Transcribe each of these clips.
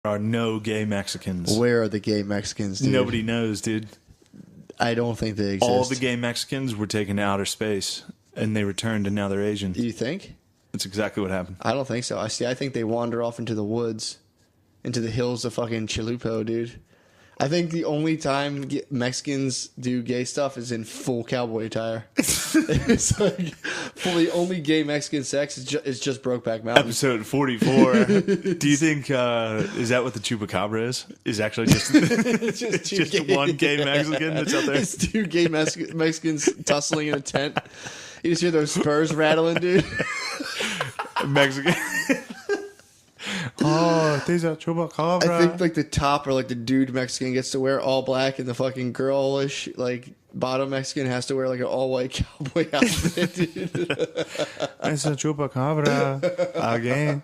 are no gay Mexicans. Where are the gay Mexicans, dude? Nobody knows, dude. I don't think they exist. All the gay Mexicans were taken to outer space, and they returned, and now they're Asian. You think? That's exactly what happened. I don't think so. I think they wander off into the woods, into the hills of fucking Chalupo, dude. I think the only time Mexicans do gay stuff is in full cowboy attire. It's like fully only gay Mexican sex is just Brokeback Mountain. Episode 44. Do you think is that what the chupacabra is? Is actually just just one gay Mexican that's out there? It's two gay Mexicans tussling in a tent. You just hear those spurs rattling, dude. Mexican. Oh, these are chupacabra. I think like the top or like the dude Mexican gets to wear all black, and the fucking girlish like bottom Mexican has to wear like an all white cowboy outfit, dude. It's a chupacabra again.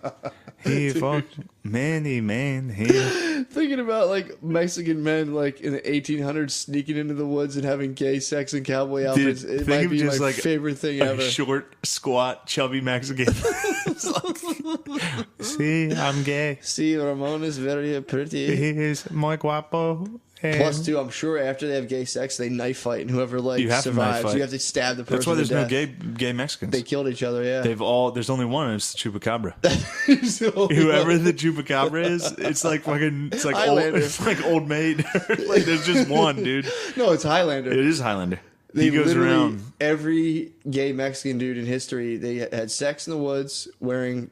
He fucked many men here. Thinking about like Mexican men like in the 1800s sneaking into the woods and having gay sex in cowboy outfits. Dude, it might be my like favorite thing ever. Short, squat, chubby Mexican. See, I'm gay. See, Ramon is very pretty. He is muy guapo. Plus, too, I'm sure after they have gay sex, they knife fight, and whoever like survives, you have to stab the person. That's why there's no gay Mexicans. They killed each other. Yeah, There's only one. And it's the chupacabra. Whoever the chupacabra is, it's like fucking. It's like Highlander. It's like Old Maid. Like there's just one dude. No, it's Highlander. It is Highlander. He goes around. Every gay Mexican dude in history, they had sex in the woods, wearing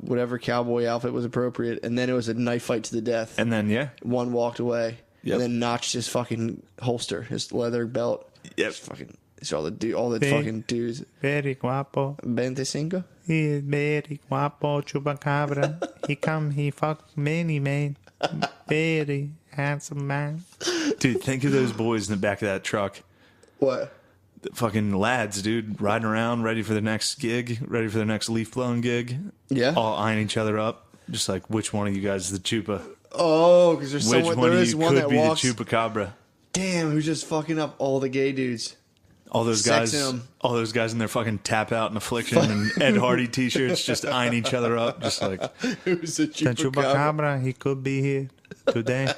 whatever cowboy outfit was appropriate, and then it was a knife fight to the death. And then one walked away. Yep. And then notched his fucking holster, his leather belt. Yep. It's all the fucking dudes. Very guapo. 25? He is very guapo, chupacabra. He fucked many men. Very handsome man. Dude, think of those boys in the back of that truck. What? The fucking lads, dude, riding around, ready for the next gig, ready for their next leaf blowing gig. Yeah. All eyeing each other up. Just like, which one of you guys is the chupa? Oh, because there's Which someone. one There of is you one could that be walks. the chupacabra? Damn, who's just fucking up all the gay dudes? All those guys, Sexing 'em. all those guys in their fucking Tap Out and Affliction and Ed Hardy t-shirts, just eyeing each other up, just like Who's the the chupacabra? chupacabra. He could be here today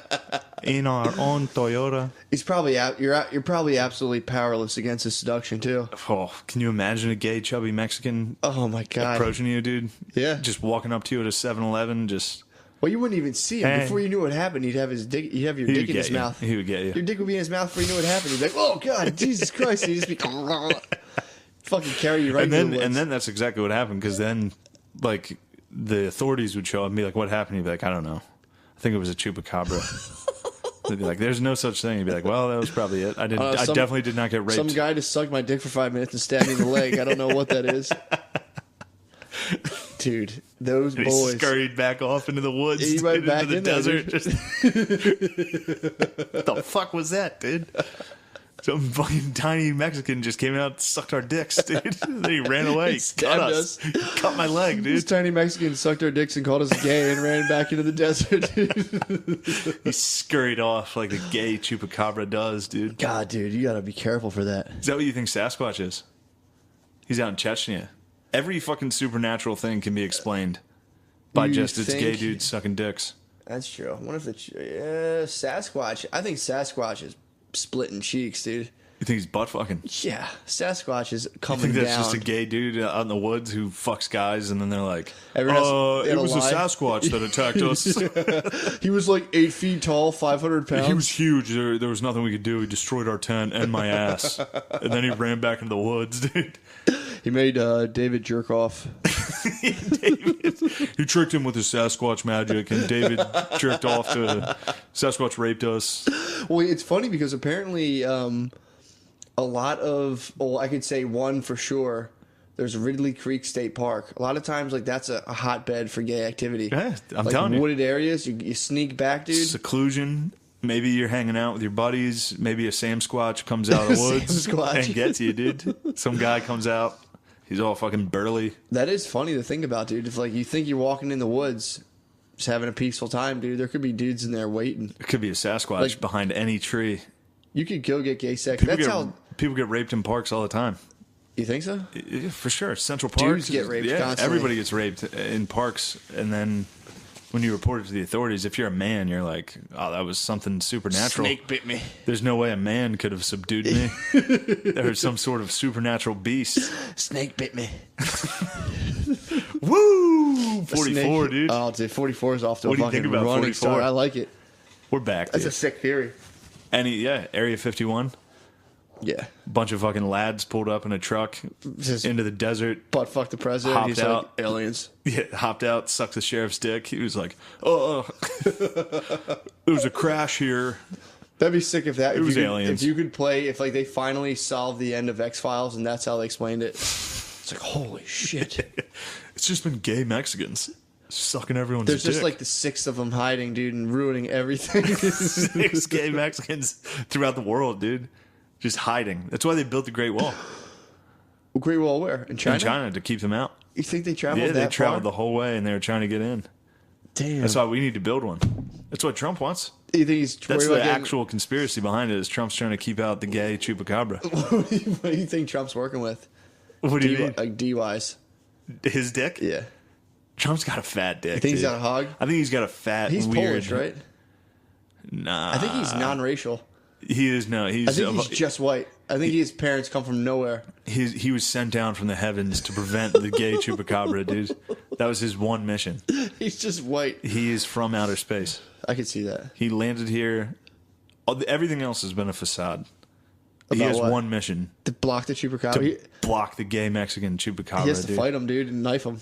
in our own Toyota. He's probably out. You're probably absolutely powerless against his seduction too. Oh, can you imagine a gay, chubby Mexican Oh my god. approaching you, dude? Yeah. Just walking up to you at a 7-Eleven, just. Well, you wouldn't even see him. Hey. Before you knew what happened, he'd have his dick. You'd have your He dick would in get his you. mouth. He would get you. Your dick would be in his mouth before you knew what happened. He'd be like, "Oh God, Jesus Christ!" He'd just be fucking carry you right and to then the woods. and then that's exactly what happened, because then like the authorities would show up and be like, "What happened?" You'd be like, "I don't know. I think it was a chupacabra." They'd be like, "There's no such thing." You'd be like, "Well, that was probably it. I definitely did not get raped." Some guy just sucked my dick for 5 minutes and stabbed me in the leg. I don't know what that is. Dude, those And boys. he scurried back off into the woods, He went into back the in there, desert. dude. Just... What the fuck was that, dude? Some fucking tiny Mexican just came out and sucked our dicks, dude. Then he ran away. He cut stabbed us. He cut my leg, This dude. tiny Mexican sucked our dicks and called us gay and ran back into the desert. He scurried off like the gay chupacabra does, dude. God, dude, you gotta be careful for that. Is that what you think Sasquatch is? He's out in Chechnya. Every fucking supernatural thing can be explained by You just its gay think- dudes sucking dicks. That's true. I wonder if Sasquatch. I think Sasquatch is splitting cheeks, dude. You think he's butt fucking? Yeah, Sasquatch is I coming think that's down. just a gay dude out in the woods who fucks guys, and then they're like, Everyone has- they it had a was a lie. Sasquatch that attacked us. He was like 8 feet tall, 500 pounds. He was huge. There was nothing we could do. He destroyed our tent and my ass. And then he ran back into the woods, dude. He made David jerk off. He tricked him with his Sasquatch magic, and David jerked off to Sasquatch raped us. Well, it's funny because apparently a lot of, well, I could say one for sure. There's Ridley Creek State Park. A lot of times, like that's a hotbed for gay activity. Yeah, I'm like telling you. wooded areas, you sneak back, dude. Seclusion. Maybe you're hanging out with your buddies. Maybe a Sam Squatch comes out of the woods Sasquatch. and gets you, dude. Some guy comes out. He's all fucking burly. That is funny to think about, dude. If like you think you're walking in the woods, just having a peaceful time, dude, there could be dudes in there waiting. It could be a Sasquatch Like- behind any tree. You could go get gay sex. People That's get, how people get raped in parks all the time. you think so. Yeah, for sure. Central Park. Dudes get raped Yeah, constantly. everybody gets raped in parks, and then when you report it to the authorities, if you're a man, you're like, oh, that was something supernatural. Snake bit me. There's no way a man could have subdued me. There's some sort of supernatural beast. Snake bit me. Woo! 44, dude. Oh, dude, 44 is off to What a do you think fucking about running 44? start. I like it. We're back, That's dude. a sick theory. Area 51. Yeah. Bunch of fucking lads pulled up in a truck Just into the desert. butt fuck the president. Hopped He's out. like, aliens. Yeah, hopped out, sucked the sheriff's dick. He was like, oh, it was a crash here. That'd be sick if that. It was aliens. If you could play, if like they finally solved the end of X-Files and that's how they explained it. It's like, holy shit. It's just been gay Mexicans sucking everyone's There's dick. just like the 6 of them hiding, dude, and ruining everything. 6 gay Mexicans throughout the world, dude. Just hiding. That's why they built the Great Wall. Great Wall where? In China? In China to keep them out. You think they traveled Yeah, that they traveled far? the whole way and they were trying to get in. Damn. That's why we need to build one. That's what Trump wants. You think he's That's worried the about actual conspiracy behind it is Trump's trying to keep out the gay chupacabra. What do you think Trump's working with? What do you mean? Like DUIs. His dick? Yeah. Trump's got a fat dick. You think he's dude. got a hog? I think he's got a fat, He's weird. Polish, right? Nah. I think he's non-racial. He is, no. He's, I think he's just white. I think his parents come from nowhere. he was sent down from the heavens to prevent the gay chupacabra, dude. That was his one mission. He's just white. He is from outer space. I could see that. He landed here. Everything else has been a facade. He About has what? one mission. To block the chupacabra. To He block the gay Mexican chupacabra, has to dude. fight him, dude, and knife him.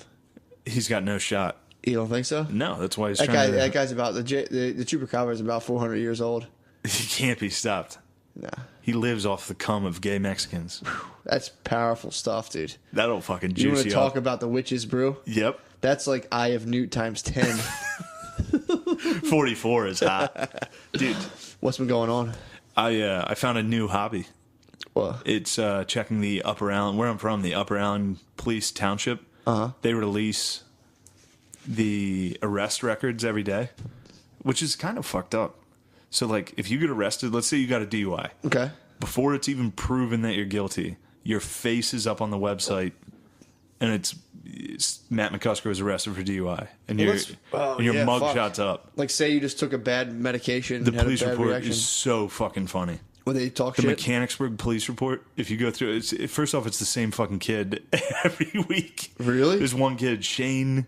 He's got no shot. You don't think so? No, that's why he's That trying guy. to... That guy's about the chupacabra is about 400 years old. He can't be stopped. Nah, He lives off the cum of gay Mexicans. that's powerful stuff, dude. That'll fucking You want juice to you talk up. about the witches brew? Yep. That's like Eye of Newt times 10. 44 is hot. Dude, What's been going on? I found a new hobby. Well, It's checking the Upper Allen, where I'm from, the Upper Allen Police Township. Uh-huh. They release the arrest records every day, which is kind of fucked up. So, like, if you get arrested, let's say you got a DUI. okay. Before it's even proven that you're guilty, your face is up on the website, and it's Matt McCusker was arrested for DUI, and Well, your yeah, mugshot's up. Like, say you just took a bad medication The and had a police bad report reaction. is so fucking funny. When they talk The shit. Mechanicsburg police report, if you go through it, first off, it's the same fucking kid every week. Really? There's one kid, Shane.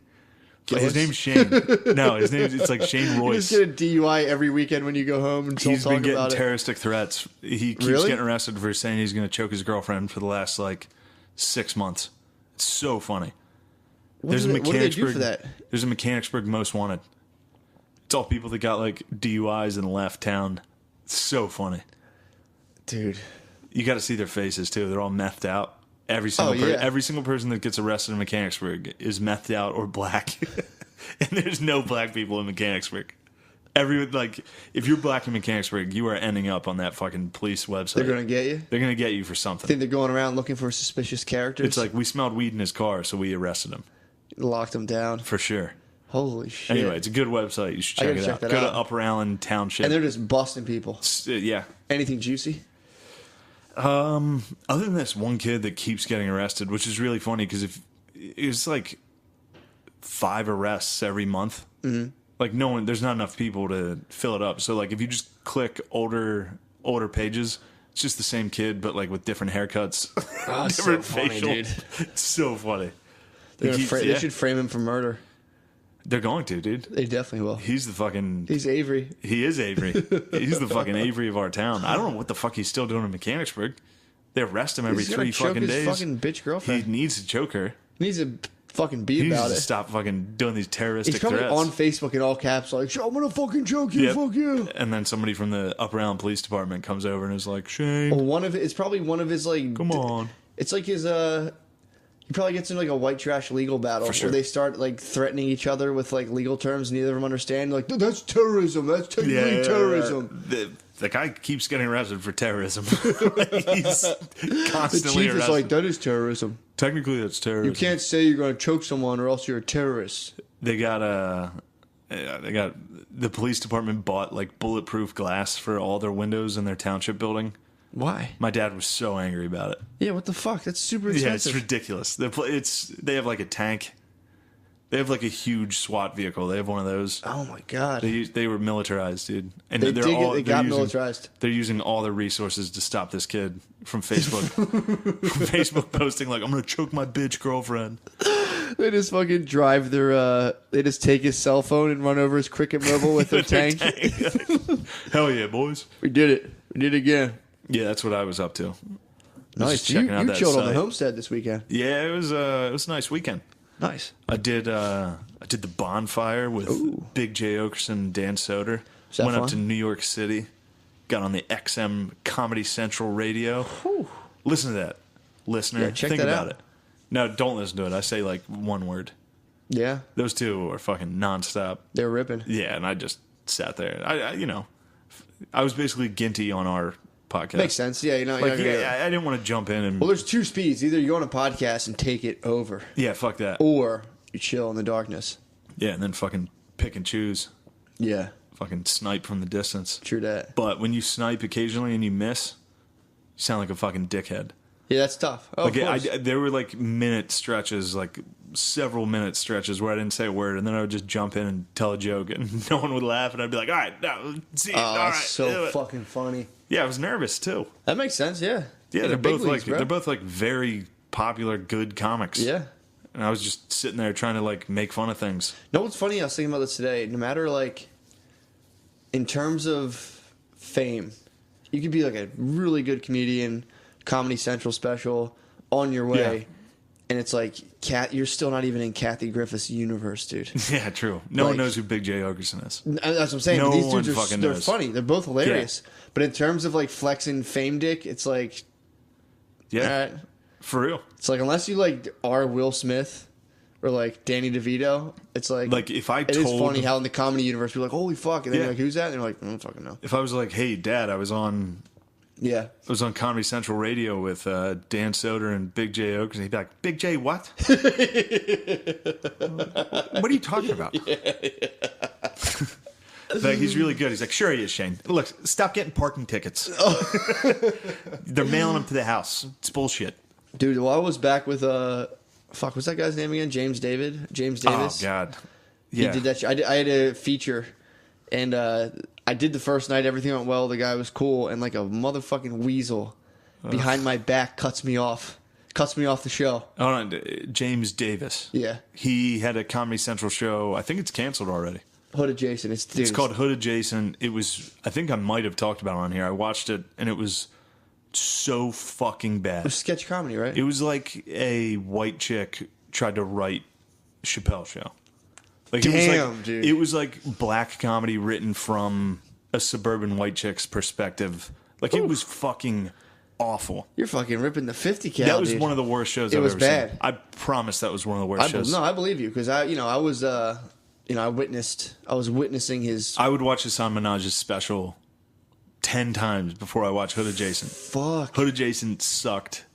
Gillis? His name's Shane. No, his name it's like Shane You Royce. just get a DUI every weekend when you go home and still He's talk been getting about it. terroristic threats. He keeps Really? getting arrested for saying he's going to choke his girlfriend for the last, 6 months. It's so funny. What do they do for that? There's a Mechanicsburg Most Wanted. It's all people that got, DUIs and left town. It's so funny. Dude. You got to see their faces too. They're all methed out. Every single person that gets arrested in Mechanicsburg is methed out or black, and there's no black people in Mechanicsburg. If you're black in Mechanicsburg, you are ending up on that fucking police website. They're going to get you? They're gonna get you for something. Think they're going around looking for suspicious characters? It's like we smelled weed in his car, so we arrested him Locked them down. for sure. Holy shit. Anyway, it's a good website. You should I check gotta it check out. that Go out. to Upper Allen Township. And they're just busting people. Yeah. Anything juicy? Other than this one kid that keeps getting arrested, which is really funny because if it's 5 arrests every month, mm-hmm. There's not enough people to fill it up. So if you just click older pages, it's just the same kid but with different haircuts, Oh, different so funny, facial. dude. It's so funny. They should frame him for murder. They're going to, dude. They definitely will. He's the fucking. He's Avery. He is Avery. He's the fucking Avery of our town. I don't know what the fuck he's still doing in Mechanicsburg. They arrest him every He's gonna 3 choke fucking his days. fucking bitch girlfriend. He needs to choke her. He needs to fucking be He needs about to it. stop fucking doing these terroristic He's probably threats. on Facebook in all caps like, I'm gonna fucking choke you, Yep. fuck you. And then somebody from the Upper Allen Police Department comes over and is like, Shane, It's probably one of his come on. It's like his he probably gets into a white trash legal battle For sure. where they start threatening each other with legal terms neither of them understand. That's terrorism. That's technically terrorism. The guy keeps getting arrested for terrorism. He's The constantly chief is arrested. like, that is terrorism. Technically, that's terrorism. You can't say you're going to choke someone or else you're a terrorist. They got the police department bought bulletproof glass for all their windows in their township building. Why? My dad was so angry about it. Yeah, what the fuck? That's super Yeah, expensive. it's ridiculous. They have a tank They have like a huge SWAT vehicle. They have one of those. Oh my god. They were militarized, dude. And They got militarized. They're using all their resources to stop this kid from Facebook. From Facebook posting like, I'm gonna choke my bitch girlfriend. They just fucking drive their they just take his cell phone and run over his Cricket Mobile with their tank. Hell yeah, boys. We did it. We did it again. Yeah, that's what I was up to. Nice. You chilled on the homestead this weekend. Yeah, it was a nice weekend. Nice. I did the bonfire with Big J Okerson and Dan Soder. Went up to New York City. Got on the XM Comedy Central radio. Whew. Listen to that, listener. Yeah, check Think that about out. it. No, don't listen to it. I say like one word. Yeah. Those two are fucking nonstop. They're ripping. Yeah, and I just sat there. I was basically Ginty on our podcast. Makes sense. Yeah, I didn't want to jump in and. Well, there's two speeds. Either you go on a podcast and take it over. Yeah, fuck that. Or you chill in the darkness. Yeah, and then fucking pick and choose. Yeah. Fucking snipe from the distance. True that. But when you snipe occasionally and you miss, you sound like a fucking dickhead. Yeah, that's tough. Oh, like there were like minute stretches, like several minute stretches where I didn't say a word, and then I would just jump in and tell a joke, and no one would laugh, and I'd be like, "All right, now see, all right." So fucking funny. Yeah, I was nervous too. That makes sense. Yeah. Yeah, they're both like very popular, good comics. Yeah. And I was just sitting there trying to like make fun of things. No, what's funny? I was thinking about this today. No matter like, in terms of fame, you could be like a really good comedian, Comedy Central special, on your way, and it's like you're still not even in Kathy Griffith's universe, dude. Yeah, true. No one knows who Big J Okerson is. That's what I'm saying. No these one dudes fucking they're knows. funny. They're both hilarious. Yeah. But in terms of like flexing fame dick, it's like, yeah, for real. It's like unless you like are Will Smith or like Danny DeVito, it's like if I it is funny how in the comedy universe you're like, holy fuck, and then you're like, who's that? And they're like, I don't fucking know. If I was like, hey, Dad, I was on Comedy Central Radio with Dan Soder and Big J Okerson. He'd be like, Big J, what? What are you talking about? Like, he's really good. He's like, sure he is, Shane. Look, stop getting parking tickets. They're mailing them to the house. It's bullshit. Dude, well, I was back with, what's that guy's name again? James Davis? Oh, God. Yeah. He did that. I had a feature, and I did the first night. Everything went well. The guy was cool, and like a motherfucking weasel behind my back cuts me off the show. Oh, no, James Davis. Yeah. He had a Comedy Central show. I think it's canceled already. Hood Adjacent. It's called Hood Adjacent. It was, I think I might have talked about it on here. I watched it, and it was so fucking bad. It was sketch comedy, right? It was like a white chick tried to write Chappelle's show. Like, dude. It was like black comedy written from a suburban white chick's perspective. Like, It was fucking awful. You're fucking ripping the 50 cal. That was one of the worst shows I've ever seen. It was bad. I promise that was one of the worst shows. No, I believe you because I was witnessing his. I would watch Hassan Minaj's special 10 times before I watched Hood Adjacent. Fuck. Hood Adjacent sucked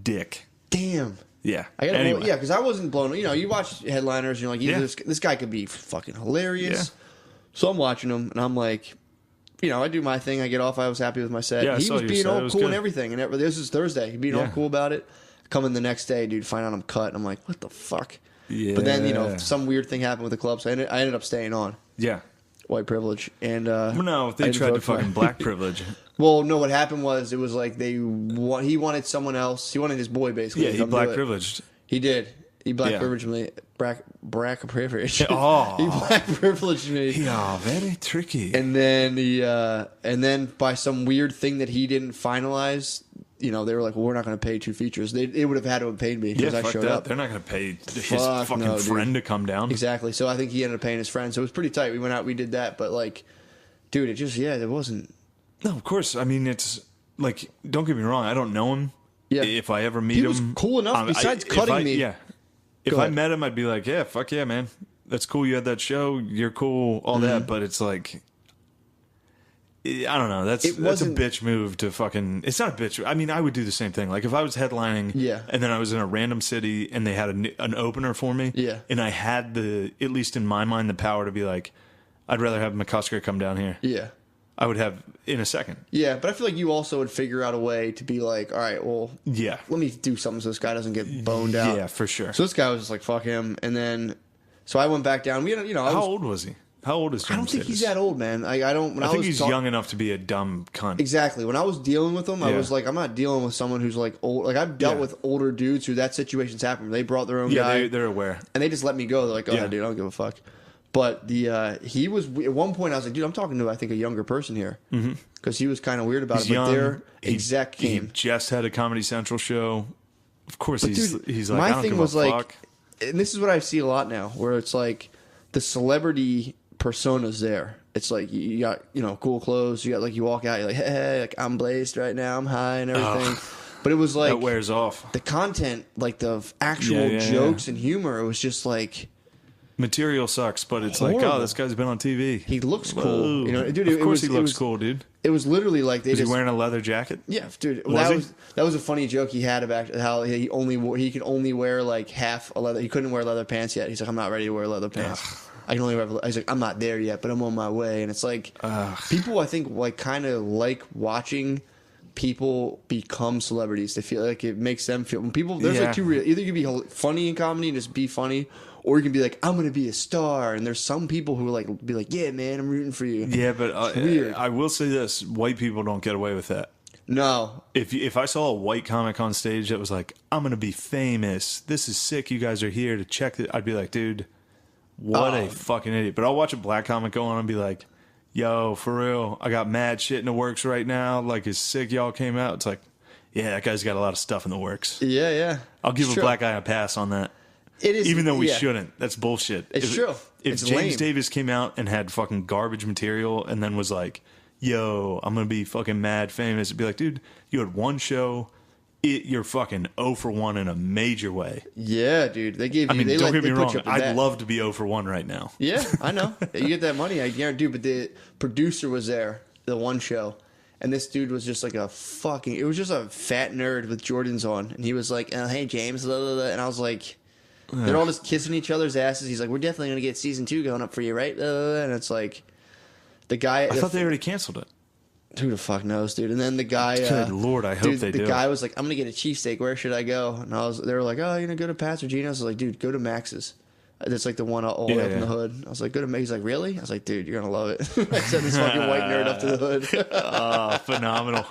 dick. Damn. Yeah. Anyway. Because I wasn't blown. You watch headliners, and you're like, this guy could be fucking hilarious. Yeah. So I'm watching him, and I'm like, I do my thing. I get off. I was happy with my set. Yeah, he was being all cool good. and everything. And this is Thursday. He's being all cool about it. Coming the next day, dude, find out I'm cut. And I'm like, what the fuck? Yeah. But then, some weird thing happened with the club, so I ended up staying on. Yeah. White privilege. And no, they tried to fucking black privilege. Well, no, what happened was it was like he wanted someone else. He wanted his boy, basically. Yeah, he black privileged. He did. He black privileged me. Brack privilege. Oh. He black privileged me. Yeah, very tricky. And then by some weird thing that he didn't finalize, they were like, well, we're not going to pay 2 features. They would have had to have paid me because I showed up. They're not going to pay his fucking friend to come down. Exactly. So I think he ended up paying his friend. So it was pretty tight. We went out, we did that. But like, dude, it just, it wasn't. No, of course. I mean, it's like, don't get me wrong. I don't know him. Yeah. If I ever meet him. He was cool enough besides cutting me. Yeah. If I met him, I'd be like, yeah, fuck yeah, man. That's cool. You had that show. You're cool. All that. But it's like, I don't know. That's a bitch move to fucking. It's not a bitch. I mean, I would do the same thing. Like if I was headlining, and then I was in a random city and they had an opener for me, and I had at least in my mind, the power to be like, I'd rather have McCusker come down here. Yeah, I would have in a second. Yeah, but I feel like you also would figure out a way to be like, all right, well, let me do something so this guy doesn't get boned out. Yeah, for sure. So this guy was just like, fuck him, and then So I went back down. How old was he? How old is James I don't think Davis? he's that old, man. I think he's young enough to be a dumb cunt. Exactly. When I was dealing with him, I was like, I'm not dealing with someone who's like old. Like I've dealt with older dudes who that situation's happened. They brought their own guy. They're aware, and they just let me go. They're like, oh, dude, I don't give a fuck. But he was at one point. I was like, dude, I'm talking to I think a younger person here because he was kind of weird about he's it. Young, but their exec came. He just had a Comedy Central show. Of course, he's like, my I don't thing give was a like, fuck. and this is what I see a lot now, where it's like the celebrity persona's there. It's like you got cool clothes. You got like you walk out, you're like, hey, like I'm blazed right now, I'm high and everything. But it was like that wears off. The content, like the actual jokes and humor, it was just like material sucks, but it's horrible. like, oh, this guy's been on TV. He looks cool, dude. Of course, he looks cool, dude. It was literally like Was he wearing a leather jacket? Yeah, dude. Was that was a funny joke he had about how he could only wear like half a leather. He couldn't wear leather pants yet. He's like, I'm not ready to wear leather pants. I can only wear. He's like, I'm not there yet, but I'm on my way. And it's like people, I think, like kind of like watching people become celebrities. They feel like it makes them feel. When people, there's like two real. Either you can be funny in comedy and just be funny, or you can be like, I'm gonna be a star. And there's some people who like be like, yeah, man, I'm rooting for you. Yeah, but I will say this: white people don't get away with that. No. If I saw a white comic on stage that was like, I'm gonna be famous. This is sick. You guys are here to check it. I'd be like, dude. What a fucking idiot. But I'll watch a black comic go on and be like, yo, for real, I got mad shit in the works right now. Like, it's sick y'all came out. It's like, yeah, that guy's got a lot of stuff in the works. Yeah, yeah. I'll give a black guy a pass on that. It is. Even though we shouldn't. That's bullshit. It's true. If it's James lame. Davis came out and had fucking garbage material and then was like, yo, I'm going to be fucking mad famous, it'd be like, dude, you had one show. You're fucking 0 for 1 in a major way. Yeah, dude. They gave you. I mean, they don't get me wrong. I'd love to be 0 for 1 right now. Yeah, I know. You get that money, I guarantee. But the producer was there, the one show, and this dude was just like a fucking. It was just a fat nerd with Jordans on, and he was like, "Hey, James," blah, blah, blah. And I was like, they're all just kissing each other's asses. He's like, "We're definitely gonna get season 2 going up for you, right?" And it's like, the guy. I thought they already canceled it. Who the fuck knows, dude? And then the guy, good Lord, I hope they do. The guy was like, "I'm gonna get a cheesesteak. Where should I go?" And they were like, "Oh, you're gonna go to Pat's or Gino's." I was like, "Dude, go to Max's. That's like the one all the way up in the hood." I was like, "Go to Max's." He's like, "Really?" I was like, "Dude, you're gonna love it." I sent this fucking white nerd up to the hood. Oh, phenomenal.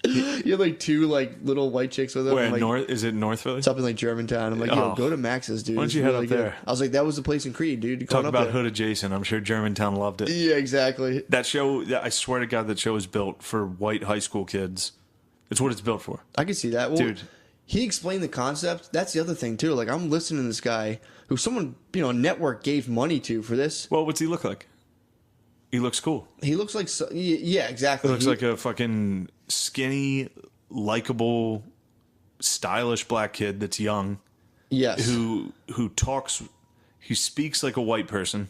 You had like two like little white chicks with him. Where like, is it North Philly? It's up in like Germantown. I'm like, yo, go to Max's, dude. Why don't you head up there? I was like, that was the place in Creed, dude. Talk about hood adjacent. I'm sure Germantown loved it. Yeah, exactly. That show, I swear to God, that show is built for white high school kids. It's what it's built for. I can see that. Well, dude. He explained the concept. That's the other thing, too. Like, I'm listening to this guy who someone, a network gave money to for this. Well, what's he look like? He looks cool. He looks like, yeah, exactly. He looks like a fucking skinny, likable, stylish black kid that's young. Yes. Who talks, he speaks like a white person.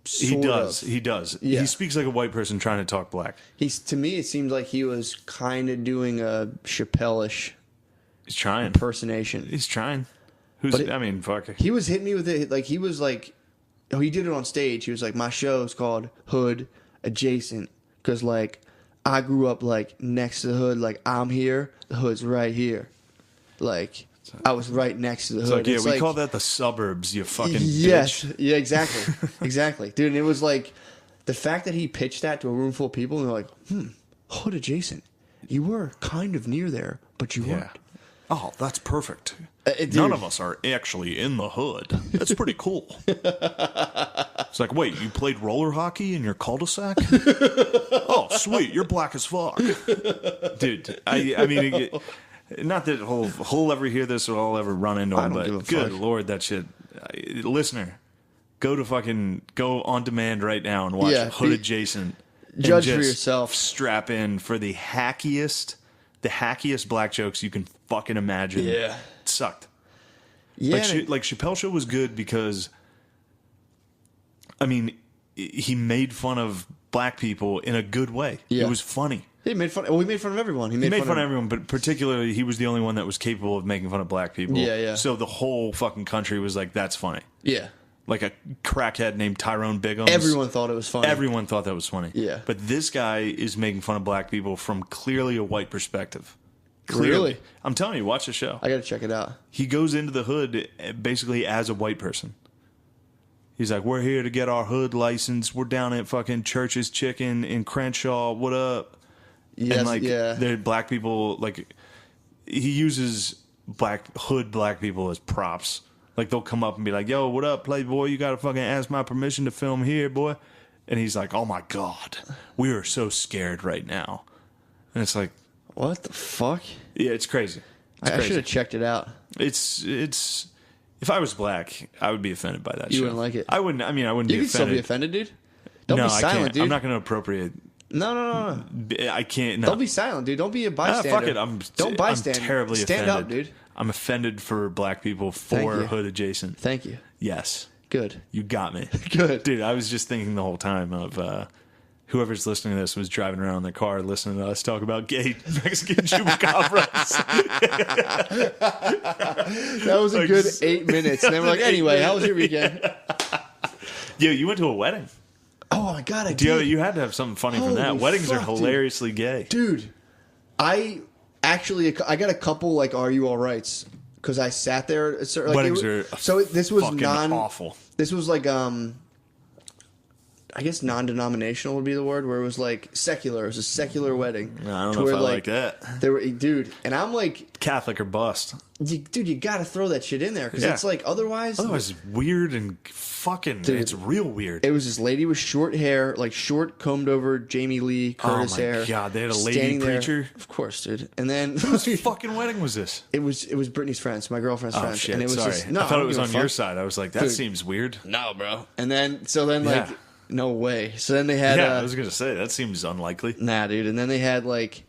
He does. Yeah. He speaks like a white person trying to talk black. To me, it seems like he was kind of doing a Chappelle-ish He's trying. impersonation. He's trying. Fuck. He was hitting me with it. Like, he was like, he did it on stage. He was like, my show's called Hood Adjacent. Because, like, I grew up, like, next to the hood. Like, I'm here. The hood's right here. Like, I was right next to the hood. Like, we call that the suburbs, you fucking yes. bitch. Yeah, exactly. Exactly. Dude, and it was like, the fact that he pitched that to a room full of people, and they're like, Hood Adjacent. You were kind of near there, but you weren't. Oh, that's perfect. None of us are actually in the hood. That's pretty cool. It's like, wait, you played roller hockey in your cul-de-sac? Oh, sweet, you're black as fuck. Dude, I mean, not that he'll ever hear this or I'll ever run into him, but good Lord, that shit. Listener, go on demand right now and watch Hood Adjacent. Judge for yourself. Strap in for the hackiest black jokes you can fucking imagine. Yeah. It sucked. Yeah. Like Chappelle Show was good because, I mean, he made fun of black people in a good way. Yeah. It was funny. He made fun. Well, he made fun of everyone. He made fun of everyone, but particularly he was the only one that was capable of making fun of black people. Yeah, yeah. So the whole fucking country was like, that's funny. Yeah. Like a crackhead named Tyrone Biggums. Everyone thought it was funny. Everyone thought that was funny. Yeah. But this guy is making fun of black people from clearly a white perspective. Really? I'm telling you, watch the show. I got to check it out. He goes into the hood basically as a white person. He's like, we're here to get our hood license. We're down at fucking Church's Chicken in Crenshaw. What up? Yes, and like, yeah. they're black people. Like, he uses black people as props. Like, they'll come up and be like, yo, what up, Playboy? You gotta fucking ask my permission to film here, boy. And he's like, oh my God, we are so scared right now. And it's like, what the fuck? Yeah, it's crazy. I should have checked it out. It's. If I was black, I would be offended by that. You show. wouldn't like it. I wouldn't. I mean, I wouldn't be be offended. You can still be offended, dude. Don't be silent, I can't. dude. I'm not going to appropriate. No. I can't. No. Don't be silent, dude. Don't be a bystander. Fuck it. Don't bystander. I'm terribly Stand offended. up, dude. I'm offended for black people for hood adjacent. Thank you. Yes. Good. You got me. Good. Dude, I was just thinking the whole time of whoever's listening to this was driving around in their car listening to us talk about gay Mexican chupacabras. That was a good 8 minutes. And then we're like, anyway, how was your weekend? Yeah, you went to a wedding. Oh, my God, I did. You had to have something funny from that. Weddings are hilariously gay. Dude, I got a couple, like, Are You All Rights? Because I sat there. Like, Weddings are this was fucking awful. This was like, I guess non-denominational would be the word, where it was like secular. It was a secular wedding. I don't know if I like that. They were, dude, and I'm like, Catholic or bust. Dude, you got to throw that shit in there because it's like otherwise it's weird and fucking. Dude, it's real weird. It was this lady with short hair, like short combed over Jamie Lee Curtis hair. Oh my God, they had a lady preacher. Of course, dude. And then whose fucking wedding was this? It was Brittany's friends, my girlfriend's friends. Shit, and it was sorry. just, no, I thought it was on your side. I was like, that seems weird. No, bro. And then like. Yeah. No way. So then they had... I was going to say, that seems unlikely. Nah, dude. And then they had, like...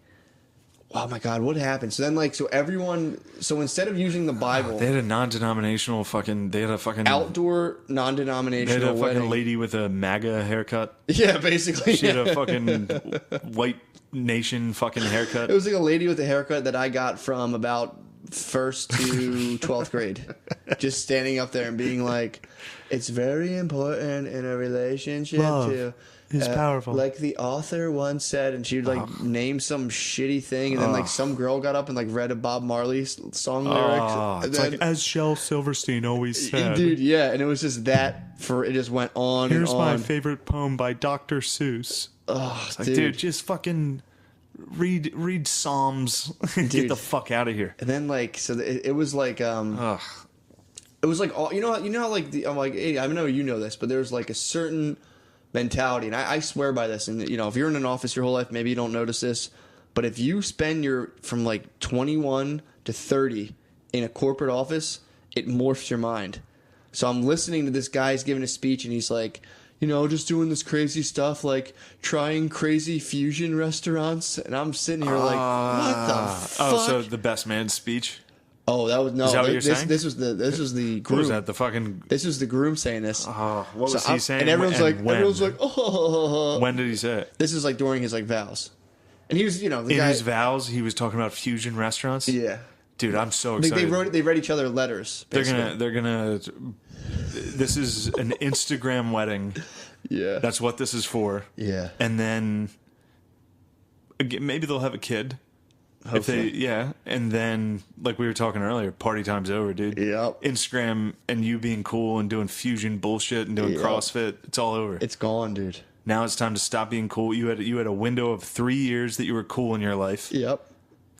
Oh, my God. What happened? So then, like... So everyone... So instead of using the Bible... They had a non-denominational fucking... They had a fucking... Outdoor non-denominational They had a fucking wedding. Lady with a MAGA haircut. Yeah, basically. She had a fucking white nation fucking haircut. It was like a lady with a haircut that I got from about 1st to 12th grade. Just standing up there and being like... It's very important in a relationship to is powerful. Like the author once said, and she'd like name some shitty thing, and then like some girl got up and like read a Bob Marley song lyrics. It's like, as Shel Silverstein always said. Dude, yeah, and it was just that it just went on Here's and on. my favorite poem by Dr. Seuss. Oh, like, dude, just fucking read Psalms and get the fuck out of here. And then like, so it was like, it was like all you know how like I'm like, hey, I know you know this, but there's like a certain mentality, and I swear by this. And if you're in an office your whole life, maybe you don't notice this, but if you spend from like 21 to 30 in a corporate office, it morphs your mind. So I'm listening to this guy's giving a speech, and he's like, just doing this crazy stuff, like trying crazy fusion restaurants, and I'm sitting here like, what the fuck? Oh, so the best man speech. Oh, that was no. Is that what you're saying? This was the groom. What was that? The fucking. This was the groom saying this. Oh, what was he saying? And everyone's like, oh. When did he say it? This is like during his like vows, and he was, the in guy, his vows, he was talking about fusion restaurants. Yeah, dude, I'm so excited. They read each other letters. Basically. They're gonna. This is an Instagram wedding. Yeah, that's what this is for. Yeah, and then maybe they'll have a kid. Hopefully. And then, like we were talking earlier, party time's over, dude. Yep. Instagram and you being cool and doing fusion bullshit and doing CrossFit, it's all over. It's gone, dude. Now it's time to stop being cool. You had a window of 3 years that you were cool in your life. Yep.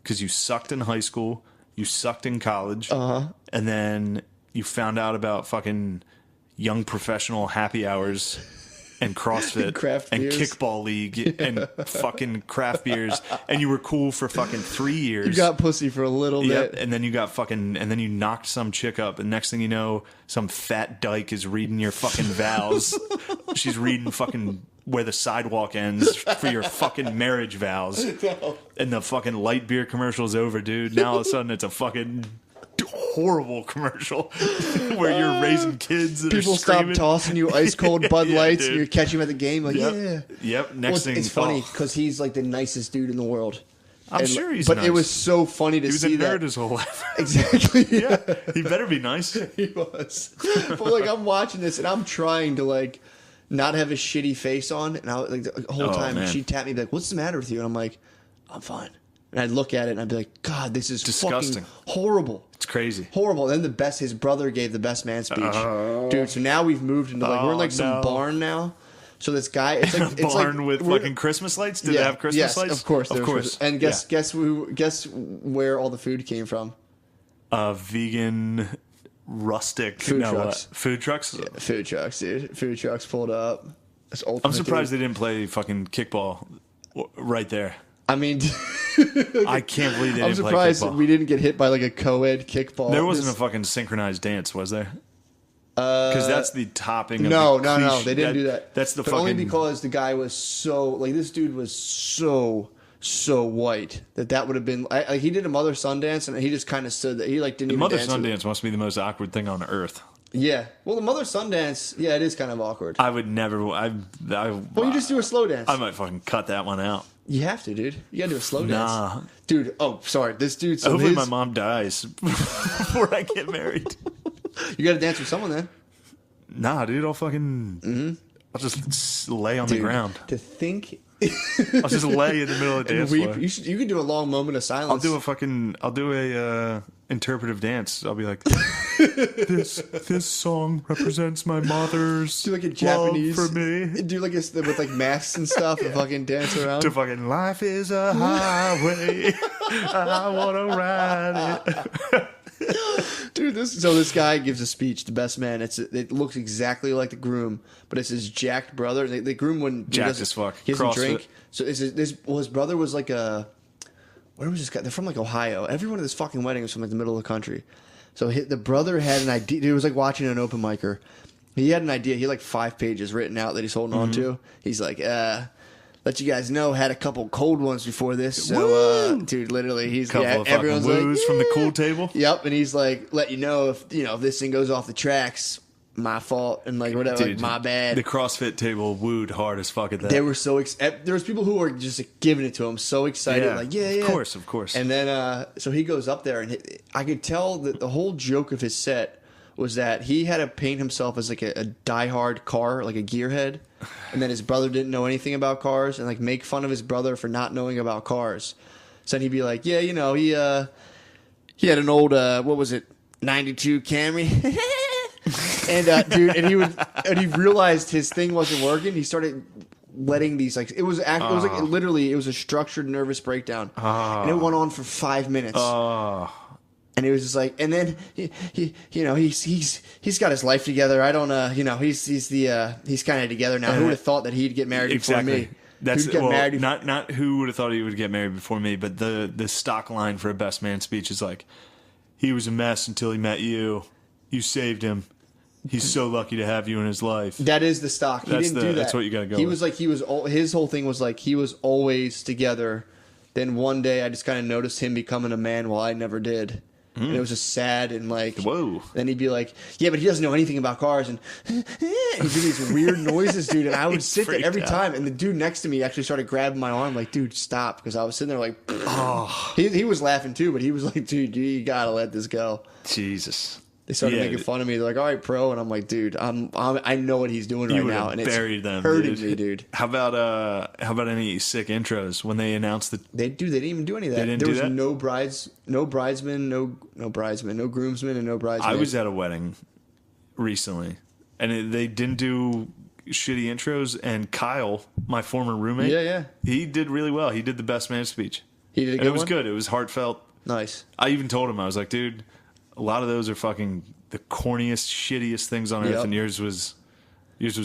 Because you sucked in high school, you sucked in college, and then you found out about fucking young professional happy hours and CrossFit and kickball league and fucking craft beers, and you were cool for fucking 3 years. You got pussy for a little bit, and then you got and then you knocked some chick up, and next thing you know, some fat dyke is reading your fucking vows. She's reading fucking where the sidewalk ends for your fucking marriage vows, and the fucking light beer commercial's over, dude. Now all of a sudden it's a fucking horrible commercial where you're raising kids and people stop tossing you ice cold Bud Lights and you're catching them at the game like next thing it's funny because he's like the nicest dude in the world. I'm sure he's but nice. It was so funny to see that. He was a nerd his whole life. Exactly. Yeah, he better be nice. He was. But like I'm watching this and I'm trying to like not have a shitty face on, and I like the whole time she'd tap me like, "What's the matter with you?" And I'm like, "I'm fine." And I'd look at it and I'd be like, God, this is disgusting, fucking horrible. It's crazy. Horrible. Then his brother gave the best man speech. Dude, so now we've moved into we're in some barn now. So this guy, it's like barn with fucking Christmas lights. Did they have Christmas lights? Of course, of course. And guess where all the food came from? Vegan, rustic food trucks. Food trucks. Yeah, food trucks, dude. Food trucks pulled up. I'm surprised they didn't play fucking kickball right there. I mean, I can't believe they didn't play kickball. I'm surprised we didn't get hit by like a co-ed kickball. There wasn't a fucking synchronized dance, was there? Because that's the topping. No, they didn't do that. That's the but fucking. Only because the guy was this dude was so white that would have been. He did a mother-son dance, and he just kind of stood there. He didn't even dance. The mother-son dance must be the most awkward thing on earth. Yeah. Well, the mother-son dance, it is kind of awkward. I would never. Well, you just do a slow dance. I might fucking cut that one out. You have to, dude. You gotta do a slow dance. Nah. Dude, sorry. This dude. So hopefully my mom dies before I get married. You gotta dance with someone then. Nah, dude. I'll fucking. I'll just lay on the ground. To think. I'll just lay in the middle of the dance floor. You could do a long moment of silence. I'll do a interpretive dance. I'll be like, this song represents my mother's do like a Japanese love for me. Do like with like masks and stuff and fucking dance around. To fucking life is a highway. I wanna ride it. Dude, this guy gives a speech, the best man. It looks exactly like the groom, but it's his jacked brother. The groom wouldn't jacked as fuck. He doesn't drink. So his brother was like where was this guy? They're from like Ohio. Everyone at this fucking wedding was from like the middle of the country. So the brother had an idea. It was like watching an open micer. He had an idea. He had like 5 pages written out that he's holding on to. He's like, let you guys know, had a couple cold ones before this. So, dude, literally, he's couple of everyone's fucking woos from the cool table. Yep, and he's like, let you know if this thing goes off the tracks, my fault, and like whatever, dude, like, my bad. The CrossFit table wooed hard as fuck at that. They were so there was people who were just like, giving it to him, so excited, like yeah, of course. And then so he goes up there, and I could tell that the whole joke of his set was that he had to paint himself as like a diehard car, like a gearhead, and then his brother didn't know anything about cars, and like make fun of his brother for not knowing about cars. So then he'd be like, yeah, he had an old what was it, 92 Camry. And dude, and he realized his thing wasn't working. He started letting these it was like literally it was a structured nervous breakdown, and it went on for 5 minutes. And it was just like, and then he's got his life together. I don't he's kind of together now. Who would have thought that he'd get married before me? That's not who would have thought he would get married before me, but the stock line for a best man speech is like, he was a mess until he met you. You saved him. He's so lucky to have you in his life. That is the stock. He didn't do that. That's what you got to go. He was like his whole thing was like he was always together. Then one day I just kind of noticed him becoming a man while I never did. And it was just sad and like, whoa. Then he'd be like, yeah, but he doesn't know anything about cars, and he'd do these weird noises, dude. And I would sit there every time, and the dude next to me actually started grabbing my arm, like, dude, stop, because I was sitting there like, he was laughing too, but he was like, dude, you gotta let this go. Jesus. They started making fun of me. They're like, "All right, pro," and I'm like, "Dude, I know what he's doing right now, and it's hurting me, dude." How about any sick intros when they announced that they didn't even do any of that. There was no bridesmen, no groomsmen, and no bridesmaids. I was at a wedding recently, and they didn't do shitty intros. And Kyle, my former roommate, he did really well. He did the best man speech. He did a good one? And it was good. It was heartfelt. Nice. I even told him, I was like, dude, a lot of those are fucking the corniest, shittiest things on earth, and yours was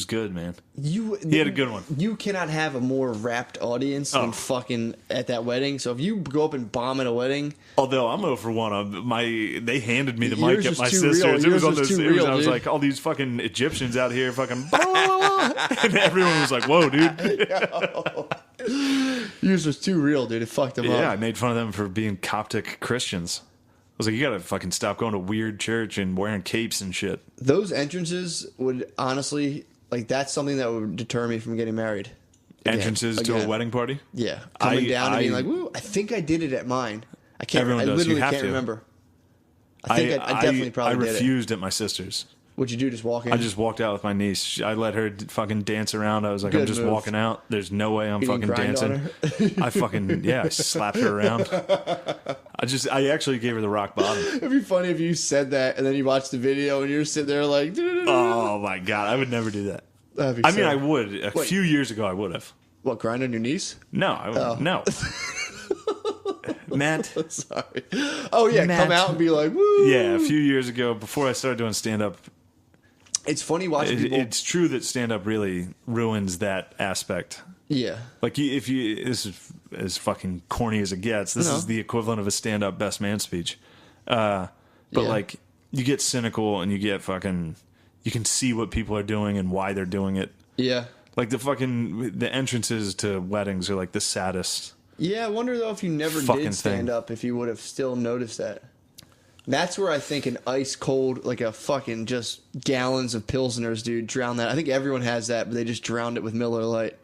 good, man. He had a good one. You cannot have a more rapt audience than fucking at that wedding. So if you go up and bomb at a wedding, although I'm 0 for 1, they handed me the mic at my sister's. It was on those. I was like, all these fucking Egyptians out here, fucking, blah, blah, blah. And everyone was like, "Whoa, dude." Yours was too real, dude. It fucked them up. Yeah, I made fun of them for being Coptic Christians. I was like, you gotta fucking stop going to weird church and wearing capes and shit. Those entrances would honestly, that's something that would deter me from getting married. Entrances to a wedding party? Yeah. Coming down and being like, woo, I think I did it at mine. I can't remember. I literally can't remember. I think I definitely probably did it. I refused at my sister's. What'd you do, just walk in? I just walked out with my niece. I let her fucking dance around. I was like, I'm just walking out. There's no way I'm fucking dancing. I fucking, I slapped her around. I actually gave her the rock bottom. It'd be funny if you said that and then you watch the video and you're sitting there like, oh my God, I would never do that. I mean, I would. A few years ago, I would have. What, grind on your knees? No, I would, no. Matt. Sorry. Oh, yeah, Matt. Come out and be like, woo. Yeah, a few years ago, before I started doing stand-up. It's funny watching people. It's true that stand-up really ruins that aspect. Yeah. Like, this is as fucking corny as it gets. This is the equivalent of a stand-up best man speech. But, like, you get cynical and you get fucking... You can see what people are doing and why they're doing it. Yeah. Like, the entrances to weddings are, like, the saddest. Yeah, I wonder, though, if you never did stand up, if you would have still noticed that. That's where I think an ice cold, like a fucking just gallons of Pilsners, dude, drown that. I think everyone has that, but they just drowned it with Miller Lite.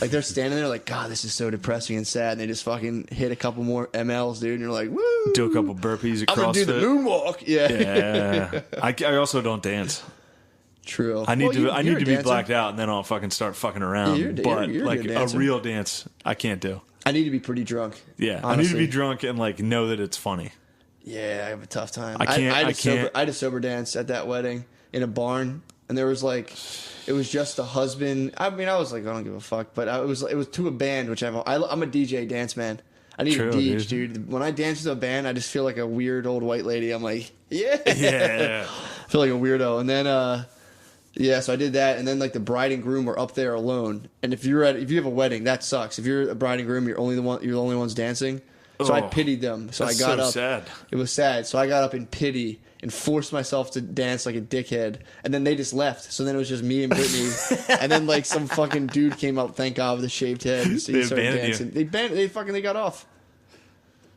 Like, they're standing there like, God, this is so depressing and sad. And they just fucking hit a couple more MLs, dude. And you're like, woo. Do a couple burpees at CrossFit. I'm going to do the moonwalk. Yeah. I also don't dance. True. I need to be blacked out, and then I'll fucking start fucking around. Yeah, you're like a real dance, I can't do. I need to be pretty drunk. Yeah, honestly. I need to be drunk and like know that it's funny. Yeah, I have a tough time. I had a sober dance at that wedding in a barn, and there was like, it was just the husband. I mean, I was like, I don't give a fuck, but it was to a band, which I'm a DJ dance man. I need a DJ, dude. When I dance to a band, I just feel like a weird old white lady. I'm like, yeah. I feel like a weirdo, and then. Yeah, so I did that, and then like the bride and groom were up there alone. And if you have a wedding, that sucks. If you're a bride and groom, you're the only ones dancing. So I pitied them. So I got up. Sad. It was sad. So I got up in pity and forced myself to dance like a dickhead. And then they just left. So then it was just me and Brittany. And then like some fucking dude came up, thank God, with a shaved head. So he started dancing. They got off.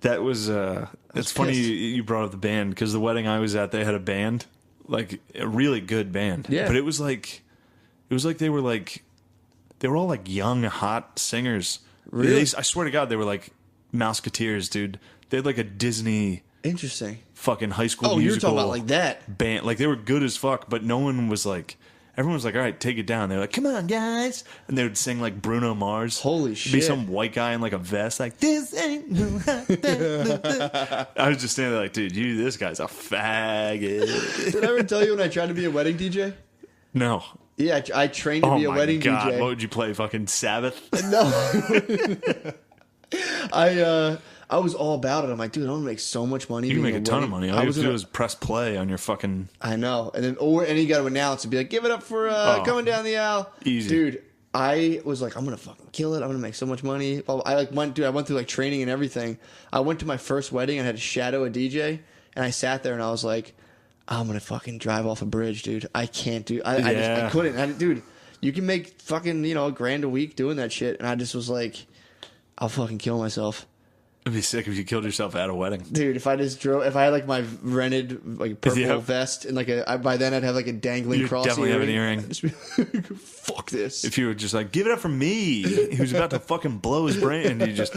That was it's funny you brought up the band, because the wedding I was at, they had a band. Like a really good band, but it was like they were all like young, hot singers. Really, I swear to God, they were like Mouseketeers, dude. They had like a Disney, interesting, fucking high school. Oh, you're talking about like that band? Like they were good as fuck, but no one was like. Everyone was like, all right, take it down. They were like, come on, guys. And they would sing like Bruno Mars. Holy shit. Be some white guy in like a vest, like, this ain't no I was just standing there like, dude, this guy's a faggot. Did I ever tell you when I tried to be a wedding DJ? No. Yeah, I trained to be a wedding DJ. What would you play? Fucking Sabbath? No. I was all about it. I'm like, dude, I'm gonna make so much money. You can make a ton of money. All you have to do is press play on your fucking. I know, and then you got to announce and be like, give it up for coming down the aisle, easy, dude. I was like, I'm gonna fucking kill it. I'm gonna make so much money. I went through like training and everything. I went to my first wedding and had to shadow a DJ, and I sat there and I was like, I'm gonna fucking drive off a bridge, dude. I can't do. I couldn't, dude. You can make fucking $1,000 a week doing that shit, and I just was like, I'll fucking kill myself. It'd be sick if you killed yourself at a wedding, dude. If I had like my rented like purple vest and like by then I'd have like a dangling cross. Definitely have an earring. Fuck this. If you were just like, give it up for me, he was about to fucking blow his brain, and you just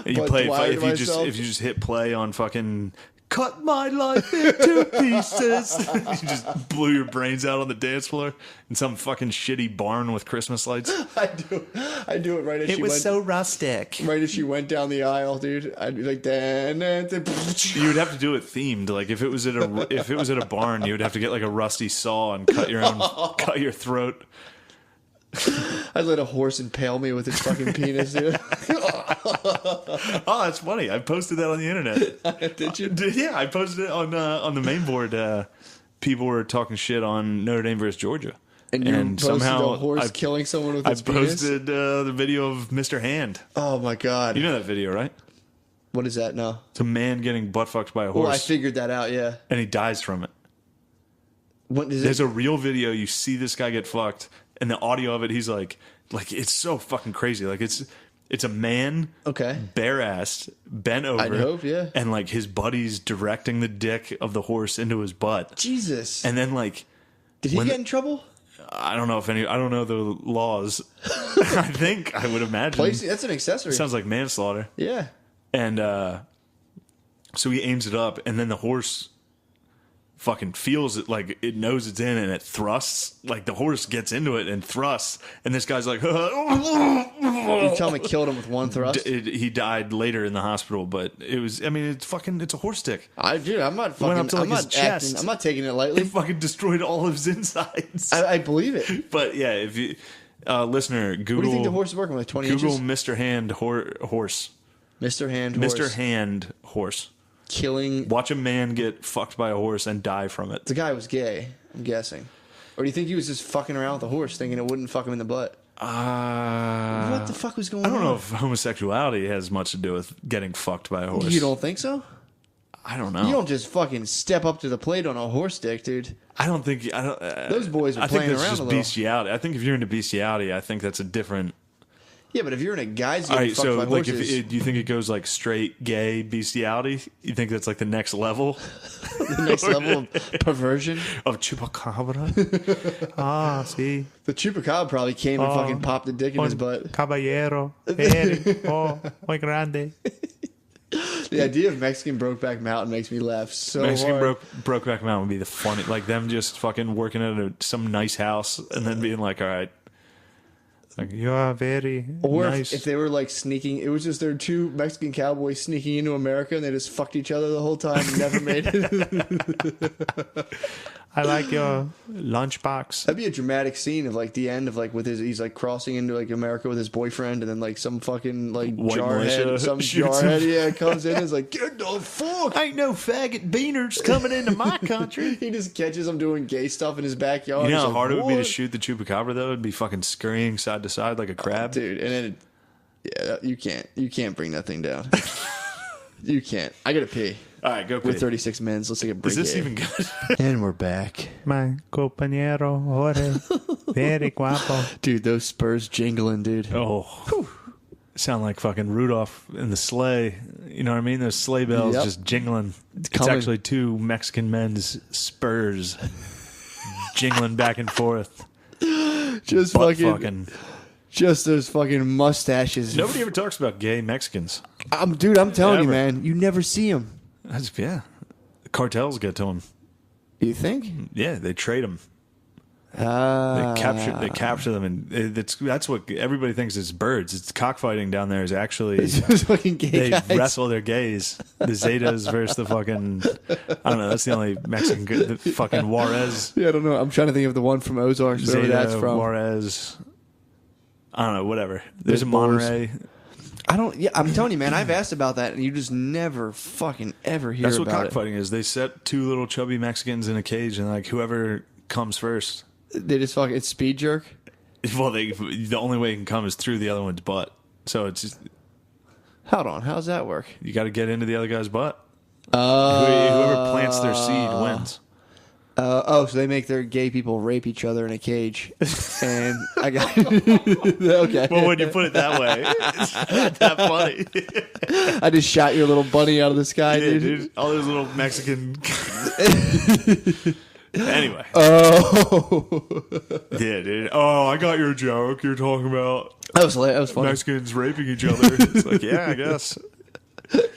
if you just hit play on fucking cut my life into pieces. You just blew your brains out on the dance floor in some fucking shitty barn with Christmas lights. I do it right as it was so rustic. Right as she went down the aisle, dude. I'd be like, you would have to do it themed. Like if it was at a barn, you would have to get like a rusty saw and cut your throat. I'd let a horse impale me with its fucking penis, dude. Oh, that's funny. I posted that on the internet. Did you? Yeah, I posted it on the main board. People were talking shit on Notre Dame versus Georgia. And you posted somehow a horse killing someone with its penis? I posted the video of Mr. Hand. Oh, my God. You know that video, right? What is that? No. It's a man getting butt-fucked by a horse. Well, I figured that out, yeah. And he dies from it. There's a real video. You see this guy get fucked. And the audio of it, he's like it's so fucking crazy. Like it's a man, bare-assed, bent over, I'd hope, yeah. And like his buddy's directing the dick of the horse into his butt. Jesus. And then like, did he get in trouble? I don't know I don't know the laws. I think I would imagine that's an accessory. Sounds like manslaughter. Yeah. And so he aims it up, and then the horse fucking feels it, like it knows it's in, and it thrusts. Like the horse gets into it and thrusts, and this guy's like, You tell me it killed him with one thrust? he died later in the hospital, but it was. I mean, it's a horse stick. Dude, I'm not fucking. Went up to, like, his chest. I'm not taking it lightly. It fucking destroyed all of his insides. I believe it. But yeah, if you listener, Google. What do you think the horse is working with? 20 Google inches? Mr. Hand horse. Mr. Hand horse. Mr. Hand horse. Killing. Watch a man get fucked by a horse and die from it. The guy was gay, I'm guessing. Or do you think he was just fucking around with a horse thinking it wouldn't fuck him in the butt? What the fuck was going on? I don't know if homosexuality has much to do with getting fucked by a horse. You don't think so? I don't know. You don't just fucking step up to the plate on a horse dick, dude. I don't think. Those boys are playing around a little. I think that's just bestiality. I think if you're into bestiality, I think that's a different. Yeah, but if you're in a guy's All getting right, fucked so by like, horses, do you think it goes like straight gay bestiality? You think that's like the next level? the next level of perversion of chupacabra? See, the chupacabra probably came and fucking popped a dick in his butt. Caballero, muy grande. The idea of Mexican Brokeback Mountain makes me laugh so Mexican hard. Brokeback Mountain would be the funny, like them just fucking working at some nice house and then being like, all right. Like, you are very or nice. if they were like sneaking, it was just their two Mexican cowboys sneaking into America and they just fucked each other the whole time and never made it. I like your lunchbox. That'd be a dramatic scene of like the end of like with he's like crossing into like America with his boyfriend and then like some fucking like White militia jarhead comes in and is like, get the fuck. Ain't no faggot beaners coming into my country. He just catches him doing gay stuff in his backyard. You know how like, hard it would be to shoot the chupacabra though? It'd be fucking scurrying side to side like a crab. Dude, and then you can't bring that thing down. You can't. I gotta pee. All right, go pee. With 36 minutes, let's take a break. Is this here. even good? And we're back. My compañero Jorge, very guapo. Dude, those spurs jingling, dude. Oh, sound like fucking Rudolph in the sleigh. You know what I mean? Those sleigh bells just jingling. It's actually two Mexican men's spurs jingling back and forth. Just fucking. Just those fucking mustaches. Nobody ever talks about gay Mexicans. Dude, I'm telling you, man. You never see them. Yeah. The cartels get to them. You think? Yeah, they trade them. They capture them, and that's what everybody thinks is birds. It's cockfighting down there is actually it's fucking gay guys. Wrestle their gays. The Zetas versus the fucking I don't know. That's the only Mexican the fucking Juarez. Yeah, I don't know. I'm trying to think of the one from Ozarks. Wherever that's from. Juarez. I don't know. Whatever. There's a Monterey. I'm telling you, man. I've asked about that, and you just never fucking ever hear about it. That's what cockfighting is. They set two little chubby Mexicans in a cage, and like whoever comes first. They just fucking it's speed jerk. Well, the only way it can come is through the other one's butt. So it's just. Hold on, how's that work? You got to get into the other guy's butt. Whoever plants their seed wins. So they make their gay people rape each other in a cage, and I got okay. Well, when you put it that way, it's not that funny. I just shot your little bunny out of the sky, dude. All those little Mexican. Anyway. Oh. Yeah, dude. Oh, I got your joke. You're talking about that was funny. Mexicans raping each other. It's like, yeah, I guess.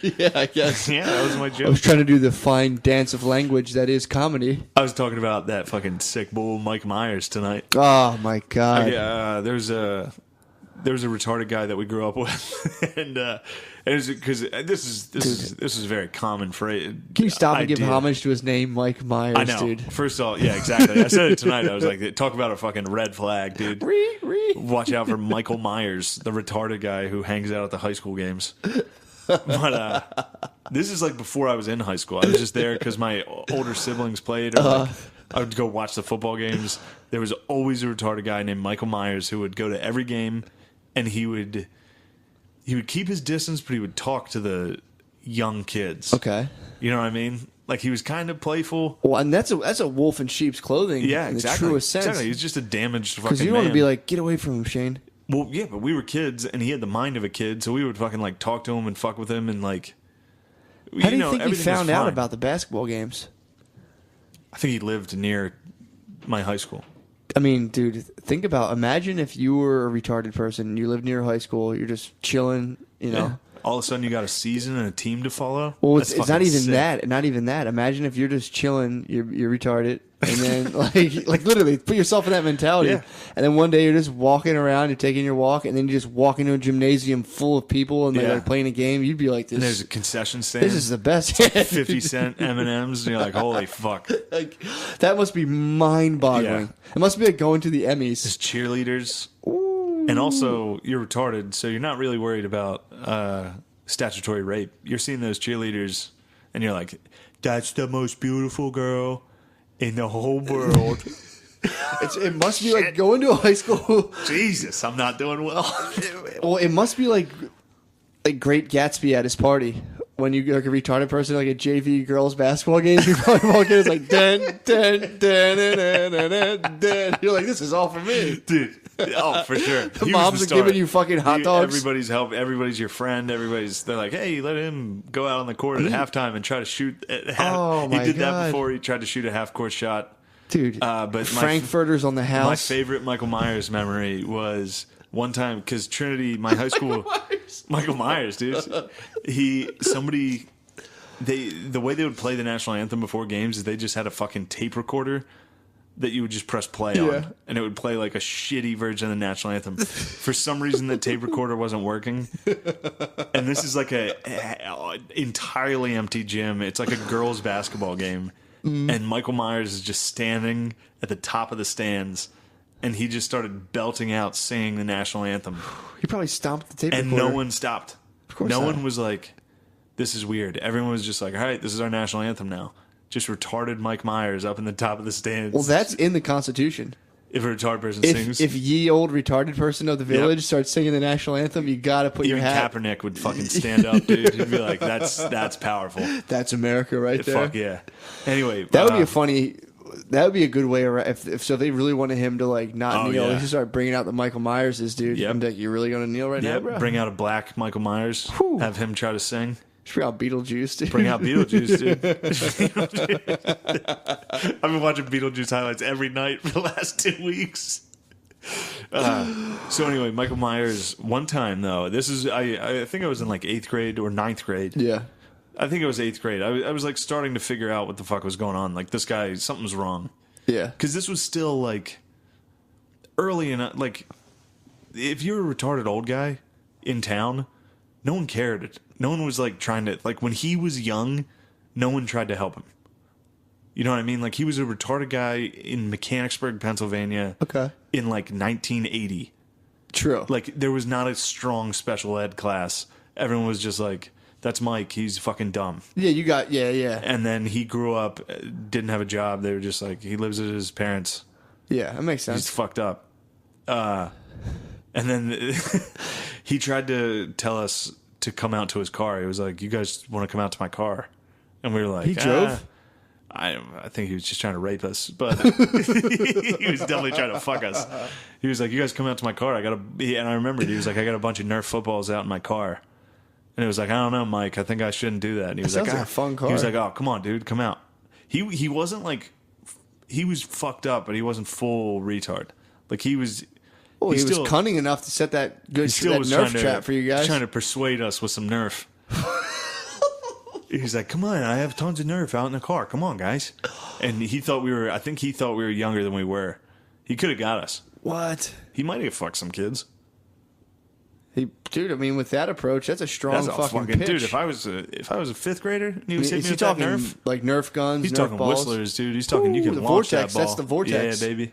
Yeah, I guess. Yeah, that was my joke. I was trying to do the fine dance of language that is comedy. I was talking about that fucking sick bull Mike Myers tonight. Oh my god. Yeah, there's a retarded guy that we grew up with, and it was because this is a very common phrase. Can you stop and give homage to his name, Mike Myers? I know. Dude. First of all, yeah, exactly. I said it tonight. I was like, talk about a fucking red flag, dude. Watch out for Michael Myers, the retarded guy who hangs out at the high school games. But this is like before I was in high school. I was just there because my older siblings played. Or like, I would go watch the football games. There was always a retarded guy named Michael Myers who would go to every game, and he would keep his distance, but he would talk to the young kids. Okay, you know what I mean? Like he was kind of playful. Well, and that's a wolf in sheep's clothing. Yeah, in exactly. the truest sense. Exactly. He's just a damaged fucking man. Because you don't want to be like, get away from him, Shane. Well, yeah, but we were kids, and he had the mind of a kid, so we would fucking like talk to him and fuck with him, and like. How do you think he found out about the basketball games? I think he lived near my high school. I mean, dude, imagine if you were a retarded person, you lived near high school, you're just chilling, you know. Yeah. all of a sudden you got a season and a team to follow. Well, it's not even sick. That. Not even that. Imagine if you're just chilling, you're retarded, and then like literally put yourself in that mentality, and then one day you're just walking around, you're taking your walk, and then you just walk into a gymnasium full of people and they're playing a game. You'd be like, "This." And there's a concession stand. This is the best. It's like 50-cent M&Ms, and you're like, "Holy fuck!" Like that must be mind-boggling. Yeah. It must be like going to the Emmys. There's cheerleaders. Ooh. And also, you're retarded, so you're not really worried about statutory rape. You're seeing those cheerleaders, and you're like, "That's the most beautiful girl in the whole world." It must be like going to a high school. Jesus, I'm not doing well. Well, it must be like Great Gatsby at his party. When you like a retarded person, like a JV girls basketball game, you probably walk in, it's like, dun, dun, dun, dun, dun, dun, dun. You're like, this is all for me. Dude. Oh, for sure. The moms are giving you fucking hot dogs. Everybody's help. Everybody's your friend. They're like, hey, let him go out on the court at halftime and try to shoot at half. Oh, my God. He did that before. He tried to shoot a half-court shot. Dude, but Frankfurters on the house. My favorite Michael Myers memory was one time, because Trinity, my high school... Michael Myers, dude. The way they would play the national anthem before games is they just had a fucking tape recorder that you would just press play on, and it would play like a shitty version of the national anthem. For some reason, the tape recorder wasn't working, and this is like a entirely empty gym. It's like a girls' basketball game, and Michael Myers is just standing at the top of the stands, and he just started belting out singing the national anthem. He probably stomped the tape recorder. And no one stopped. Of course no not. one was like, this is weird. Everyone was just like, all right, this is our national anthem now. Just retarded Mike Myers up in the top of the stands. Well, that's in the Constitution. If a retarded person sings. If ye old retarded person of the village starts singing the national anthem, you got to put your hat. Even Kaepernick would fucking stand up, dude. He'd be like, that's powerful. That's America right there. Fuck yeah. Anyway. That would be a funny... That would be a good way around. If they really wanted him to like not kneel, they should start bringing out the Michael Myerses, dude. Yep. I'm like, you really gonna kneel right now, bro? Bring out a black Michael Myers. Whew. Have him try to sing. Bring out Beetlejuice, dude. Bring out Beetlejuice, dude. I've been watching Beetlejuice highlights every night for the last 2 weeks. So anyway, Michael Myers. One time though, this is I think I was in like 8th grade or 9th grade. Yeah. I think it was 8th grade. I was like starting to figure out what the fuck was going on. Like this guy, something's wrong. Yeah. Because this was still like early in like if you're a retarded old guy in town, no one cared. No one was like trying to like when he was young, no one tried to help him. You know what I mean? Like he was a retarded guy in Mechanicsburg, Pennsylvania. Okay. In like 1980. True. Like there was not a strong special ed class. Everyone was just like, that's Mike. He's fucking dumb. Yeah, you got... Yeah. And then he grew up, didn't have a job. They were just like, he lives with his parents. Yeah, that makes sense. He's fucked up. And then he tried to tell us to come out to his car. He was like, you guys want to come out to my car? And we were like... He drove? I think he was just trying to rape us, but he was definitely trying to fuck us. He was like, you guys come out to my car. And I remembered, he was like, I got a bunch of Nerf footballs out in my car. And it was like, I don't know, Mike. I think I shouldn't do that. And he was like, sounds like a fun car. He was like, oh, come on, dude, come out. He wasn't like, he was fucked up, but he wasn't full retard. Like he was. Well, he was cunning enough to set that good Nerf trap for you guys. Trying to persuade us with some Nerf. He's like, come on, I have tons of Nerf out in the car. Come on, guys. And I think he thought we were younger than we were. He could have got us. What? He might have fucked some kids. Dude, I mean, with that approach, that's a strong fucking pitch. Dude, if I was a 5th grader and he was hitting me with talking that Nerf, like Nerf guns, he's Nerf talking balls. whistlers, dude. He's talking. You can the launch vortex. that ball. That's the vortex. Yeah, baby.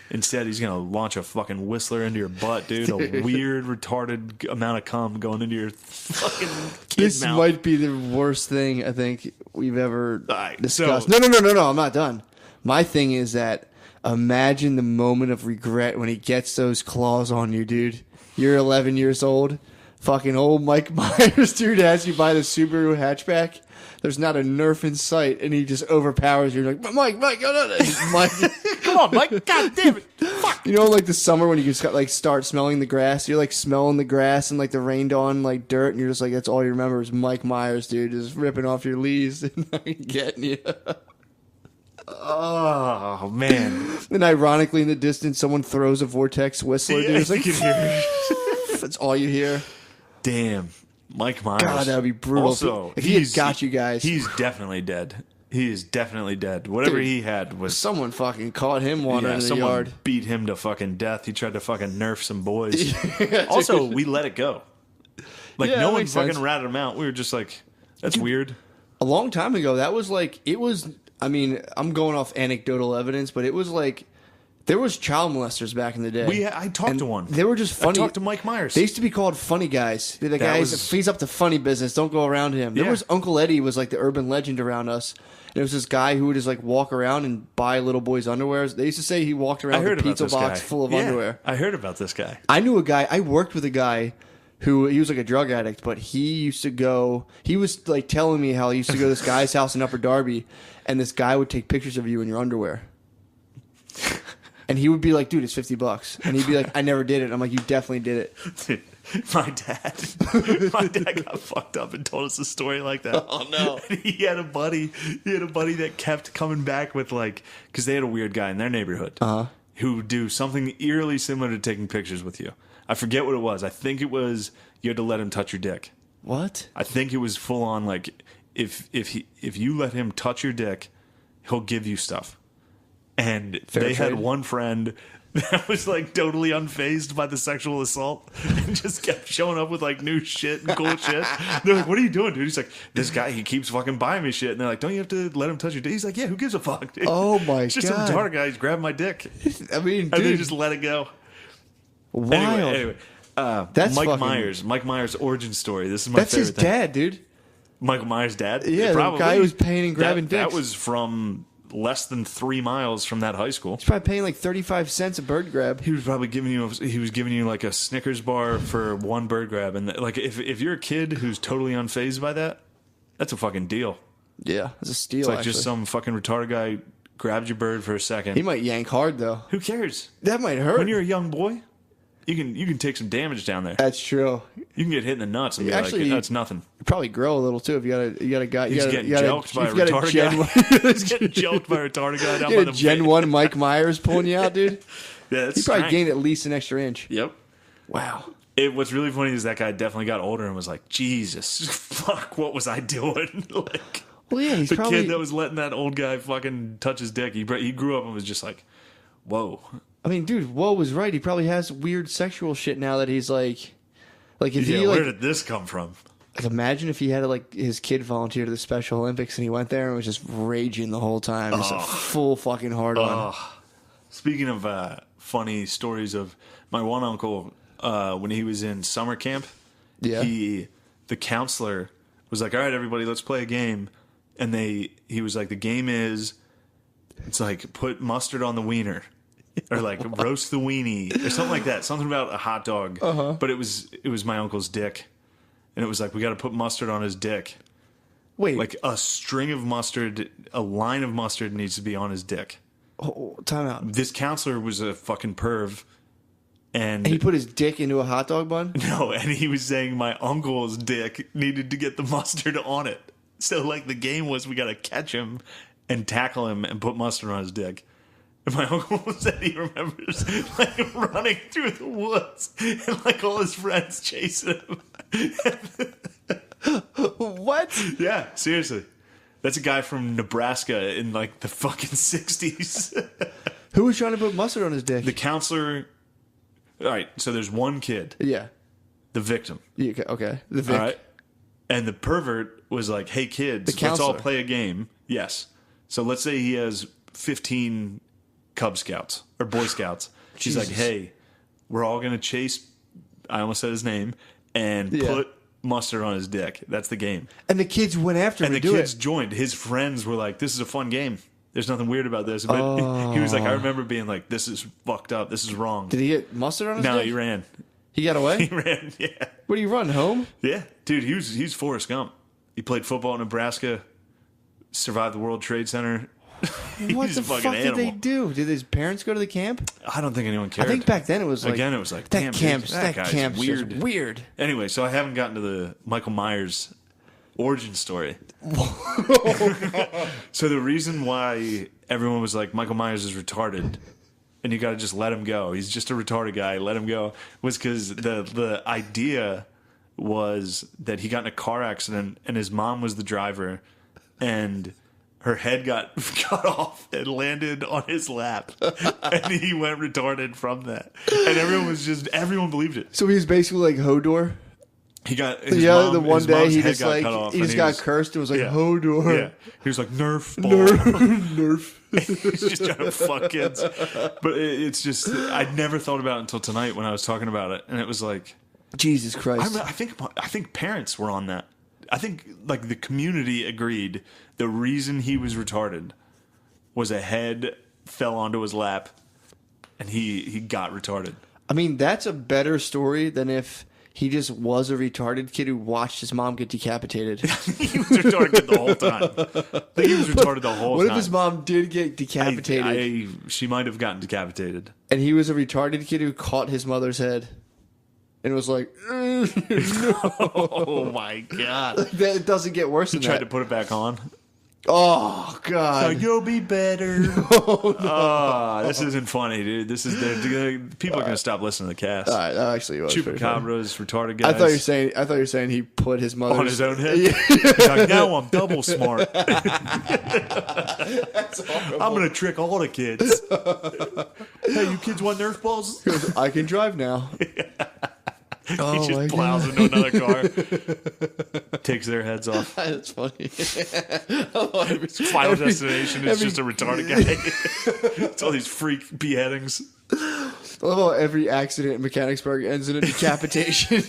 Instead, he's gonna launch a fucking whistler into your butt, dude. A weird, retarded amount of cum going into your fucking kid This mouth. might be the worst thing I think we've ever discussed. So, No, I'm not done. My thing is that imagine the moment of regret when he gets those claws on you, dude. You're 11 years old. Fucking old Mike Myers, dude, has you buy the Subaru hatchback. There's not a Nerf in sight, and he just overpowers you. You're like, Mike, no. Mike. Come on, Mike. God damn it. Fuck. You know, like the summer when you just got like start smelling the grass. You're like smelling the grass and like the rained on like dirt, and you're just like, that's all you remember is Mike Myers, dude, just ripping off your leaves and getting you. Oh man! And ironically, in the distance, someone throws a vortex whistler. Dude, it's like you can hear. that's all you hear. Damn. Mike Myers. God, that would be brutal. Also, if he had got you guys. He's definitely dead. He is definitely dead. Whatever he had was... Someone fucking caught him wandering in the yard. Someone beat him to fucking death. He tried to fucking nerf some boys. Also, we let it go. Like, no one fucking ratted him out. We were just like, that's weird. A long time ago, that was like... It was... I mean, I'm going off anecdotal evidence, but it was like... There was child molesters back in the day. I talked to one. They were just funny. I talked to Mike Myers. They used to be called funny guys. They're the guys that he's up to funny business. Don't go around him. There was Uncle Eddie was like the urban legend around us. And it was this guy who would just like walk around and buy little boys' underwear. They used to say he walked around with a pizza box full of underwear. I heard about this guy. I knew a guy. I worked with a guy who he was like a drug addict, but he used to go. He was like telling me how he used to go to this guy's house in Upper Darby, and this guy would take pictures of you in your underwear. And he would be like, dude, it's $50. And he'd be like, I never did it. I'm like, you definitely did it. Dude, my dad got fucked up and told us a story like that. Oh, no. And he had a buddy that kept coming back with like, because they had a weird guy in their neighborhood who would do something eerily similar to taking pictures with you. I forget what it was. I think it was you had to let him touch your dick. What? I think it was full on like, if you let him touch your dick, he'll give you stuff. And they had one friend that was like totally unfazed by the sexual assault and just kept showing up with like new shit and cool shit. They're like, what are you doing, dude? He's like, this guy, he keeps fucking buying me shit. And they're like, don't you have to let him touch your dick? He's like, yeah, who gives a fuck, dude? Oh my God. It's just some retarded guy. He's grabbing my dick. I mean, dude. And they just let it go. Wild. Anyway, that's Mike Myers' origin story. This is my favorite thing. That's his dad, dude. Michael Myers' dad? Yeah, probably. The guy who was paying and grabbing dicks. That was from less than 3 miles from that high school. He's probably paying like 35 cents a bird grab. He was probably giving you like a Snickers bar for one bird grab. And like if you're a kid who's totally unfazed by that, that's a fucking deal. Yeah, it's a steal. It's like just some fucking retarded guy grabs your bird for a second. He might yank hard though. Who cares? That might hurt. When you're a young boy, you can take some damage down there. That's true. You can get hit in the nuts and be like, that's nothing. You probably grow a little too if you got a guy. He's getting joked by a retarded guy. He's getting joked by a retarded guy down by the Gen 1 Mike Myers pulling you out, dude. Yeah, that's he probably gained at least an extra inch. Yep. Wow. What's really funny is that guy definitely got older and was like, Jesus, fuck, what was I doing? Like, well, yeah, he's the probably kid that was letting that old guy fucking touch his dick. He grew up and was just like, whoa. I mean, dude, Woe was right. He probably has weird sexual shit now that he's like if he where did this come from? Like, imagine if he had like his kid volunteer to the Special Olympics and he went there and was just raging the whole time, just a full fucking hard on. Speaking of funny stories of my one uncle, when he was in summer camp, the counselor was like, "All right, everybody, let's play a game," and he was like, "The game is, it's like put mustard on the wiener." Or like roast the weenie or something like that. Something about a hot dog. But it was my uncle's dick. And it was like, we got to put mustard on his dick. Wait. Like a string of mustard, a line of mustard needs to be on his dick. Oh, time out. This counselor was a fucking perv. And he put his dick into a hot dog bun? No, and he was saying my uncle's dick needed to get the mustard on it. So like the game was we got to catch him and tackle him and put mustard on his dick. And my uncle said he remembers like running through the woods and like all his friends chasing him. What? Yeah, seriously. That's a guy from Nebraska in like the fucking 60s. Who was trying to put mustard on his dick? The counselor. All right, so there's one kid. Yeah. The victim. Yeah, okay. The Vic. All right. And the pervert was like, hey kids, let's all play a game. Yes. So let's say he has 15 Cub Scouts or Boy Scouts. She's like, hey, we're all going to chase, I almost said his name, and put mustard on his dick. That's the game. And the kids went after him and the kids joined. His friends were like, this is a fun game. There's nothing weird about this. But he was like, I remember being like, this is fucked up. This is wrong. Did he get mustard on his dick? No, he ran. He got away? He ran, yeah. Where do you run, home? Yeah. Dude, he's Forrest Gump. He played football in Nebraska, survived the World Trade Center. What the fuck did they do? Did his parents go to the camp? I don't think anyone cared. I think back then it was like... Again, it was like, that camp's weird. Weird. Anyway, so I haven't gotten to the Michael Myers origin story. So the reason why everyone was like, Michael Myers is retarded, and you got to just let him go. He's just a retarded guy. Let him go. Was because the idea was that he got in a car accident and his mom was the driver, and her head got cut off and landed on his lap, and he went retarded from that. And everyone believed it. So he's basically like Hodor. He got the one day he just like he just got cursed and was like Hodor. Yeah, he was like Nerf ball. Nerf. He's just trying to fuck kids. But it's just I'd never thought about it until tonight when I was talking about it, and it was like Jesus Christ. I think parents were on that. I think like the community agreed the reason he was retarded was a head fell onto his lap and he got retarded. I mean, that's a better story than if he just was a retarded kid who watched his mom get decapitated. He was retarded the whole time. I think he was retarded the whole time. What if his mom did get decapitated? She might have gotten decapitated. And he was a retarded kid who caught his mother's head. And it was like, no. Oh my God. It doesn't get worse than that. He tried to put it back on. Oh, God. So you'll be better. No. This isn't funny, dude. This is people are going to stop listening to the cast. All right, that actually was Chupacabras, retarded guys. I thought you were saying he put his mother on his own head. He's like, now I'm double smart. That's horrible. I'm going to trick all the kids. Hey, you kids want Nerf balls? I can drive now. Oh, he just plows into another car, takes their heads off. That's funny. Final destination is just a retarded guy. It's all these freak beheadings. I love how every accident in Mechanicsburg ends in a decapitation.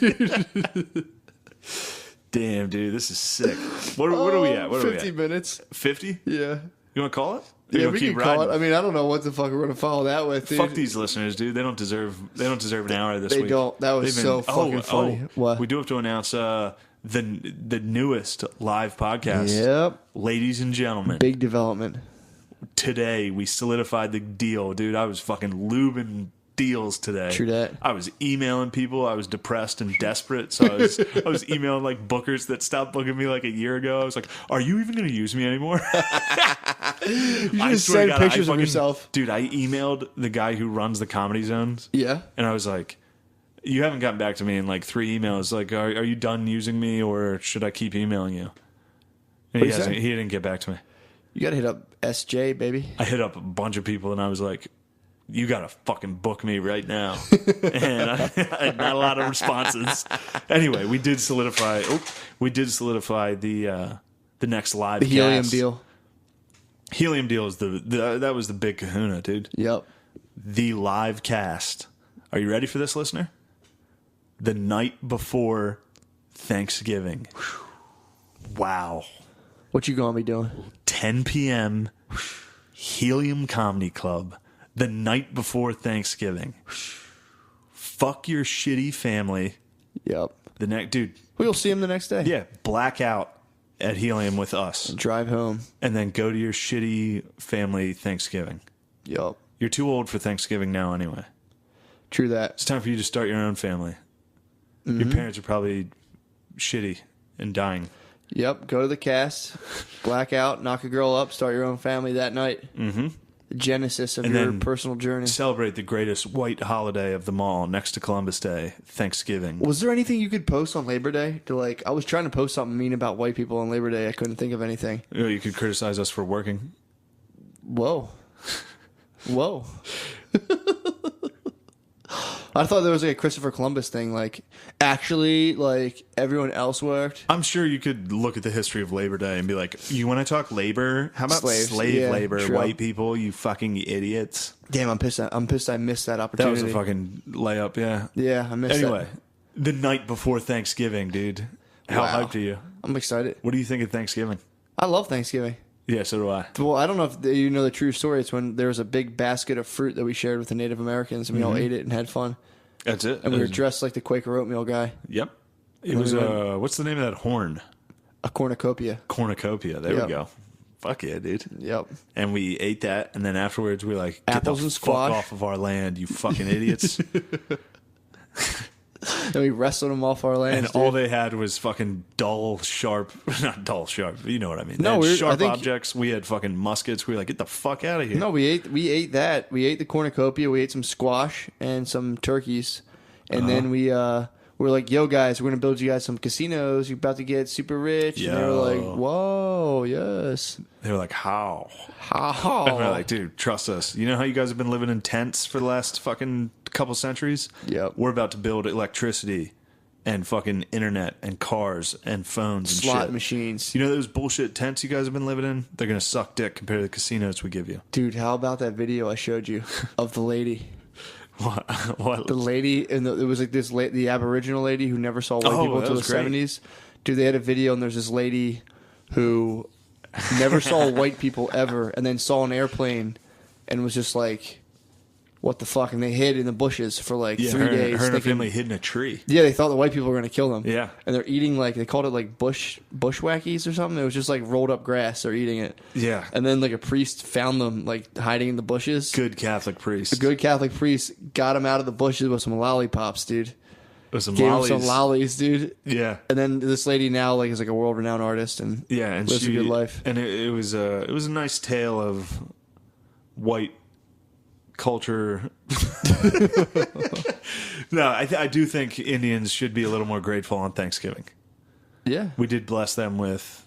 Damn, dude, this is sick. What are we at? 50 minutes. 50? Yeah. You want to call it? Yeah, we can call it. I mean, I don't know what the fuck we're gonna follow that with. Dude. Fuck these listeners, dude. They don't deserve an hour this week. They don't. That was so fucking funny. What? We do have to announce the newest live podcast. Yep. Ladies and gentlemen. Big development. Today we solidified the deal, dude. I was fucking lubing deals today. True that. I was emailing people. I was depressed and desperate, so I was emailing like bookers that stopped booking me like a year ago. I was like, "Are you even going to use me anymore?" You just send pictures of yourself, dude. I emailed the guy who runs the Comedy Zones. Yeah, and I was like, "You haven't gotten back to me in like 3 emails. Like, are you done using me, or should I keep emailing you?" And he didn't get back to me. You got to hit up SJ, baby. I hit up a bunch of people, and I was like, you gotta fucking book me right now. And I had not a lot of responses. Anyway, we did solidify the next live cast. Helium deal. Helium deal is that was the big kahuna, dude. Yep. The live cast. Are you ready for this, listener? The night before Thanksgiving. Wow. What you gonna be doing? 10 p.m. Helium Comedy Club. The night before Thanksgiving. Fuck your shitty family. Yep. Dude. We'll see him the next day. Yeah. Black out at Helium with us. Drive home. And then go to your shitty family Thanksgiving. Yep. You're too old for Thanksgiving now anyway. True that. It's time for you to start your own family. Mm-hmm. Your parents are probably shitty and dying. Yep. Go to the cast. Black out. Knock a girl up. Start your own family that night. Mm-hmm. The genesis of your personal journey. Celebrate the greatest white holiday of them all, next to Columbus Day, Thanksgiving. Was there anything you could post on Labor Day? I was trying to post something mean about white people on Labor Day. I couldn't think of anything. You could criticize us for working. Whoa. Whoa. I thought there was like a Christopher Columbus thing. Actually, everyone else worked. I'm sure you could look at the history of Labor Day and be like, you want to talk labor? How about slave labor, true. White people, you fucking idiots. Damn, I'm pissed I missed that opportunity. That was a fucking layup, yeah. Yeah, I missed Anyway, the night before Thanksgiving, dude. How hyped are you? I'm excited. What do you think of Thanksgiving? I love Thanksgiving. Yeah, so do I. Well, I don't know if you know the true story. It's when there was a big basket of fruit that we shared with the Native Americans, and we all ate it and had fun. That's it. And we were dressed like the Quaker oatmeal guy. Yep. It was, what's the name of that horn? A cornucopia. Cornucopia. There we go. Fuck yeah, dude. Yep. And we ate that, and then afterwards we were like, get apples and squash. Fuck off of our land, you fucking idiots. And we wrestled them off our land. And all they had was fucking not dull, sharp, you know what I mean. No, sharp objects. We had fucking muskets. We were like, get the fuck out of here. No, we ate that. We ate the cornucopia. We ate some squash and some turkeys. And then we we're like, yo, guys, we're going to build you guys some casinos. You're about to get super rich. Yo. And they were like, whoa, yes. They were like, how? How? And we're like, dude, trust us. You know how you guys have been living in tents for the last fucking couple centuries? Yep. We're about to build electricity and fucking internet and cars and phones and Slot shit. machines. You know those bullshit tents you guys have been living in? They're going to suck dick compared to the casinos we give you. Dude, how about that video I showed you of the lady? What? The lady, and it was like the Aboriginal lady who never saw white people until the 70s. Dude, they had a video, and there's this lady who never saw white people ever, and then saw an airplane, and was just like, what the fuck? And they hid in the bushes for like 3 days. Her and her family hid in a tree. Yeah, they thought the white people were going to kill them. Yeah. And they're eating like, they called it like bushwhackies or something. It was just like rolled up grass. They're eating it. Yeah. And then like a priest found them like hiding in the bushes. Good Catholic priest. A good Catholic priest got them out of the bushes with some lollipops, dude. With some Gave lollies. him some lollies, dude. Yeah. And then this lady now like is like a world-renowned artist and Yeah, and lives a good life. And it was a nice tale of white culture. No, I do think Indians should be a little more grateful on Thanksgiving. Yeah. We did bless them with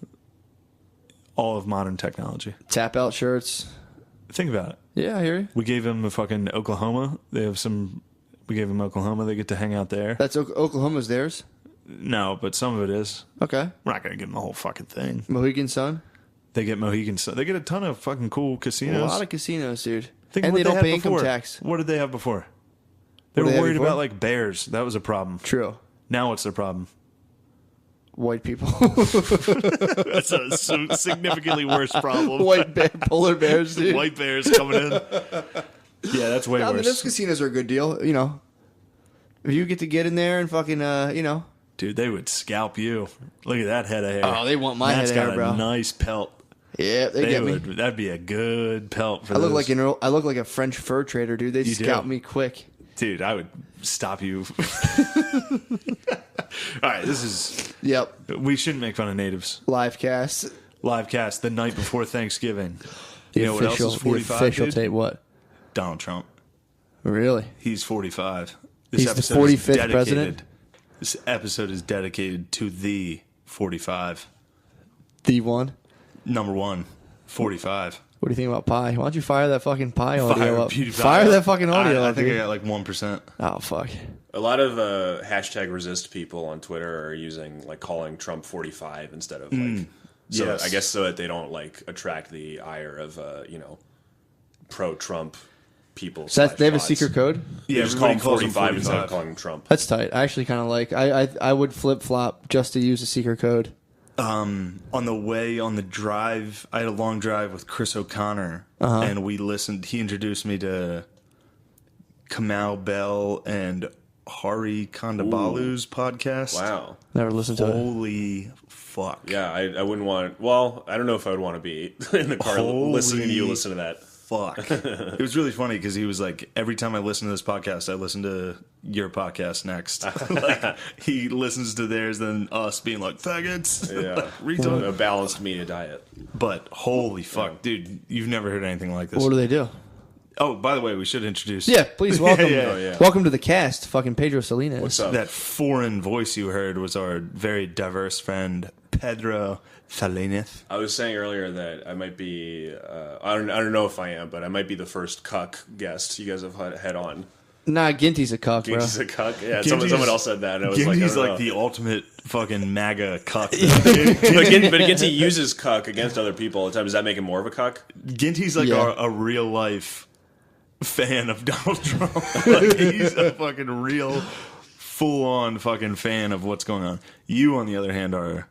all of modern technology. Tap out shirts. Think about it. Yeah, I hear you. We gave them a fucking Oklahoma. They have some. We gave them Oklahoma. They get to hang out there. That's Oklahoma's theirs? No, but some of it is. Okay. We're not gonna give them the whole fucking thing. Mohegan Sun? They get Mohegan Sun. They get a ton of fucking cool casinos. A lot of casinos, dude. Think And what they don't had pay income before. tax. What did they have before? They What did were they have worried before? about like bears. That was a problem. True. Now what's their problem? White people. That's a significantly worse problem. Polar bears, dude. White bears coming in. Yeah, that's way I mean, worse. those casinos are a good deal, you know. If you get in there and fucking, you know. Dude, they would scalp you. Look at that head of hair. Oh, they want my That's head of hair, got bro. a nice pelt. Yeah, they get me. That'd be a good pelt for I look those. I look like a French fur trader, dude. They You scalp do. me quick. Dude, I would stop you. All right, this is... Yep. We shouldn't make fun of natives. Live cast. Live cast the night before Thanksgiving. The You know what else official, is 45, the official dude? tape. What? Donald Trump. Really? He's 45. He's the episode is 45th dedicated- president? This episode is dedicated to the 45. The one? Number one, 45. What do you think about pie? Why don't you fire that fucking pie Fire audio up? PewDiePie Fire up. that fucking audio I up, think dude. I got like 1%. Oh, fuck. A lot of hashtag resist people on Twitter are using like calling Trump 45 instead of like. So yes. I guess so that they don't like attract the ire of pro-Trump people. So they have a bots. secret code? They Yeah, just call him everybody calls him 45 instead of 45. calling him Trump. That's tight. I actually kind of like. I would flip flop just to use a secret code. On the way on the drive, I had a long drive with Chris O'Connor, and we listened. He introduced me to Kamau Bell and Hari Kondabalu's podcast. Wow. Never listened to it. Holy fuck. Yeah, I wouldn't want. Well, I don't know if I would want to be in the car listening to you listen to that. Fuck. It was really funny because he was like, every time I listen to this podcast, I listen to your podcast next. Like, he listens to theirs, then us being like, faggots. Yeah, Retard. a balanced media diet. But holy fuck, dude, you've never heard anything like this. What do they do? Oh, by the way, we should introduce Yeah, please welcome. Yeah. Oh, yeah. Welcome to the cast, fucking Pedro Salinas. What's up? that foreign voice you heard was our very diverse friend, Pedro Salinas. I was saying earlier that I might be. I don't know if I am, but I might be the first cuck guest you guys have had on. Nah, Ginty's a cuck, bro. Ginty's a cuck. Yeah, Ginty's- someone else said that. And I was Ginty's like, I like don't the know. ultimate fucking MAGA cuck. But Ginty uses cuck against other people all the time. Does that make him more of a cuck? Ginty's like Yeah. a real life fan of Donald Trump. Like, he's a fucking real full on fucking fan of what's going on. You, on the other hand, are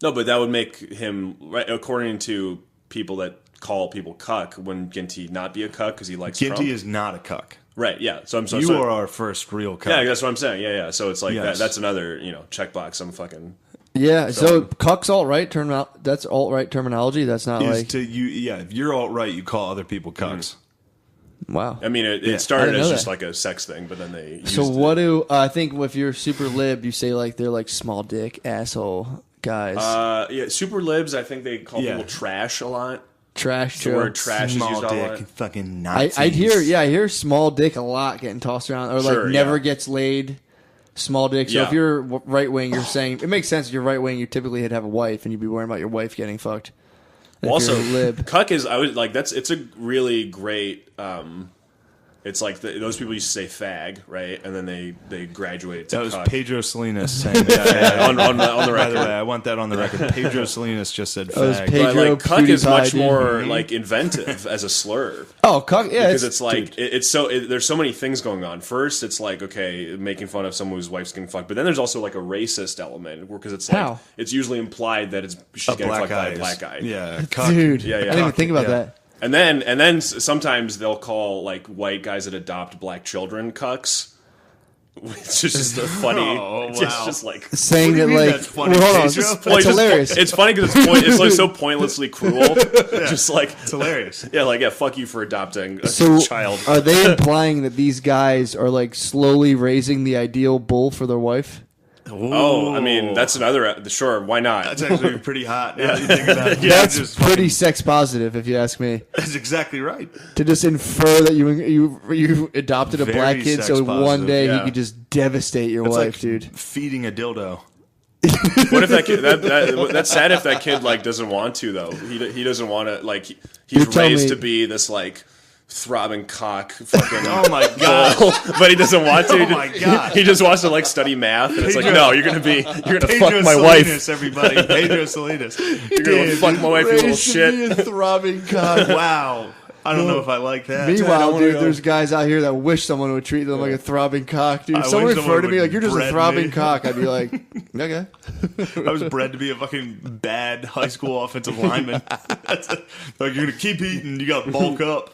No, but that would make him, right, according to people that call people cuck, wouldn't Ginty not be a cuck because he likes Ginty Trump? is not a cuck. Right, yeah. So I'm so You so, are our first real cuck. Yeah, that's what I'm saying. Yeah, yeah. So it's like Yes. that's another, checkbox I'm fucking. Yeah, so cuck's alt-right that's alt-right terminology. That's not Is like to you, yeah. If you're alt right, you call other people cucks. wow. I mean, it Yeah. I started didn't as know just that. like a sex thing, but then they used So it. what do I think if you're super lib, you say like they're like small dick asshole guys, Yeah, super libs, I think they call Yeah. people trash a lot. trash The word jokes. trash is Small used a lot. dick, fucking Nazis. I hear small dick a lot getting tossed around, or like Sure, never yeah. gets laid. small dick. So Yeah. if you're right wing, you're saying it makes sense. If you're right wing, you typically would have a wife, and you'd be worrying about your wife getting fucked. And if Also, you're a lib, cuck is I would like it's a really great. It's like those people used to say fag, right? And then they graduated to That was cuck. Pedro Salinas saying that. Yeah, on the By record. the way, I want that on the record. Pedro Salinas just said was fag. Pedro- But like cuck is PewDiePie, much dude. more like inventive as a slur. oh, cuck, yeah, Because it's like there's so many things going on. First, it's like okay, making fun of someone whose wife's getting fucked, but then there's also like a racist element because it's like How? it's usually implied that she's getting fucked by a black guy. Yeah, cuck. dude. Yeah, yeah. I didn't even think about Yeah. that. And then sometimes they'll call like white guys that adopt black children cucks. Which is just a funny. Oh, It's wow. just like Saying What do that you mean like, that's funny, well, hold on, Pedro? that's Well, it's just- hilarious. It's funny because it's like so pointlessly cruel. Just like It's hilarious. yeah, like yeah, fuck you for adopting a So child. are they implying that these guys are like slowly raising the ideal bull for their wife? Oh, I mean that's another. Sure, why not? That's actually pretty hot. Now that you think about it. That's just pretty sex positive, if you ask me. That's exactly right. To just infer that you adopted a Very black kid, so sex one positive, day yeah. he could just devastate your It's wife, like dude. feeding a dildo. What if that kid? That's sad if that kid like doesn't want to though. He doesn't want to like. You're He's telling raised me- to be this like throbbing cock, fucking. Oh my god. But he doesn't want to. Oh my God. He just wants to like study math, and it's like, Pedro- no, you're gonna Pedro fuck my Salinas, wife. everybody. Pedro Salinas. You're gonna fuck my wife, you little Raised to shit. be a throbbing cock. Wow. I don't know if I like that. I Meanwhile, don't wanna dude, go. there's guys out here that wish someone would treat them like a throbbing cock, dude. I If someone wish referred someone to me would like you're just a bread throbbing me. cock, I'd be like, okay. I was bred to be a fucking bad high school offensive lineman. Like, you're going to keep eating, you got to bulk up.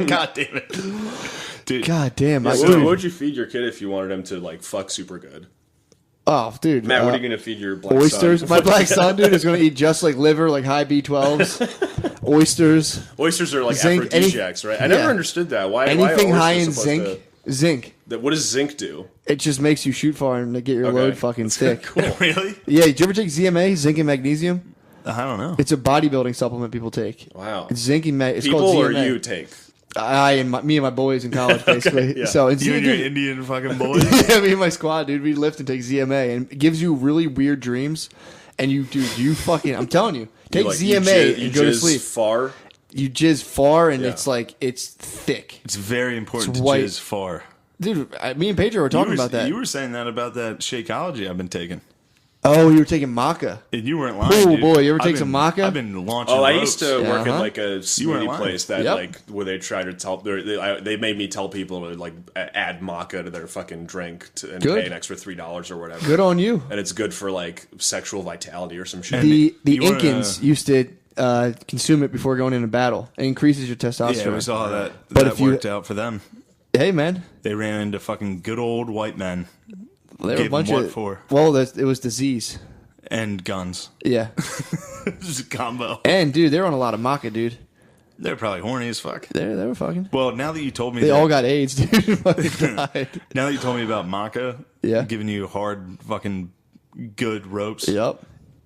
God damn it. Dude, God damn, Yeah, I what dude. would you feed your kid if you wanted him to like fuck super good? Oh, dude. Matt, what are you gonna feed your black oysters. son? My black son, dude, is going to eat just like liver, like high B12s. Oysters. Oysters are like Zinc, aphrodisiacs, right? I never yeah. understood that. Why? Anything why are high in oysters supposed zinc. Zinc. What does zinc do? It just makes you shoot far and get your Okay. load fucking That's thick. Cool. really? Yeah, did you ever take ZMA, zinc and magnesium? I don't know. It's a bodybuilding supplement people take. Wow. It's zinc and it's People called or ZMA. you take? Me and my boys in college, basically. yeah. So it's You and your dude, Indian fucking boys? yeah, me and my squad, dude, we lift and take ZMA, and it gives you really weird dreams. And you fucking, I'm telling you, take Like, ZMA you and go to jizz sleep. Far. You jizz far, and Yeah. it's thick. It's very important It's to white. jizz far. Dude, me and Pedro were talking you were, about that. You were saying that about that Shakeology I've been taking. Oh, you were taking maca. And you weren't lying, Oh, dude. boy, you ever I've take been- some maca? I've been launching Oh, I ropes. used to work Uh-huh. at like a weren't smoothie lying. place that Yep. like where they try to tell they made me tell people to like add maca to their fucking drink and Good. pay an extra $3 or whatever. Good on you. And it's good for like sexual vitality or some shit. The You wanna- Incans used to consume it before going into battle. It increases your testosterone. Yeah, we saw that. But That if you- worked out for them. Hey, man. They ran into fucking good old white men They were a Gave bunch them what of. for? Well, it was disease. and guns. Yeah. Just a combo. And, dude, they were on a lot of maca, dude. They're probably horny as fuck. They were fucking. Well, now that you told me They that, all got AIDS, dude. Fucking died. now that you told me about maca, Yeah. giving you hard fucking good ropes. Yep.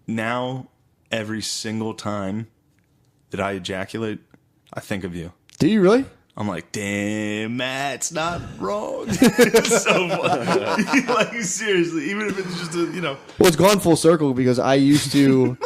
Now, every single time that I ejaculate, I think of you. Do you really? I'm like, damn, Matt's not wrong. It's so funny. Like, seriously, even if it's just Well, it's gone full circle because I used to,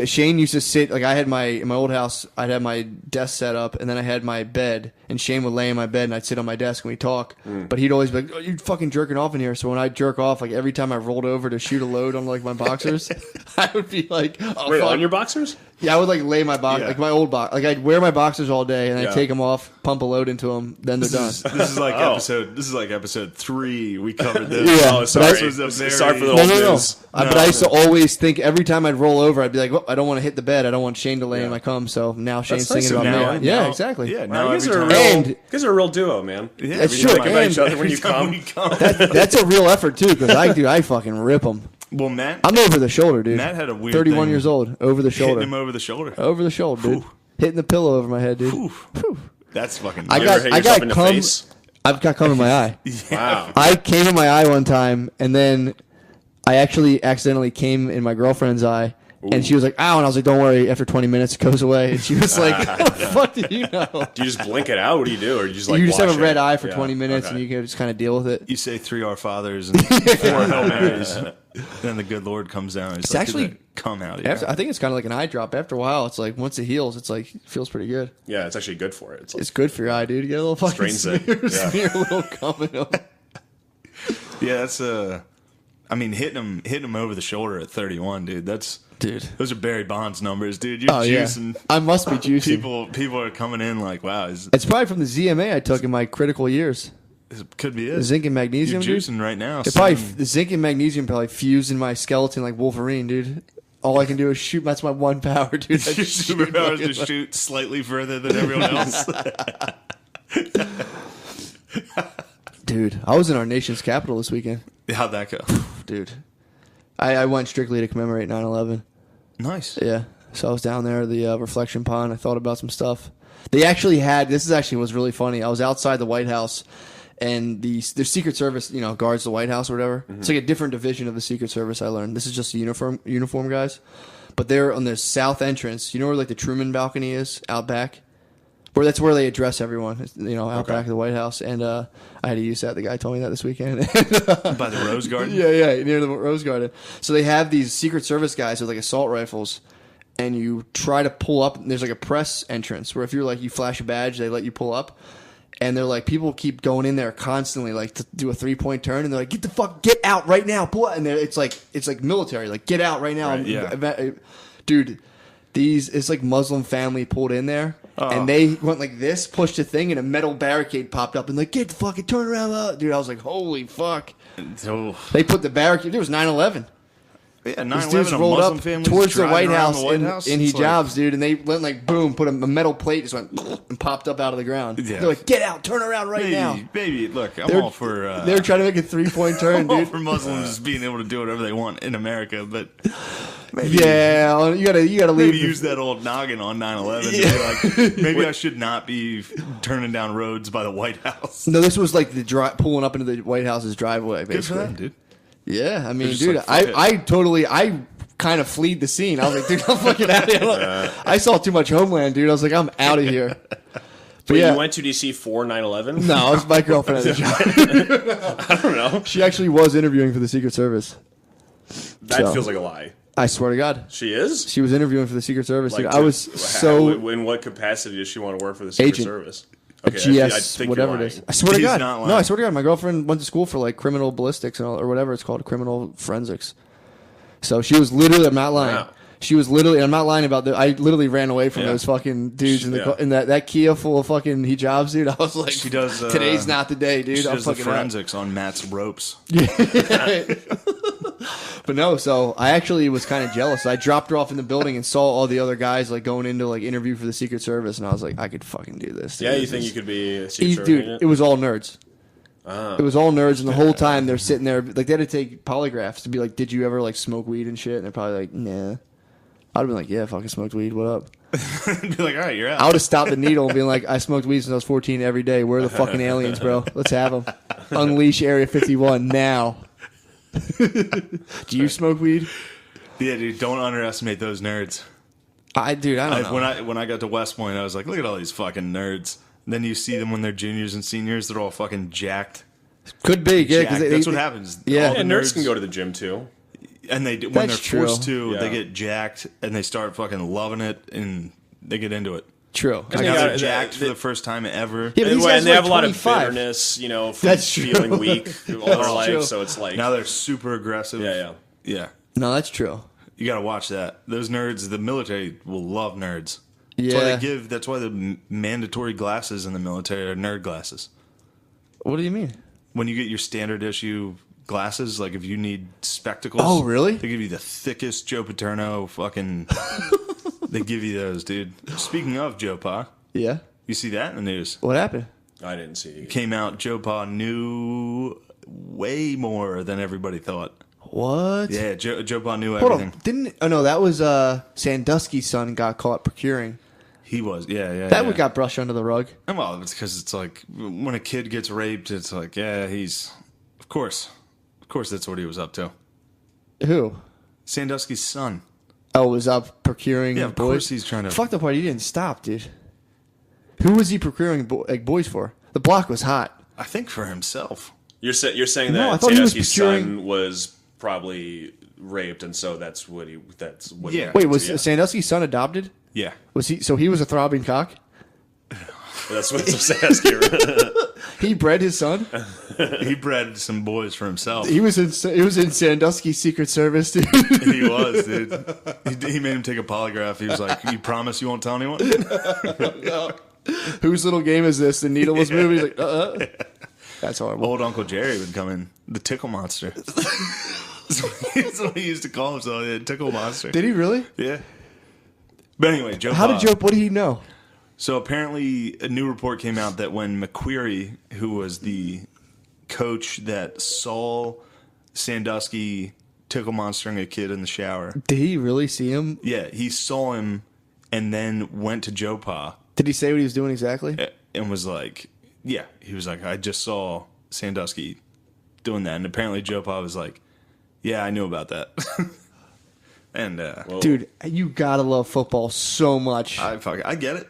Shane used to sit, like I had in my old house, I'd have my desk set up and then I had my bed and Shane would lay in my bed and I'd sit on my desk and we'd talk. But he'd always be like, oh, you're fucking jerking off in here. So when I jerk off, like every time I rolled over to shoot a load on like my boxers, I would be like, oh, Wait, fuck. on your boxers? Yeah, I would like lay my box, Yeah. like my old box. Like I'd wear my boxers all day and Yeah. I'd take them off, pump a load into them, then they're done. This is like Oh. episode 3. We covered this. Yeah. Oh, But sorry. This was a very- Sorry for the No, old no, no. news. But I used to always think every time I'd roll over, I'd be like, well, I don't want to hit the bed. I don't want Shane to lay in my cum. So now Shane's nice thinking of about you. me. Now- Yeah, now- exactly. Yeah, Wow, now you guys every are a time. real, you guys are a real duo, man. Yeah, That's every true. time I- Think about And each other when you every time come. we come. that's a real effort too, because I fucking rip them. Well, Matt, I'm over the shoulder, dude. Matt had a weird 31 thing years old, over the hitting shoulder, him over the shoulder. over the shoulder, dude. Whew. Hitting the pillow over my head, dude. Oof. That's fucking. I You got- ever hit I yourself got in the cum- face? I've got cum in my eye. Wow. I came in my eye one time, and then I actually accidentally came in my girlfriend's eye, And she was like, ow. And I was like, don't worry. After 20 minutes, it goes away. And she was like, how the fuck do you know? Do you just blink it out? What do you do? Or you just like you just have a red it? eye for 20 minutes and you can just kind of deal with it. You say 3 Our Fathers and 4 Hail Marys. Then the good Lord comes down. It's like, actually come out here. I think it's kind of like an eye drop. After a while, it's like once it heals, it's like it feels pretty good. Yeah, it's actually good for it. It's good for your eye, dude. You get a little fucking smear a little coming up. Yeah, that's I mean, hitting him over the shoulder at 31, dude. Those are Barry Bonds numbers, dude. You're juicing. Yeah. I must be juicing. People are coming in like, wow. It's probably from the ZMA I took in my critical years. It could be it. Zinc and magnesium. You're juicing right now. The zinc and magnesium probably fused in my skeleton like Wolverine, dude. All I can do is shoot. That's my one power, dude. Your superpower is to shoot slightly further than everyone else. Dude, I was in our nation's capital this weekend. How'd that go? Dude, I went strictly to commemorate 9/11. Nice. Yeah. So I was down there at the reflection pond. I thought about some stuff. They actually had, this was really funny. I was outside the White House, and the Secret Service, guards the White House or whatever. Mm-hmm. It's like a different division of the Secret Service, I learned. This is just the uniform guys. But they're on the south entrance. You know where like the Truman balcony is out back? That's where they address everyone, out back of the White House. And I had to use that. The guy told me that this weekend. By the Rose Garden? Yeah, near the Rose Garden. So they have these Secret Service guys with like assault rifles, and you try to pull up. And there's like a press entrance where if you're like, you flash a badge, they let you pull up. And they're like, people keep going in there constantly, like to do a 3-point turn, and they're like, get out right now, pull out. And it's like military, like get out right now, right, yeah. Dude. It's like Muslim family pulled in there, and they went like this, pushed a thing, and a metal barricade popped up, and like, get the fucking turn around, dude. I was like, holy fuck. So, they put the barricade. It was 9/11. Yeah, 9/11. These dudes rolled up towards the White House in hijabs, like, dude, and they went like boom, put a metal plate, just went and popped up out of the ground. Yeah. They're like, get out, turn around now. Baby, look, I'm all for. They're trying to make a 3-point turn, dude. I'm all for Muslims being able to do whatever they want in America, but. Maybe, you gotta leave. Maybe use that old noggin on 9/11. Yeah. Like, maybe I should not be turning down roads by the White House. No, this was like pulling up into the White House's driveway, basically. Good for them, dude. Yeah, I mean, dude, like, I kind of fled the scene. I was like, dude, I'm fucking out of here. I saw too much Homeland, dude. I was like, I'm out of here. But yeah. You went to DC for 9/11? No, it was my girlfriend at the job. I don't know. She actually was interviewing for the Secret Service. That feels like a lie. I swear to God. She is? She was interviewing for the Secret Service. Like I was so... In what capacity does she want to work for the Secret Service? Okay, GS, whatever it is. I swear to God. No, I swear to God. My girlfriend went to school for like criminal ballistics or whatever it's called, criminal forensics. So she was literally, I'm not lying. Wow. She was literally, I'm not lying about that. I literally ran away from those fucking dudes in that Kia full of fucking hijabs, dude. I was like, she does, today's not the day, dude. She does the forensics on Matt's ropes. Yeah. But no, so I actually was kind of jealous. I dropped her off in the building and saw all the other guys like going into like interview for the Secret Service, and I was like, I could fucking do this. Yeah, you think you could be a Secret Service agent? It was all nerds. It was all nerds, and the whole time they're sitting there like they had to take polygraphs to be like, did you ever like smoke weed and shit? And they're probably like, nah. I'd have been like, yeah, fucking smoked weed. What up? Be like, all right, you're out. I would have stopped the needle and been like, I smoked weed since I was 14 every day. Where are the fucking aliens, bro? Let's have them. Unleash Area 51 now. Do you smoke weed? Yeah, dude. Don't underestimate those nerds. I don't know. When I got to West Point, I was like, look at all these fucking nerds. And then you see them when they're juniors and seniors. They're all fucking jacked. Could be, yeah. That's what happens. Yeah, and nerds can go to the gym too. And when they're forced to, they get jacked and they start fucking loving it and they get into it. True. Because they got jacked for the first time ever. Yeah, and they have a lot of bitterness, from feeling weak all their life. True. So it's like now they're super aggressive. Yeah. No, that's true. You got to watch that. Those nerds, the military will love nerds. Yeah. That's why the mandatory glasses in the military are nerd glasses. What do you mean? When you get your standard issue glasses, like if you need spectacles. Oh, really? They give you the thickest Joe Paterno fucking... They give you those, dude. Speaking of Joe Pa. Yeah? You see that in the news? What happened? I didn't see it. Came out, Joe Pa knew way more than everybody thought. What? Yeah, Joe Pa knew everything. That was Sandusky's son got caught procuring. He was, yeah. That got brushed under the rug. And well, it's because it's like when a kid gets raped, it's like, yeah, he's... Of course that's what he was up to. Who? Sandusky's son. Oh, was up procuring Yeah, of boys? course he's trying to... Fuck the part, he didn't stop, dude. Who was he procuring boys for? The block was hot. I think for himself. You're saying No, I that thought he was Sandusky's son was probably raped, and so that's what he. Yeah. Wait, was Sandusky's son adopted? Yeah. Was he? So he was a throbbing cock? That's what Sandusky. He bred his son. He bred some boys for himself. He was in Sandusky's Secret Service, dude. He was, dude. He made him take a polygraph. He was like, "You promise you won't tell anyone?" No. Whose little game is this? The needle was moving. He's like, That's horrible. Old Uncle Jerry would come in, the tickle monster. That's what he used to call himself, the tickle monster. Did he really? Yeah. But anyway, Joe. What did he know? So apparently, a new report came out that when McQuarrie, who was the coach that saw Sandusky tickle monstering a kid in the shower, Did he really see him? yeah, he saw him and then went to Joe Pa Did he say what he was doing exactly? and was like, yeah, he was like, I just saw Sandusky doing that. And apparently Joe Pa was like, yeah, I knew about that. And, Dude, you gotta love football so much. I get it.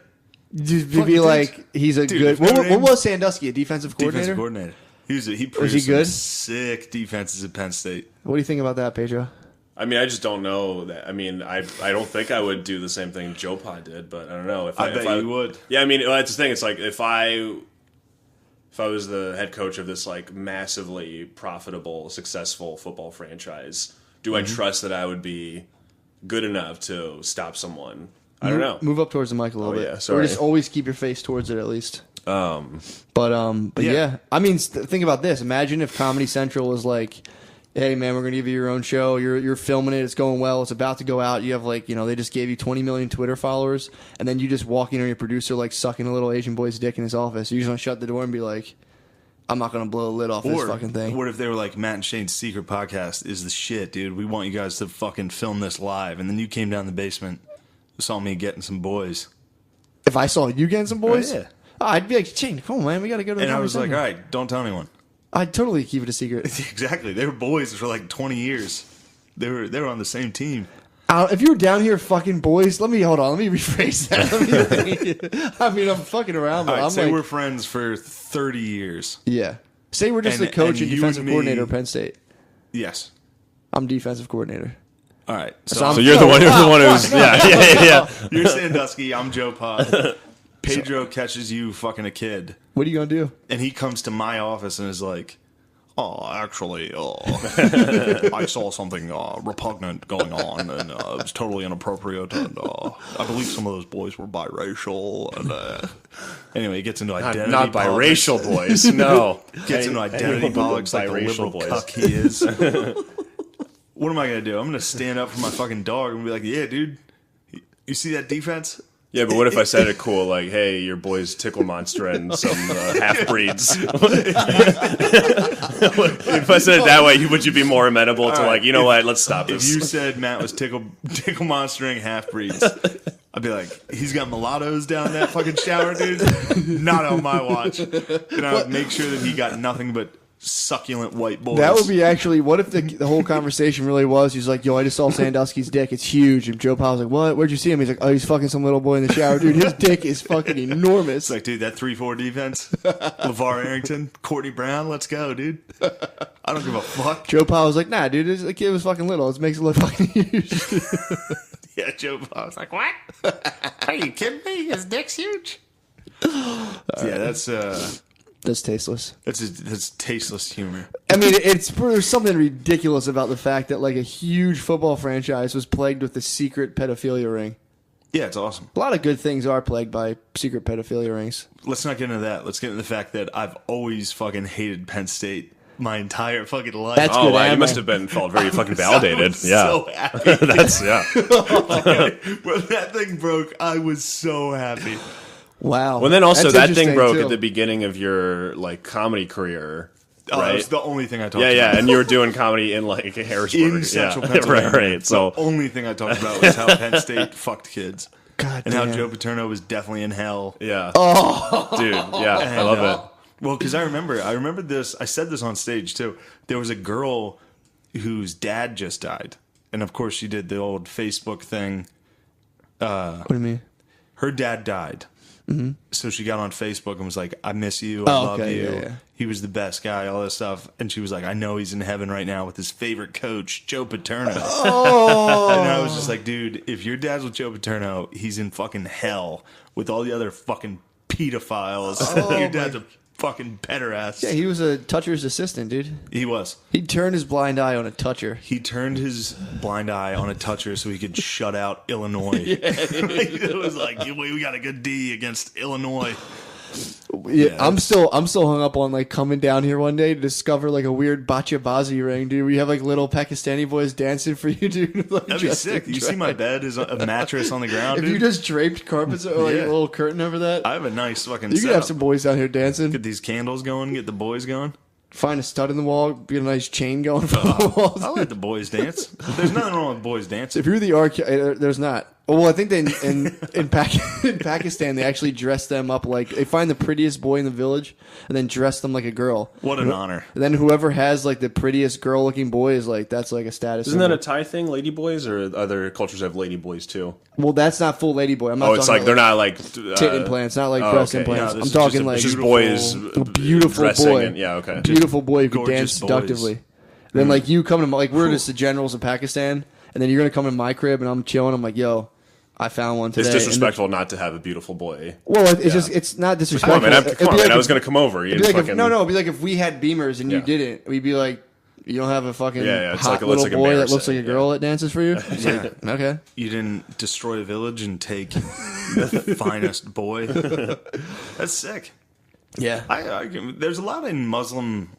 Just Fucking be like, he's a dude, good. if Notre What Dame- was Sandusky? A defensive coordinator? Defensive coordinator. He produced Was he good? some sick defenses at Penn State. What do you think about that, Pedro? I mean, I just don't know that. I mean, I don't think I would do the same thing Joe Pa did, but I don't know. I bet you would. Yeah, I mean, that's the thing. It's like if I was the head coach of this like massively profitable, successful football franchise, do I trust that I would be good enough to stop someone? I don't know. Move up towards the mic a little bit. Yeah, sorry. Or just always keep your face towards it at least. But yeah. I mean, think about this. Imagine if Comedy Central was like, "Hey man, we're gonna give you your own show. You're filming it. It's going well. It's about to go out. You have like, they just gave you 20 million Twitter followers, and then you just walk in on your producer like sucking a little Asian boy's dick in his office. You just want to shut the door and be like, I'm not gonna blow the lid off this fucking thing." What if they were like, Matt and Shane's secret podcast is the shit, dude. We want you guys to fucking film this live. And then you came down the basement, saw me getting some boys. If I saw you getting some boys, yeah. I'd be like, Shane, come on, man, we gotta go to the And I Comedy was like, Central." all right, don't tell anyone. I'd totally keep it a secret. Exactly. They were boys for like 20 years. They were on the same team. If you were down here fucking boys, let me rephrase that. I mean, I'm fucking around, but All right, I'm say like, we're friends for 30 years. yeah. Say we're just And- the coach and and you defensive and me- coordinator of Penn State. Yes. I'm defensive coordinator. All right. So I'm- So you're the one who's yeah. You're Sandusky. I'm Joe Pa. Pedro catches you fucking a kid, What are you gonna do? and he comes to my office and is like, "Oh, actually, I saw something repugnant going on, and it was totally inappropriate. And I believe some of those boys were biracial." And anyway, he gets into identity Not politics. biracial boys. No. Gets into identity politics like the Biracial liberal boys. cuck he is. What am I gonna do? I'm gonna stand up for my fucking dog and be like, "Yeah, dude, you see that defense?" Yeah, but what if I said it cool, like, "Hey, your boy's tickle monster and some half breeds"? If I said it that way, would you be more amenable to like, you know what? Let's stop If this. you said Matt was tickle monstering half breeds, I'd be like, he's got mulattoes down that fucking shower, dude. Not on my watch. And I would make sure that he got nothing but succulent white boys. That would be actually. What if the whole conversation really was? He's like, "Yo, I just saw Sandusky's dick. It's huge." And Joe Pa was like, "What? Where'd you see him?" He's like, "Oh, he's fucking some little boy in the shower, dude. His dick is fucking enormous." It's like, dude, that 3-4 defense, LeVar Arrington, Courtney Brown, let's go, dude. I don't give a fuck. Joe Pa was like, "Nah, dude, the kid was fucking little. It makes it look fucking huge." Yeah, Joe Pa was like, what? Are you kidding me? His dick's huge. Yeah, That's tasteless. that's tasteless humor. I mean, there's something ridiculous about the fact that like a huge football franchise was plagued with a secret pedophilia ring. Yeah, it's awesome. A lot of good things are plagued by secret pedophilia rings. Let's not get into that. Let's get into the fact that I've always fucking hated Penn State my entire fucking life. That's Oh, good wow, you ammo. must have felt very fucking validated. Yeah, so happy. that's yeah. When that thing broke, I was so happy. Wow. Well, then also That's that thing interesting, broke too. at the beginning of your like comedy career, Oh, that right? was the only thing I talked Yeah, about. yeah, and you were doing comedy in like Harrisburg, In Central yeah. Pennsylvania. right. So the only thing I talked about was how Penn State fucked kids. God And how damn. Joe Paterno was definitely in hell. yeah, dude, yeah, I love it. Well, because I remember this. I said this on stage too. There was a girl whose dad just died, and of course she did the old Facebook thing. What do you mean? Her dad died. Mm-hmm. So she got on Facebook and was like, I miss you. I love you. Yeah. He was the best guy, all this stuff. And she was like, I know he's in heaven right now with his favorite coach, Joe Paterno. Oh. And I was just like, dude, if your dad's with Joe Paterno, he's in fucking hell with all the other fucking pedophiles. Oh, your dad's a fucking pederast. Yeah, he was a toucher's assistant, dude. He was. He turned his blind eye on a toucher. He turned his blind eye on a toucher so he could shut out Illinois. It was like, we got a good D against Illinois. Yeah, I'm still hung up on like coming down here one day to discover like a weird bachi ring, dude. We have like little Pakistani boys dancing for you, dude. Like, that'd be sick. You see my bed is a mattress on the ground. If dude. you just draped carpets or like a little curtain over that, I have a nice fucking. You could have some boys down here dancing. Get these candles going. Get the boys going. Find a stud in the wall. Get a nice chain going from the walls. I let the boys dance. There's nothing wrong with boys dancing. If you're the there's not. Well, I think in Pakistan they actually dress them up like they find the prettiest boy in the village and then dress them like a girl. What an honor! And then whoever has like the prettiest girl-looking boy is like that's like a status. Isn't that a Thai thing, lady boys, or other cultures have lady boys too? Well, that's not full lady boy. I'm not it's like they're not like tit implants, not like breast implants. Yeah, I'm talking like just boys, beautiful boy. Okay, beautiful boy who can dance seductively. Boys. Then like you come to like we're just the generals of Pakistan, and then you're gonna come in my crib and I'm chilling. I'm like, yo. I found one today. It's disrespectful not to have a beautiful boy. Well, it's not disrespectful. Come on, man. I was going to come over. It'd be like if we had Beamers and you didn't, we'd be like, you don't have a fucking hot little boy that looks like a girl that dances for you? Okay. You didn't destroy a village and take the finest boy. That's sick. Yeah. There's a lot in Muslim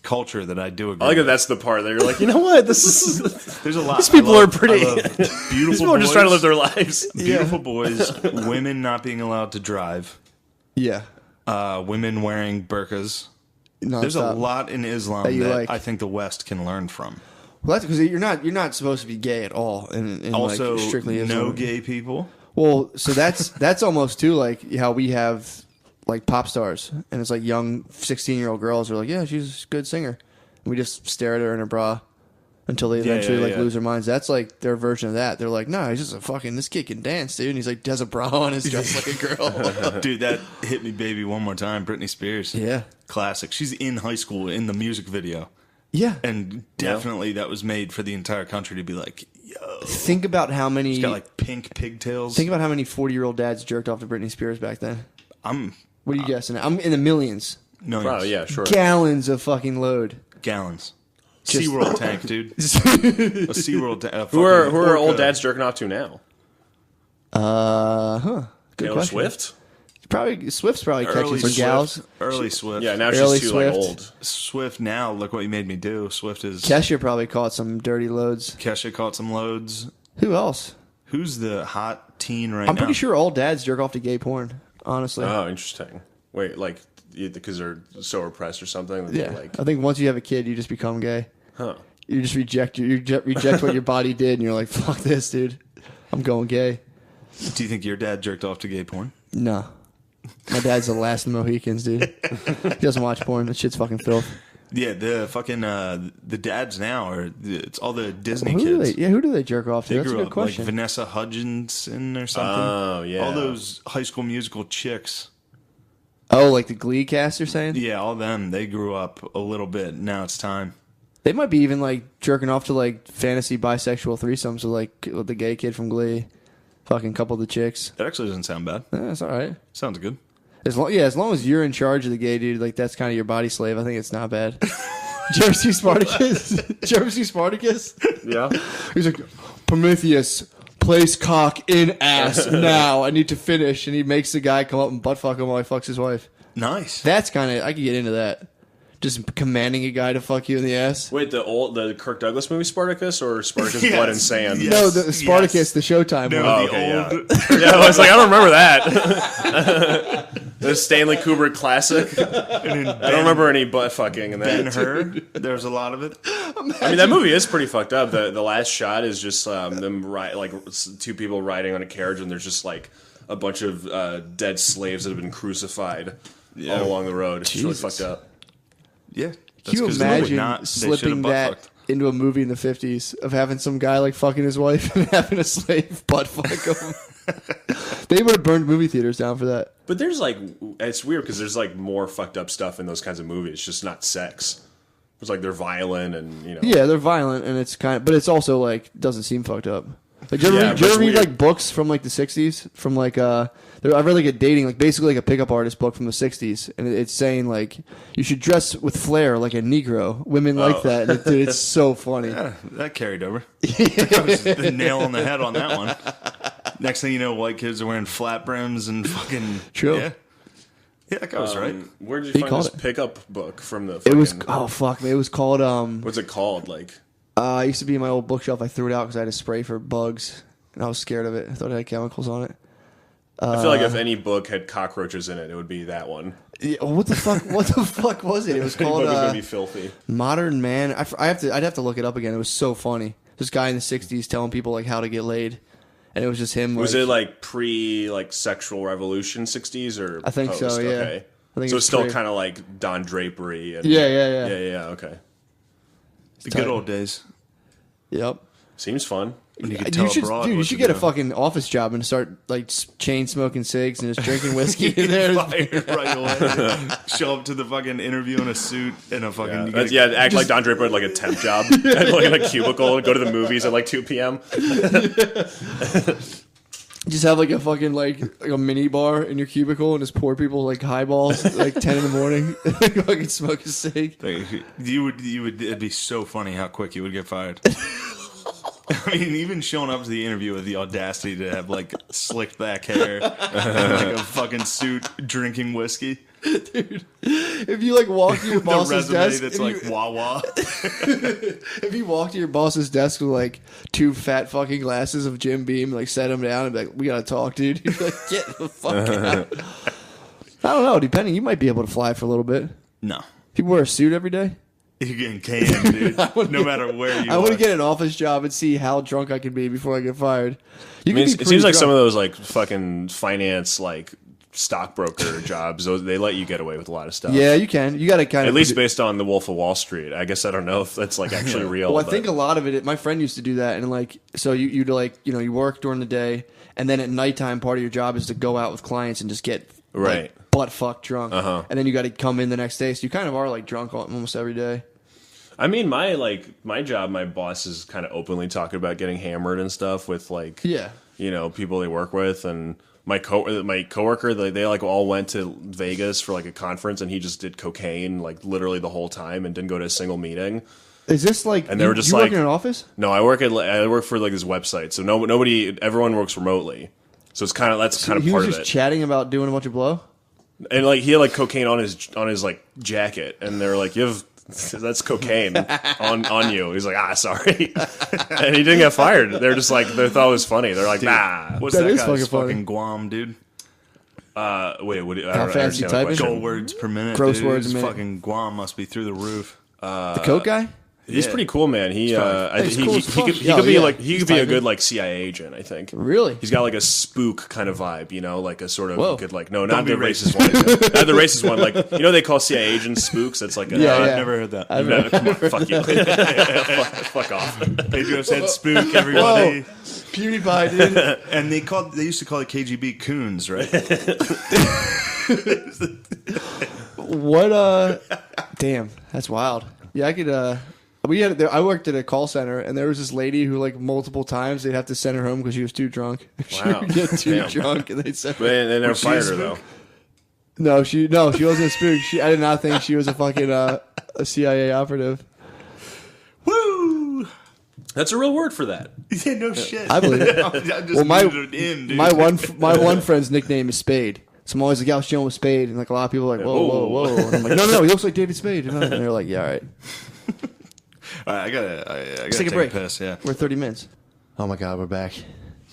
culture that I do agree. I like that that's the part that you're like, you know what? This is there's a lot. These people are pretty. Beautiful. These people are just trying to live their lives. Beautiful boys, women not being allowed to drive. Yeah. Women wearing burqas. There's a lot in Islam that I think the West can learn from. Well, that's because you're not supposed to be gay at all. In also, like strictly Islam. No gay people. Well, so that's almost too like how we have. Like pop stars, and it's like young 16-year-old girls are like, yeah, she's a good singer. And we just stare at her in her bra until they eventually lose their minds. That's like their version of that. They're like, no, he's just this kid can dance, dude. And he's like, has a bra on, is dressed like a girl. Dude, that hit me, baby, one more time. Britney Spears, classic. She's in high school in the music video. Yeah, and definitely that was made for the entire country to be like, yo. Think about how many. She's got like pink pigtails. Think about how many 40-year-old dads jerked off to Britney Spears back then. What are you guessing? I'm in the millions. Millions. Probably, yeah, sure. Gallons of fucking load. Gallons. SeaWorld tank, dude. A SeaWorld tank. Who are old dads jerking off to now? Good Taylor question. Swift? Swift's probably catching some gals. Early Swift. Yeah, now she's too like old. Swift now, look what you made me do. Swift is... Kesha probably caught some dirty loads. Kesha caught some loads. Who else? Who's the hot teen right now? I'm pretty sure all dads jerk off to gay porn. Honestly. Oh, interesting. Wait, like because they're so repressed or something? Yeah. Like... I think once you have a kid, you just become gay. Huh. You just reject what your body did, and you're like, fuck this, dude. I'm going gay. Do you think your dad jerked off to gay porn? No. My dad's the last of the Mohicans, dude. He doesn't watch porn. That shit's fucking filth. Yeah, the fucking the dads now it's all the Disney kids. Who do they jerk off to? That's a good up question. Like Vanessa Hudgenson or something. Oh yeah, all those High School Musical chicks. Oh, like the Glee cast, you're saying? Yeah, all them. They grew up a little bit. Now it's time. They might be even like jerking off to like fantasy bisexual threesomes with the gay kid from Glee, fucking couple of the chicks. That actually doesn't sound bad. Yeah, that's all right. Sounds good. As long as you're in charge of the gay dude, like that's kind of your body slave. I think it's not bad. Jersey Spartacus. Jersey Spartacus. Yeah. He's like, Prometheus, place cock in ass now. I need to finish, and he makes the guy come up and butt fuck him while he fucks his wife. Nice. That's kind of I could get into that. Just commanding a guy to fuck you in the ass. Wait, the Kirk Douglas movie Spartacus or Spartacus Blood and Sand? Yes. No, the Spartacus, the Showtime one. Oh, okay, yeah. I was like, I don't remember that. The Stanley Kubrick classic. I don't remember any butt fucking in that. Ben-Hur, there's a lot of it. I mean, that movie is pretty fucked up. The last shot is just them like two people riding on a carriage, and there's just like a bunch of dead slaves that have been crucified all along the road. It's really fucked up. Yeah. Can you imagine slipping that into a movie in the 50s of having some guy like fucking his wife and having a slave butt fuck him. They would have burned movie theaters down for that. But there's like, it's weird because there's like more fucked up stuff in those kinds of movies, just not sex. It's like they're violent and, you know. Yeah, they're violent and it's kind of, but it's also like, doesn't seem fucked up. Like, do you ever read like books from like the 60s? From like, I read like a dating, like basically like a pickup artist book from the 60s. And it's saying like, you should dress with flair like a Negro. Women like that. And dude, it's so funny. Yeah, that carried over. That was the nail on the head on that one. Next thing you know, white kids are wearing flat brims and fucking. True. Yeah, that goes right. Where did you find this pickup book from the fucking... It was, oh fuck, man. It was called, What's it called? Like... it used to be in my old bookshelf. I threw it out because I had a spray for bugs. And I was scared of it. I thought it had chemicals on it. I feel like if any book had cockroaches in it, it would be that one. Yeah, what the fuck? What the fuck was it? It was called. It was gonna be filthy. Modern Man. I'd have to look it up again. It was so funny. This guy in the '60s telling people like how to get laid, and it was just him. Was it like pre like sexual revolution '60s or? I think post? so. Yeah. Okay. I think so it's still kind of like Don Drapery. And, Yeah. Okay. The good old days. Yep. Seems fun. When you could tell you should get a fucking office job and start like chain smoking cigs and just drinking whiskey in there. Fired right away. Show up to the fucking interview in a suit and a fucking act like Don Draper had like a temp job and like in a cubicle and go to the movies at like 2 p.m. Just have like a fucking like a mini bar in your cubicle and just pour people like highballs at, like 10 in the morning. Fucking smoke a cig. You would. It'd be so funny how quick you would get fired. I mean, even showing up to the interview with the audacity to have like slicked back hair, and, like a fucking suit, drinking whiskey. Dude, if you like walk to your boss's desk, that's like Wawa. If you walk to your boss's desk with like 2 fat fucking glasses of Jim Beam, like set him down and be like, "We gotta talk, dude." You're like, "Get the fuck out." I don't know. Depending, you might be able to fly for a little bit. No, people wear a suit every day. You're getting canned, dude. No matter where you are. I want to get an office job and see how drunk I can be before I get fired. It seems like some of those like fucking finance like stockbroker jobs, they let you get away with a lot of stuff. Yeah, you can. You got to kind of... At least based on The Wolf of Wall Street. I guess I don't know if that's like actually real. Well, I think a lot of it... My friend used to do that, and like... So you'd like... You know, you work during the day, and then at nighttime, part of your job is to go out with clients and just get... Right. Like, butt fuck drunk. And then you got to come in the next day, so you kind of are like drunk almost every day. I mean, my job, my boss is kind of openly talking about getting hammered and stuff with like... Yeah. You know, people they work with, and... My coworker, they like all went to Vegas for like a conference, and he just did cocaine like literally the whole time and didn't go to a single meeting. Is this like? And they were just you like, work in an office? No, I work for like this website, so everyone works remotely. So it's kind of part of it. He was just chatting about doing a bunch of blow, and like he had like cocaine on his like jacket, and they were like, "You have." That's cocaine on you. He's like, sorry. And he didn't get fired. They're just like, they thought it was funny. They're like, dude, nah. What's that guy's fucking Guam, dude? Wait, I don't How fast you typing? Goal words per minute. Gross dude. words a minute. Fucking Guam must be through the roof. The coke guy? He's pretty cool, man. He cool he could be a good like CIA agent, I think. Really? He's got like a spook kind of vibe, you know, like a sort of good like not the racist one, not the racist one. Like they call CIA agents spooks. That's like I've never heard that. Come on, fuck you, fuck off. Pedro said spook, everybody. Whoa. PewDiePie, dude. And they used to call it KGB coons, right? What? Damn, that's wild. Yeah, I could. I worked at a call center, and there was this lady who, like, multiple times they'd have to send her home because she was too drunk. She would get too drunk, and they'd send her. But they never fired her though. No, she wasn't a spook. I did not think she was a fucking a CIA operative. Woo! That's a real word for that. Yeah, no shit. I believe it. Well, my one friend's nickname is Spade. So I'm always like, I was chilling with Spade, and like a lot of people are like, whoa. And I'm like, no, he looks like David Spade. And they're like, yeah, all right. All right, I gotta take a break. Piss, yeah. We're 30 minutes. Oh my God, we're back.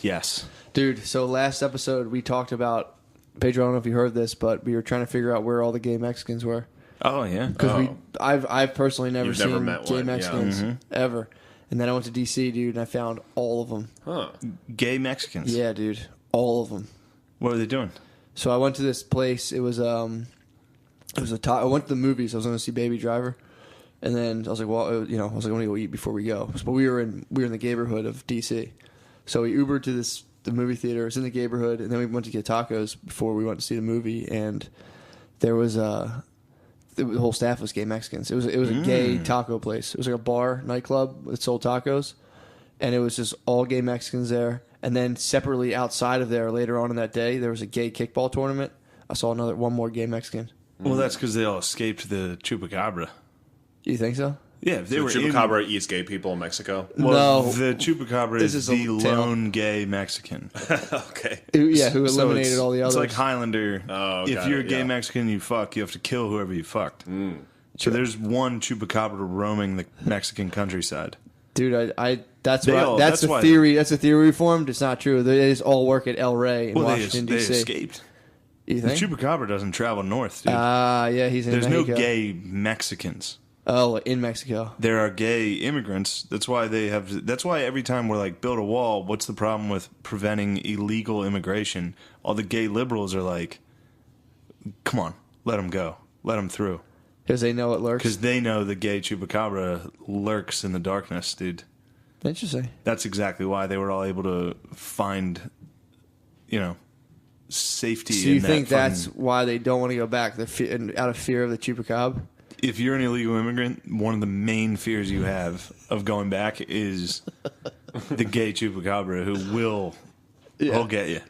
Yes. Dude, so last episode we talked about, Pedro, I don't know if you heard this, but we were trying to figure out where all the gay Mexicans were. Oh, yeah. Because I've personally never seen met gay one, Mexicans ever. And then I went to D.C., dude, and I found all of them. Huh. Gay Mexicans? Yeah, dude. All of them. What were they doing? So I went to this place. I went to the movies. I was going to see Baby Driver. And then I was like, well, I was like, I'm gonna go eat before we go. But we were in the neighborhood of DC, so we Ubered to the movie theater. It was in the neighborhood, and then we went to get tacos before we went to see the movie. And there was the whole staff was gay Mexicans. It was a gay taco place. It was like a bar nightclub that sold tacos, and it was just all gay Mexicans there. And then separately outside of there, later on in that day, there was a gay kickball tournament. I saw one more gay Mexican. Well, that's because they all escaped the chupacabra. You think so? Yeah, if they So were chupacabra eats gay people in Mexico. Well, No. the chupacabra This is is the a tale. lone gay Mexican. Okay. Who So eliminated all the others. It's like Highlander. Oh, if got you're it, a gay yeah. Mexican, you have to kill whoever you fucked. So there's one chupacabra roaming the Mexican countryside. Dude, that's They all- that's that's the why- theory. That's a theory we formed. It's not true. They just all work at El Rey in Well, Washington they D.C. escaped. You The think? chupacabra doesn't travel north, dude. Yeah, he's in There's Mexico. no gay Mexicans. Oh, in Mexico. There are gay immigrants. That's why every time we're like, build a wall, what's the problem with preventing illegal immigration? All the gay liberals are like, come on, let them go. Let them through. Because they know it lurks. Because they know the gay chupacabra lurks in the darkness, dude. Interesting. That's exactly why they were all able to find, safety. So you in think that that's why they don't want to go back? Out of fear of the chupacabra? if you're an illegal immigrant, one of the main fears you have of going back is the gay chupacabra who will get you.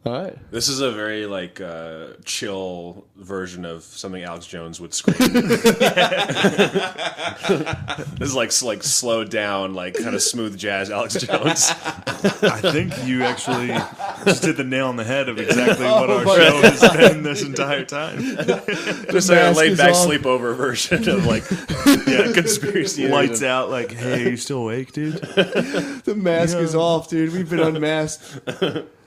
All right. This is a very chill version of something Alex Jones would scream. This is like slowed down, kind of smooth jazz Alex Jones. I think you actually just hit the nail on the head of exactly what our show has been this entire time. Just like a mask laid is back off. sleepover version of conspiracy. Lights out like, hey, you still awake, dude? The mask is off, dude. We've been unmasked.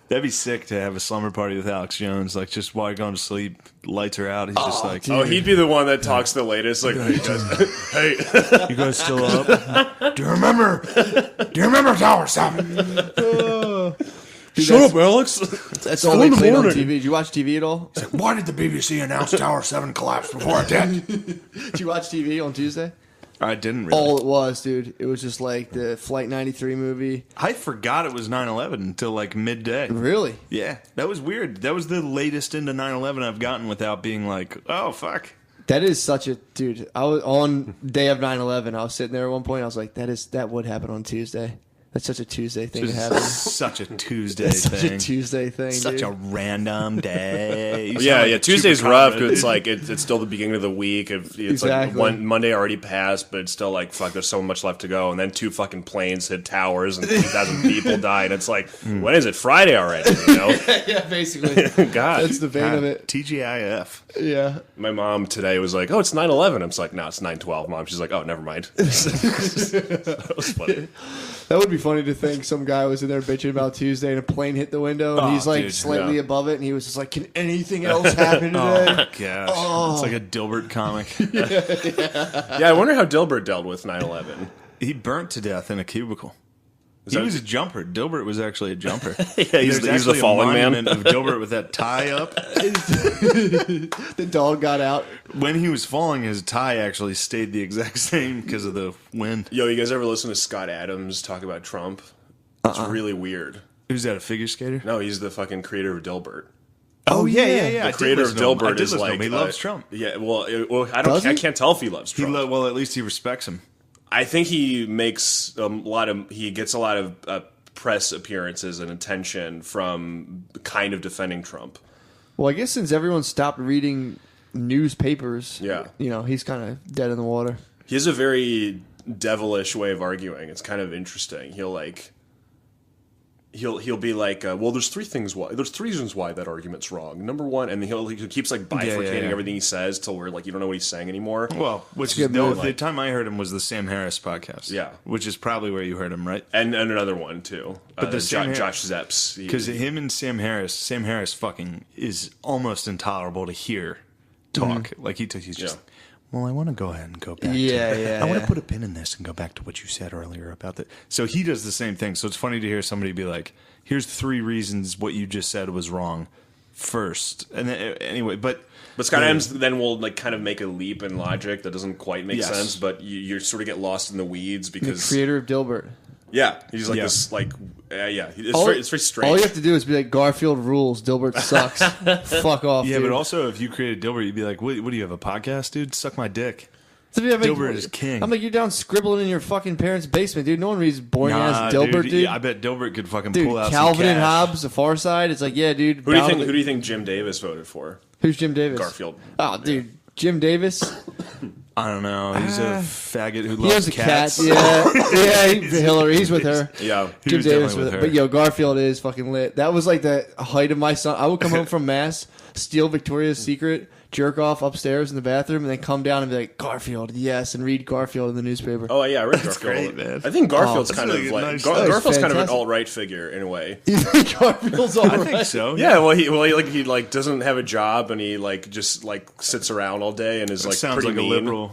That'd be sick to have a slumber party with Alex Jones. Like, just while you're going to sleep, lights are out. He's just like, Oh, he'd be the one that talks the latest. Like, hey, guys, hey. you guys still up? Do you remember Tower 7? Shut up, Alex. That's all they played on TV. Did you watch TV at all? Why did the BBC announce Tower 7 collapsed before it did? Did you watch TV on Tuesday? I didn't really. All it was, dude. It was just like the Flight 93 movie. I forgot it was 9/11 until like midday. Really? Yeah, that was weird. That was the latest into 9/11 I've gotten without being like, oh, fuck. That is such a dude. I was on day of 9/11. I was sitting there at one point. I was like, that would happen on Tuesday. That's such a Tuesday thing to happen. Such a Tuesday That's such thing. a Tuesday thing. Such dude. a random day. You sound Yeah, like yeah. a Tuesday's chupacabra, rough. 'Cause dude. it's like it's still the beginning of the week. It's Exactly. like Monday already passed, but it's still like fuck. There's so much left to go, and then 2 fucking planes hit towers and 2,000 people died. It's like, when is it? Friday already? You know? Yeah, basically. God. That's the vein of it. TGIF. Yeah. My mom today was like, "Oh, it's 9/11." I'm just like, "No, it's 9/12." Mom, she's like, "Oh, never mind." That was funny. That would be funny to think some guy was in there bitching about Tuesday and a plane hit the window and Oh, he's like dude, slightly yeah. above it and he was just like, can anything else happen today? Oh, gosh. It's like a Dilbert comic. Yeah, I wonder how Dilbert dealt with 9/11. He burnt to death in a cubicle. He was a jumper. Dilbert was actually a jumper. Yeah, he's There's the actually falling a man. monument of Dilbert with that tie up. The dog got out. When he was falling, his tie actually stayed the exact same because of the wind. Yo, you guys ever listen to Scott Adams talk about Trump? It's really weird. Who's that, a figure skater? No, he's the fucking creator of Dilbert. Oh, yeah. The I did creator of listen to him. I Dilbert did is listen to him. like He loves Trump. Yeah, well, Does he? I can't tell if he loves Trump. Well, at least he respects him. I think he makes he gets a lot of press appearances and attention from kind of defending Trump. Well, I guess since everyone stopped reading newspapers, Yeah. he's kind of dead in the water. He has a very devilish way of arguing. It's kind of interesting. He'll be like, well, there's 3 reasons why that argument's wrong. Number 1, and he keeps like bifurcating yeah. everything he says till we're like, you don't know what he's saying anymore. Well, which It's a is good move. the time I heard him was the Sam Harris podcast. Yeah. Which is probably where you heard him, right? And another one too. But the Sam Josh Zepps. Because him and Sam Harris fucking is almost intolerable to hear talk. Like he's just, well, I want to go ahead and go back. I want to put a pin in this and go back to what you said earlier about that. So he does the same thing. So it's funny to hear somebody be like, here's 3 reasons what you just said was wrong. first, and then, anyway, but Scott Adams then will like kind of make a leap in logic that doesn't quite make Yes. sense, but you sort of get lost in the weeds The because creator of Dilbert. yeah, he's like Yeah. this like it's very strange. All you have to do is be like, Garfield rules, Dilbert sucks. Fuck off, yeah, dude. but also if you created Dilbert, you'd be like, what do you have, a podcast, dude? Suck my dick. So I'm like, Dilbert is king. I'm like, you're down scribbling in your fucking parents' basement, dude. No one reads boring ass Dilbert, dude. Yeah, I bet Dilbert could fucking Dude, pull out Calvin some and cash. Hobbes, The Far Side. It's like, yeah, dude. Who do you think Jim Davis voted for? Who's Jim Davis? Garfield. Oh, dude, Jim Davis. I don't know. He's a faggot who He loves has a cats. cat. Yeah, Hillary. He's with her. Yeah. He Jim was Davis definitely with with her. her. But yo, Garfield is fucking lit. That was like the height of my son. I would come home from mass, steal Victoria's Secret, jerk off upstairs in the bathroom, and then come down and be like, Garfield, yes, and read Garfield in the newspaper. Oh yeah, I read Garfield. great, man. I think Garfield's that's kind really of like nice. Garfield's kind of an fantastic. alt-right figure in a way. You think Garfield's all I right? think so. Yeah, well, he doesn't have a job and he like just like sits around all day and is like Sounds pretty like mean. a liberal.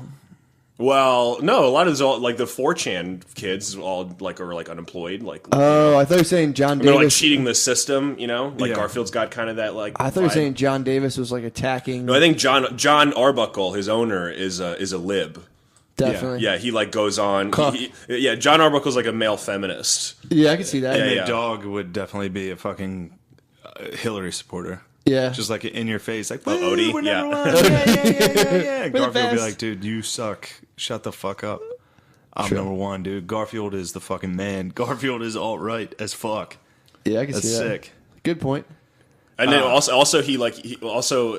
Well, no, a lot of those all like the 4chan kids all like are like unemployed, like Oh, I thought you were saying John they're like Davis. cheating the system, you know. Like Yeah. Garfield's got kind of that like. I thought you were vibe. saying John Davis was like attacking. No, I think John Arbuckle, his owner, is a lib. Definitely. Yeah, he like goes on. Cuck. Yeah, John Arbuckle's like a male feminist. Yeah, I can see that. Yeah, And yeah. the dog would definitely be a fucking Hillary supporter. Yeah. Just like in your face, like, Odie? we're Yeah. number one. Yeah. the Garfield would be best. like, dude, you suck. Shut the fuck up. I'm number one, dude. Garfield is the fucking man. Garfield is alt-right as fuck. Yeah, I can That's see that. sick. Good point. And then also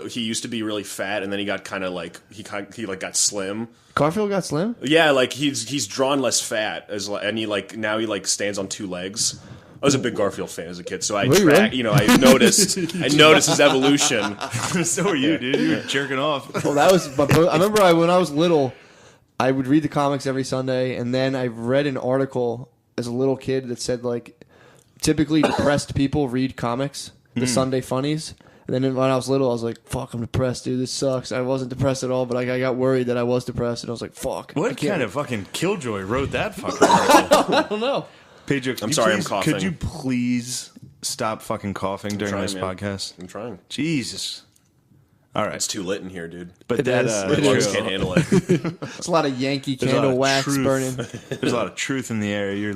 he used to be really fat, and then he got kind of like he got slim. Garfield got slim? Yeah, like he's drawn less fat and now he stands on two legs. I was a big Garfield fan as a kid, so I Were you track. really? I noticed his evolution. So are you, dude. You were jerking off. Well, that was. But I remember when I was little, I would read the comics every Sunday, and then I read an article as a little kid that said like, typically depressed people read comics, the Sunday funnies. And then when I was little, I was like, "Fuck, I'm depressed, dude. This sucks." I wasn't depressed at all, but I got worried that I was depressed, and I was like, "Fuck." I What can't- kind of fucking killjoy wrote that fucking article? I don't know. Pedro, I'm sorry, I'm coughing. Could you please stop fucking coughing during trying, this man. podcast? I'm trying. Jesus. All right. It's too lit in here, dude. But It that is. My It lungs is. can't handle it. It's a lot of Yankee There's a lot candle of wax truth. burning. There's a lot of truth in the air. Your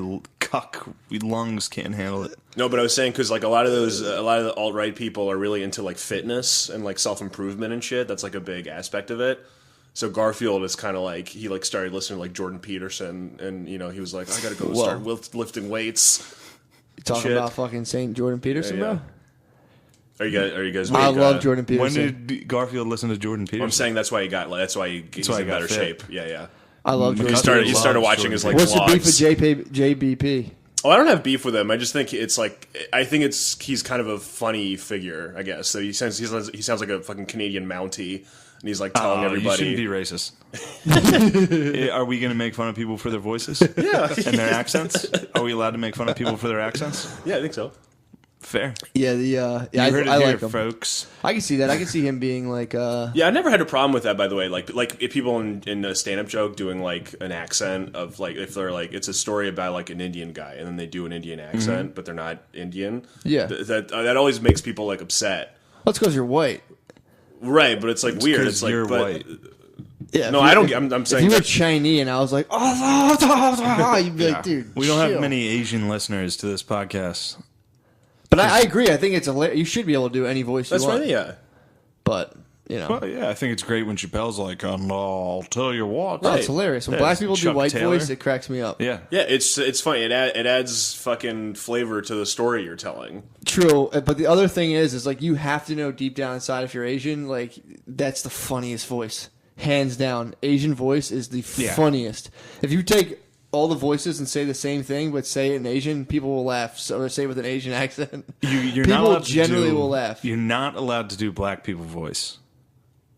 lungs can't handle it. No, but I was saying because like a lot of the alt right people are really into like fitness and like self improvement and shit. That's like a big aspect of it. So Garfield is kind of like he like started listening to like Jordan Peterson, and he was like, I gotta go Whoa. start lifting weights. You talking Shit. about fucking St. Jordan Peterson, Yeah, yeah. bro? Are you guys? I like, love Jordan When Peterson. did Garfield listen to Jordan Peterson? I'm saying that's why he's why in he got better fit. shape. Yeah, yeah. I love Jordan. You started loves watching his like What's the beef vlogs. with JBP? Oh, I don't have beef with him. I just think he's kind of a funny figure, I guess. So he sounds like a fucking Canadian Mountie, and he's like telling You everybody. shouldn't be racist. Are we going to make fun of people for their voices? Yeah, And their accents? Are we allowed to make fun of people for their accents? yeah, I think so. Fair. Yeah, You I heard it like here, him. folks. I can see that. I can see him being like, Yeah, I never had a problem with that. By the way, like if people in a stand-up joke doing like an accent of like if they're like it's a story about like an Indian guy and then they do an Indian accent but they're not Indian. Yeah. that always makes people like upset. that's because you're white. Right, but it's like weird. 'cause It's like you're but- white. Yeah. No, if you- I don't. I'm If saying you were that, Chinese and I was like, oh, you'd be like, dude, We don't have chill. many Asian listeners to this podcast. But I agree. I think it's you should be able to do any voice that's you want. right. Yeah. But Well, yeah, I think it's great when Chappelle's like, I'll tell you what. no, it's hilarious when Yeah, black it's people do Chuck white Taylor. voice. It cracks me up. Yeah. Yeah, it's funny. It adds fucking flavor to the story you're telling. True, but the other thing is like you have to know deep down inside if you're Asian, like that's the funniest voice, hands down. Asian voice is the Yeah. funniest. If you take all the voices and say the same thing, but say it in Asian, people will laugh. So say it with an Asian accent. You're People not allowed generally to do, will laugh. You're not allowed to do black people voice.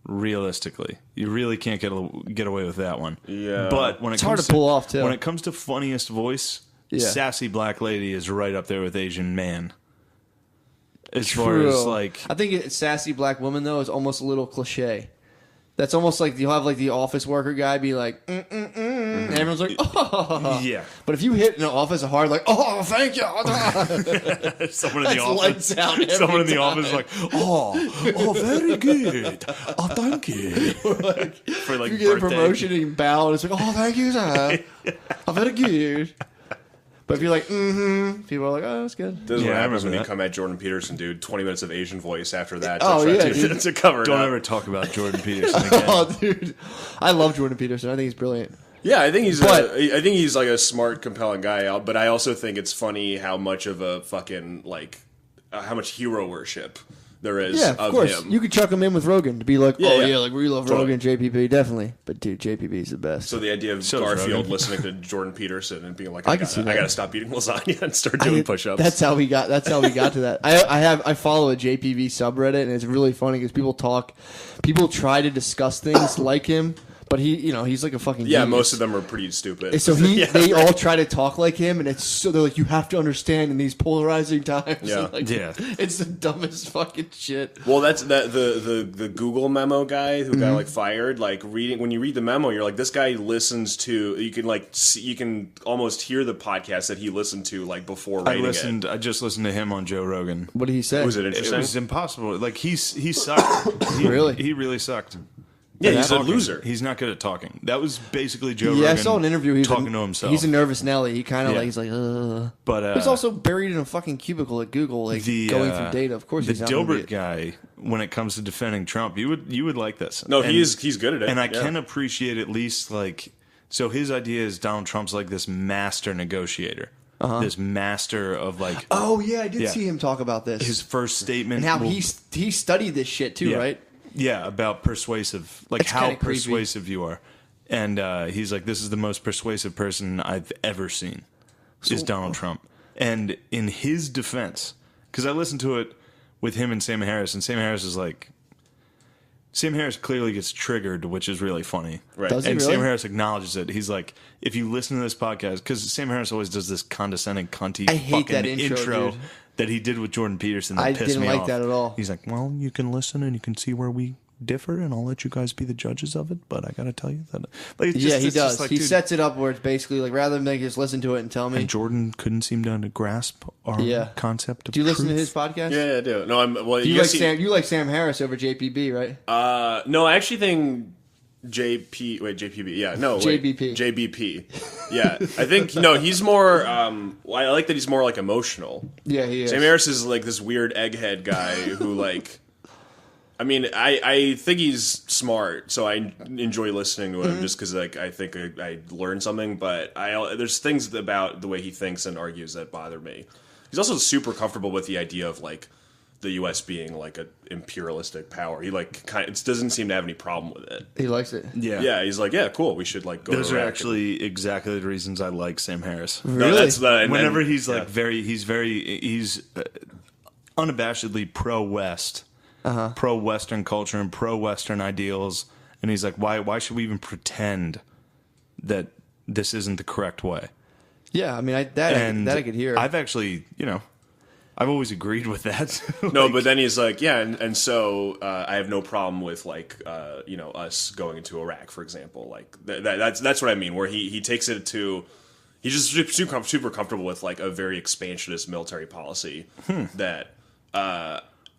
Realistically, you really can't get away with that one. Yeah. But when It's it hard comes to pull off, too. When it comes to funniest voice, Yeah. sassy black lady is right up there with Asian man. As far as True. like, I think sassy black woman though is almost a little cliche. That's almost like you'll have like the office worker guy be like, and everyone's like, oh. Yeah. But if you hit an office hard, like, oh, thank you. Someone in the office. Lights out every Someone in the time. office is like, oh, very good. Oh, thank you. Like, For like if you get a birthday. promotion and you bow, and it's like, oh, thank you, sir. I'm very good. But if you're like, people are like, oh, that's good. This is Yeah, what I happens when remember you that. come at Jordan Peterson, dude. 20 minutes of Asian voice after that. Oh, yeah, dude. To cover it Don't up. ever talk about Jordan Peterson again. Oh, dude. I love Jordan Peterson. I think he's brilliant. Yeah, I think he's But- I think he's like a smart, compelling guy. But I also think it's funny how much of a fucking like how much hero worship there is Yeah, of course. him. You could chuck him in with Rogan to be like, Yeah, oh, yeah. yeah, like we love Totally. Rogan, JPP, definitely. But, dude, JPP is the best. So the idea of So is Garfield Rogan. listening to Jordan Peterson and being like, I I can see gotta that. stop eating lasagna and start doing push-ups. That's how we got to that. I follow a JPV subreddit, and it's really funny because people try to discuss things like him, but he's like a fucking yeah, genius. most of them are pretty stupid. So Yeah. they all try to talk like him, and they're like, you have to understand in these polarizing times. Yeah. And, like, Yeah. it's the dumbest fucking shit. Well, that's the Google memo guy who got like fired. Like when you read the memo, you're like, this guy listens to. You can like you can almost hear the podcast that he listened to like before I writing it. I just listened to him on Joe Rogan. What did he say? Was it It interesting? was impossible. Like he sucked. Really? He really sucked. Yeah, he's a Talking. loser. He's not good at talking. That was basically Joe Yeah, Rogan. I saw an interview. He's talking to himself. He's a nervous Nelly. He kind of Yeah. like he's like, ugh. but He's also buried in a fucking cubicle at Google, like going through data. Of course, the he's not gonna be Dilbert guy. When it comes to defending Trump, you would like this. No, And- he's good at it. and I yeah. can appreciate at least like so his idea is Donald Trump's like this master negotiator, this master of like Oh yeah, I did Yeah. see him talk about this his first statement and how will- he studied this shit too, yeah, right? Yeah, about persuasive, like It's how kinda creepy. persuasive you are, and he's like, this is the most persuasive person I've ever seen, is Donald Trump. And in his defense, because I listened to it with him and Sam Harris, and Sam Harris is like, Sam Harris clearly gets triggered, which is really funny. Right. Does he And really? Sam Harris acknowledges it. He's like, if you listen to this podcast, because Sam Harris always does this condescending, cunty I hate fucking that intro, dude. that he did with Jordan Peterson. That I pissed didn't me like off. that at all. He's like, well, you can listen and you can see where we differ, and I'll let you guys be the judges of it. But I got to tell you that, like, it's Yeah, just- he it's just does. like, He dude, sets it up where it's basically like rather than just listen to it and tell me. and Jordan couldn't seem to grasp our Yeah. concept of Do you listen to truth. his podcast? Yeah, I do. No, I'm. Well, Do you yes, like Sam? You like Sam Harris over JPB, right? No, I actually think JPB. Yeah, no, wait, JBP. JBP. Yeah, I think he's more. I like that he's more like emotional. Yeah, he is. Sam Harris is like this weird egghead guy who like. I mean, I think he's smart, so I enjoy listening to him just because like I think I learned something. But there's things about the way he thinks and argues that bother me. He's also super comfortable with the idea of like the U.S. being like an imperialistic power. He like doesn't seem to have any problem with it. He likes it. Yeah, Yeah, he's like, yeah, cool. We should like go. Those to are Iraq actually exactly the reasons I like Sam Harris. No, Really? that's the, and, Whenever and- he's like yeah. he's unabashedly pro-West, pro-Western culture and pro-Western ideals, and he's like, why should we even pretend that this isn't the correct way? Yeah, I mean, I could hear. I've actually, I've always agreed with that. No, but then he's like, yeah, and so I have no problem with like us going into Iraq, for example. Like that's what I mean. Where he takes it to, he's just super comfortable with like a very expansionist military policy that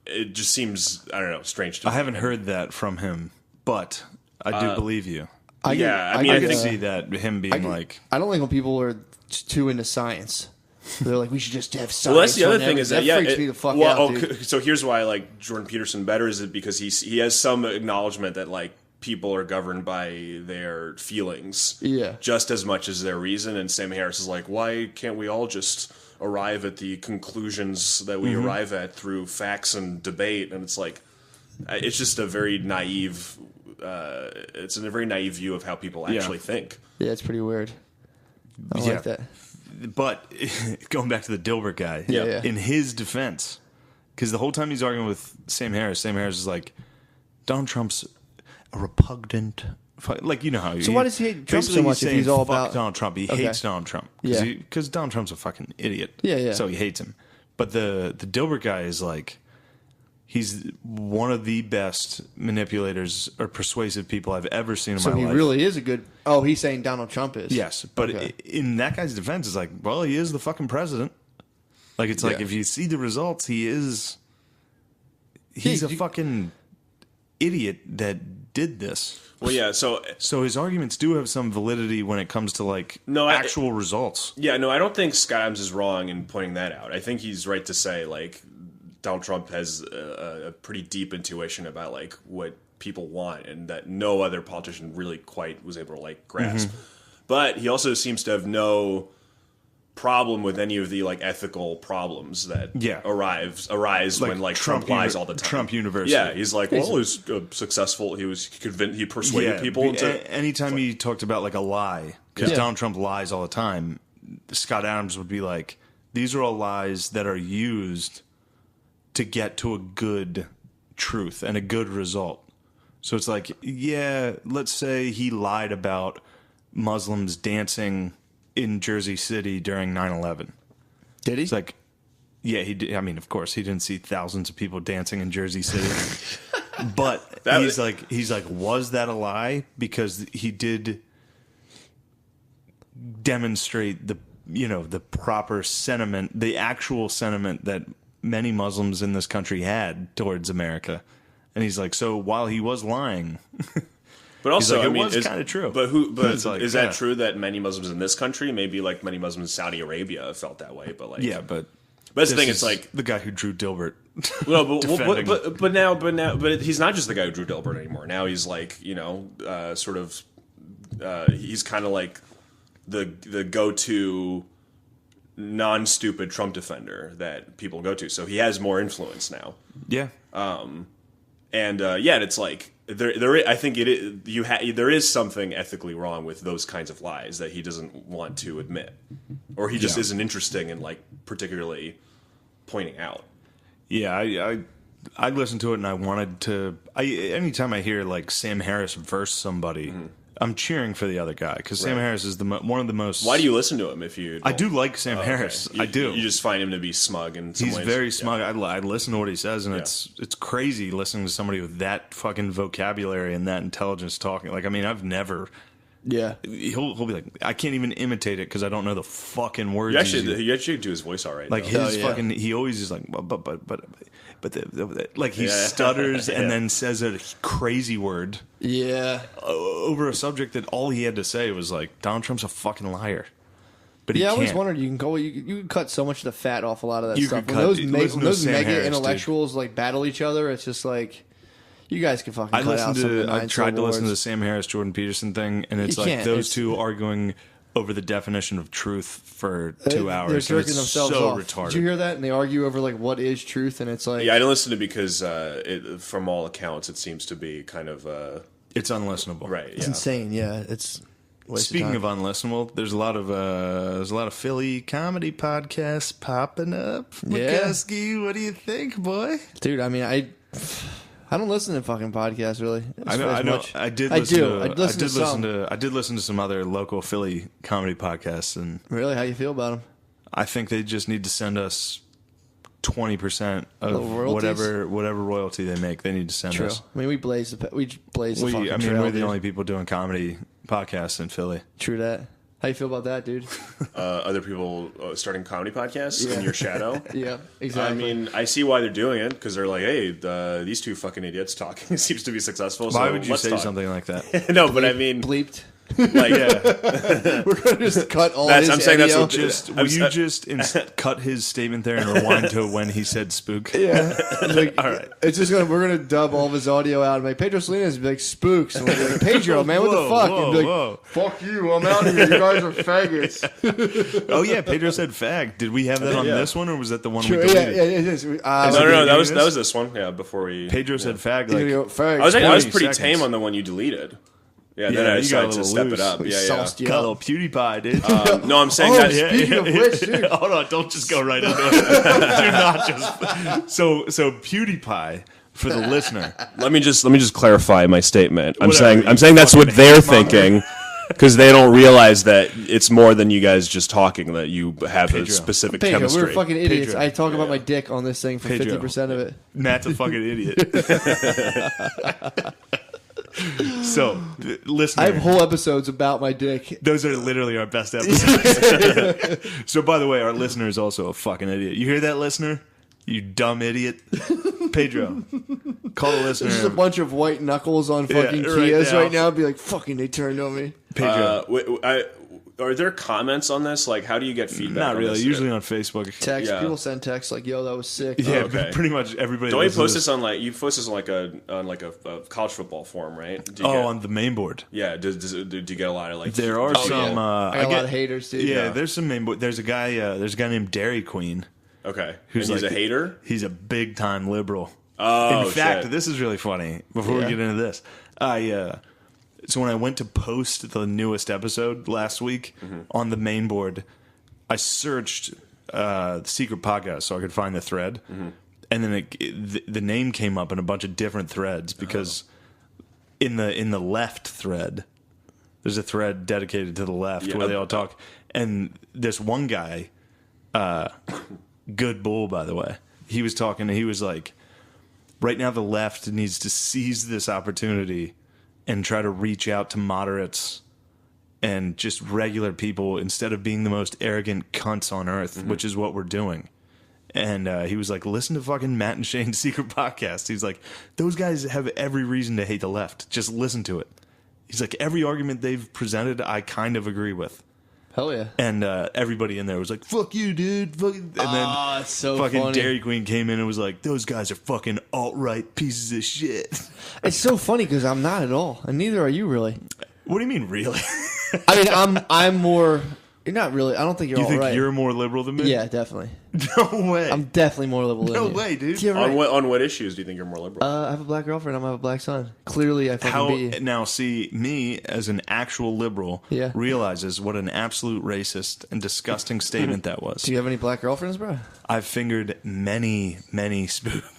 it just seems I don't know strange to I me. haven't heard that from him, but I do believe you. I I can see that him being like, I don't like when people are too into science. They're like, we should just have science. Well, that's the other on thing is that freaks me the fuck out, dude. So here's why I like Jordan Peterson better is it because he has some acknowledgement that like people are governed by their feelings, Yeah. just as much as their reason. And Sam Harris is like, why can't we all just arrive at the conclusions that we arrive at through facts and debate? And it's like, it's just a very naive. It's a very naive view of how people actually think. Yeah, it's pretty weird. I Yeah. like that. but going back to the Dilbert guy, Yeah. in his defense, because the whole time he's arguing with Sam Harris is like, Donald Trump's a repugnant. Like, you know how. So why does he hate Trump so basically much if saying, he's all fuck about Donald Trump? He hates Donald Trump. Yeah. Because Donald Trump's a fucking idiot. Yeah, yeah. So he hates him. But the Dilbert guy is like, He's one of the best manipulators or persuasive people I've ever seen in my life. So he really is a good... Oh, he's saying Donald Trump is. Yes, but in that guy's defense, it's like, well, he is the fucking president. Like, it's like, if you see the results, he's a fucking idiot that did this. Well, yeah, so his arguments do have some validity when it comes to, like, actual results. Yeah, no, I don't think Scott Adams is wrong in pointing that out. I think he's right to say, like, Donald Trump has a pretty deep intuition about, like, what people want, and that no other politician really quite was able to, like, grasp. Mm-hmm. But he also seems to have no problem with any of the, like, ethical problems that arise like, when, like, Trump lies all the time. Trump University. Yeah, he's like, well, he's successful. He persuaded people into... Anytime he talked about, like, a lie, because Donald Trump lies all the time, Scott Adams would be like, these are all lies that are used to get to a good truth and a good result. So it's like, let's say he lied about Muslims dancing in Jersey City during 9/11. Did he? It's like, he did. I mean, of course, he didn't see thousands of people dancing in Jersey City. But he's like, was that a lie? Because he did demonstrate the proper sentiment, the actual sentiment that many Muslims in this country had towards America. And he's like, so while he was lying, but also, like, it was kind of true. But like, is that true that many Muslims in this country, maybe like many Muslims in Saudi Arabia, felt that way? But like, but that's the thing. It's like the guy who drew Dilbert. Well, but he's not just the guy who drew Dilbert anymore. Now he's like, sort of, he's kind of like the go-to non-stupid Trump defender that people go to. So he has more influence now. Yeah. And it's like I think there is something ethically wrong with those kinds of lies that he doesn't want to admit, or he just isn't interested in, like, particularly pointing out. Yeah, I listened to it and I wanted to. Anytime I hear, like, Sam Harris verse somebody. Mm-hmm. I'm cheering for the other guy because Sam Harris is one of the most. Why do you listen to him if you? I do like Sam Harris. Okay. I do. You just find him to be smug in some ways. He's very smug. I listen to what he says, and it's crazy listening to somebody with that fucking vocabulary and that intelligence talking. Like, I mean, I've never. Yeah. He'll be like, I can't even imitate it because I don't know the fucking words. You actually do his voice all right. Like, his fucking. He always is like, like, he stutters and then says a crazy word. Yeah. Over a subject that all he had to say was like, Donald Trump's a fucking liar. But I always wondered, you can cut so much of the fat off a lot of that stuff. When those mega intellectuals like battle each other, it's just like, you guys can fucking cut out some of the I tried to listen to the Sam Harris Jordan Peterson thing, and it's like those two arguing over the definition of truth for 2 hours. They're jerking themselves off. Retarded. Did you hear that? And they argue over, like, what is truth, and it's like... Yeah, I didn't listen to it because, from all accounts, it seems to be kind of... It's unlistenable. Right, It's insane, yeah. It's... Speaking of unlistenable, there's a lot of Philly comedy podcasts popping up. McCuskey, what do you think, boy? Dude, I mean, I don't listen to fucking podcasts really. I know. I did listen to some other local Philly comedy podcasts, and really, how you feel about them? I think they just need to send us 20% of whatever royalty they make. They need to send us. I mean, we blaze the fucking I mean, trail, we're the only people doing comedy podcasts in Philly. True that. How you feel about that, dude? Other people starting comedy podcasts in your shadow? Yeah, exactly. I mean, I see why they're doing it, because they're like, hey, these two fucking idiots talking seems to be successful. Why would you say something like that? No, but I mean... Bleeped. Like, we're going to just cut all his audio. Will you just cut his statement there and rewind to when he said spook? Yeah. Like, all right. It's just we're going to dub all of his audio out. And like, Pedro Salinas be like, spooks. And we're like, Pedro, man, what the fuck? And be like, fuck you, I'm out of here. You guys are faggots. Oh, yeah, Pedro said fag. Did we have that on this one, or was that the one we deleted? Yeah, it is. No, that was this one. Yeah, before we... Pedro said fag. Like, I was pretty tame on the one you deleted. Yeah, then I decided to step it up. Yeah. Got a little PewDiePie, dude. No, I'm saying that. Speaking of which, dude. Hold on, don't just go right into it. Do not just. So PewDiePie, for the listener. Let me just clarify my statement. I'm saying that's what they're thinking. Because they don't realize that it's more than you guys just talking, that you have a Pedro. specific Pedro, chemistry. we're fucking idiots. Pedro. I talk about my dick on this thing for Pedro. 50% of it. Matt's a fucking idiot. So, listener, I have whole episodes about my dick. those are literally our best episodes. So, by the way, our listener is also a fucking idiot. You hear that, listener? You dumb idiot. Pedro, call the listener. There's just a bunch of white knuckles on fucking right Kias now. right now. Be like, fucking, they turned on me. Pedro. Are there comments on this? Like, how do you get feedback? Not on really. this? Usually on Facebook. Text. Yeah. People send texts like, yo, that was sick. Yeah, okay. but pretty much everybody. Don't you listens post to this on like a college football forum, right? Do you Oh, get, on the main board. yeah. Do you get a lot of like? There are Oh, some. yeah. I got a lot of haters, dude. Yeah, there's some main board. There's a guy. There's a guy named Dairy Queen. Okay, Who's and he's like- a hater. He's a big time liberal. Oh, In fact, shit. this is really funny. Before Yeah. we get into this, so when I went to post the newest episode last week on the main board, I searched the secret podcast so I could find the thread, and then the name came up in a bunch of different threads because in the left thread, there's a thread dedicated to the left Yeah, where they all talk, and this one guy, good bull by the way, he was talking. He was like, right now the left needs to seize this opportunity and try to reach out to moderates and just regular people instead of being the most arrogant cunts on earth, which is what we're doing. And he was like, listen to fucking Matt and Shane's secret podcast. He's like, those guys have every reason to hate the left. Just listen to it. He's like, every argument they've presented, I kind of agree with. Hell yeah. And everybody in there was like, fuck you, dude. Fuck. And then it's so fucking funny. Dairy Queen came in and was like, those guys are fucking alt-right pieces of shit. It's so funny because I'm not at all, and neither are you really. What do you mean, really? I mean, I'm more. You're not really. I don't think you're You all think right. you're more liberal than me? Yeah, definitely. No way. I'm definitely more liberal than No you. way, dude. Yeah, right. On what issues do you think you're more liberal? I have a black girlfriend. I have a black son. Clearly, I fucking How beat you. now? See, me as an actual liberal Yeah. realizes what an absolute racist and disgusting statement that was. Do you have any black girlfriends, bro? I've fingered many, many spoons.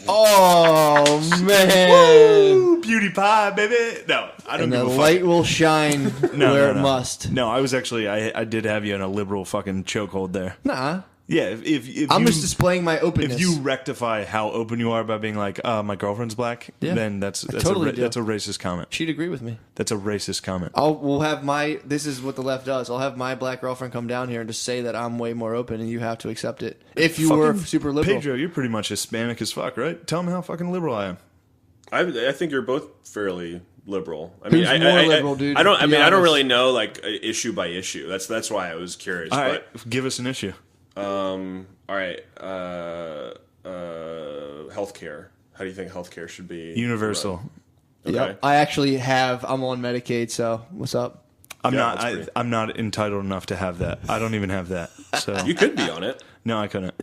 Oh man! Ooh, beauty pie, baby. No, I don't And give the a fuck. light will shine where it must. No, I was actually I did have you in a liberal fucking chokehold there. Nah, Yeah, if I'm you, just displaying my openness. if you rectify how open you are by being like, my girlfriend's black, Yeah, then that's totally do. that's a racist comment. she'd agree with me. That's a racist comment. We'll have my. This is what the left does. I'll have my black girlfriend come down here and just say that I'm way more open, and you have to accept it. If you were Fucking super liberal, Pedro, you're pretty much Hispanic as fuck, right? Tell me how fucking liberal I am. I think you're both fairly liberal. I Who's mean, more liberal, dude? I don't. I Be mean, I don't honest. really know like issue by issue. That's why I was curious. All right, give us an issue. All right. Healthcare. How do you think healthcare should be Universal. Okay. Yep. I actually have. I'm on Medicaid, so what's up? I'm Yeah, not. that's great. I'm not entitled enough to have that. I don't even have that. So You could be on it. no, I couldn't.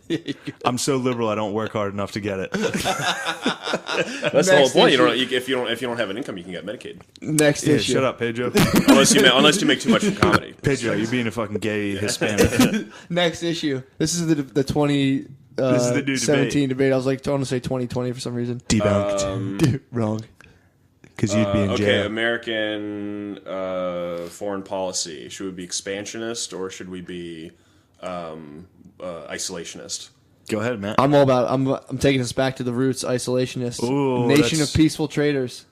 I'm so liberal. I don't work hard enough to get it. That's the whole Next point. issue. If you don't have an income, you can get Medicaid. Next Yeah, issue. shut up, Pedro. Unless you make too much from comedy. Pedro, you're being a fucking gay Hispanic. Next issue. This is the 20. This is the new 17 debate. I was like, I want to say 2020 for some reason. Debunked. Dude, wrong. Because you'd be in Okay, jail. American foreign policy. Should we be expansionist or should we be isolationist? Go ahead, Matt. I'm all about. I'm taking us back to the roots. Isolationist. Ooh, Nation that's- of peaceful traders.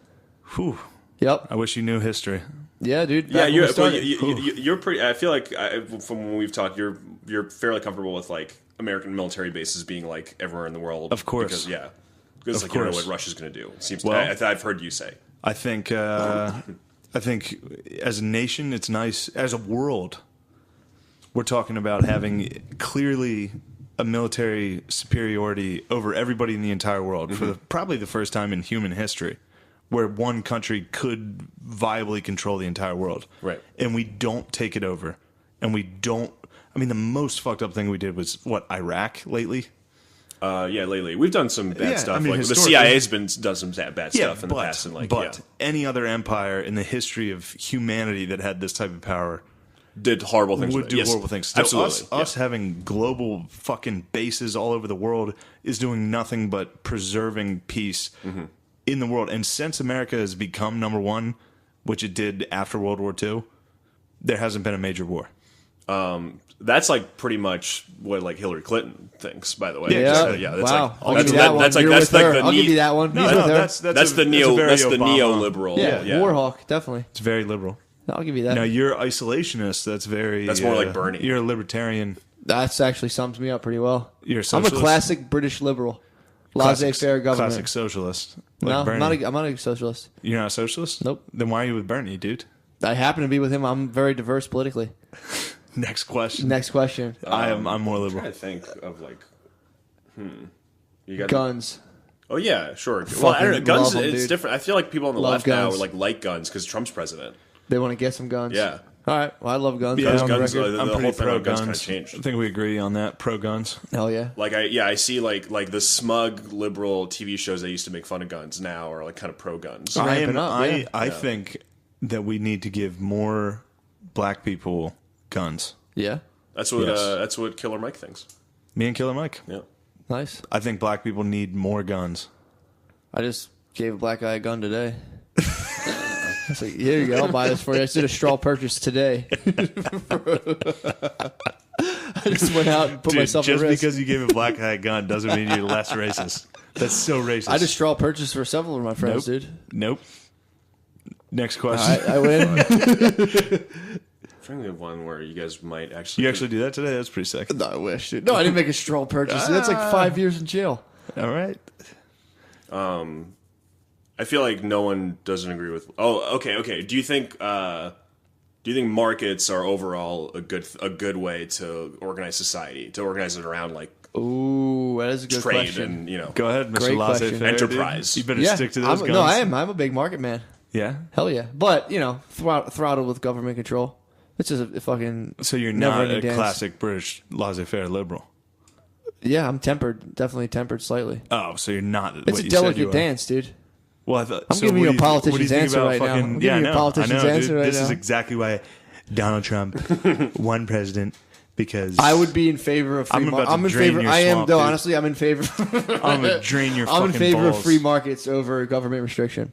Whew. Yep. I wish you knew history. Yeah, dude. Yeah, back when we you're started. you're pretty. I feel like from when we've talked, you're fairly comfortable with like American military bases being like everywhere in the world. Of course. Because Of like you don't know course. what Russia's going to do. It seems. Well- I've heard you say. I think as a nation, it's nice. As a world, we're talking about having clearly a military superiority over everybody in the entire world for probably the first time in human history, where one country could viably control the entire world. Right. And we don't take it over. And we don't. I mean, the most fucked up thing we did was Iraq lately. Yeah, lately we've done some bad Yeah, stuff. I mean, like the historically- CIA's done some bad stuff in the past, and like but any other empire in the history of humanity that had this type of power did horrible things. would with it. do Yes, horrible things. So Absolutely. us having global fucking bases all over the world is doing nothing but preserving peace Mm-hmm. in the world. And since America has become number one, which it did after World War II, there hasn't been a major war. That's like pretty much what like Hillary Clinton thinks, by the way. Yeah, That's wow. like that's like the I'll give you that one. that's the neoliberal. Yeah, war hawk, definitely. It's very liberal. I'll give you that. Now you're isolationist. That's more like Bernie. You're a libertarian. That's actually sums me up pretty well. You're a socialist. I'm a classic British liberal. Laissez-faire government. Classic socialist. No, Bernie. I'm not a socialist. You're not a socialist? Nope. Then why are you with Bernie, dude? I happen to be with him. I'm very diverse politically. Next question. Next question. I'm more I'm liberal. trying to think of like, you got Guns. Oh yeah, sure. Well, I don't know. Guns, love 'em, it's dude. different. I feel like people on the Love left guns. now like guns because Trump's president. They want to get some guns. Yeah. All right. Well, I love guns. Yeah, Right on the guns, record. the I'm whole pretty thing pro about guns guns. kinda changed. I think we agree on that. Pro guns. Hell yeah. Like I see like the smug liberal TV shows that used to make fun of guns now are like kind of pro guns. Ramping up, yeah. I think that we need to give more black people guns. Yeah. That's what Killer Mike thinks. Me and Killer Mike. Yeah. Nice. I think black people need more guns. I just gave a black guy a gun today. I was like, here you go. I'll buy this for you. I just did a straw purchase today. I just went out and put myself at just risk. because you gave a black guy a gun doesn't mean you're less racist. That's so racist. I just straw purchased for several of my friends, Nope. dude. Nope. Next question. I win. Trying to have one where you guys might actually. You actually do that today? That's pretty sick. No, I wish, dude. No, I didn't make a straw purchase. That's like 5 years in jail. All right. I feel like no one doesn't agree with. Oh, okay. Do you think markets are overall a good way to organize society, to organize it around like Ooh, that is a good trade question. and Go ahead, Mr. Great Laissez-faire. question. Enterprise. Dude. You better Yeah, stick to those guns. no, I am. I'm a big market man. Yeah. Hell yeah. But, throttled with government control. It's just a fucking. So you're never not ending a dance. classic British laissez-faire liberal. Yeah, I'm tempered. Definitely tempered slightly. Oh, so you're not. It's what a you said you delicate are. dance, dude. Well, I thought, I'm giving you a politician's answer right now. I'm giving you a politician's answer right This is now. exactly why Donald Trump won president, because I would be in favor of free I'm about markets. to I'm in drain favor. your I am, swamp, though. dude. Honestly, I'm in favor. I'm gonna drain your I'm fucking in favor balls. of free markets over government restriction.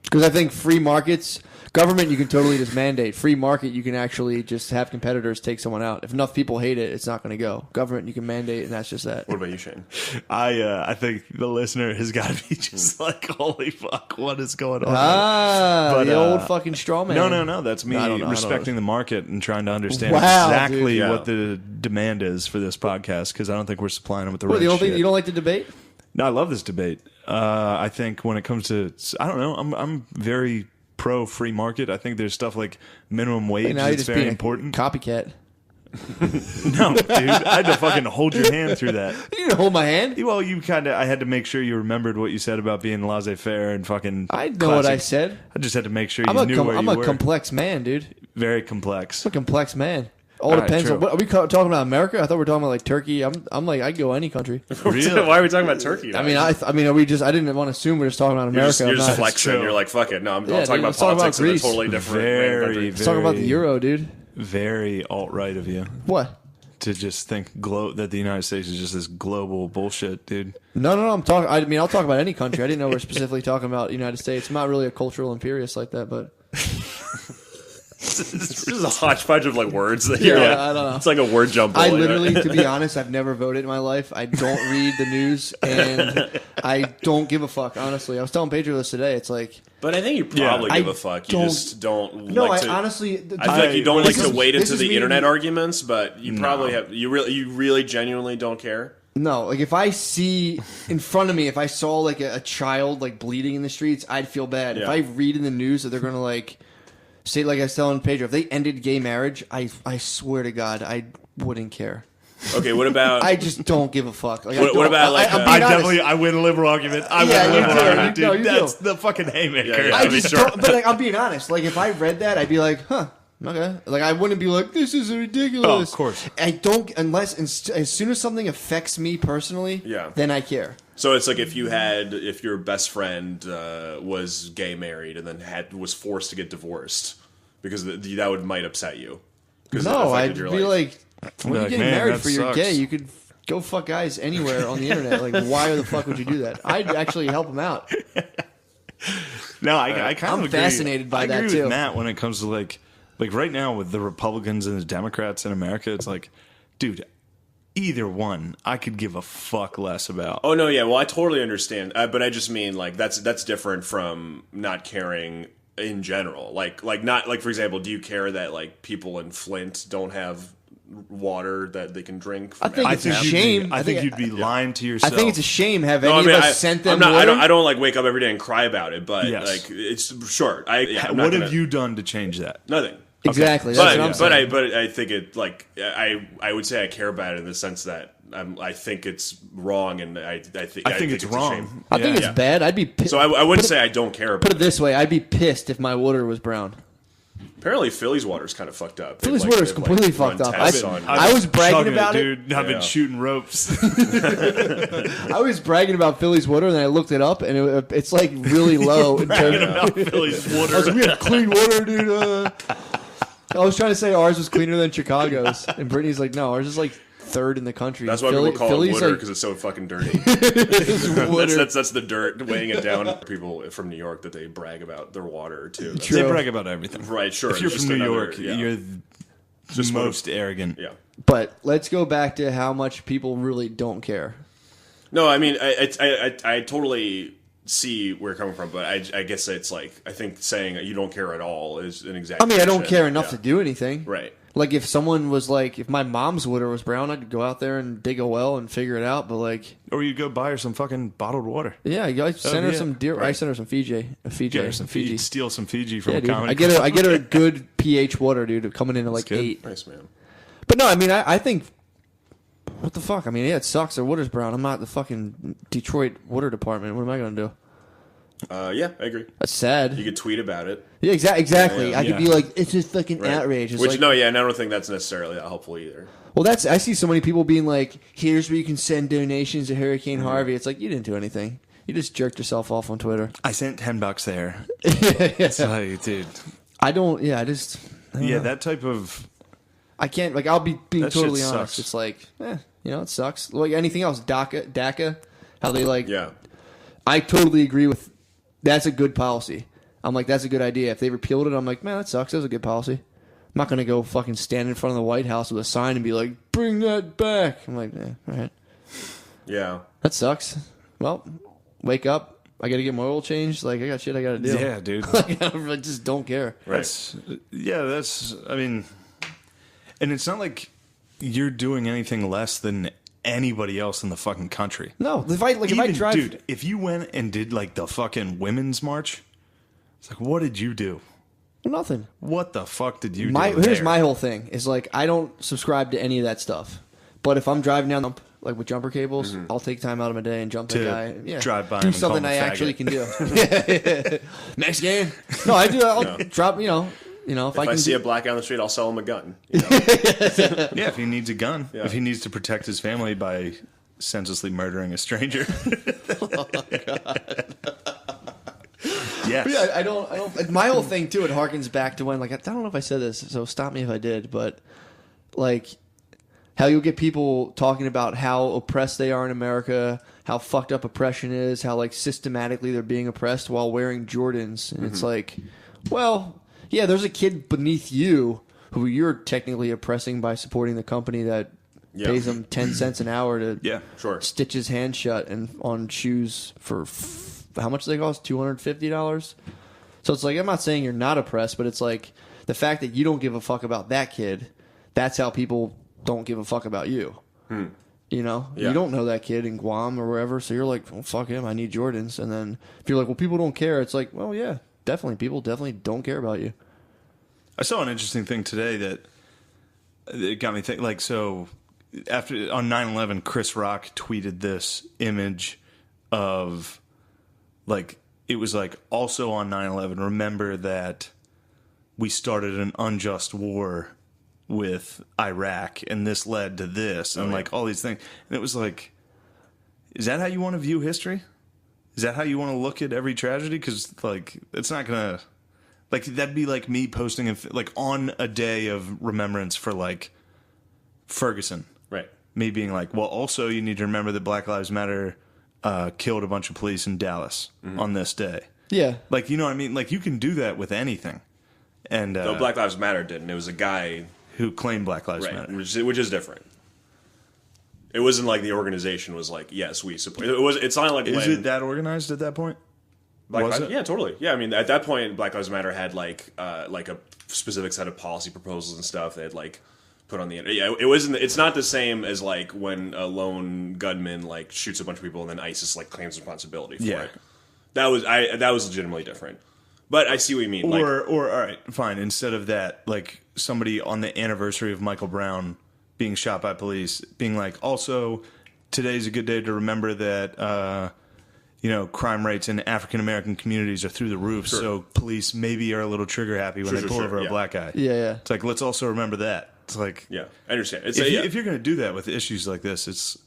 Because I think free markets, government you can totally just mandate. Free market you can actually just have competitors take someone out. If enough people hate it, it's not going to go. Government you can mandate, and that's just that. What about you, Shane? I think the listener has got to be just like, holy fuck, what is going on? Ah, But, the old fucking straw man. No. That's me I don't know. respecting the market and trying to understand Wow, exactly dude. Yeah. what the demand is for this podcast, because I don't think we're supplying them with the What, right the only shit. thing you don't like to debate? No, I love this debate. I think when it comes to, I don't know, I'm very pro free market. I think there's stuff like minimum wage Now you're that's just very being important. a copycat. No, dude, I had to fucking hold your hand through that. You didn't hold my hand. Well, I had to make sure you remembered what you said about being laissez-faire and fucking. I know what I classic. said. I just had to make sure you I'm knew where I'm you a were. complex man, dude. Very complex. I'm a complex man. All All depends right, on true. what are we talking about. America? I thought we were talking about like Turkey. I'm like I'd go any country. Really? Why are we talking about Turkey? I mean, are we just? I didn't want to assume we're just talking about You're America. just, you're I'm just not- flexing. true. You're like, fuck it. No, I'm Yeah, talking dude, about let's talk about politics in a Greece. totally different Very, country. Let's talk about the euro, dude. Very alt-right of you What? to just think that the United States is just this global bullshit, dude. No. I'm talking. I mean, I'll talk about any country. I didn't know we are specifically talking about the United States. I'm not really a cultural imperialist like that, but This is a hodgepodge of like words. That Yeah, I don't know. It's like a word jumble. I you know? literally, to be honest, I've never voted in my life. I don't read the news, and I don't give a fuck. Honestly, I was telling Pedro this today. It's like, But I think you probably I give a fuck. You don't- just don't. no, like I to, honestly, I feel like you don't this like to is- wade this into is the me to internet be- arguments, but you probably have. You really genuinely don't care. No, like if I see in front of me, if I saw like a child like bleeding in the streets, I'd feel bad. If Yeah. I read in the news that they're gonna like say, like I was telling Pedro, if they ended gay marriage, I swear to God, I wouldn't care. Okay, what about? I just don't give a fuck. Like, What about, like, I'm I being honest. I win a liberal argument. I Yeah, win a you liberal do. argument, You- no, dude. you That's do. the fucking haymaker. Yeah, I I mean, just sure. don't, but like I'm being honest. Like if I read that, I'd be like, huh. Okay, like I wouldn't be like, this is ridiculous. Oh, of course. I don't unless as soon as something affects me personally, Yeah. then I care. So it's like if your best friend was gay married and then was forced to get divorced because that might upset you. 'Cause it No, affected I'd your be life. like, when you're like, getting man, married that for you're sucks. gay, you could go fuck guys anywhere on the internet. Like, why the fuck would you do that? I'd actually help them out. No, I kind of I'm agree. fascinated by I that, agree too. with Matt when it comes to like right now with the Republicans and the Democrats in America. It's like, dude, either one, I could give a fuck less about. Oh no, yeah. Well, I totally understand, but I just mean like that's different from not caring in general. Like not like, for example, do you care that like people in Flint don't have water that they can drink? I think it's a shame. I think you'd be lying to yourself. I think it's a shame. Have any of us sent them water? I don't like wake up every day and cry about it, but like it's short. What have you done to change that? Nothing. Exactly. That's what I'm saying. But I think it like I would say I care about it in the sense that I think it's wrong, and I think it's wrong. I think it's bad. I'd be pissed. So I wouldn't say I don't care about it. Put it this way, I'd be pissed if my water was brown. Apparently, Philly's water's kind of fucked up. Philly's water is completely fucked up. I was bragging about it. Dude, I've been shooting ropes. I was bragging about Philly's water, and then I looked it up, and it's like really low in terms about Philly's water. I was like, we have clean water, dude. I was trying to say ours was cleaner than Chicago's, and Brittany's like, no, ours is like third in the country. That's why people call it water, because it's so fucking dirty. That's the dirt weighing it down. People from New York that they brag about their water too. They brag about everything, right? Sure. If you're from New York, you're just most arrogant. Yeah. But let's go back to how much people really don't care. No, I mean, I totally see where you're coming from, but I guess it's like, I think saying you don't care at all is an exaggeration. I mean, I don't care enough to do anything. Right. Like, if someone was like, if my mom's water was brown, I'd go out there and dig a well and figure it out, but like... Or you'd go buy her some fucking bottled water. Yeah, I send her some deer... Right. I send her some Fiji. Fiji. Steal some Fiji from a dude. comedy I get her a good pH water, dude, coming in at like 8. Nice, man. But no, I mean, I think... What the fuck? I mean, yeah, it sucks. Their water's brown. I'm not the fucking Detroit water department. What am I going to do? Yeah, I agree. That's sad. You could tweet about it. Yeah, exactly. Yeah. I could be like, it's just fucking outrage. It's and I don't think that's necessarily that helpful either. Well, I see so many people being like, here's where you can send donations to Hurricane Harvey. It's like, you didn't do anything. You just jerked yourself off on Twitter. I sent $10 there. It's like, dude. I don't know. That type of... I can't, like, I'll be being totally honest. Sucks. It's like, it sucks. Like anything else, DACA, how they like... Yeah. I totally agree with... That's a good policy. I'm like, that's a good idea. If they repealed it, I'm like, man, that sucks. That was a good policy. I'm not going to go fucking stand in front of the White House with a sign and be like, bring that back. I'm like, all right. Yeah. That sucks. Well, wake up. I got to get my oil changed. Like, I got shit I got to do. Yeah, dude. I just don't care. Right. I mean, and it's not like you're doing anything less than anybody else in the fucking country. No, if I drive... Dude, if you went and did like the fucking women's march, it's like, what did you do? Nothing. What the fuck did you do? Here's my whole thing. Is like, I don't subscribe to any of that stuff. But if I'm driving down like with jumper cables, I'll take time out of my day and jump the guy. Yeah, drive by do something I actually can do. Mexican. No, I do. I'll drop. If I see a black guy on the street, I'll sell him a gun. Yeah, if he needs a gun, if he needs to protect his family by senselessly murdering a stranger. Oh God. Yes. But yeah, I don't. My whole thing too. It harkens back to when, like, I don't know if I said this, so stop me if I did, but like, how you'll get people talking about how oppressed they are in America, how fucked up oppression is, how like systematically they're being oppressed while wearing Jordans, and it's like, well. Yeah, there's a kid beneath you who you're technically oppressing by supporting the company that pays him 10 cents an hour to stitch his hand shut and on shoes for how much do they cost? $250? So it's like, I'm not saying you're not oppressed, but it's like the fact that you don't give a fuck about that kid, that's how people don't give a fuck about you. You know? Yeah. You don't know that kid in Guam or wherever, so you're like, well, fuck him, I need Jordans. And then if you're like, well, people don't care, it's like, well, yeah. Definitely, people definitely don't care about you. I saw an interesting thing today that it got me thinking. Like, so after on 9/11, Chris Rock tweeted this image of, like, it was like, also on 9/11, remember that we started an unjust war with Iraq, and this led to this, and like all these things. And it was like, is that how you want to view history? Is that how you want to look at every tragedy? Because, like, it's not going to... Like, that'd be like me posting, like, on a day of remembrance for, like, Ferguson. Right. Me being like, well, also you need to remember that Black Lives Matter killed a bunch of police in Dallas on this day. Yeah. Like, you know what I mean? Like, you can do that with anything. And Though Black Lives Matter didn't. It was a guy who claimed Black Lives Matter. Which is different. It wasn't like the organization was like, yes, we support. It's not like is it that organized at that point? Was it? Yeah, totally. Yeah, I mean, at that point, Black Lives Matter had like a specific set of policy proposals and stuff. They had like put on the internet. Yeah, it wasn't. It's not the same as like when a lone gunman like shoots a bunch of people and then ISIS like claims responsibility for it. That was legitimately different. But I see what you mean. Or all right, fine. Instead of that, like somebody on the anniversary of Michael Brown being shot by police, being like, also today's a good day to remember that. Crime rates in African American communities are through the roof, so police maybe are a little trigger happy when they pull over a black guy. Yeah. It's like, let's also remember that. It's like, yeah, I understand. If you're going to do that with issues like this,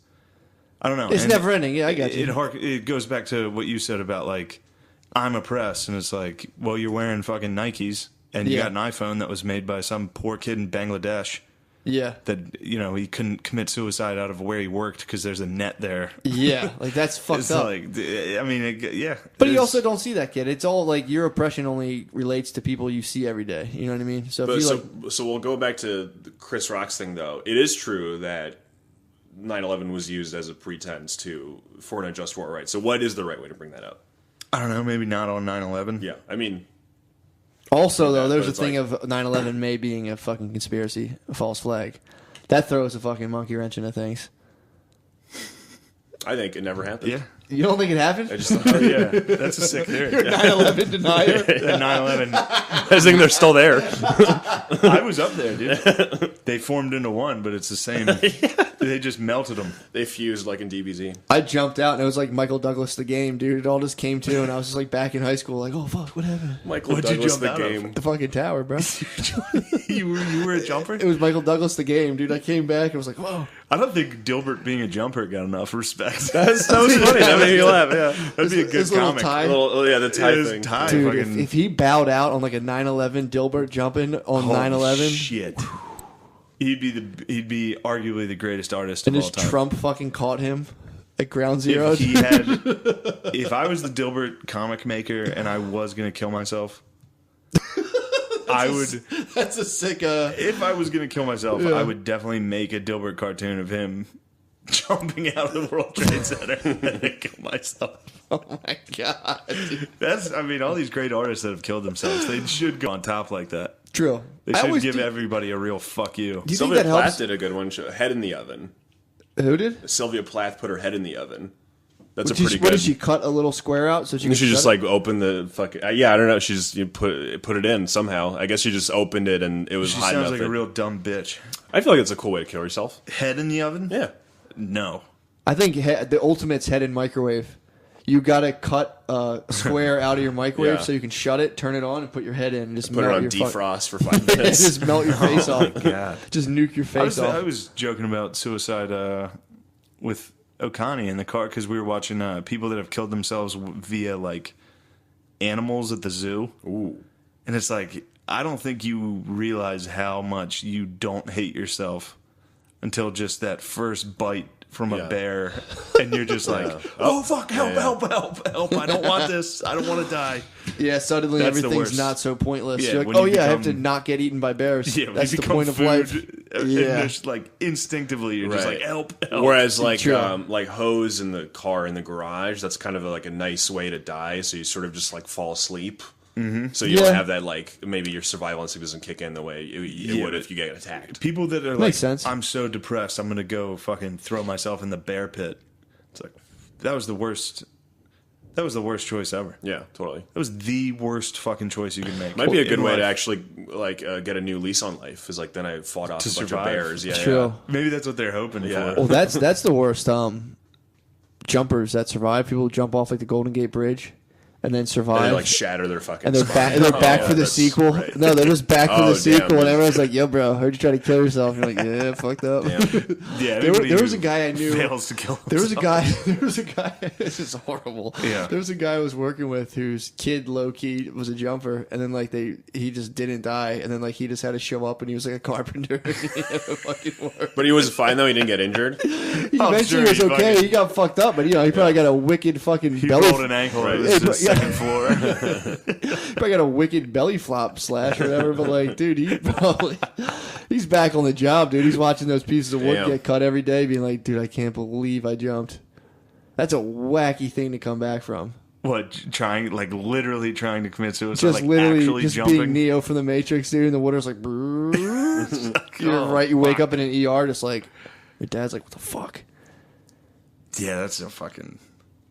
I don't know. It's never ending. Yeah, I got you. It goes back to what you said about like, I'm oppressed, and it's like, well, you're wearing fucking Nikes, and you got an iPhone that was made by some poor kid in Bangladesh. Yeah. That, he couldn't commit suicide out of where he worked because there's a net there. Yeah. Like, that's fucked up. Like, I mean, yeah. But you also don't see that kid. It's all like your oppression only relates to people you see every day. You know what I mean? So we'll go back to the Chris Rock's thing, though. It is true that 9/11 was used as a pretense for an unjust war, right? So what is the right way to bring that up? I don't know. Maybe not on 9/11. Yeah. I mean... Also, though, there's a thing of 9/11 May being a fucking conspiracy, a false flag. That throws a fucking monkey wrench into things. I think it never happened. Yeah. You don't think it happened? I just thought, yeah, that's a sick theory. You're 9/11 denier. 9/11. I think they're still there. I was up there, dude. They formed into one, but it's the same. They just melted them. They fused like in DBZ. I jumped out and it was like Michael Douglas the game, dude. It all just came to, and I was just like back in high school, like, oh fuck, what happened? Michael Douglas the game. The fucking tower, bro. You were a jumper? It was Michael Douglas the game, dude. I came back and was like, whoa. I don't think Dilbert being a jumper got enough respect. That was funny. That made me laugh. Yeah, that'd be a good comic. The tie thing. Dude, if he bowed out on like a 9/11 Dilbert jumping on 9/11, shit. He'd be arguably the greatest artist of all time. And Trump fucking caught him at Ground Zero. If I was the Dilbert comic maker and I was gonna kill myself, I would. That's a sick. If I was gonna kill myself, I would definitely make a Dilbert cartoon of him jumping out of the World Trade Center and then kill myself. Oh my god! All these great artists that have killed themselves, they should go on top like that. True. They should give everybody a real fuck you. Do you Sylvia think that Plath helps? did a good one. Head in the oven. Who did? Sylvia Plath put her head in the oven. That's a pretty good. What did she cut a little square out so she could just like open the fucking? Yeah, I don't know. She just put it in somehow. I guess she just opened it and it was she hot enough. Sounds like a real dumb bitch. I feel like it's a cool way to kill yourself. Head in the oven? Yeah. No. I think the ultimate's head in microwave. You gotta cut a square out of your microwave so you can shut it, turn it on, and put your head in, and just put it on defrost for 5 minutes. Just melt your face off. God. Just nuke your face off. I was joking about suicide with Okani in the car because we were watching people that have killed themselves via like animals at the zoo. Ooh, and it's like I don't think you realize how much you don't hate yourself until just that first bite from a bear, and you're just like, oh fuck, help, I don't want this, I don't want to die. Yeah, suddenly everything's not so pointless. Yeah, you're like, I have to not get eaten by bears. Yeah, that's the point of life. Yeah, just like instinctively you're just like help. Whereas like hose in the car in the garage, that's kind of like a nice way to die, so you sort of just like fall asleep. Mm-hmm. So you don't have that, like, maybe your survival instinct doesn't kick in the way it would if you get attacked. People that are like, I'm so depressed, I'm going to go fucking throw myself in the bear pit. It's like, that was the worst choice ever. Yeah, totally. That was the worst fucking choice you could make. Might be a good way to actually, like, get a new lease on life, is like, then I fought off a bunch of bears. Yeah, true. Maybe that's what they're hoping for. Well, that's the worst jumpers that survive. People jump off, like, the Golden Gate Bridge. And then survive. And they like shatter their fucking. And they're back for the sequel. Right. No, they're just back for the sequel. And everyone's like, "Yo, bro, heard you try to kill yourself." And you're like, "Yeah, fucked up." Yeah, there was a guy I knew fails to kill himself. There was a guy. This is horrible. Yeah. There was a guy I was working with whose kid low key was a jumper, and then like he just didn't die, and then like he just had to show up, and he was like a carpenter. And he had to fucking work. But he was fine though. He didn't get injured. He eventually was okay. He got fucked up, but he probably got a wicked fucking belly. He rolled an ankle. Right. second floor. Probably got a wicked belly flop slash or whatever, but like, dude, he's back on the job, dude. He's watching those pieces of wood get cut every day, being like, dude, I can't believe I jumped. That's a wacky thing to come back from. What, literally trying to commit suicide? Just like literally actually just jumping? being Neo from the Matrix, dude, and the water's like, you wake up in an ER just like, your dad's like, what the fuck? Yeah, that's a fucking...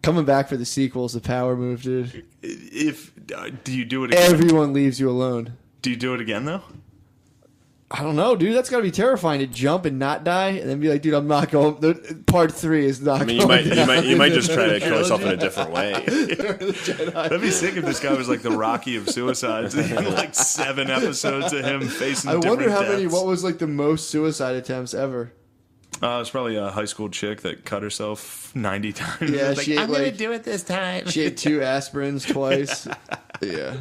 Coming back for the sequels, the power move, dude. Do you do it again? Everyone leaves you alone. Do you do it again, though? I don't know, dude. That's got to be terrifying to jump and not die, and then be like, dude, I'm not going. Part 3 is not. I mean, you might just try to kill yourself in a different way. That'd be sick if this guy was like the Rocky of suicides. Like 7 episodes of him facing. I wonder how deaths. many. What was like the most suicide attempts ever? It's probably a high school chick that cut herself 90 times. Yeah, like, she ate, I'm gonna do it this time. She ate 2 aspirins twice. Yeah.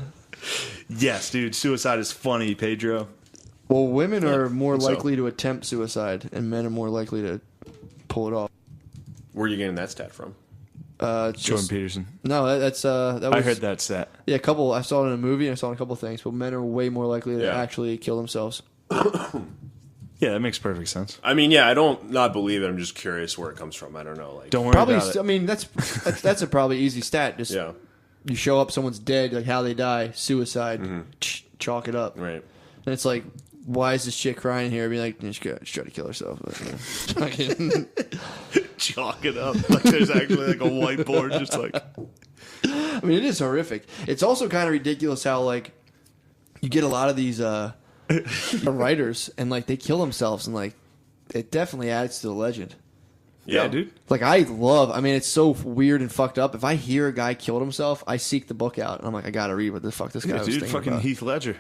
Yes, dude. Suicide is funny, Pedro. Well, women are more likely to attempt suicide, and men are more likely to pull it off. Where are you getting that stat from? Jordan Peterson. No, that was. I heard that stat. Yeah, a couple. I saw it in a movie, and I saw it in a couple things. But men are way more likely to actually kill themselves. Yeah, that makes perfect sense. I mean, yeah, I don't not believe it. I'm just curious where it comes from. I don't know. Like, Don't worry Probably. about it. I mean, that's a probably easy stat. Just you show up, someone's dead, like how they die, suicide. Chalk it up. Right. And it's like, why is this chick crying here? Be like, she tried to kill herself. But, Chalk it up. Like there's actually like a whiteboard, just like. I mean, it is horrific. It's also kind of ridiculous how like you get a lot of these writers and like they kill themselves, and like it definitely adds to the legend. Yeah, dude. Like I mean, it's so weird and fucked up. If I hear a guy killed himself, I seek the book out and I'm like, I gotta read what the fuck this guy was dude, thinking fucking about. Heath Ledger.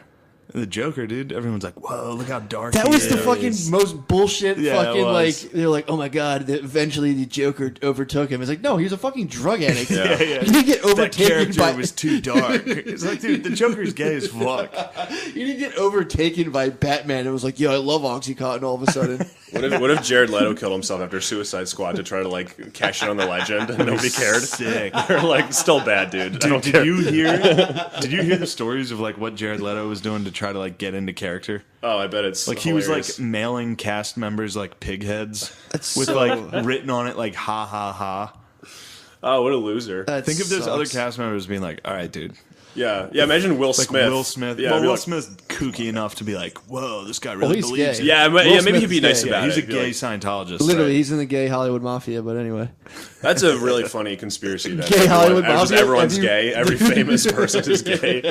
The Joker, dude. Everyone's like, whoa, look how dark That he was is. the fucking most bullshit fucking, like, was. they're like, oh my god, eventually the Joker overtook him. It's like, no, he was a fucking drug addict. Yeah. You didn't get That overtaken character by... was too dark. It's like, dude, the Joker's gay as fuck. You didn't get overtaken by Batman. It was like, yo, I love Oxycontin all of a sudden. What if Jared Leto killed himself after Suicide Squad to try to like cash in on the legend and nobody cared? Sick. They're like, still bad, dude. Dude, did you hear the stories of like what Jared Leto was doing to try to like get into character? Oh, I bet it's like hilarious. He was like mailing cast members like pig heads with so... like written on it like ha ha ha. Oh, what a loser. Think of those other cast members being like, all right, dude. Yeah. Imagine Will Like Smith. Will Smith. Yeah, Will like, Smith's kooky enough to be like, whoa, this guy really he's believes gay. it. Yeah, maybe he'd be nice gay. about He's it. a gay Like, Scientologist. Literally, right? he's in the gay Hollywood Mafia, but anyway. that's a really funny conspiracy. That Gay Hollywood Mafia? Everyone's Have you- gay. Every famous person is gay.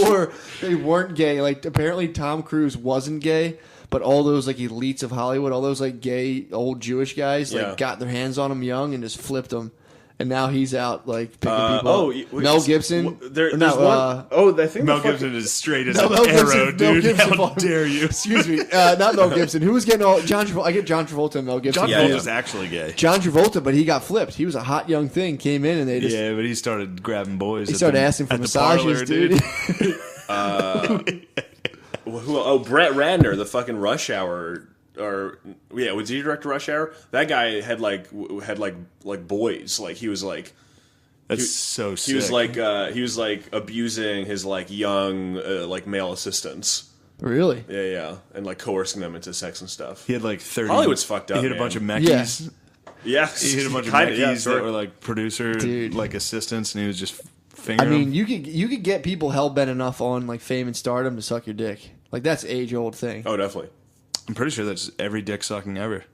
Or they weren't gay. Like, apparently Tom Cruise wasn't gay, but all those, like, elites of Hollywood, all those, like, gay old Jewish guys, like, got their hands on him young and just flipped him. And now he's out, like, picking people up. Mel Gibson. There's one. I think Mel Gibson is straight as No, an Mel arrow, Gibson- Mel dude. Gibson How fucking- dare you? Excuse me. Not Mel Gibson. Who was getting all... John Travolta. I get John Travolta and Mel Gibson. John Yeah, Travolta's actually gay. John Travolta, but he got flipped. He was a hot young thing, came in, and they just... Yeah, but he started grabbing boys. He started asking for massages, dude. Brett Ratner, the fucking Rush Hour, was he direct Rush Hour? That guy had boys. Like he was like, That's so sick. he was like abusing his like young like male assistants. Really? Yeah, and like coercing them into sex and stuff. He had like 30. Hollywood's fucked up. He hit a man. bunch of meckies. Yeah. Yes, He hit a bunch of Kinda, meckies yeah, that were like producer, Dude. like assistants, and he was just I fingering mean, them. you could get people hell-bent enough on, like, fame and stardom to suck your dick. Like, that's age-old thing. Oh, definitely. I'm pretty sure that's every dick sucking ever.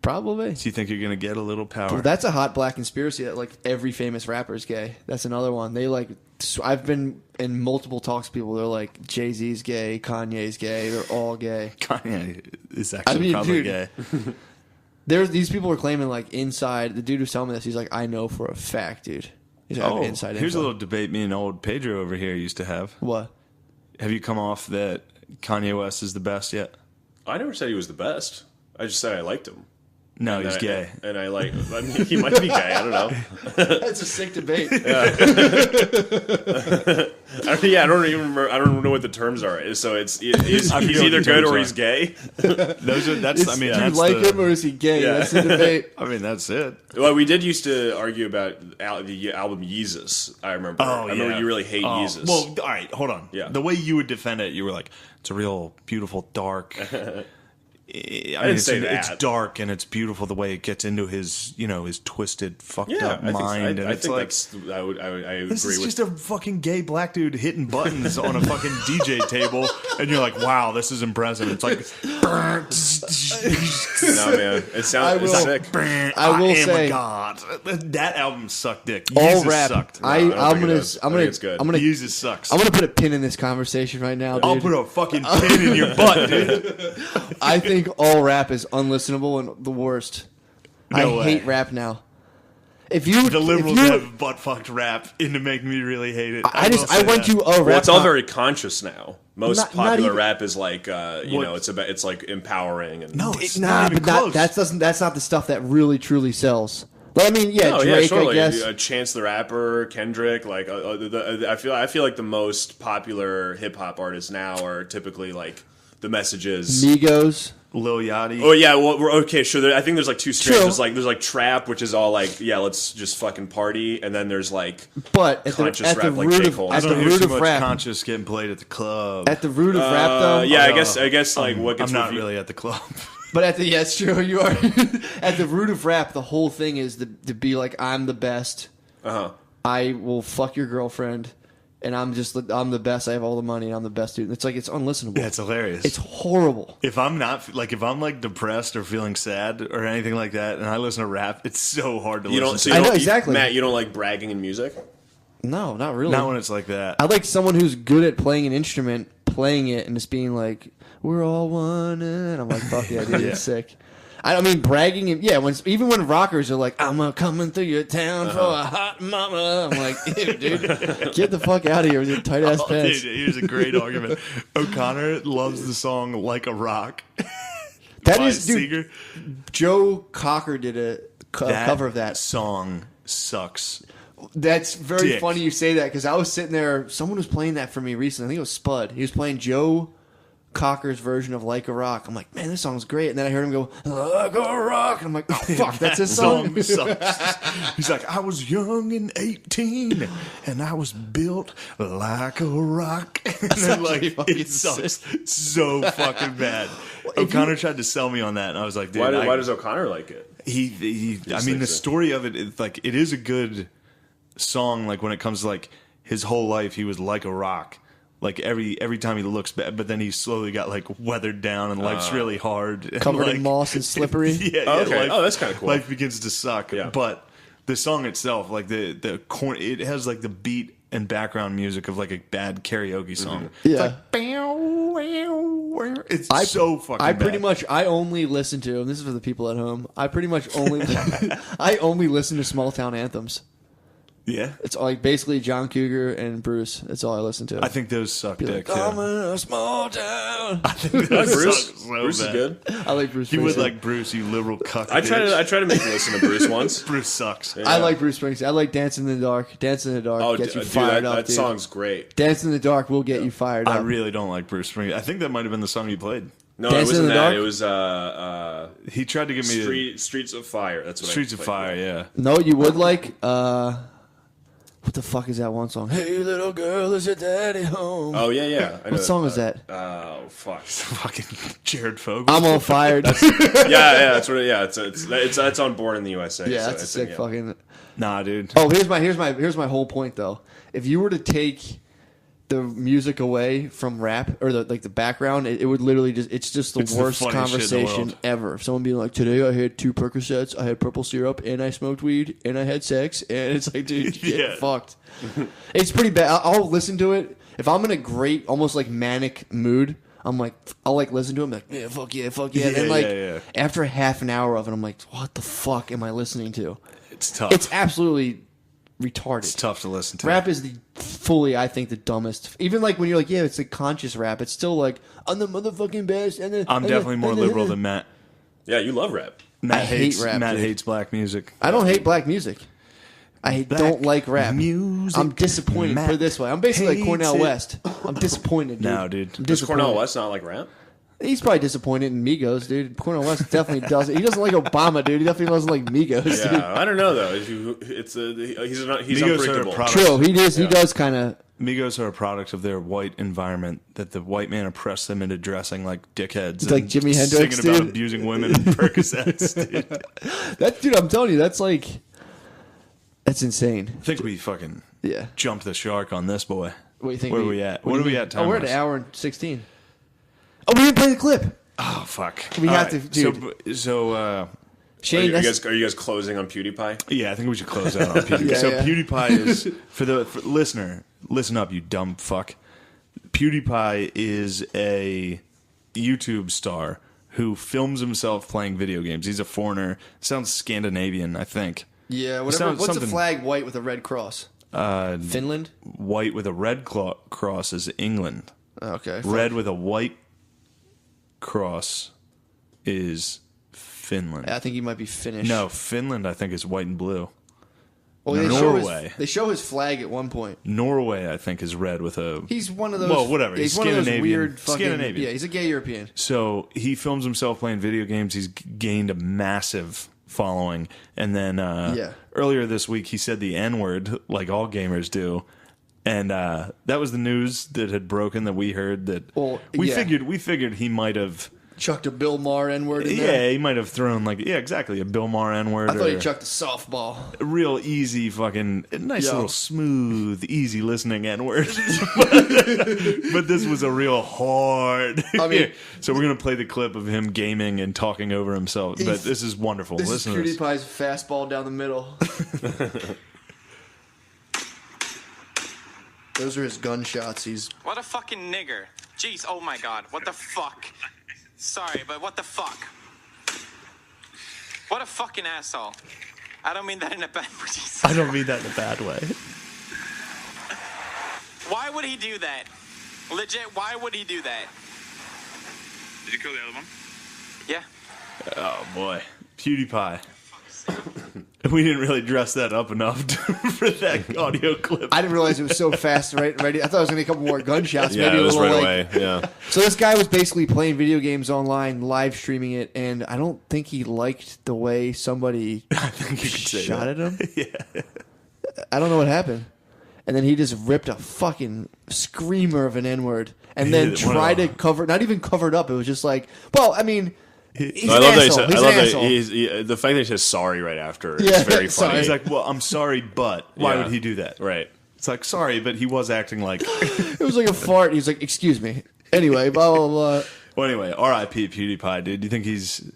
Probably. So you think you're gonna get a little power? Well, that's a hot black conspiracy that, like, every famous rapper is gay. That's another one. They, like... I've been in multiple talks with people. They're like, Jay-Z's gay, Kanye's gay. They're all gay. Kanye is actually probably gay. These people are claiming, like, inside... The dude who's telling me this, he's like, I know for a fact, dude. He's like, I have inside here's info. a little debate me and old Pedro over here used to have. What? Have you come off that Kanye West is the best yet? I never said he was the best. I just said I liked him. No, he's gay. And I mean, he might be gay. I don't know. That's a sick debate. I don't even remember. I don't know what the terms are. So he's either good or he's gay. Those are that's. I mean, do you that's like him or is he gay? Yeah. That's the debate. I mean, that's it. Well, we did used to argue about the album Yeezus. I remember. I remember you really hate Yeezus. Well, all right, hold on. Yeah. The way you would defend it, you were like, it's a real beautiful, dark. I mean, it's dark and it's beautiful the way it gets into his, his twisted, fucked up mind. I think I agree this is with. just a fucking gay black dude hitting buttons on a fucking DJ table, and you're like, wow, this is impressive. It's like, No, man, it sounds sick. I will say, a god. That album sucked dick. All Yeezus rap. sucked. I'm gonna. it's good. Yeezus sucks. I'm gonna put a pin in this conversation right now, dude. I'll put a fucking pin in your butt, dude. I think all rap is unlistenable and the worst. No I way. hate rap now. The liberals have butt fucked rap into making me really hate it. I went to a rap. Well, it's all very conscious now. Most Not popular even- rap is like, it's like empowering and it's not even close. That's not the stuff that really truly sells. But I mean, Drake, sure. I guess. Chance the Rapper, Kendrick. Like, I feel like the most popular hip hop artists now are typically like the messages. Migos. Lil Yachty. Oh yeah, well, okay, sure. I think there's like two strands. True. There's like trap, which is all like, yeah, let's just fucking party, and then there's like But at conscious the rap like root J. of Cole. at I the don't hear root too of much rap, conscious getting played at the club. at the root of rap though. yeah, I guess like what gets I'm not reviewed- really at the club. But it's true. You are at the root of rap. The whole thing is to be like, I'm the best. I will fuck your girlfriend, and I'm the best. I have all the money, and I'm the best dude. It's like it's unlistenable. Yeah, it's hilarious. It's horrible. If I'm depressed or feeling sad or anything like that, and I listen to rap, it's so hard to You don't. listen So to. you I know don't- exactly. Matt, you don't like bragging in music. No, not really. Not when it's like that. I like someone who's good at playing an instrument, playing it, and just being like, "We're all one." And I'm like, "Fuck yeah, dude, it's sick." I mean, bragging. Even when rockers are like, "I'm coming through your town for a hot mama," I'm like, "Ew, dude, get the fuck out of here with your tight ass pants." Dude, here's a great argument. O'Connor loves the song "Like a Rock." That by is, dude. Seeger. Joe Cocker did a cover of that. Song sucks. That's very Dick. funny you say that because I was sitting there. Someone was playing that for me recently. I think it was Spud. He was playing Joe Cocker's version of "Like a Rock." I'm like, man, this song's great. And then I heard him go, "Like a rock." And I'm like, oh fuck, that's his song. Sucks. He's like, I was young and 18, and I was built like a rock. And then, like, fucking it sucks so fucking bad. O'Connor tried to sell me on that, and I was like, dude, Why does O'Connor like it? I mean, the story of it is like, it is a good song. Like when it comes to like his whole life, he was like a rock. Like every time he looks bad, but then he slowly got like weathered down, and life's really hard, and, Covered like, in moss and slippery. Yeah, Oh, okay. life, That's kind of cool. Life begins to suck. Yeah. But the song itself, like the corn, it has like the beat and background music of like a bad karaoke song. Yeah. It's like, bow, wow, wow. It's so fucking bad. I only listen to, and this is for the people at home, I pretty much only, I only listen to small town anthems. Yeah. It's like basically John Cougar and Bruce. That's all I listen to. I think those suck dick. Like, I'm too. in a small town. I think I like those Bruce. suck so Bruce is bad. good. I like Bruce. You would Springsteen. like Bruce, you liberal cuck. I try to make you listen to Bruce once. Bruce sucks. I like Bruce Springsteen. I like Dancing in the Dark. Dancing in the Dark Oh, gets you dude, fired up, that dude. song's great. Dancing in the Dark will get you fired I up. really don't like Bruce Springsteen. I think that might have been the song you played. No, Dancing it in wasn't the that. Dark? It was He tried to give me Streets of Fire. That's what Streets I of played. Fire, yeah. No, you would like. What the fuck is that one song? Hey, little girl, is your daddy home? Oh yeah. I know What song is that? Oh fuck. Fucking Jared Fogle. I'm on fire. yeah, that's what. Yeah, it's on Born in the USA. Yeah, so that's a it's- sick yeah. fucking. Nah, dude. Oh, here's my whole point though. If you were to take the music away from rap or the background, it would literally it's just the It's the worst funniest shit in the conversation world. ever. If someone being like, "Today I had 2 Percocets, I had purple syrup, and I smoked weed, and I had sex," and it's like, dude, get Yeah. fucked. It's pretty bad. I'll listen to it if I'm in a great, almost like manic mood. I'm like, I'll like listen to it. I'm like, yeah, fuck yeah, fuck yeah. And then like after half an hour of it, I'm like, what the fuck am I listening to? It's tough. It's absolutely retarded. It's tough to listen to. Rap is I think, the dumbest. Even like when you're like, yeah, it's like conscious rap. It's still like, I'm the motherfucking best. And then, I'm definitely more liberal than Matt. Yeah, you love rap. Matt hate rap. Matt dude. hates black music. I don't hate black music. I don't like rap. Music. I'm disappointed. Matt Put it this way. I'm basically like Cornel hates it. West. I'm disappointed, dude. No, dude. I'm Does disappointed. Cornel West not like rap? He's probably disappointed in Migos, dude. Cornel West definitely doesn't. He doesn't like Obama, dude. He definitely doesn't like Migos, dude. Yeah, I don't know though. He's Migos are a unpredictable. product. True, he is. He does kind of. Migos are a product of their white environment that the white man oppressed them into dressing like dickheads. It's like and Jimi Hendrix, singing about dude. abusing women and Percocets, dude. That dude, I'm telling you, that's insane. I think we fucking Yeah. jumped the shark on this boy. What do you think? Where are we at? What are we at Oh, we're at time-wise? an hour and 16. Oh, we didn't play the clip. Oh fuck! We All have to, dude. So Shane, Are you guys closing on PewDiePie? yeah, I think we should close out on PewDiePie. Yeah, So yeah. PewDiePie is for listener. Listen up, you dumb fuck. PewDiePie is a YouTube star who films himself playing video games. He's a foreigner. Sounds Scandinavian, I think. yeah, whatever. Sounds What's a something- flag white with a red cross? Finland? White with a red cross is England. Okay. Red with a white cross is Finland. I think he might be Finnish. No, Finland I think is white and blue. Well, Norway. They show his flag at one point. Norway I think is red with a... He's one of those. Well, whatever. Yeah, He's one of those Scandinavian. weird fucking. Scandinavian. Yeah, he's a gay European. So he films himself playing video games. He's gained a massive following. And then earlier this week he said the N-word like all gamers do. And that was the news that had broken that we heard that we figured he might have Chucked a Bill Maher N-word in there. yeah, he might have thrown exactly a Bill Maher N-word. I thought he or chucked a softball. a real easy fucking nice Yo. little smooth, easy listening N-word. But this was a real hard. I mean- so we're gonna play the clip of him gaming and talking over himself. But this is wonderful. This Listen is to this. PewDiePie's fastball down the middle. Those are his gunshots. He's What a fucking nigger. Jeez, oh my god, what the fuck? Sorry, but what the fuck? What a fucking asshole. I don't mean that in a bad way. I don't mean that in a bad way. Why would he do that? Legit, why would he do that? Did you kill the other one? Yeah. Oh boy, PewDiePie. We didn't really dress that up enough for that audio clip. I didn't realize it was so fast, right? Ready. I thought it was going to be a couple more gunshots. Yeah, maybe it a was little right like. away. Yeah. So this guy was basically playing video games online, live streaming it, and I don't think he liked the way somebody I think you could say shot that. at him. Yeah. I don't know what happened. And then he just ripped a fucking screamer of an N-word, and He then did. tried to cover, not even covered up. It was just like, well, I mean, he's I an love that he asshole. said. He's I love an that asshole. the fact that he says sorry right after Yeah, is very sorry. funny. He's like, well, I'm sorry, but why Yeah. would he do that? Right. It's like, sorry, but he was acting like. It was like a fart. He's like, excuse me. Anyway, blah, blah, blah. Well, anyway, R.I.P. PewDiePie, dude. Do you think he's?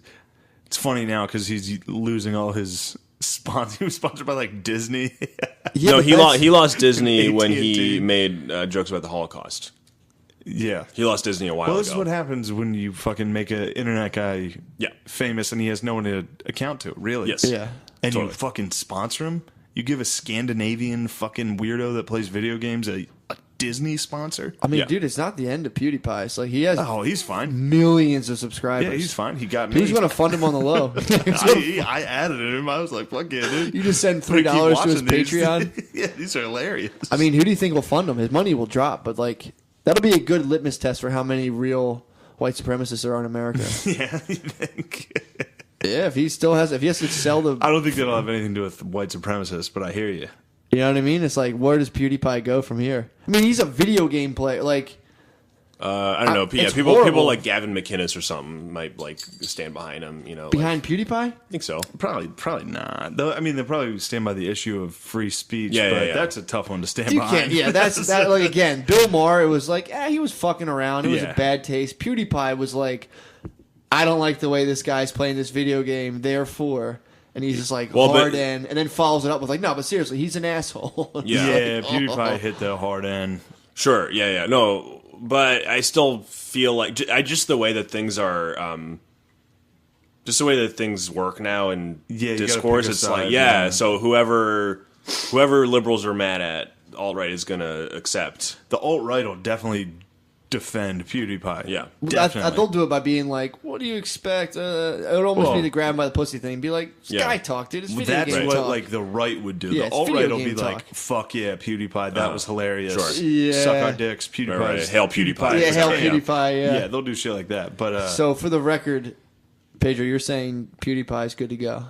It's funny now because he's losing all his sponsors. He was sponsored by like Disney. Yeah, No, but he that's- lost Disney when AT&T. he made jokes about the Holocaust. Yeah. He lost Disney a while Well, this is ago. what happens when you fucking make an internet guy Yeah. famous and he has no one to account to, really. Yes. Yeah. And you Totally. fucking sponsor him? You give a Scandinavian fucking weirdo that plays video games a Disney sponsor? I mean, Yeah. dude, it's not the end of PewDiePie. It's like he has Oh, he's fine. millions of subscribers. Yeah, he's fine. He got me. Who's going to fund him on the low? I added him. I was like, fuck yeah, dude. You just send I'm gonna keep $3 to his watching these. Patreon. Yeah, these are hilarious. I mean, who do you think will fund him? His money will drop, but like that'll be a good litmus test for how many real white supremacists there are in America. yeah, you think? Yeah, if he has to sell the, I don't think that'll have anything to do with white supremacists, but I hear you. you know what I mean? It's like, where does PewDiePie go from here? I mean, he's a video game player. Like, I don't know. Yeah, it's people horrible. like Gavin McInnes or something might like stand behind him. You know, like, behind PewDiePie? I think so. Probably not. Though, I mean, they'll probably stand by the issue of free speech, Yeah, but yeah. that's a tough one to stand You behind. can't. Yeah, that's that. Like again, Bill Maher. It was like, he was fucking around. It was Yeah. a bad taste. PewDiePie was like, I don't like the way this guy's playing this video game. Therefore, and he's just like Well, but- hard end, and then follows it up with like, no, but seriously, he's an asshole. Yeah. Yeah, PewDiePie hit the hard end. Sure. Yeah. No, but I still feel like just the way that things are. Just the way that things work now in Yeah, you gotta discourse, pick a it's side, like yeah. So whoever liberals are mad at, alt right is gonna accept. The alt right will definitely defend PewDiePie. Yeah. Definitely. They'll do it by being like, "What do you expect?" It would almost be the grab by the pussy thing. Be like, "It's guy talk, dude. It's video That's game what talk." like the right would do. Yeah, The it's alt-right video will be game like, talk. "Fuck yeah, PewDiePie, that was hilarious. Sure. Yeah. Suck our dicks, PewDiePie. Right. Hail PewDiePie. Yeah, hell, Yeah. PewDiePie. Yeah, they'll do shit like that. But So for the record, Pedro, you're saying PewDiePie is good to go.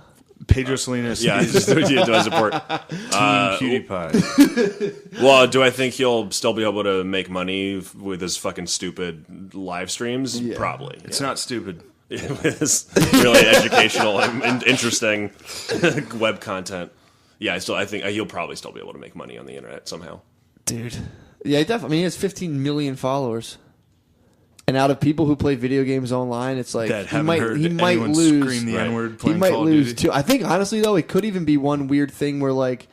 Pedro Salinas Yeah, is do I support? PewDiePie. Well, do I think he'll still be able to make money with his fucking stupid live streams? Yeah. Probably. It's not stupid. With his really educational and interesting web content. Yeah, I think he'll probably still be able to make money on the internet somehow. Dude. Yeah, definitely. I mean, he has 15 million followers. And out of people who play video games online, it's like That he haven't might heard lose. scream the Right. N-word He playing might Call of lose Duty. too. I think honestly though, it could even be one weird thing where like,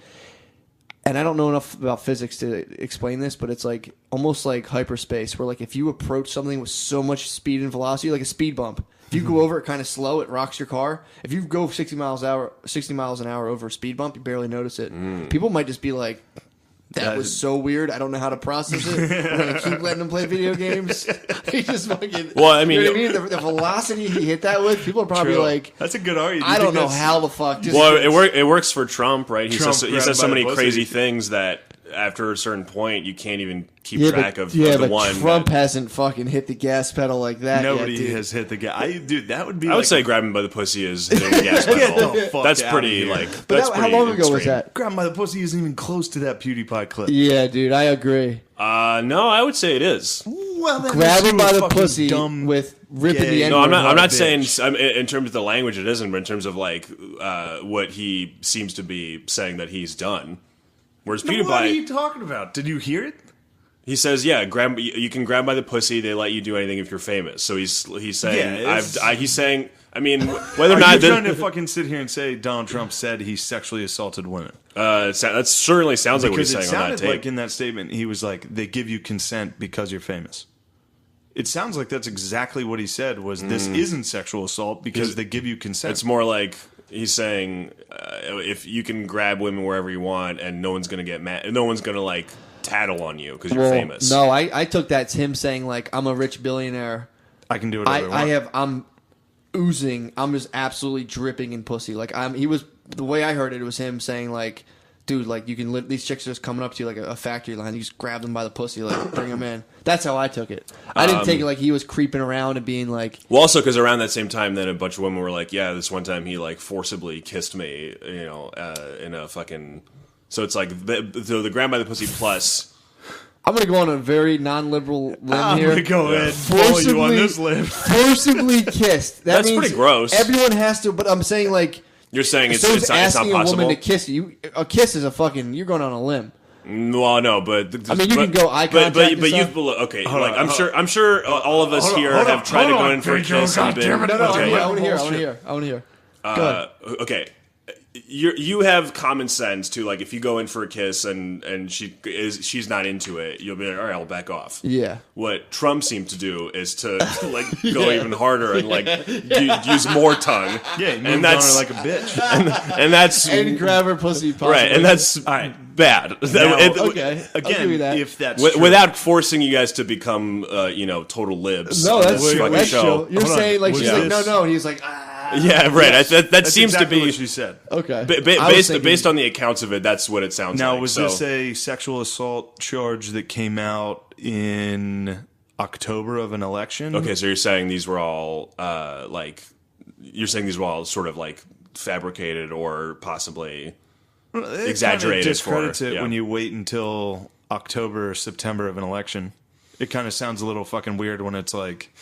and I don't know enough about physics to explain this, but it's like almost like hyperspace, where like if you approach something with so much speed and velocity, like a speed bump, if you go over it kind of slow, it rocks your car. If you go 60 miles an hour over a speed bump, you barely notice it. People might just be like, that was so weird. I don't know how to process it. We're gonna keep letting him play video games. He just fucking. Well, I mean, you know what I mean? The velocity he hit that with, people are probably True. like, That's a good argument. I don't know how the fuck. Just well, it works for Trump, right? He Trump says so grabbed by many the pussy. crazy things that after a certain point, you can't even keep yeah, track but, of yeah, the but one. Trump that- hasn't fucking hit the gas pedal like that. Nobody yet, dude. has hit the guy. Dude, that would be. I would like, say grabbing by the pussy is hitting the gas Get pedal. the fuck That's outta pretty here. like. But That's how pretty long ago was extreme. that? grab by the pussy isn't even close to that PewDiePie clip. Yeah, dude, I agree. No, I would say it is. Well, then Grab this him is by a the fucking pussy dumb with ripping gay- the end. No, I'm not. I'm not bitch. saying in terms of the language it isn't, but in terms of like what he seems to be saying that he's done. Whereas No, what are you PewDiePie, talking about? Did you hear it? he says, yeah, grab. You can grab by the pussy. They let you do anything if you're famous. So he's saying, Yeah, it's- he's saying. I mean, whether or Are not you trying to fucking sit here and say Donald Trump said he sexually assaulted women? that certainly sounds like what he's Because it saying on that sounded tape. like in that statement he was like, they give you consent because you're famous. It sounds like that's exactly what he said was this isn't sexual assault because they give you consent. It's more like he's saying if you can grab women wherever you want and no one's gonna get mad, no one's gonna like tattle on you because you're famous. No, I took that as him saying like, I'm a rich billionaire. I can do whatever I want. I'm oozing. I'm just absolutely dripping in pussy. Like the way I heard it, it was him saying like, dude, like you can these chicks are just coming up to you like a factory line. You just grab them by the pussy, like bring them in. That's how I took it. I didn't take it like he was creeping around and being like. Well, also because around that same time, then a bunch of women were like, "Yeah, this one time he like forcibly kissed me," you know, in a fucking. So it's like the grab by the pussy plus. I'm gonna go on a very non-liberal limb I'm here. gonna go ahead and follow you on this limb. Forcibly kissed. That That's means pretty gross. Everyone has to, but I'm saying like. You're saying it's Someone's not asking a possible. woman to kiss you. A kiss is a fucking. You're going on a limb. Well, no, but I mean, you can go eye contact But and you've stuff. okay. Hold Like on, I'm sure all of us here have tried to go in for a kiss and been. No, I Okay. want to hear. I want to hear. I want to hear. Go ahead. Okay, you have common sense too. Like if you go in for a kiss and she's not into it, you'll be like, all right, I'll back off. Yeah. What Trump seemed to do is to like go even harder and like use more tongue. Yeah, he moved and that's on her like a bitch. and that's And grab her pussy. Possibly. right, and that's All right. bad. Now, Okay. I'll Again, give you that. if that's true. Without forcing you guys to become, total libs. No, on that's this true. fucking That's show. true. You're Hold on. saying like Was she's like this- no, and he's like Yeah, right. Yes. That That's seems exactly to be what she said. okay. Ba- I was based thinking- based on the accounts of it. That's what it sounds Now, like. was so. this a sexual assault charge that came out in October of an election? Okay, so you're saying these were all sort of like fabricated or possibly It exaggerated kind of discredits for- it yeah. when you wait until October or September of an election. It kind of sounds a little fucking weird when it's like,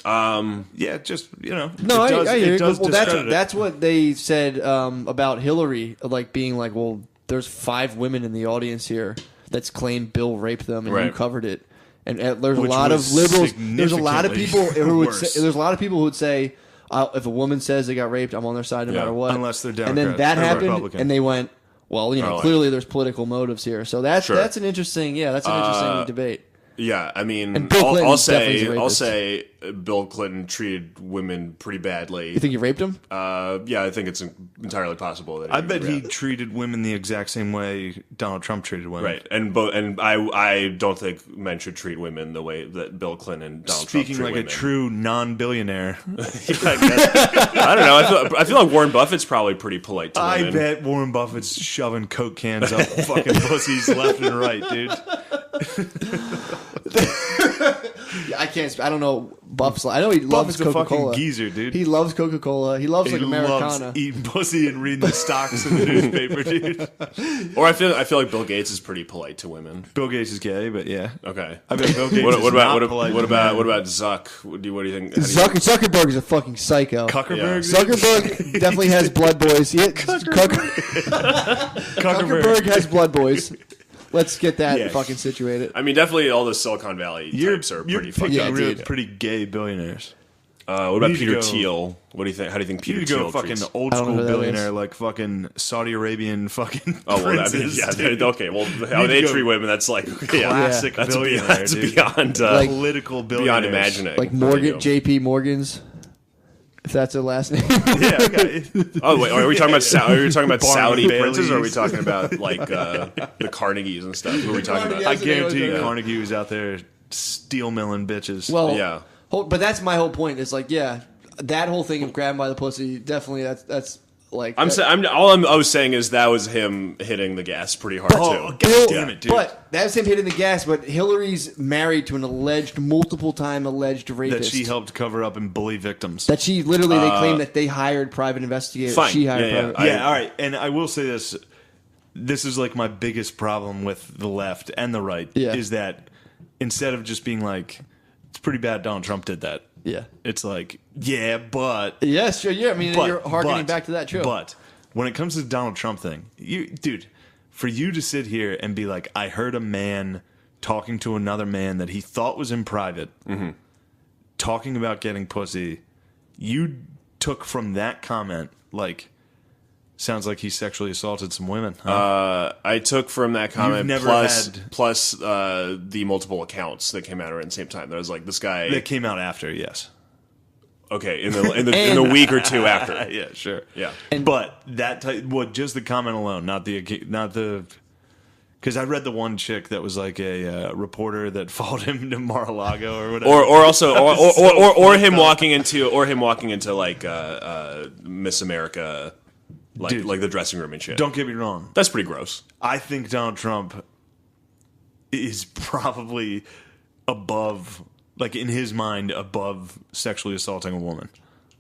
yeah, just No, it I hear it you. does Well, discredit it. that's what they said about Hillary, like being like, well, there's 5 women in the audience here that's claimed Bill raped them, and you Right. covered it. And there's Which a lot of was liberals. There's a lot of significantly people who would worse. say. There's a lot of people who would say, if a woman says they got raped, I'm on their side no Yeah. matter what. Unless they're And then Democrats that or happened, Republican. and they went, well, Or like- clearly there's political motives here. So that's Sure. that's an interesting, that's an interesting debate. Yeah, I mean, And Bill Clinton I'll definitely is a say rapist. Bill Clinton treated women pretty badly. You think he raped him? Yeah, I think it's entirely possible that I bet he treated women the exact same way Donald Trump treated women. right, and I don't think men should treat women the way that Bill Clinton and Donald Trump Speaking treat like women. a true non-billionaire, Yeah, I guess. I don't know. I feel like Warren Buffett's probably pretty polite to I women. bet Warren Buffett's shoving Coke cans up fucking pussies left and right, dude. Yeah, I can't. I don't know Buff's. I know he loves Buffett's a Coca-Cola. fucking geezer, dude. He loves Coca-Cola. He loves He like Americana. loves eating pussy and reading the stocks in the newspaper, dude. Or I feel like Bill Gates is pretty polite to women. Bill Gates is gay, but yeah. Okay. I bet Bill Gates What is about not polite what to about men. what about Zuck? What do you think? How do you- Zuckerberg is a fucking psycho. Zuckerberg? Yeah. Zuckerberg definitely has blood boys. Zuckerberg has blood boys. Let's get that Yeah. fucking situated. I mean, definitely all the Silicon Valley types are You're pretty fucked picking up. Yeah, real, dude. pretty gay billionaires. What about need to Peter go- Thiel? What do you think? How do you think Peter You could go Thiel fucking treats? old I don't know school who that billionaire is. like fucking Saudi Arabian fucking Oh well, I mean, princes, yeah. dude. Okay, well, how they to go treat women, that's like yeah, Classic that's billionaire, beyond, that's dude. beyond Like- Political billionaires. beyond imagining. Like Continue. J.P. Morgan's, if that's their last name. Yeah, okay. Oh wait, are we talking about are we talking about Barnum Saudi Baileys. princes? Or are we talking about like the Carnegies and stuff? Who are we talking Carnegie, about? I That's what they guarantee you always do. Carnegie was out there steel milling bitches. Well, Yeah. But that's my whole point. Is like, yeah, that whole thing of grabbing by the pussy. Definitely, that's like. I was saying is that was him hitting the gas pretty hard Oh, too. God damn it, dude. But that was him hitting the gas. But Hillary's married to an multiple time alleged rapist. that she helped cover up and bully victims. That she literally, they claim that they hired private investigators. Fine. She hired Yeah, private. Yeah, all right. And I will say this. This is like my biggest problem with the left and the right Yeah. is that instead of just being like, it's pretty bad Donald Trump did that. Yeah. It's like, yeah, but. Yes, sure. Yeah, I mean, But, you're harkening but- back to that, true. But when it comes to the Donald Trump thing, dude, for you to sit here and be like, I heard a man talking to another man that he thought was in private, talking about getting pussy, you took from that comment, like, sounds like he sexually assaulted some women. Huh? I took from that comment never plus the multiple accounts that came out around the same time. That was like this guy. that came out after, yes. Okay, in the week or two after. Yeah, sure. Yeah. But that just the comment alone, not the because I read the one chick that was like a reporter that followed him to Mar-a-Lago or whatever. Or also or him fucked walking into like Miss America, Dude. like the dressing room and shit. Don't get me wrong. That's pretty gross. I think Donald Trump is probably above, like in his mind, above sexually assaulting a woman.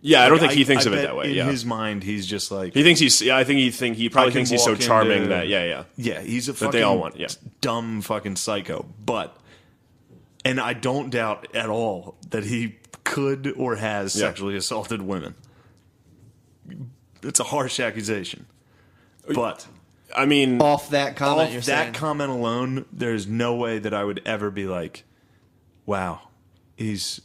Yeah, I don't Like, think he thinks I of it bet that way. In Yeah, his mind, he's just like he thinks he's. Yeah, I think he probably I can thinks he's so walk charming into- that. Yeah. Yeah, he's a That fucking they all want, yeah. dumb fucking psycho. And I don't doubt at all that he could or has Yeah. sexually assaulted women. It's a harsh accusation. But I mean, Off that comment, off you're that saying. comment alone, there's no way that I would ever be like, wow, he's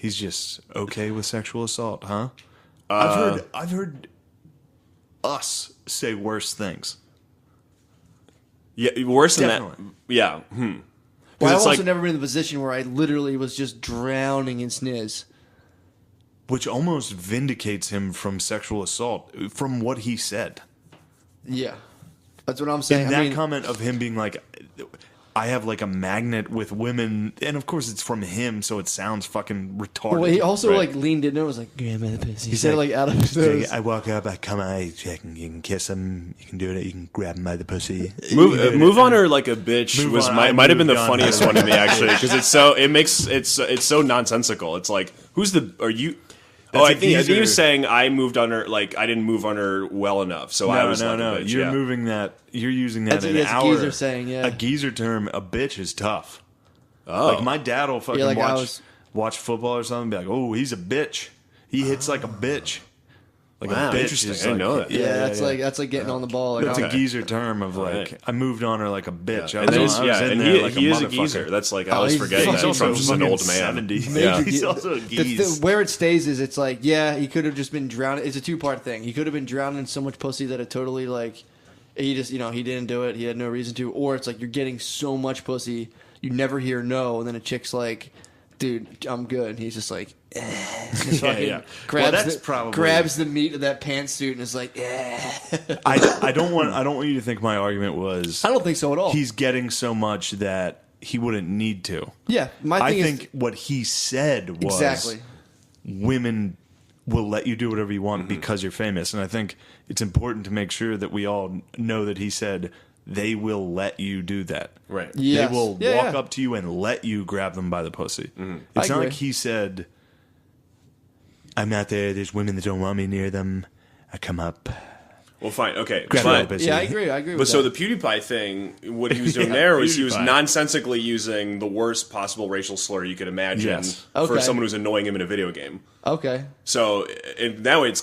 just okay with sexual assault, huh? I've heard us say worse things. yeah, worse than Definitely. that. Yeah. Well, Because I've it's also like never been in the position where I literally was just drowning in sniz. Which almost vindicates him from sexual assault, from what he said. Yeah. That's what I'm saying. And that I mean, comment of him being like, I have like a magnet with women, and of course it's from him, so it sounds fucking retarded. well, he also Right. like leaned in and was like, "Grab my pussy." He He's said it like- like out of his nose. I walk up, I come out, you can kiss him, you can do it, you can grab him by the pussy. move on her like a bitch Move was on, I might have been the moved on. funniest one to me actually because it's so nonsensical. It's like are you? That's I a think he geezer. was saying I moved on her like I didn't move on her well enough, so I was like a bitch. You're yeah. moving that. You're using that That's- in that's our geezer saying, yeah. a geezer term. A bitch is tough. Oh. Like my dad will fucking Yeah, like I was- watch football or something. And be like, oh, he's a bitch. He hits like a bitch. Like Wow, a bitch interesting. is I didn't like, know that. yeah, that's like getting on the ball. Like, That's oh, a geezer term of like Right. I moved on her like a bitch. Yeah. I And was, then on- he's- I was yeah, in and there he, like he a is a motherfucker. geezer. That's like I Oh, always he's forget that fucking Trump's just an fucking old man. 70. Yeah. He's also a geez. where it stays is it's like, yeah, he could have just been drowning. It's a two-part thing. He could have been drowning in so much pussy that it totally like he just he didn't do it. He had no reason to. Or it's like you're getting so much pussy, you never hear no, and then a chick's like, dude, I'm good. And he's just like, just yeah. Grabs the meat of that pantsuit and is like, I don't want you to think my argument was. I don't think so at all. He's getting so much that he wouldn't need to. Yeah, I think what he said was exactly. Women will let you do whatever you want because you're famous, and I think it's important to make sure that we all know that he said they will let you do that. Right. Yes. They will walk up to you and let you grab them by the pussy. It's not like he said, I'm out there's women that don't want me near them. I come up. Well, fine. Okay. Yeah, I agree. But with so that. the PewDiePie thing, what he was doing there was he was nonsensically using the worst possible racial slur you could imagine for someone who's annoying him in a video game. Okay. So in that way, it's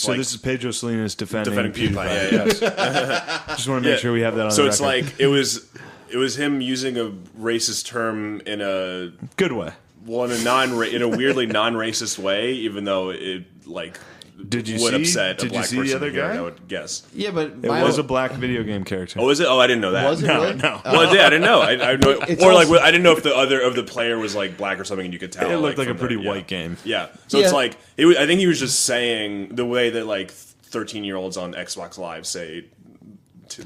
so like, this is Pedro Salinas defending PewDiePie. Yeah. Just want to make sure we have that on So the it's record. like it was him using a racist term in a good way. Well, in a weirdly non-racist way, even though it like would upset a black person the other to hear guy? it, I would guess. Yeah, but It was a black video game character. Oh, is it? Oh, I didn't know that. Was it really? No. Well, yeah, I didn't know. I know, It's or also- like I didn't know if the other of the player was like black or something, and you could tell. It looked like a from pretty the- white game. Yeah. So Yeah. it's like I think he was just saying the way that like 13-year-olds on Xbox Live say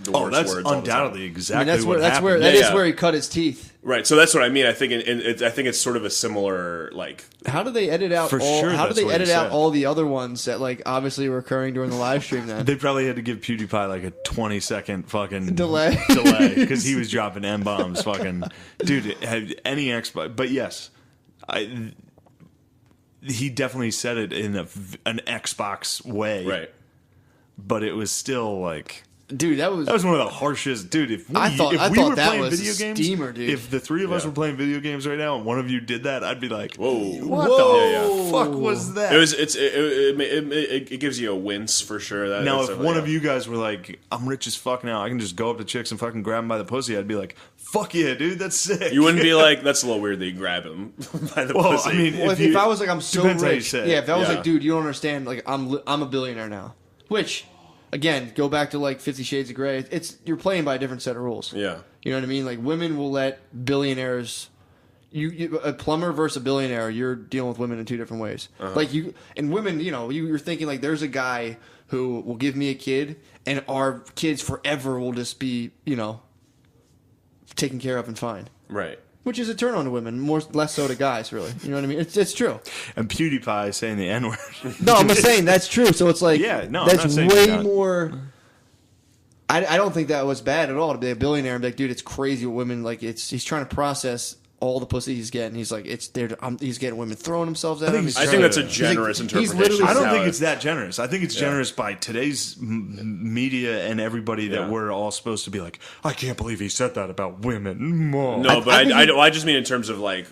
the worst that's words. all the time. undoubtedly exactly that's what happened. that is Yeah. where he cut his teeth. Right. So that's what I mean. I think I think it's sort of a similar like. How do they edit out? For sure How do that's they what he edit out said. all the other ones that like obviously were occurring during the live stream? Then They probably had to give PewDiePie like a 20-second fucking Delay. because he was dropping M-bombs. Fucking dude, any Xbox. But yes, he definitely said it in an Xbox way. Right. But it was still like. dude, that was That was one of the harshest, dude. If we, I thought if we that were playing was video a games, steamer, dude. if the three of us Yeah. were playing video games right now and one of you did that, I'd be like, Whoa. what Whoa. the fuck was that? It gives you a wince for sure. Now, That's if one of you guys were like, I'm rich as fuck now, I can just go up to chicks and fucking grab them by the pussy, I'd be like, fuck yeah, dude, that's sick. you wouldn't be like, that's a little weird that you grab him by the Well, pussy. I mean, Well, if I was like, I'm so depends how you rich. say it. Yeah, if I was Yeah. like, dude, you don't understand. Like, I'm a billionaire now. Which, again, go back to like 50 Shades of Grey. It's you're playing by a different set of rules. yeah. You know what I mean? Like, women will let billionaires. A plumber versus a billionaire, you're dealing with women in two different ways. Like and women, you're thinking like, there's a guy who will give me a kid, and our kids forever will just be, taken care of and fine. Right. Which is a turn on to women, less so to guys, really. You know what I mean? It's true. And PewDiePie saying the N-word. No, I'm just saying that's true. So it's like, Yeah, no, I'm that's not saying way you're not. more. I don't think that was bad at all to be a billionaire and be like, dude, it's crazy what women like. He's trying to process all the pussy he's getting. He's like, he's getting women throwing themselves at him. He's I trying think that's a he's generous he's interpretation. literally- I don't of think how it's that generous. I think it's generous by today's media and everybody that Yeah. we're all supposed to be like, I can't believe he said that about women. Whoa. No, but I just mean in terms of like.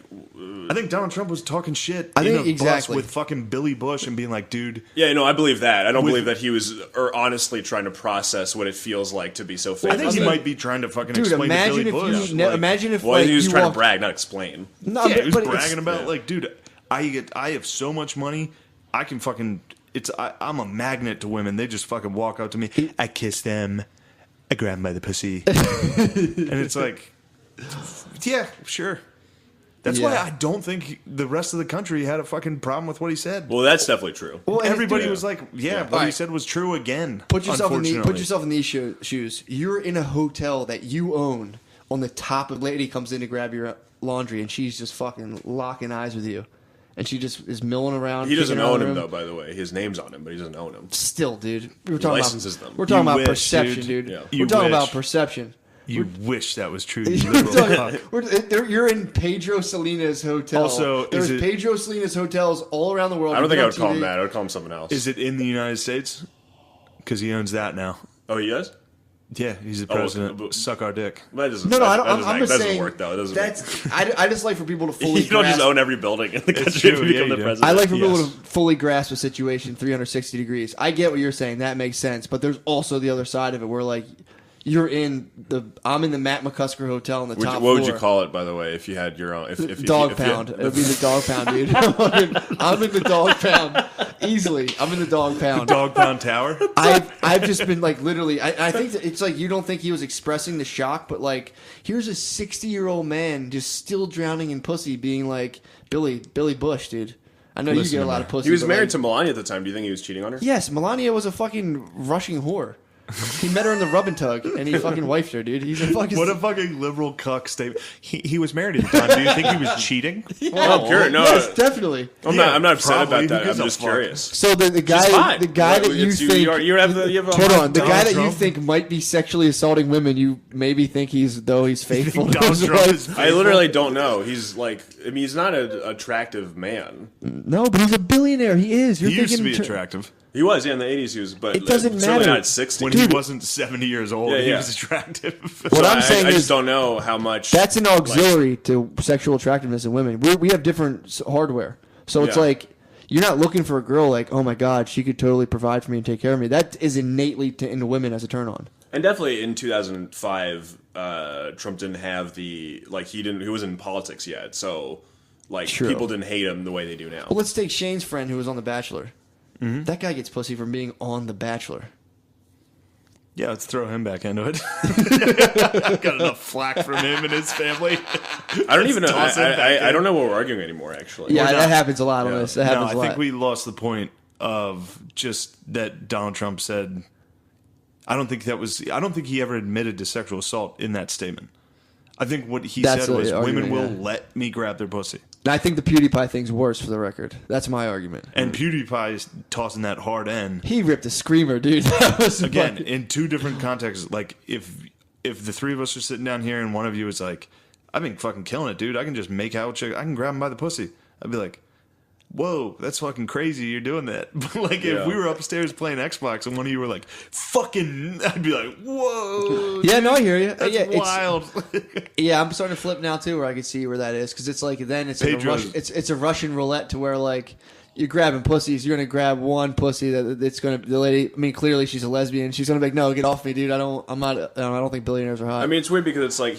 I think Donald Trump was talking shit I in think a bus exactly. with fucking Billy Bush and being like, dude, Yeah, no, I believe that. I don't believe that he was honestly trying to process what it feels like to be so famous. I think he might be trying to fucking Dude, explain to imagine Billy if Bush. you like, imagine if Well, like he was you trying walked, to brag, not explain. No, yeah, he was but it's- bragging about like, dude, I have so much money, I can fucking. I'm a magnet to women. They just fucking walk up to me. I kiss them. I grab them by the pussy, and it's like, yeah, sure. That's why Yeah. I don't think the rest of the country had a fucking problem with what he said. Well, that's definitely true. Well, and Everybody dude, was like, yeah, what he Alright. said was true again. Put yourself unfortunately. in these shoes. You're in a hotel that you own. On the top, a lady comes in to grab your laundry, and she's just fucking locking eyes with you, and she just is milling around. He doesn't kicking around own the him room. though. By the way, his name's on him, but he doesn't own him. Still, dude, we're licenses them. We're talking You about wish, perception, dude. dude. Yeah. You We're talking wish. about perception. You wish that was true. You We're liberal talking- fuck. you're in Pedro Salinas Hotel. Also, there's is it- Pedro Salinas hotels all around the world. I don't think I would You've call been him on TV. that. I would call him something else. Is it in the United States? Because he owns that now. Oh, he does? Yeah, he's the president. but- Suck our dick. That doesn't. No, I don't. That I'm doesn't, just that doesn't saying. work though. It doesn't. That's. I just like for people to fully. you don't just grasp- own every building in the country true, to yeah, become you the do. president. I like for people Yes. to fully grasp a situation 360 degrees. I get what you're saying. That makes sense. But there's also the other side of it where like I'm in the Matt McCusker Hotel on the top What would floor. you call it, by the way, if you had your own? If Dog you, pound. It would be the dog pound, dude. I'm in the dog pound. Easily. I'm in the dog pound. Dog pound tower. I've just been like literally. I think that it's like you don't think he was expressing the shock, but like here's a 60-year-old man just still drowning in pussy, being like Billy Bush, dude. I know you get a lot of pussy. He was but, married like, to Melania at the time. Do you think he was cheating on her? Yes, Melania was a fucking Russian whore. He met her in the rub and tug, and he fucking wifed her, dude. He's a fucking What a fucking liberal cuck statement. He was married at the time. Do you think he was cheating? Oh, pure. No, yes, definitely. I'm not upset probably. about that. Who I'm gives a just fuck? curious. So the guy that you It's- think you have a hold on, the Donald guy that you Trump? think might be sexually assaulting women, you maybe think he's faithful. to Donald his Trump wife. is I literally don't know. He's like, I mean, he's not an attractive man. No, but he's a billionaire. He is. You're He used to thinking be attractive. He was, yeah, in the 80s he was, but It doesn't certainly matter. not at 60. When he wasn't 70 years old, Yeah, he yeah. was attractive. What I'm saying I is just don't know how much. that's an auxiliary to sexual attractiveness in women. We have different hardware, so it's Yeah. like you're not looking for a girl like, oh my god, she could totally provide for me and take care of me. That is innately into women as a turn on. And definitely in 2005, Trump didn't have he wasn't in politics yet, so like True. people didn't hate him the way they do now. Well, let's take Shane's friend who was on The Bachelor. That guy gets pussy from being on The Bachelor. Yeah, let's throw him back into it. Got enough flack from him and his family. I don't even know. Toss him back I in. don't know what we're arguing anymore. Actually, Yeah, not. that happens a lot on Yeah. this. That No, happens I a lot. think we lost the point of just that Donald Trump said. I don't think he ever admitted to sexual assault in that statement. I think what he That's said the was argument, women will yeah. let me grab their pussy. And I think the PewDiePie thing's worse for the record. That's my argument. And PewDiePie is tossing that hard end. He ripped a screamer, dude. That was Again, fucking- in two different contexts. Like, if the three of us are sitting down here and one of you is like, I've been fucking killing it, dude. I can just make out with you. I can grab him by the pussy. I'd be like, whoa, that's fucking crazy you're doing that. But like, Yeah. if we were upstairs playing Xbox and one of you were like, fucking, I'd be like, whoa. Yeah, no, I hear you. That's Yeah, it's- wild. Yeah, I'm starting to flip now too, where I can see where that is because it's like then it's like a Pedro's- it's a Russian roulette to where like you're grabbing pussies, you're gonna grab one pussy that's gonna the lady. I mean, clearly she's a lesbian. She's gonna be like, no, get off me, dude. I don't think billionaires are hot. I mean, it's weird because it's like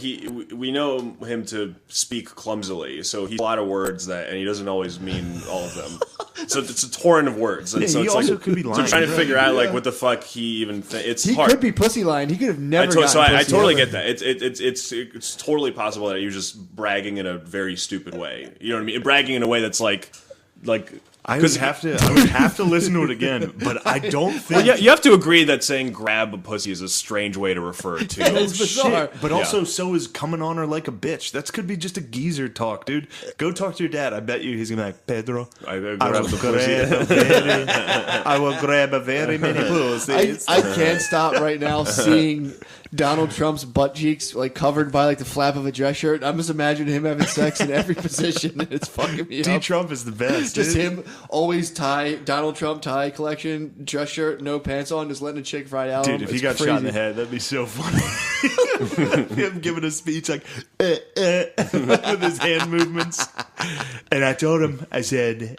we know him to speak clumsily, so he's a lot of words and he doesn't always mean all of them. So it's a torrent of words, and Yeah, so he it's also like could be so lying. trying to figure out like what the fuck he even. It's he hard. could be pussy lying. He could have never. I pussy totally ever. get that. It's totally possible that he was just bragging in a very stupid way. You know what I mean? Bragging in a way that's like. I would have to listen to it again, but I don't think. Well, yeah, you have to agree that saying "grab a pussy" is a strange way to refer to. It's bizarre. But also, so is coming on her like a bitch. That could be just a geezer talk, dude. Go talk to your dad. I bet you he's gonna be like, Pedro, I I grab will the grab a very many pussies. I can't stop right now seeing Donald Trump's butt cheeks like covered by like the flap of a dress shirt. I'm just imagining him having sex in every position, and it's fucking me D. up. Trump is the best. Just dude. him always tie Donald Trump tie collection, dress shirt, no pants on, just letting a chick ride out. Dude, if he got shot in the head, that'd be so funny. Him giving a speech like with his hand movements. And I told him, I said,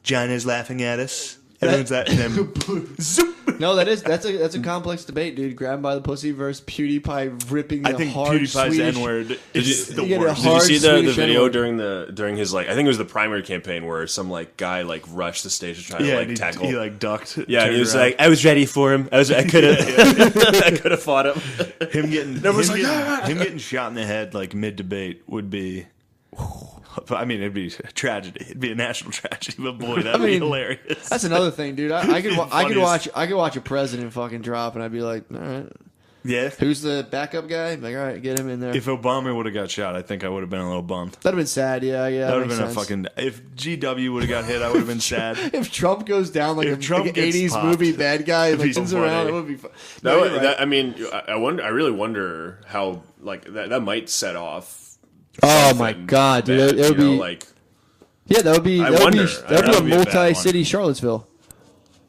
China's laughing at us. Everyone's at him. Zoop. No, that's a complex debate, dude. Grab him by the pussy versus PewDiePie ripping the I think hard PewDiePie's Swedish. N-word is the you get a worst. Did you hard see the Swedish video N-word. during his I think it was the primary campaign where some guy rushed the stage to try to and tackle. he ducked. Yeah, turned he was around. like, I was ready for him. I could have I could have fought him. him getting Everyone's like, "Ah!" him getting shot in the head like mid debate would be. I mean, it'd be a tragedy. It'd be a national tragedy, but boy, that'd be hilarious. That's another thing, dude. I could Funniest. watch a president fucking drop, and I'd be like, all right, Yeah. who's the backup guy? Like, all right, get him in there. If Obama would have got shot, I think I would have been a little bummed. That'd have been sad. Yeah. That would have been makes a sense. fucking. If GW would have got hit, I would have been sad. If Trump goes down like If a Trump like an gets 80s popped, movie bad guy and it'd like be so turns around, funny. it would be fun. No, you're right. I mean, I really wonder how that might set off. Oh my something god, dude! bad, It would be like. yeah, that would be I that would wonder. be That a would be a bad multi-city Charlottesville.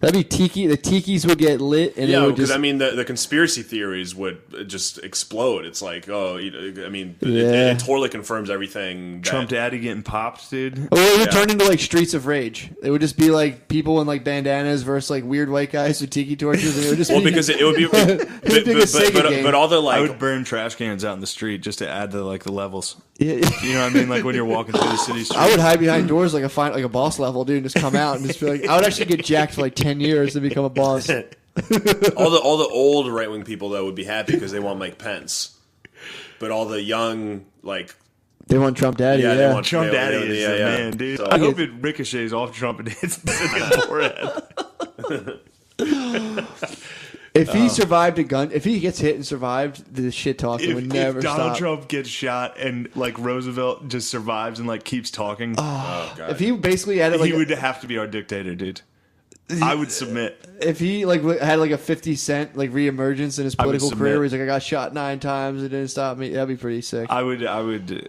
That'd be tiki. The tikis would get lit, and it Yeah, would because just. I mean, the conspiracy theories would just explode. It's like, oh, I mean, Yeah. it totally confirms everything. That, Trump daddy getting popped, dude. Or it would Yeah. turn into like Streets of Rage. It would just be like people in like bandanas versus like weird white guys with tiki torches, and it would just well, be, because it would be, be like a Sega game. but all the I like, would burn trash cans out in the street just to add to like the levels. Yeah. You know what I mean? Like when you're walking through the city streets. I would hide behind doors like a boss level, dude, and just come out and just be like, I would actually get jacked for like 10 years to become a boss. All the old right wing people though would be happy because they want Mike Pence, but all the young they want Trump daddy. Yeah, they want Trump daddy is the man, dude. So I hope it ricochets off Trump and hits the forehead. If he survived a gun, if he gets hit and survived, the shit talking would never if stop. Donald Trump gets shot and like Roosevelt just survives and like keeps talking, Oh God. If he basically had he would have to be our dictator, dude. I would submit. If he had like a 50 Cent like reemergence in his political career, where he's like, I got shot 9 times, it didn't stop me. That'd be pretty sick. I would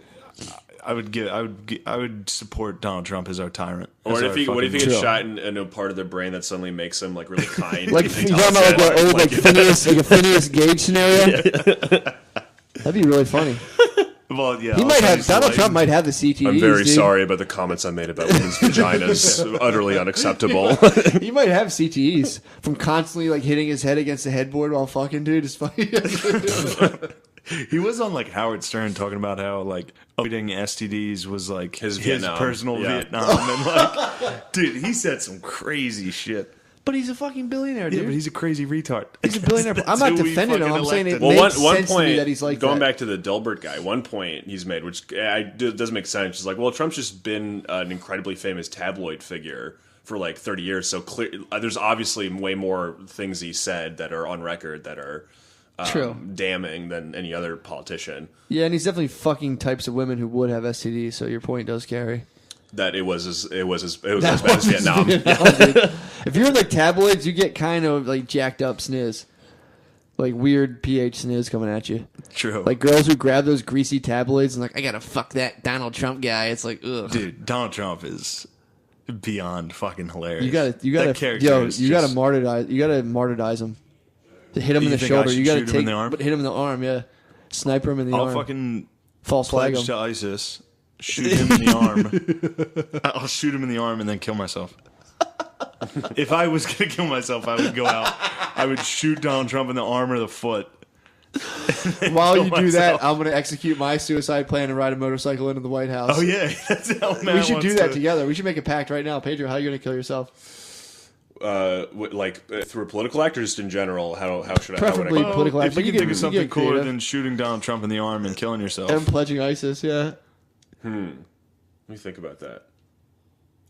support Donald Trump as our tyrant. Or what if he gets shot in a part of the brain that suddenly makes him like really kind? Like you talking about like old like Phineas, like a Phineas Gage scenario? That'd be really funny. Well, yeah. He might have Donald Trump might have the CTEs. I'm very dude. sorry about the comments I made about women's vaginas. Utterly unacceptable. He might have CTEs from constantly like hitting his head against the headboard while fucking, dude. It's funny. He was on like Howard Stern talking about how like avoiding STDs was like his personal Vietnam, and like, dude, he said some crazy shit. But he's a fucking billionaire, dude. Yeah, but he's a crazy retard. He's a billionaire. I'm not defending him. I'm saying it well, makes one sense point, to me that he's like going that. back to the Dilbert guy, one point he's made, which does make sense. It's like, well, Trump's just been an incredibly famous tabloid figure for like 30 years. So there's obviously way more things he said that are on record that are True. damning than any other politician. Yeah, and he's definitely fucking types of women who would have STDs. So your point does carry. That it was as bad as Vietnam. If you're in like tabloids, you get kind of like jacked up sniz, like weird pH sniz coming at you. True. Like girls who grab those greasy tabloids and like, I gotta fuck that Donald Trump guy. It's like, ugh. Dude, Donald Trump is beyond fucking hilarious. You gotta, martyrize him. To hit him in the shoulder, you gotta take him in the arm. But hit him in the arm, yeah. Sniper him in the arm. I'll fucking false flag pledge him to ISIS. Shoot him in the arm. I'll shoot him in the arm and then kill myself. If I was going to kill myself, I would go out. I would shoot Donald Trump in the arm or the foot. While you do that, I'm going to execute my suicide plan and ride a motorcycle into the White House. Oh, yeah. That's how Matt we should do that to. together. We should make a pact right now. Pedro, how are you going to kill yourself? Through a political act or just in general? How should I? Preferably how would I political act. If But you can think of something cooler creative. than shooting Donald Trump in the arm and killing yourself. And pledging ISIS, yeah. Let me think about that.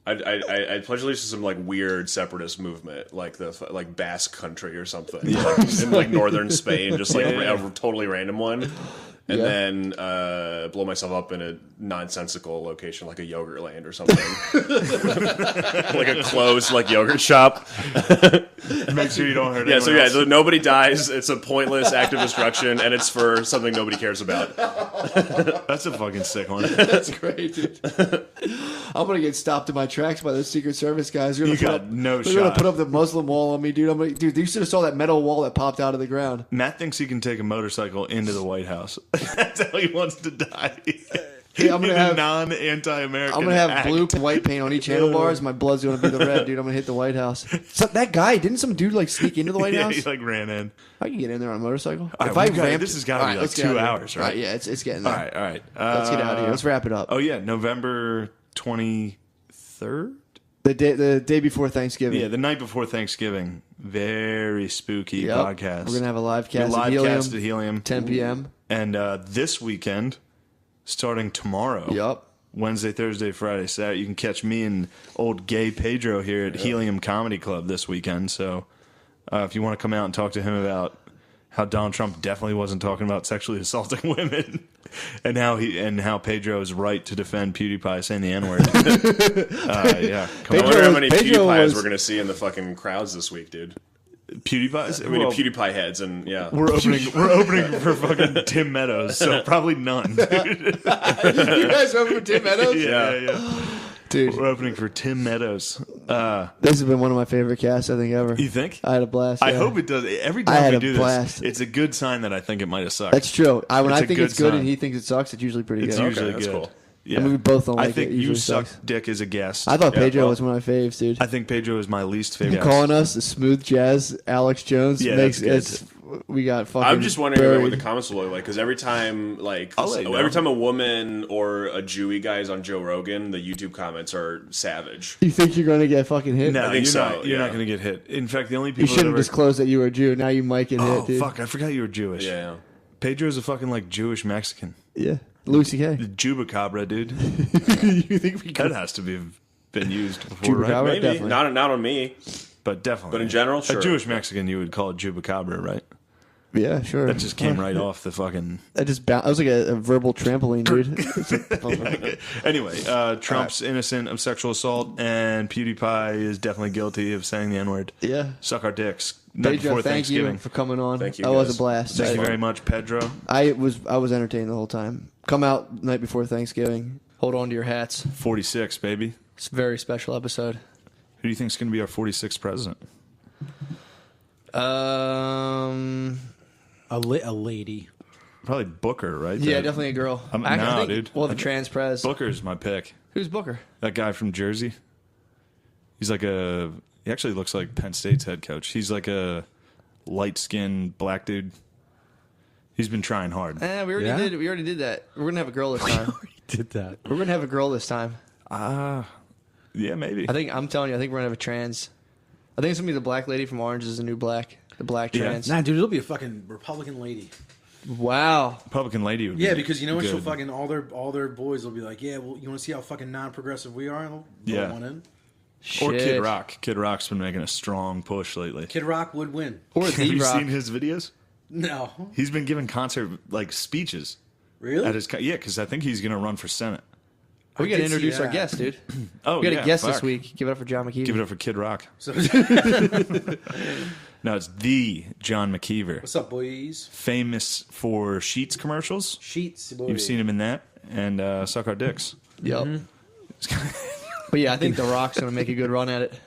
I'd pledge allegiance to some like weird separatist movement, like the Basque country or something, in like northern Spain, just like a totally random one, and then blow myself up in a nonsensical location like a yogurt land or something, like a closed like yogurt shop. Make sure you don't hurt Yeah, anyone else. so nobody dies. It's a pointless act of destruction, and it's for something nobody cares about. That's a fucking sick one. That's great, dude. I'm going to get stopped in my tracks by those Secret Service guys. They're You gonna got no They're going shot. to put up the Muslim wall on me, dude. Dude, you should have saw that metal wall that popped out of the ground. Matt thinks he can take a motorcycle into the White House. That's how he wants to die. Hey, I'm gonna have non-anti-American. I'm gonna have act. blue and white paint on each handlebars. My blood's gonna be the red, dude. I'm gonna hit the White House. So that guy, didn't some dude like sneak into the White Yeah, House? he like ran in. I can get in there on a motorcycle. All If right, I ramped, this has got to be like let's get out 2 of here. hours, right? All right, yeah, it's getting there. All right. Let's get out of here. Let's wrap it up. Oh yeah, November 23rd. The day before Thanksgiving. Yeah, the night before Thanksgiving. Very spooky Yep. podcast. We're gonna have a live cast. live at Helium, cast at Helium, 10 p.m. and this weekend, starting tomorrow. Yep. Wednesday, Thursday, Friday, Saturday. You can catch me and old gay Pedro here at Helium Comedy Club this weekend. So if you want to come out and talk to him about how Donald Trump definitely wasn't talking about sexually assaulting women, and how Pedro is right to defend PewDiePie saying the N-word. Yeah, come I on. wonder how many Pedro PewDiePies was- we're gonna see in the fucking crowds this week, dude. PewDiePie's. I mean, Well, PewDiePie heads, and yeah. we're opening for fucking Tim Meadows, so probably none, dude. You guys remember Tim Meadows? Yeah. Dude, We're opening for Tim Meadows. this has been one of my favorite casts I think ever. You think? I had a blast. I yeah. hope it does. Every I time had we a do blast. this, it's a good sign that I think it might have sucked. That's true. When It's I a think good it's good sign. and he thinks it sucks, it's usually pretty It's good. usually that's good. cool. Yeah. I mean, we both don't like I think it. It you usually suck sucks. dick as a guest. I thought Pedro well- was one of my faves, dude. I think Pedro is my least favorite. You calling us the smooth jazz Alex Jones Yeah, makes that's it's we got fucking. I'm just wondering buried. what the comments will look like because every time, like, I'll let you know. every time a woman or a Jewy guy is on Joe Rogan, the YouTube comments are savage. You think you're gonna get fucking hit? No, I think you're so, not. You're yeah. not going to get hit. In fact, the only You people shouldn't that ever... disclose that you were a Jew. Now you might get hit, Oh dude. fuck! I forgot you were Jewish. Yeah. Pedro's a fucking like Jewish Mexican. Yeah, Louis C.K. The Jubacabra, dude. You think we That could? has to be been used before, right? Chupacabra? Maybe. Definitely. Not on me. But definitely. But in general, sure. A Jewish Mexican, you would call it Jubacabra, right? Yeah, sure. That just came right off the fucking. That just that was like a verbal trampoline, dude. Anyway, Trump's innocent of sexual assault, and PewDiePie is definitely guilty of saying the N-word. Yeah. Suck our dicks. Night Pedro, before thank Thanksgiving. you for coming on. Thank you, That was guys. a blast. Thank you very much, Pedro. I was entertained the whole time. Come out night before Thanksgiving. Hold on to your hats. 46, baby. It's a very special episode. Who do you think is going to be our 46th president? A lady. Probably Booker, right? Yeah, The- definitely a girl. No, think, dude. Well, the trans prez. Booker's my pick. Who's Booker? That guy from Jersey. He's like he actually looks like Penn State's head coach. He's like a light-skinned black dude. He's been trying hard. We already Yeah? did. We already did that. We're gonna have a girl this time. Did that. We're gonna have a girl this time. Yeah, maybe. I'm telling you. I think we're gonna have a trans. I think it's gonna be the black lady from Orange is the New Black. The black Yeah. trans. Nah, dude, it'll be a fucking Republican lady. Wow. Republican lady would be Yeah, because you know what? She'll good. fucking all their boys will be like, yeah, well, you want to see how fucking non-progressive we are? And they'll Yeah. vote one in. Or Kid Shit. Rock. Kid Rock's been making a strong push lately. Kid Rock would win. Or Have the you Rock. seen his videos? No, He's been giving concert like speeches really? at his because I think he's going to run for Senate. We I gotta did see introduce our that. guest, dude. Oh, We got yeah, a guest fuck. this week. Give it up for John McKeever. Give it up for Kid Rock. So, No, it's the John McKeever, what's up, boys? famous for Sheets commercials. Sheets, boys. You've seen him in that, and Suck Our Dicks. Yep. Mm-hmm. But yeah, I think The Rock's gonna make a good run at it.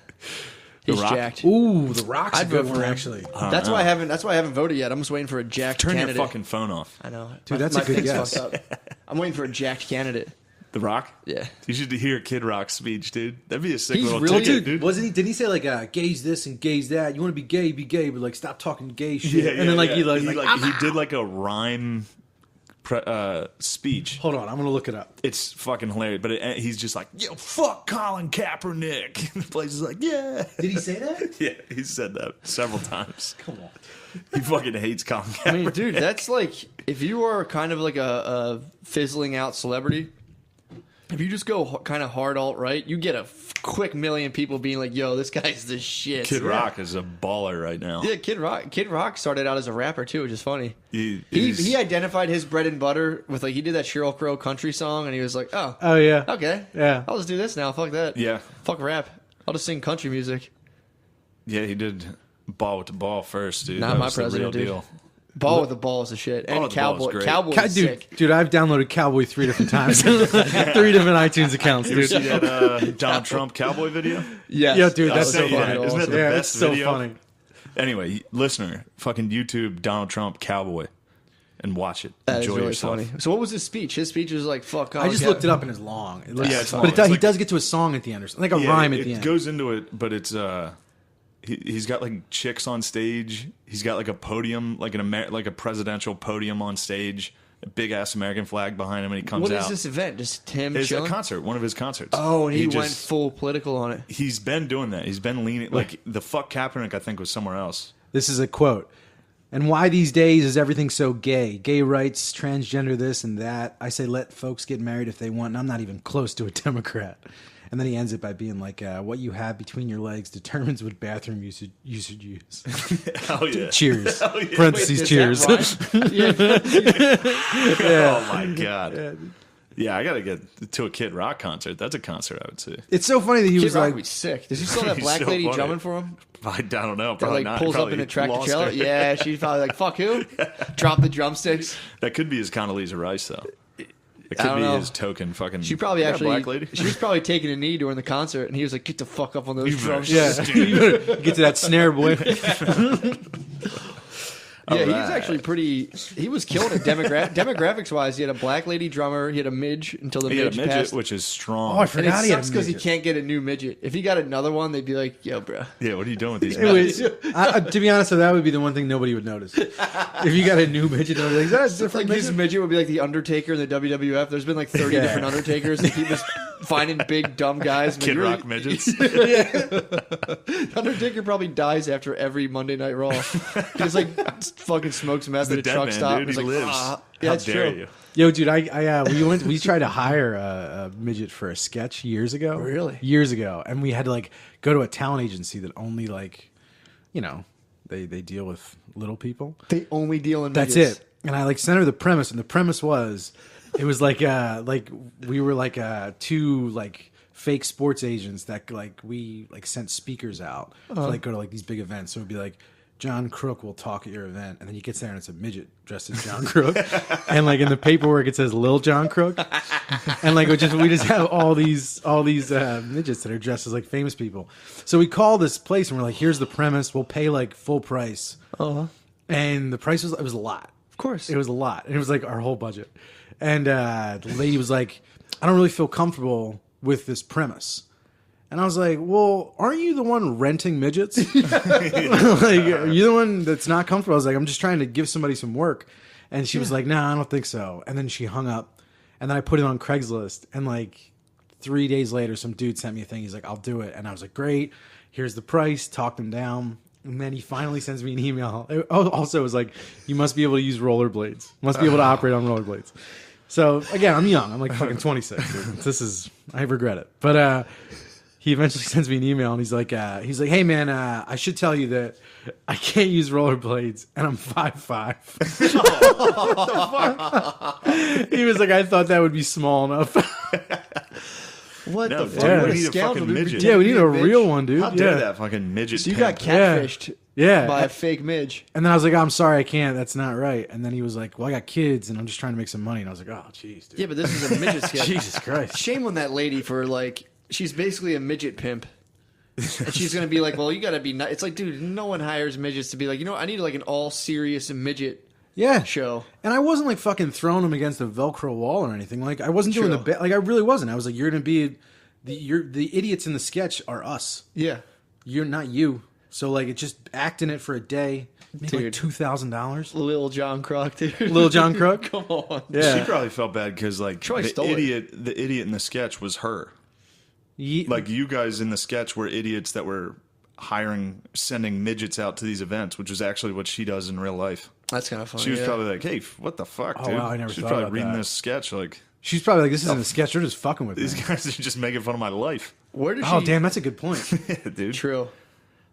He's Rock? jacked. Ooh, the Rock's I'd a good vote for one, him. actually. That's why I haven't voted yet. I'm just waiting for a jacked Turn candidate. your fucking phone off. I know, Dude, that's a good thing's guess. fucked up. I'm waiting for a jacked candidate. The Rock? Yeah. You should hear Kid Rock's speech, dude. That'd be a sick He's little really ticket, good. dude. Wasn't he? Did he say like gays this and gays that? You want to be gay, but like stop talking gay shit. Yeah, and then like yeah. he like, he did like a rhyme speech. hold on, I'm gonna look it up. It's fucking hilarious. But he's just like, yo, fuck Colin Kaepernick. And the place is like, yeah. Did he say that? Yeah, he said that several times. Come on. He fucking hates Colin Kaepernick. I mean, dude, that's like if you are kind of like a fizzling out celebrity. If you just go kind of hard alt-right, you get a quick million people being like, yo, this guy's the shit. Kid Rock is a baller right now. Yeah, Kid Rock started out as a rapper too, which is funny. He He identified his bread and butter with like he did that Sheryl Crow country song, and he was like, oh, yeah. okay, Yeah. I'll just do this now. Fuck that. Yeah. Fuck rap. I'll just sing country music. Yeah, he did ball with the ball first, dude. Not That my was the president, real dude. deal. Ball with the balls of shit. Ball And with the Ball is Cowboy. great. Cowboy's sick. Dude, I've downloaded Cowboy 3 different times. 3 different iTunes accounts, You ever dude. see that Donald Trump cowboy video? Yes. Yo, dude, That that's was so Say funny. that. Isn't that the Yeah, best it's so video? funny. Anyway, listener, fucking YouTube Donald Trump cowboy and watch it. That is Enjoy really yourself. funny. So what was his speech? His speech was like, fuck. I just looked it up and it's long. It looks, Yeah, it's long. but It's he like- does get to a song at the end, or something, like a Yeah, rhyme at it the end. goes into it, but it's he's got like chicks on stage. He's got like a podium, like like a presidential podium on stage, a big ass American flag behind him, and he comes What out. is this event? Just him It's a chilling? concert, one of his concerts. Oh, and he went just- full political on it. He's been doing that. He's been leaning like the fuck Kaepernick. I think was somewhere else. This is a quote. And why these days is everything so gay? Gay rights, transgender this and that. I say let folks get married if they want, and I'm not even close to a Democrat. And then he ends it by being like, what you have between your legs determines what bathroom you should use. Hell yeah! Cheers. Hell yeah. Parentheses, Wait, cheers. does that Oh my god! Yeah, I gotta get to a Kid Rock concert. That's a concert I would see. It's so funny that he Kid was Rock like, would be sick. Does he still that He's black so lady funny. drumming for him? I don't know. That Probably like not. pulls up Probably in a tractor lost trailer? her. Yeah, she's probably like, fuck who? Drop the drumsticks. That could be his Condoleezza Rice though. It I could don't be know. his token fucking. She probably Yeah, actually, black lady. she was probably taking a knee during the concert, and he was like, get the fuck up on those You better drums. yeah, you better get to that snare, boy. Yeah, he was Alright. actually pretty. He was killing it demographics wise. He had a black lady drummer. He had a midge until the He had a midge midget, passed. which is strong. Oh, I And forgot it he had a sucks because he midget. can't get a new midget. If he got another one, they'd be like, "Yo, bro." Yeah, what are you doing with these It midgets? was, to be honest, that would be the one thing nobody would notice. If you got a new midget, they'd be like, that's different Like his midget. midget would be like the Undertaker in the WWF. There's been like 30 Yeah. different Undertakers. They keep just finding big dumb guys. Kid Rock midgets. Undertaker probably dies after every Monday Night Raw. He just like fucking smokes meth The at a dead truck man, stop. dude. He's He like, lives. "Ah." How Yeah, it's dare true. you? Yo, dude, we tried to hire a midget for a sketch years ago. Really? Years ago, and we had to like go to a talent agency that only like, you know, they deal with little people. They only deal in That's midgets. it. And I like sent her the premise, and the premise was, it was like we were like two like fake sports agents that like we like sent speakers out to like go to like these big events. So it'd be like, John Crook will talk at your event, and then he gets there and it's a midget dressed as John Crook, and like in the paperwork it says Lil John Crook, and like we just have all these midgets that are dressed as like famous people. So we call this place and we're like, here's the premise, we'll pay like full price, and the price was a lot. Of course. It was a lot. And it was like our whole budget. And the lady was like, I don't really feel comfortable with this premise. And I was like, well, aren't you the one renting midgets? Like, are you the one that's not comfortable? I was like, I'm just trying to give somebody some work. And she was like, no, I don't think so. And then she hung up. And then I put it on Craigslist. And like 3 days later, some dude sent me a thing. He's like, I'll do it. And I was like, great. Here's the price. Talked him down. And then he finally sends me an email. Also, it was like, you must be able to use rollerblades. Must be able to operate on rollerblades. So, again, I'm young. I'm like fucking 26. I regret it. But he eventually sends me an email, and he's like, hey, man, I should tell you that I can't use rollerblades, and I'm 5'5". He was like, I thought that would be small enough. What No, the dude, fuck? we What a need a scoundrel, fucking dude. midget. Yeah, we need a Midget. real one, dude. How dare Yeah. that fucking midget? So you got pimp. catfished Yeah. by a fake midge. And then I was like, I'm sorry, I can't. That's not right. And then he was like, well, I got kids, and I'm just trying to make some money. And I was like, oh, jeez, dude. Yeah, but this is a midget sketch. Jesus Christ. Shame on that lady for like, she's basically a midget pimp. And she's going to be like, well, you got to be nice. It's like, dude, no one hires midgets to be like, I need like an all serious midget Yeah. show. And I wasn't like fucking throwing him against a Velcro wall or anything. Like, I wasn't doing True. the bit. Like, I really wasn't. I was like, you're going to be the idiots in the sketch are us. Yeah. You're not you. So like, it just act in it for a day. Make like Dude. $2,000. Lil John Crook, dude. Lil John Crook. Come on. Yeah. She probably felt bad because like Troy the stole it. idiot in the sketch was her. Ye- Like you guys in the sketch were idiots that were sending midgets out to these events, which is actually what she does in real life. That's kind of funny. She was yeah. probably like, "Hey, what the fuck, dude?" wow, I never She's thought probably about reading that. this sketch like, She's probably like, this isn't a sketch. They're just fucking with me. "These guys are just making fun of my life." Where does Oh, she... damn, that's a good point. Yeah, dude. True.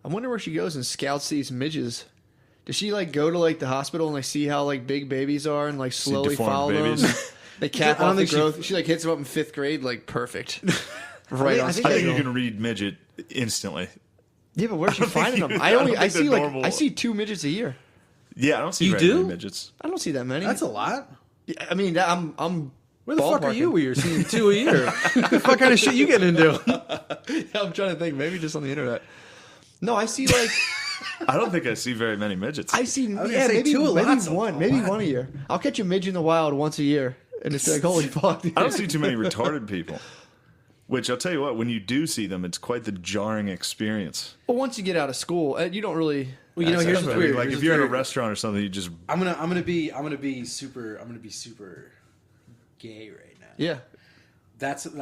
I wonder where she goes and scouts these midges. Does she like go to like the hospital and like see how like big babies are and like slowly deformed follow babies. them? They cap I don't off the think growth. She like hits them up in 5th grade, like perfect. Right on I think I think schedule. you can read midget instantly. Yeah, but where's she finding them? I don't I think see they're like normal. I see 2 midgets a year. Yeah, I don't see You very do? many midgets. I don't see that many. That's a lot. Yeah, I mean, I'm Where the fuck are ballparking. you where you're seeing 2 a year? What the fuck kind of shit you getting into? I'm trying to think. Maybe just on the internet. No, I see like I don't think I see very many midgets. I see was gonna yeah say maybe 2 a maybe lot's a one lot. a year. I'll catch a midge in the wild once a year, and it's like holy fuck. Dude. I don't see too many retarded people. Which I'll tell you what, when you do see them, it's quite the jarring experience. Well, once you get out of school, you don't really. Well, you know, here's what's weird. Like Here's if what's you're at a weird. restaurant or something, you just I'm gonna be super gay right now. Yeah,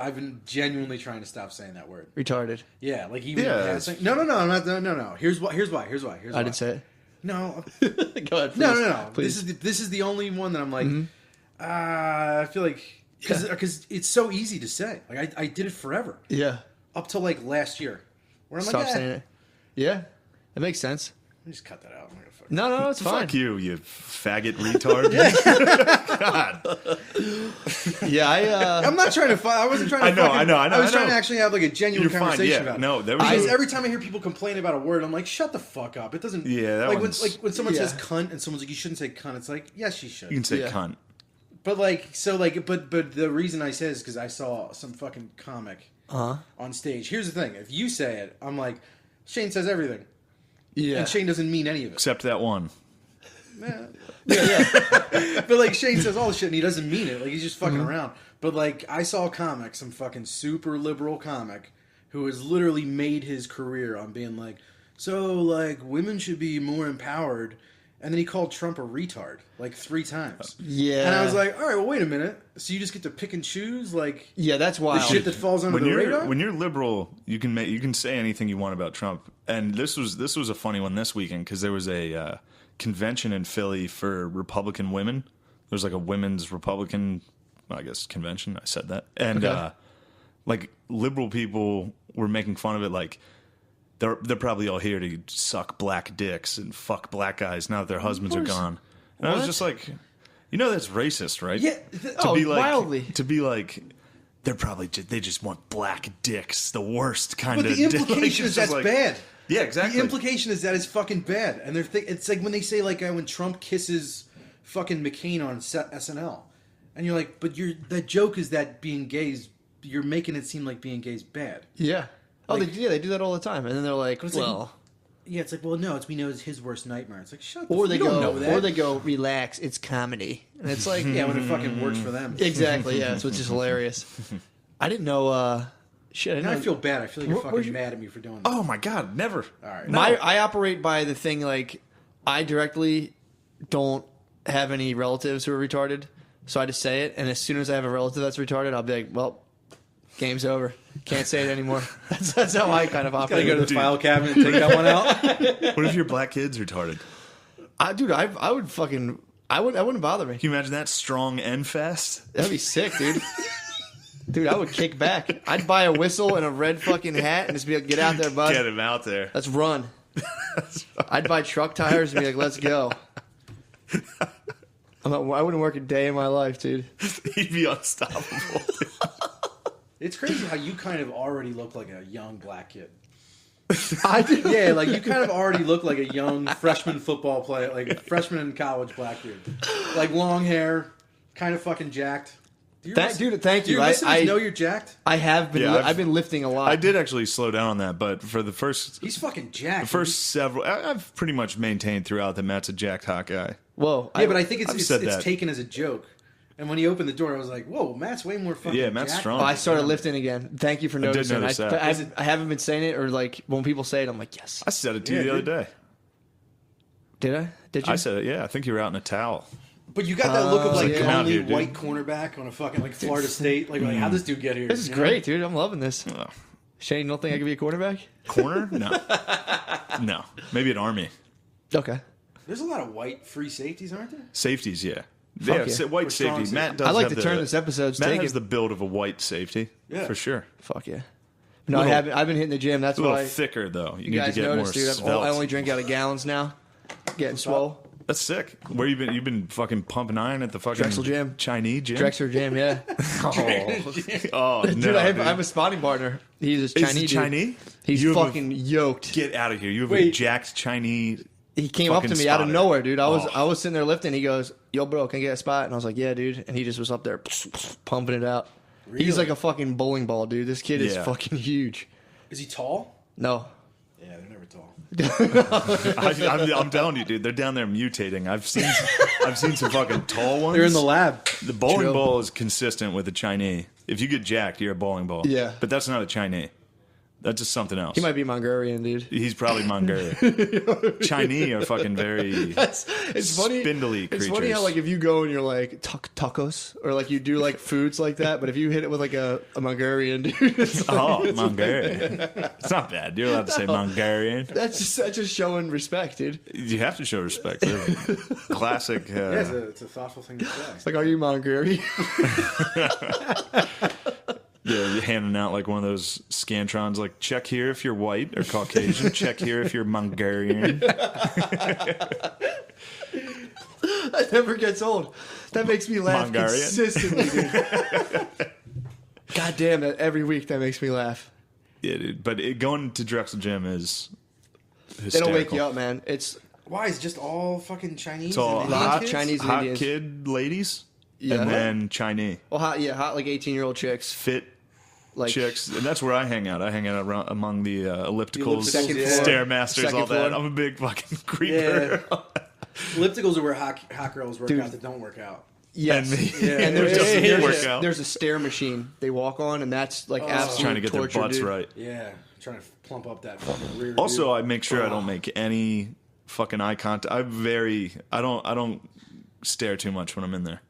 I've been genuinely trying to stop saying that word. retarded. Yeah, like even Yeah, in passing. No, I'm not. No. Here's why. I didn't say No, it. Go ahead. Please. no. Please. This is the only one that I'm like. I feel like because it's so easy to say. Like I did it forever Yeah. up till like last year, where I'm Stop like, saying it. Yeah, that makes sense. Let me just cut that out. I'm gonna fuck. No, it's fine. fuck you faggot retard. God. I'm not trying to fight. I wasn't trying to. I know. I was I trying know. to actually have like a genuine You're fine, conversation yeah. about it. No, there was because a- every time I hear people complain about a word, I'm like, shut the fuck up. It doesn't. Yeah, that like when, one's- when someone Yeah. says cunt and someone's like, you shouldn't say cunt. It's like, yes, you should. You can say Yeah. cunt. But like, so like, but the reason I say is because I saw some fucking comic on stage. Here's the thing: if you say it, I'm like, Shane says everything, Yeah. and Shane doesn't mean any of it. Except that one. man. Yeah. But like Shane says all the shit and he doesn't mean it. Like he's just fucking around. But like I saw a comic, some fucking super liberal comic, who has literally made his career on being like, so like women should be more empowered. And then he called Trump a retard like 3 times. Yeah. And I was like, all right, well, wait a minute. So you just get to pick and choose like Yeah, that's wild. the shit that falls under the radar? When you're liberal, you can say anything you want about Trump. And this was a funny one this weekend because there was a convention in Philly for Republican women. There was like a women's Republican, I guess, convention. I said that. And like liberal people were making fun of it like, They're probably all here to suck black dicks and fuck black guys now that their husbands are gone. And I was just like, that's racist, right? Yeah. Wildly. To be like, they just want black dicks, the worst kind But of the dick. implication is that's bad. Yeah, exactly. The implication is that it's fucking bad. And it's like when they say like when Trump kisses fucking McCain on SNL. And you're like, but that joke is that being gay is, you're making it seem like being gay is bad. Yeah. Oh, Like- they do that all the time, and then they're like, it's "Well," Yeah, it's like, well, no, we know it's his worst nightmare. It's like, shut the or fuck. they You don't know that. go, "Relax, it's comedy," and it's like, Yeah, when it fucking works for them. exactly, yeah, it's which is hilarious. I didn't know. Shit, I didn't Now know. I feel bad. I feel like you're Where'd fucking you- mad at me for doing that. Oh my God, never. All right. No. I operate by the thing like I directly don't have any relatives who are retarded, so I just say it, and as soon as I have a relative that's retarded, I'll be like, "Well, game's over. Can't say it anymore." That's how I kind of Gotta operate. go to the file cabinet and take that one out. What if your black kid's retarded? I wouldn't bother me. Can you imagine that strong and fast? That'd be sick, dude. Dude, I would kick back. I'd buy a whistle and a red fucking hat and just be like, "Get out there, bud. Get him out there. Let's run." I'd buy truck tires and be like, "Let's go." I wouldn't work a day in my life, dude. He'd be unstoppable. It's crazy how you kind of already look like a young black kid. I do. Yeah, like you kind of already look like a young freshman football player, like a freshman in college black dude. Like long hair, kind of fucking jacked. Thank Do you. your listeners know you're jacked? I have been. Yeah, I've been lifting a lot. I did actually slow down on that, but for the first He's fucking jacked. several, I've pretty much maintained throughout that Matt's a jacked hot guy. Whoa. Yeah, but I think I've it's said that. taken as a joke. And when he opened the door, I was like, "Whoa, Matt's way more fucking." Yeah, Matt's jacked." strong. Oh, I started lifting again. Thank you for did noticing. notice that. I haven't been saying it, or like when people say it, I'm like, yes. I said it to you Yeah, the other dude. day. Did I? Did you? I said it. Yeah, I think you were out in a towel. But you got that look of like yeah. Come out only here, dude. white cornerback on a fucking like Florida State. Like how'd this dude get here? This is You know? great, dude. I'm loving this. Oh. Shane, you don't think I could be a quarterback? Corner? No. No. Maybe an army. Okay. There's a lot of white free safeties, aren't there? Safeties, yeah. Fuck yeah. White Or strong safety. Matt safety. does I like have to turn this episode's Matt taken. has the build of a white safety. Yeah. For sure. Fuck yeah. No, Little- I haven't. I've been hitting the gym. That's It's a little why thicker, though. You you need to guys get more noticed, dude. svelte. I only drink out of gallons now. Getting swole. That's sick. Where you been? You've been fucking pumping iron at the fucking Drexel gym. Chinese gym? Drexler gym, yeah. Oh, no, Dude, I have a spotting partner. He's a Is Chinese it dude. Chinese? He's You have a- fucking yoked. Get out of here. You have a Wait. jacked Chinese. He came up to fucking me out of spotter. nowhere, dude. I Oh. was sitting there lifting. He goes, "Yo, bro, can I get a spot?" And I was like, "Yeah, dude." And he just was up there pumping it out. He's Really? like a fucking bowling ball, dude. This kid is Yeah. fucking huge. Is he tall? No. Yeah, they're never tall. I'm telling you, dude. They're down there mutating. I've seen some fucking tall ones. They're in the lab. The bowling True. ball is consistent with the Chinese. If you get jacked, you're a bowling ball. Yeah. But that's not a Chinese. That's just something else. He might be Mongolian, dude. He's probably Mongolian. Chinese are fucking very It's funny. spindly It's creatures. funny how like if you go and you're like tacos or like you do like foods like that, but if you hit it with like a Mongolian dude, it's like, Oh, Mongolian. It's not bad. You're allowed to say Mongolian. that's just showing respect, dude. You have to show respect. They're classic. Yeah, it's a thoughtful thing to say. It's like, are you Mongolian? Yeah, you're handing out like one of those scantrons, like check here if you're white or Caucasian, check here if you're Mongolian. That never gets old. That makes me laugh Mongolian? consistently, dude. God damn it! Every week that makes me laugh. Yeah, dude. But going to Drexel Gym is hysterical. It'll wake you up, man. It's Why is it just all fucking Chinese? It's all and Indian hot kids? Chinese and hot Indians. kid ladies, Yeah. and then Chinese Well, hot like 18-year-old chicks. fit Like chicks, and that's where I hang out. I hang out around among the ellipticals, Second floor. stairmasters, Second all that. floor. I'm a big fucking creeper. Yeah. Ellipticals are where hot girls work Dude. out that don't work out. Yes. And there's a stair machine they walk on, and that's like absolute trying to get their torture, butts dude. right. Yeah, trying to plump up that fucking rear. Also, dude. I make sure I don't make any fucking eye contact. I don't stare too much when I'm in there.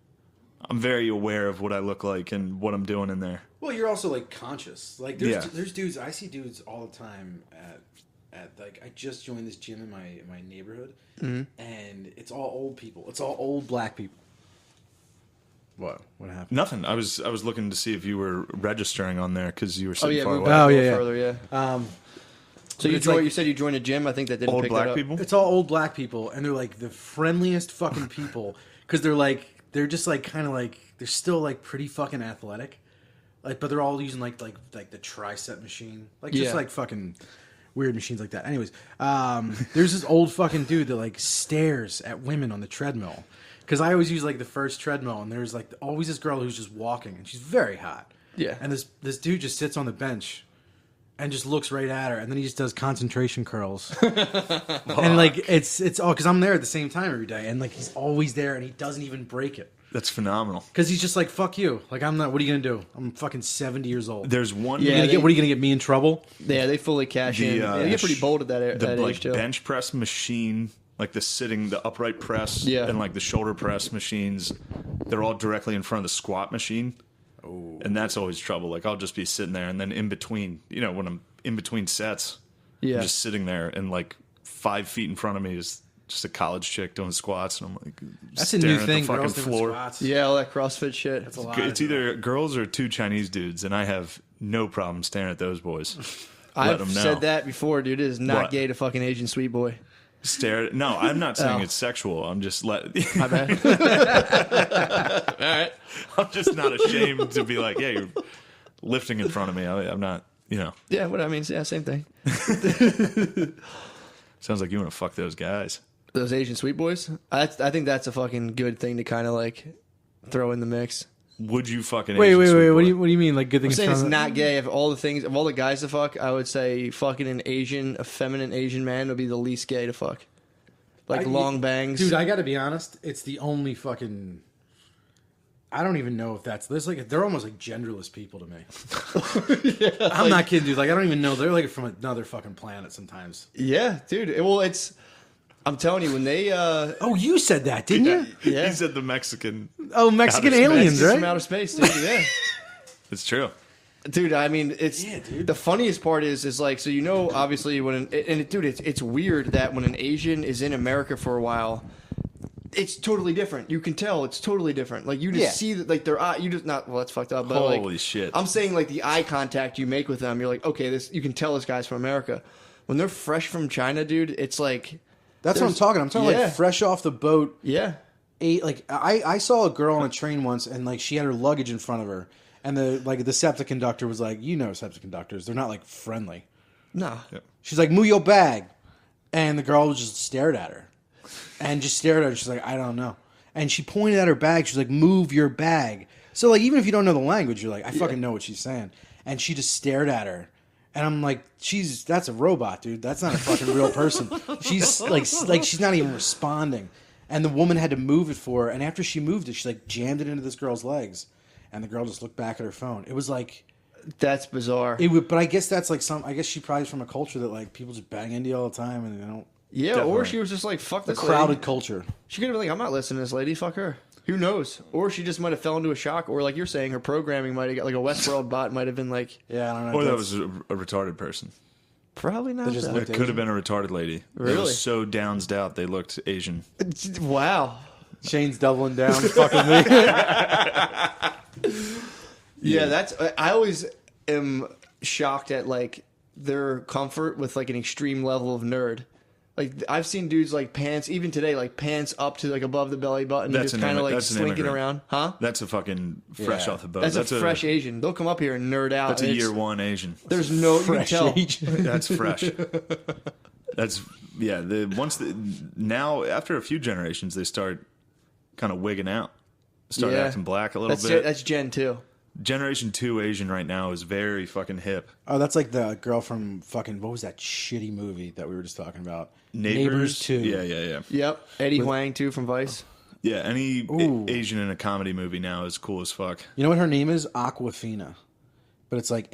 I'm very aware of what I look like and what I'm doing in there. Well, you're also like conscious. Like there's dudes. I see dudes all the time at like I just joined this gym in my neighborhood, and it's all old people. It's all old black people. What happened? Nothing. I was looking to see if you were registering on there because you were sitting far move away. back a Oh, little yeah. further, yeah. So you said you joined a gym. I think that didn't Old pick black that up. people. It's all old black people, and they're like the friendliest fucking people because they're just like kind of like they're still like pretty fucking athletic, like but they're all using like the tricep machine, like just Yeah. like fucking weird machines like that. Anyways, there's this old fucking dude that like stares at women on the treadmill because I always use like the first treadmill, and there's like always this girl who's just walking, and she's very hot. Yeah. And this dude just sits on the bench and just looks right at her, and then he just does concentration curls. And like it's all because I'm there at the same time every day, and like he's always there, and he doesn't even break it That's phenomenal. because he's just like fuck you. Like I'm not. What are you gonna do? I'm fucking 70 years old. There's one. Yeah, What are you gonna get me in trouble? Yeah, they fully cash in. They get pretty bold at that like age too. bench press machine, like the upright press, Yeah. and like the shoulder press machines. They're all directly in front of the squat machine. Oh. And that's always trouble. Like I'll just be sitting there, and then in between, when I'm in between sets, Yeah. I'm just sitting there, and like 5 feet in front of me is just a college chick doing squats, and I'm like, That's a staring new at thing. the fucking Girls doing floor. squats. Yeah, all that CrossFit shit. That's a lot. It's either girls or 2 Chinese dudes, and I have no problem staring at those boys. I've them know. said that before, dude. It is not What? gay to fucking Asian sweet boy. Stare. No, I'm not saying Oh. it's sexual. I'm just My bad. All right. I'm just not ashamed to be like, yeah, you're lifting in front of me. I'm not. Yeah, what I mean, yeah, same thing. Sounds like you want to fuck those guys. Those Asian sweet boys. I think that's a fucking good thing to kind of like throw in the mix. Would you fucking? Wait. Asian sweet What boy? do you mean? Like good I'm things? saying it's from- not gay. Of all the guys to fuck, I would say fucking a feminine Asian man would be the least gay to fuck. Like long bangs. Dude, I got to be honest. It's the only fucking. I don't even know if they're almost like genderless people to me. I'm not kidding, dude. Like I don't even know. They're like from another fucking planet sometimes. Yeah, dude. Well, I'm telling you, when they Oh, you said that, didn't you? yeah, He said the Mexican. Oh, Mexican Outer space. aliens, it's right? from outer space, dude. Yeah. It's true. Dude, I mean, it's dude. the funniest part is like, so obviously it's weird that when an Asian is in America for a while, it's totally different. You can tell it's totally different. Like you just see that, like their eye, you just not. Well, that's fucked up. But Holy like, shit. I'm saying like the eye contact you make with them, you're like, okay, you can tell this guy's from America. When they're fresh from China, dude, it's like That's what I'm talking. I'm talking yeah. like fresh off the boat. yeah. I saw a girl on a train once, and like she had her luggage in front of her, and the septic conductor was like, septic conductors, they're not like friendly. No. She's like, move your bag, and the girl just stared at her, and just stared at her. She's like, I don't know, and she pointed at her bag. She's like, move your bag. So like, even if you don't know the language, you're like, I fucking know what she's saying, and she just stared at her. And I'm like, that's a robot, dude. That's not a fucking real person. She's like she's not even responding. And the woman had to move it for her. And after she moved it, she like jammed it into this girl's legs. And the girl just looked back at her phone. It was like, That's bizarre. but I guess that's like I guess she probably is from a culture that like people just bang into you all the time and they don't. Yeah, Definitely. or she was just like, fuck The this crowded lady. culture. She could have been like, I'm not listening to this lady. Fuck her. Who knows? Or she just might have fell into a shock. Or like you're saying, her programming might have got like a Westworld bot might have been like, Yeah, I don't know. Or that That's- was a retarded person. probably not. They just though. looked It could have been a retarded lady. They Really? were so downsed out they looked Asian. Wow. Shane's doubling down. Fucking me. Yeah, I always am shocked at like their comfort with like an extreme level of nerd. Like I've seen dudes like pants, even today, like pants up to like above the belly button, That's just an kind of immi- like that's an slinking immigrant. around, huh? That's a fucking fresh Yeah. off the boat. That's a fresh Asian. They'll come up here and nerd out. That's a and year one Asian. There's no you can Fresh tell. age. That's fresh. That's now after a few generations they start kind of wigging out, start Yeah. acting black a little That's bit. Gen 2. Generation 2 Asian right now is very fucking hip. Oh, that's like the girl from fucking, what was that shitty movie that we were just talking about? Neighbors 2. Yeah. Yep. Eddie Huang too from Vice. Yeah, any Asian in a comedy movie now is cool as fuck. You know what her name is? Aquafina. But it's like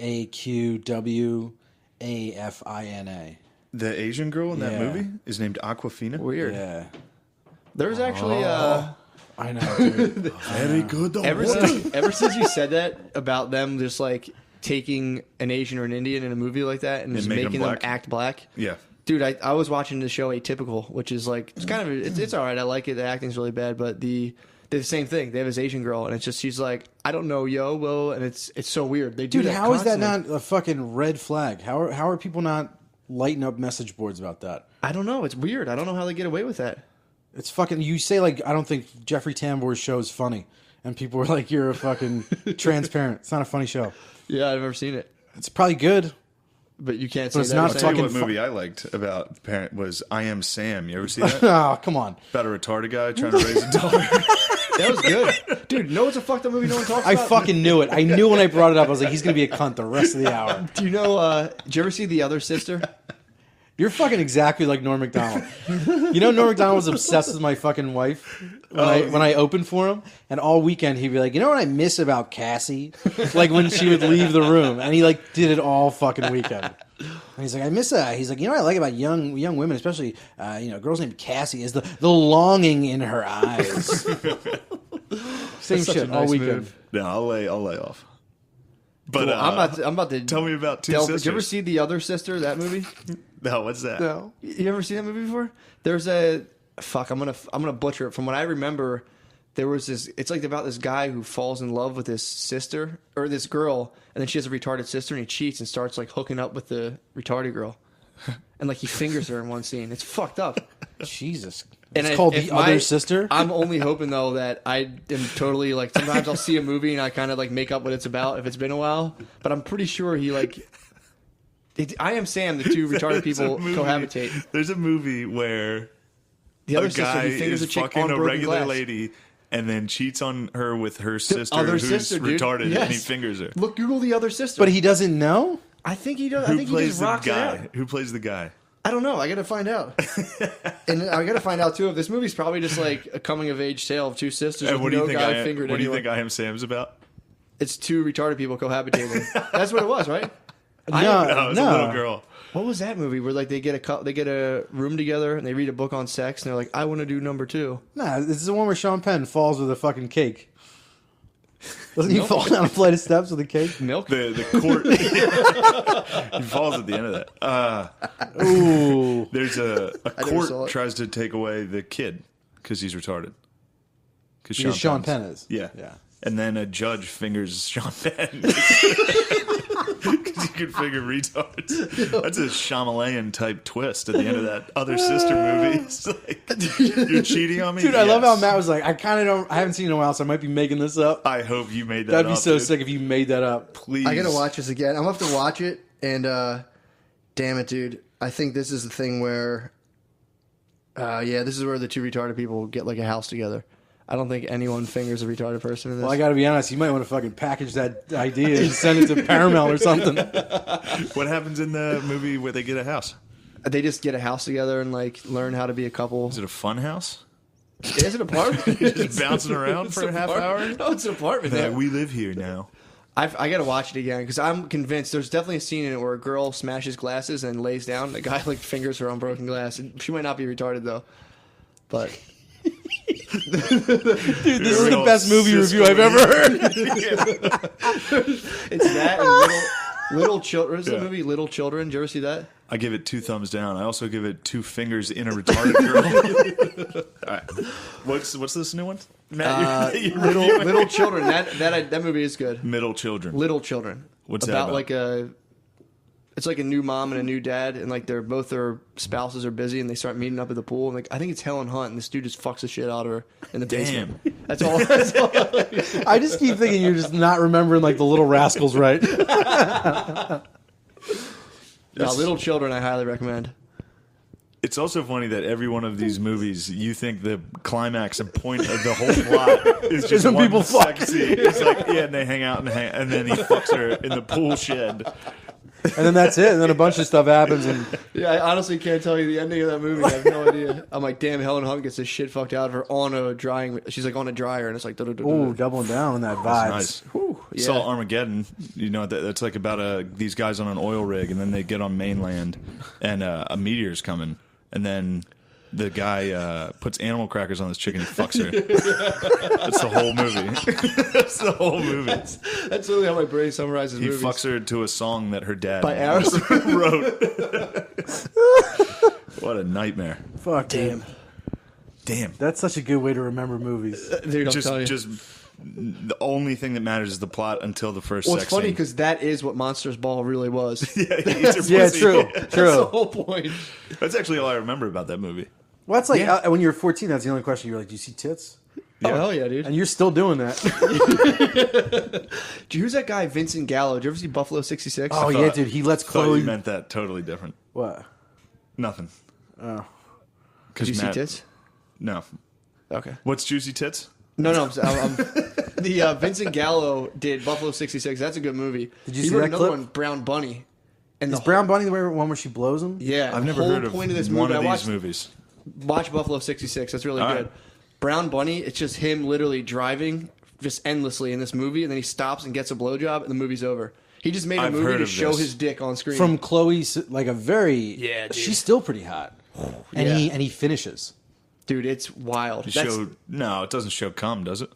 AQWAFINA. The Asian girl in that movie is named Aquafina? Weird. Yeah. There's actually I know, dude. Very good. ever since you said that about them just like taking an Asian or an Indian in a movie like that and just making them act black. Yeah. Dude, I was watching the show Atypical, which is like it's kind of it's all right. I like it. The acting's really bad, but they're the same thing. They have this Asian girl, and it's just she's like, I don't know, yo, and it's so weird. They do Dude, that how is that constantly. not a fucking red flag? How are people not lighting up message boards about that? I don't know. It's weird. I don't know how they get away with that. It's fucking. You say like, I don't think Jeffrey Tambor's show is funny, and people are like, you're a fucking transparent. It's not a funny show. Yeah, I've never seen it, It's probably good. but you can't But say it's that. not I'll tell you fucking what movie I liked about parent was I Am Sam. You ever see that? Oh, come on. About a retarded guy trying to raise a daughter. That was good, dude. No, it's a fucked up movie. No one talks I about. fucking knew it. I knew when I brought it up. I was like, he's gonna be a cunt the rest of the hour. Do you know? Did you ever see The Other Sister? You're fucking exactly like Norm Macdonald. You know, Norm Macdonald was obsessed with my fucking wife when I opened for him, and all weekend he'd be like, "You know what I miss about Cassie?" Like when she would leave the room, and he like did it all fucking weekend. And he's like, "I miss that." He's like, "You know what I like about young women, especially girls named Cassie, is the longing in her eyes." Same That's such shit a all nice weekend. move. No, I'll lay off. But Cool. I'm about to tell me about Two Did Sisters. you ever see The Other Sister? That movie? No, what's that? No. You ever seen that movie before? There's a fuck. I'm gonna butcher it. From what I remember, there was this. It's like about this guy who falls in love with his sister or this girl, and then she has a retarded sister, and he cheats and starts like hooking up with the retarded girl, and like he fingers her in one scene. It's fucked up. Jesus. And It's called if The Other Sister? I'm only hoping though that I am totally like. Sometimes I'll see a movie and I kind of like make up what it's about if it's been a while. But I'm pretty sure he like. I Am Sam. The two retarded people cohabitate. There's a movie where The Other a Sister, guy he fingers is a chick fucking on a broken regular glass. lady and then cheats on her with her sister Other who's sister, dude. retarded Yes. and he fingers her. Look, Google The Other Sister. But he doesn't know? I think he does. I Who think he plays just the rocks it out. guy? Who plays the guy? I don't know. I got to find out. And I got to find out too if this movie's probably just like a coming of age tale of two sisters And with no guy fingered what do you anyone. think I Am Sam's about? It's two retarded people cohabitating. That's what it was, right? No, No, it's a little girl. What was that movie where like they get a room together and they read a book on sex and they're like, I want to do number 2. Nah, this is the one where Sean Penn falls with a fucking cake. Doesn't he fall down a flight of steps with a cake? Milk. The court. He falls at the end of that. Ooh. There's a never saw court it. tries to take away the kid because he's retarded. Because Sean Penn is. Yeah. Yeah. And then a judge fingers Sean Penn. Because he could figure retards. That's a Shyamalan type twist at the end of that Other Sister movie. It's like, you're cheating on me? Dude, I love how Yes. Matt was like, I kind of don't, I haven't seen it in a while, so I might be making this up. I hope you made that That'd be up, so dude. sick if you made that up. Please. I gotta watch this again. I'm gonna have to watch it, and damn it, dude. I think this is the thing where, this is where the two retarded people get like a house together. I don't think anyone fingers a retarded person in this. Well, I gotta be honest, you might want to fucking package that idea and send it to Paramount or something. What happens in the movie where they get a house? They just get a house together and like learn how to be a couple. Is it a fun house? Is it an apartment? Just bouncing around for a half hour? No, it's an apartment. They're There. like, we live here now. I got to watch it again because I'm convinced there's definitely a scene in it where a girl smashes glasses and lays down. The guy like fingers her on broken glass. And she might not be retarded though, but Dude, this is the best movie review I've ever heard. it's that and Little Children. Is the movie Little Children? Did you ever see that? I give it 2 thumbs down. I also give it 2 fingers in a retarded girl. All right. What's this new one? Matt, you're Little Children. That movie is good. Middle Children. Little Children. What's that about? about? It's like a new mom and a new dad, and like both their spouses are busy, and they start meeting up at the pool. And like I think it's Helen Hunt, and this dude just fucks the shit out of her in the basement. That's all. I just keep thinking you're just not remembering like the Little Rascals, right? Little Children, I highly recommend. It's also funny that every one of these movies, you think the climax and point of the whole plot is just when one people fuck. sex scene. It's like, yeah, and they hang out and then he fucks her in the pool shed. And then that's it. And then a bunch of stuff happens. And Yeah, I honestly can't tell you the ending of that movie. I have no idea. I'm like, damn, Helen Hunt gets this shit fucked out of her on a drying. She's like on a dryer, and it's like, ooh, doubling down on that vibes. Nice. Whew, yeah. Saw Armageddon. You know, that's like about these guys on an oil rig, and then they get on mainland, and a meteor's coming, and then the guy puts animal crackers on this chicken and fucks her. That's the whole movie. That's the whole movie. That's really how my brain summarizes He movies. fucks her to a song that her dad By Aerosmith. wrote. What a nightmare. Fuck, damn. Damn. That's such a good way to remember movies. Dude, I'm telling you. Just the only thing that matters is the plot until the first Well, sex it's funny scene. because that is what Monsters Ball really was. Yeah, he eats her Yeah, pussy. true. That's the whole point. That's actually all I remember about that movie. Well, that's like when you were 14, that's the only question. You're like, do you see tits? Oh, hell yeah, dude. And you're still doing that. Who's that guy, Vincent Gallo? Did you ever see Buffalo 66? Oh, yeah, dude. He lets I thought Chloe. you meant that totally different. What? Nothing. Oh. Did you see tits? No. Okay. What's Juicy Tits? No, I'm the Vincent Gallo did Buffalo 66. That's a good movie. Did you he see wrote that another clip? one, Brown Bunny. And Is the Brown Bunny the one where she blows him? Yeah, I've the never whole heard of point of this one movie. of I these watched, movies. Watch Buffalo 66. That's really All good. right. Brown Bunny, it's just him literally driving just endlessly in this movie, and then he stops and gets a blowjob, and the movie's over. He just made a I've movie heard to of show this. his dick on screen. From Chloe's, like a very. Yeah, dude. She's still pretty hot. And Yeah. he finishes. Dude, it's wild. No, it doesn't show cum, does it?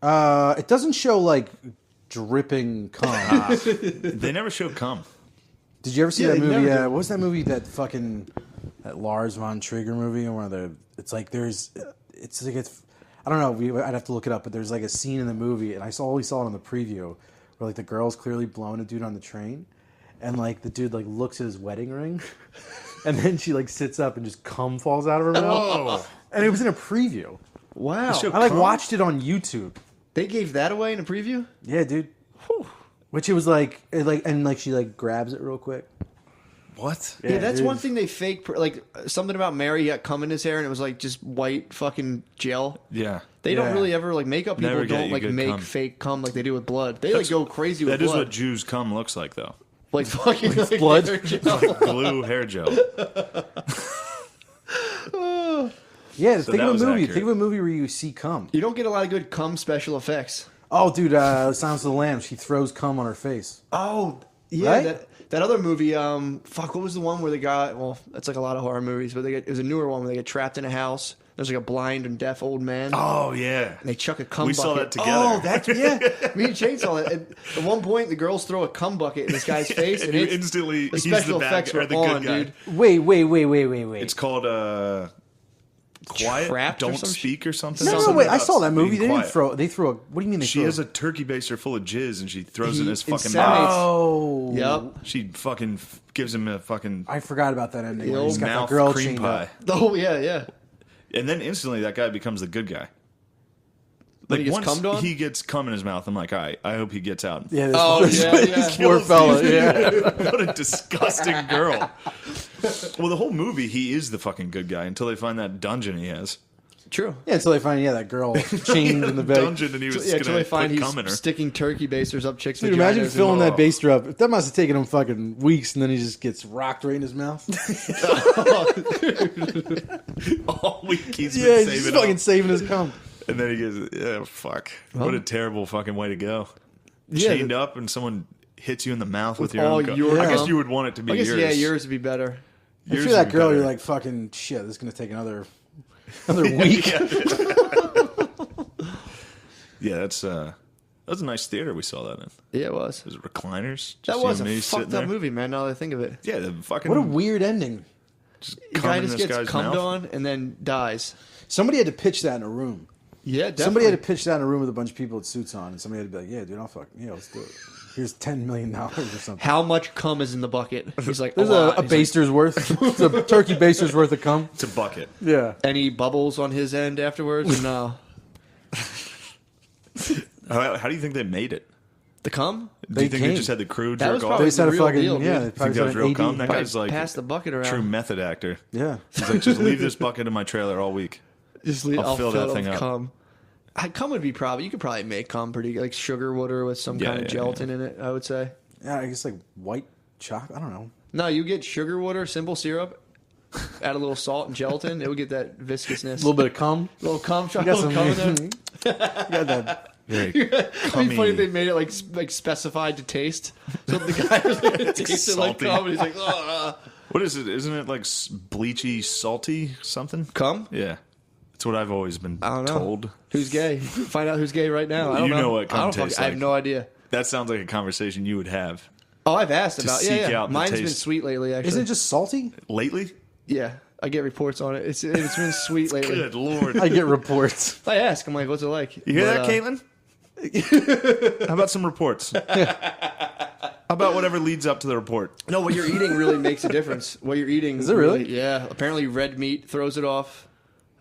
It doesn't show like dripping cum. They never show cum. Did you ever see Yeah, that they movie? never do. What was that movie? That Lars von Trier movie, or one of the. It's like I don't know. I'd have to look it up, but there's like a scene in the movie, and I only saw it on the preview, where like the girl's clearly blowing a dude on the train, and like the dude like looks at his wedding ring, and then she like sits up and just cum falls out of her mouth, and it was in a preview. wow. show- I like Cum? watched it on YouTube. They gave that away in a preview? Yeah, dude. Which it was like she like grabs it real quick. What? Yeah, that's dude. one thing they fake. Like something about Mary, he got cum in his hair, and it was like just white fucking gel. Yeah. They Yeah. don't really ever like makeup people Never get don't you like good make cum. fake cum like they do with blood. They like go crazy with That is blood. what Jews' cum looks like, though. like fucking like blood? hair gel. Glue hair gel. Yeah, So think that of was a movie. accurate. Think of a movie where you see cum. You don't get a lot of good cum special effects. Oh, dude, Silence of the Lambs. She throws cum on her face. Oh yeah, Right? that other movie. Fuck, what was the one where they got? Well, that's like a lot of horror movies, but it was a newer one where they get trapped in a house. There's like a blind and deaf old man. Oh, yeah. And they chuck a cum We bucket. saw that together. Oh, that's yeah. Me and Shane saw that. At one point, the girls throw a cum bucket in this guy's face, And and you it's, instantly, the he's special the bad effects guy, or were the good on, guy. dude. Wait. It's called Quiet, Trapped or Don't some Speak or something. No, Something wait. I about saw that movie. being They didn't quiet. throw. They threw a. What do you mean they She threw? has a turkey baster full of jizz, and she throws it in He his fucking inseminates- mouth. Oh, Yep. She fucking gives him a fucking I forgot about that ending. The where he's old got that mouth girl cream chained pie. up. Oh yeah. And then instantly that guy becomes the good guy. When Like he gets once cummed on? he gets cum in his mouth, I'm like, all right, I hope he gets out. Yeah. This Oh yeah. poor Kills fella. these- Yeah. What a disgusting girl. Well, the whole movie, he is the fucking good guy until they find that dungeon he has. True. Yeah. Until they find that girl chained in the bed. Dungeon, and he was Yeah, until going they to find put cum in her. he's sticking turkey basters up chicks' Dude, vaginas. imagine and- filling that baster up. That must have taken him fucking weeks, and then he just gets rocked right in his mouth. All week he's Yeah, been he's just saving fucking up. saving his cum. And then he goes, yeah, fuck. What a terrible fucking way to go. Yeah, Chained up and someone hits you in the mouth with your all own cum. your I guess cum. you would want it to be I guess yours. yeah, yours would be better. If Yours you're that would be girl, better. you're like, fucking shit, this is going to take another week. Yeah, that was a nice theater we saw that in. Yeah, it was. Was it recliners? Just That you was and a me sitting fucked up there? movie, man. Now that I think of it, Yeah, the fucking What a weird ending. just the cum guy in just this gets guy's cummed mouth. on and then dies. Somebody had to pitch that in a room. Yeah, definitely. Somebody had to pitch that in a room with a bunch of people with suits on, and somebody had to be like, yeah, dude, I'll fuck. Yeah, let's do it. Here's $10 million or something. How much cum is in the bucket? He's like, There's a lot. a He's like, baster's worth. It's a turkey baster's worth of cum. It's a bucket. Yeah. any bubbles on his end afterwards? No. How do you think they made it? The cum? Do you think they came. just had the crew That jerk was off? probably They said the a real fucking deal, dude. yeah. They Think probably that was said real an cum? AD. That guy's like Pass the bucket around. true method actor. Yeah. He's like, just leave this bucket in my trailer all week. Just leave, I'll fill that thing up. Cum. Cum would be probably, you could probably make cum pretty good, like sugar water with some kind of gelatin in it, I would say. Yeah, I guess like white chocolate. I don't know. No, you get sugar water, simple syrup, add a little salt and gelatin, it would get that viscousness. A little bit of cum. little cum, You got little some. cum in there. You got that. Very It'd be cummy. funny if they made it like specified to taste. So the guy was going to taste it like Salty. cum, and he's like, ugh. What is it? Isn't it like bleachy, salty something? Cum? Yeah. That's what I've always been I don't know. told. Who's gay? Find out who's gay right now. I don't You know. know what cum I don't tastes I have like. no idea. That sounds like a conversation you would have. Oh, I've asked To about. seek Yeah. out the Mine's been taste. sweet lately. Actually, Isn't it just salty? Lately? Yeah, I get reports on it. It's been sweet lately. Good Lord. I get reports. I ask. I'm like, what's it like? You hear But, that, Caitlin? How about some reports? How about whatever leads up to the report? No, what you're eating really makes a difference. What you're eating Is it really? Yeah. Apparently, red meat throws it off.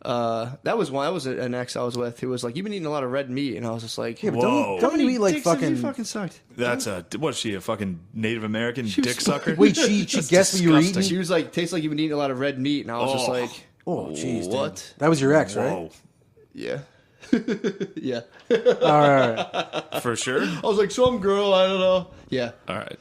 That was an ex I was with who was like, "You've been eating a lot of red meat," and I was just like, Yeah, but Whoa. don't you eat like dicks have you fucking? fucking sucked. That's what's she, a fucking Native American dick sucker? Wait, she guessed what you were disgusting. eating. She was like, "Tastes like you've been eating a lot of red meat," and I was just Oh. like, Oh, jeez, dude. what? That was your ex, right? Whoa. Yeah, yeah. All right. For sure? I was like, some girl, I don't know. Yeah. All right.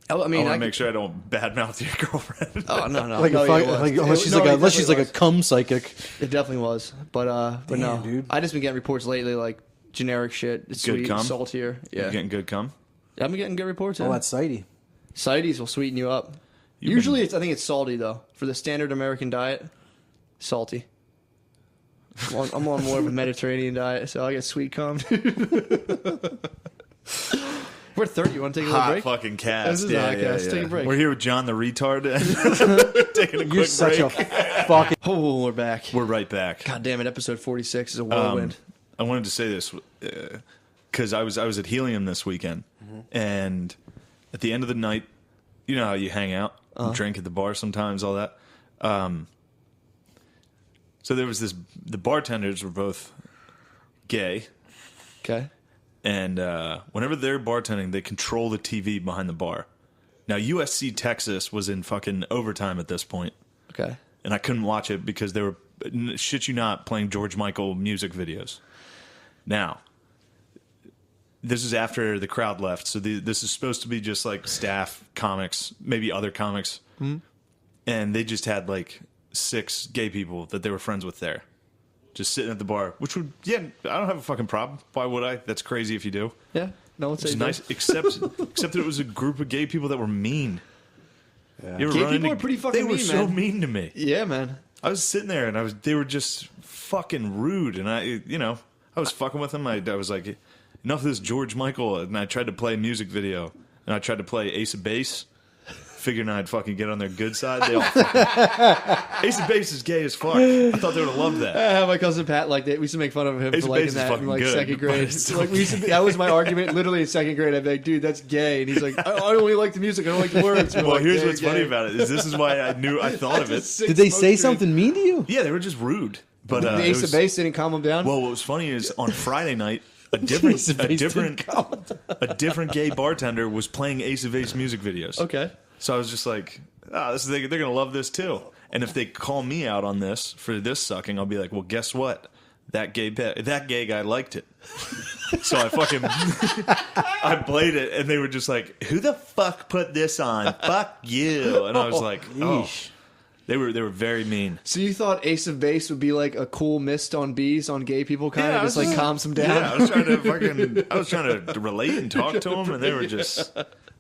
I I mean, want I to make sure I don't badmouth your girlfriend. Oh no, no, Like, no, a yeah, fuck, it was. like unless she's No, like it unless she's like a definitely cum psychic. was. It definitely was, but no, Damn, dude. I just been getting reports lately, like generic shit, it's Good sweet, cum? saltier. Yeah, You getting good cum? I've been getting good reports. Oh, Yeah. that's sighty. Cides will sweeten you up. You've Usually, I think it's salty though. For the standard American diet, salty. I'm on more of a Mediterranean diet, so I get sweet cum. We're 30. You want to take a little Hot break? fucking cast. This is a yeah, hot yeah, cast. yeah. Take a break. We're here with John the retard. Taking a quick You're such break. a fucking. Oh, we're back. We're right back. God damn it! Episode 46 is a whirlwind. I wanted to say this because I was at Helium this weekend, and at the end of the night, you know how you hang out, and drink at the bar sometimes, all that. So there was the bartenders were both gay, Okay. and whenever they're bartending, they control the TV behind the bar. Now USC Texas was in fucking overtime at this point, Okay. and I couldn't watch it because they were, shit you not, playing George Michael music videos. Now, this is after the crowd left, so this is supposed to be just like staff comics, maybe other comics, and they just had like 6 gay people that they were friends with there, just sitting at the bar. Which would, I don't have a fucking problem. Why would I? That's crazy if you do. Yeah. No one It's says nice, except that it was a group of gay people that were mean. Yeah. You ever Gay run people into- are pretty fucking They were mean, so man. mean to me. Yeah, man. I was sitting there and they were just fucking rude, and I was fucking with them. I was like, enough of this George Michael, and I tried to play a music video, and I tried to play Ace of Base, figuring I'd fucking get on their good side. They all fucking, Ace of Base is gay as fuck. I thought they would have loved that. My cousin Pat liked it. We used to make fun of him Ace for of liking Base is that in fucking like good, second but grade. it's still Like we used to that was my argument. Literally in second grade, I'd be like, "Dude, that's gay," and he's like, "I only like the music. I don't like the words." We're Well, like, here's "Gay, what's gay." funny about it is this is why I thought of it. Did they say something mean to you? Yeah, they were just rude. But The it Ace of was- Base didn't calm him down. Well, what was funny is on Friday night, a Ace of Base different didn't different gay bartender was playing Ace of Base music videos. Okay. So I was just like, they're gonna love this too. And if they call me out on this for this sucking, I'll be like, well, guess what? That gay guy liked it. So I fucking I played it, and they were just like, who the fuck put this on? Fuck you. And I was like, oh. They were very mean. So you thought Ace of Base would be like a cool mist on bees on gay people, kind Yeah, of I just was like calms them down. Yeah, I was trying to relate and talk to them, and they were just.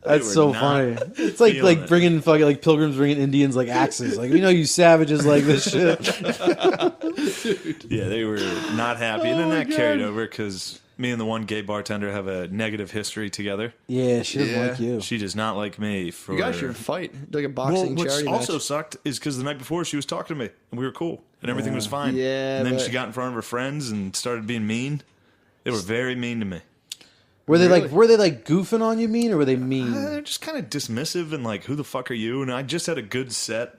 That's were so not funny. It's like feeling it. bringing fucking like pilgrims bringing Indians like axes. Like we know you savages like this shit. Yeah, they were not happy, and then that carried over because me and the one gay bartender have a negative history together. Yeah, she doesn't Yeah. like you. She does not like me for. You guys should fight like a Well, boxing what charity also match. sucked is because the night before she was talking to me and we were cool and everything was fine. Yeah, and then but- she got in front of her friends and started being mean. They were very mean to me. Were they Really? like goofing on you mean or were they mean? They're just kind of dismissive and like, who the fuck are you? And I just had a good set,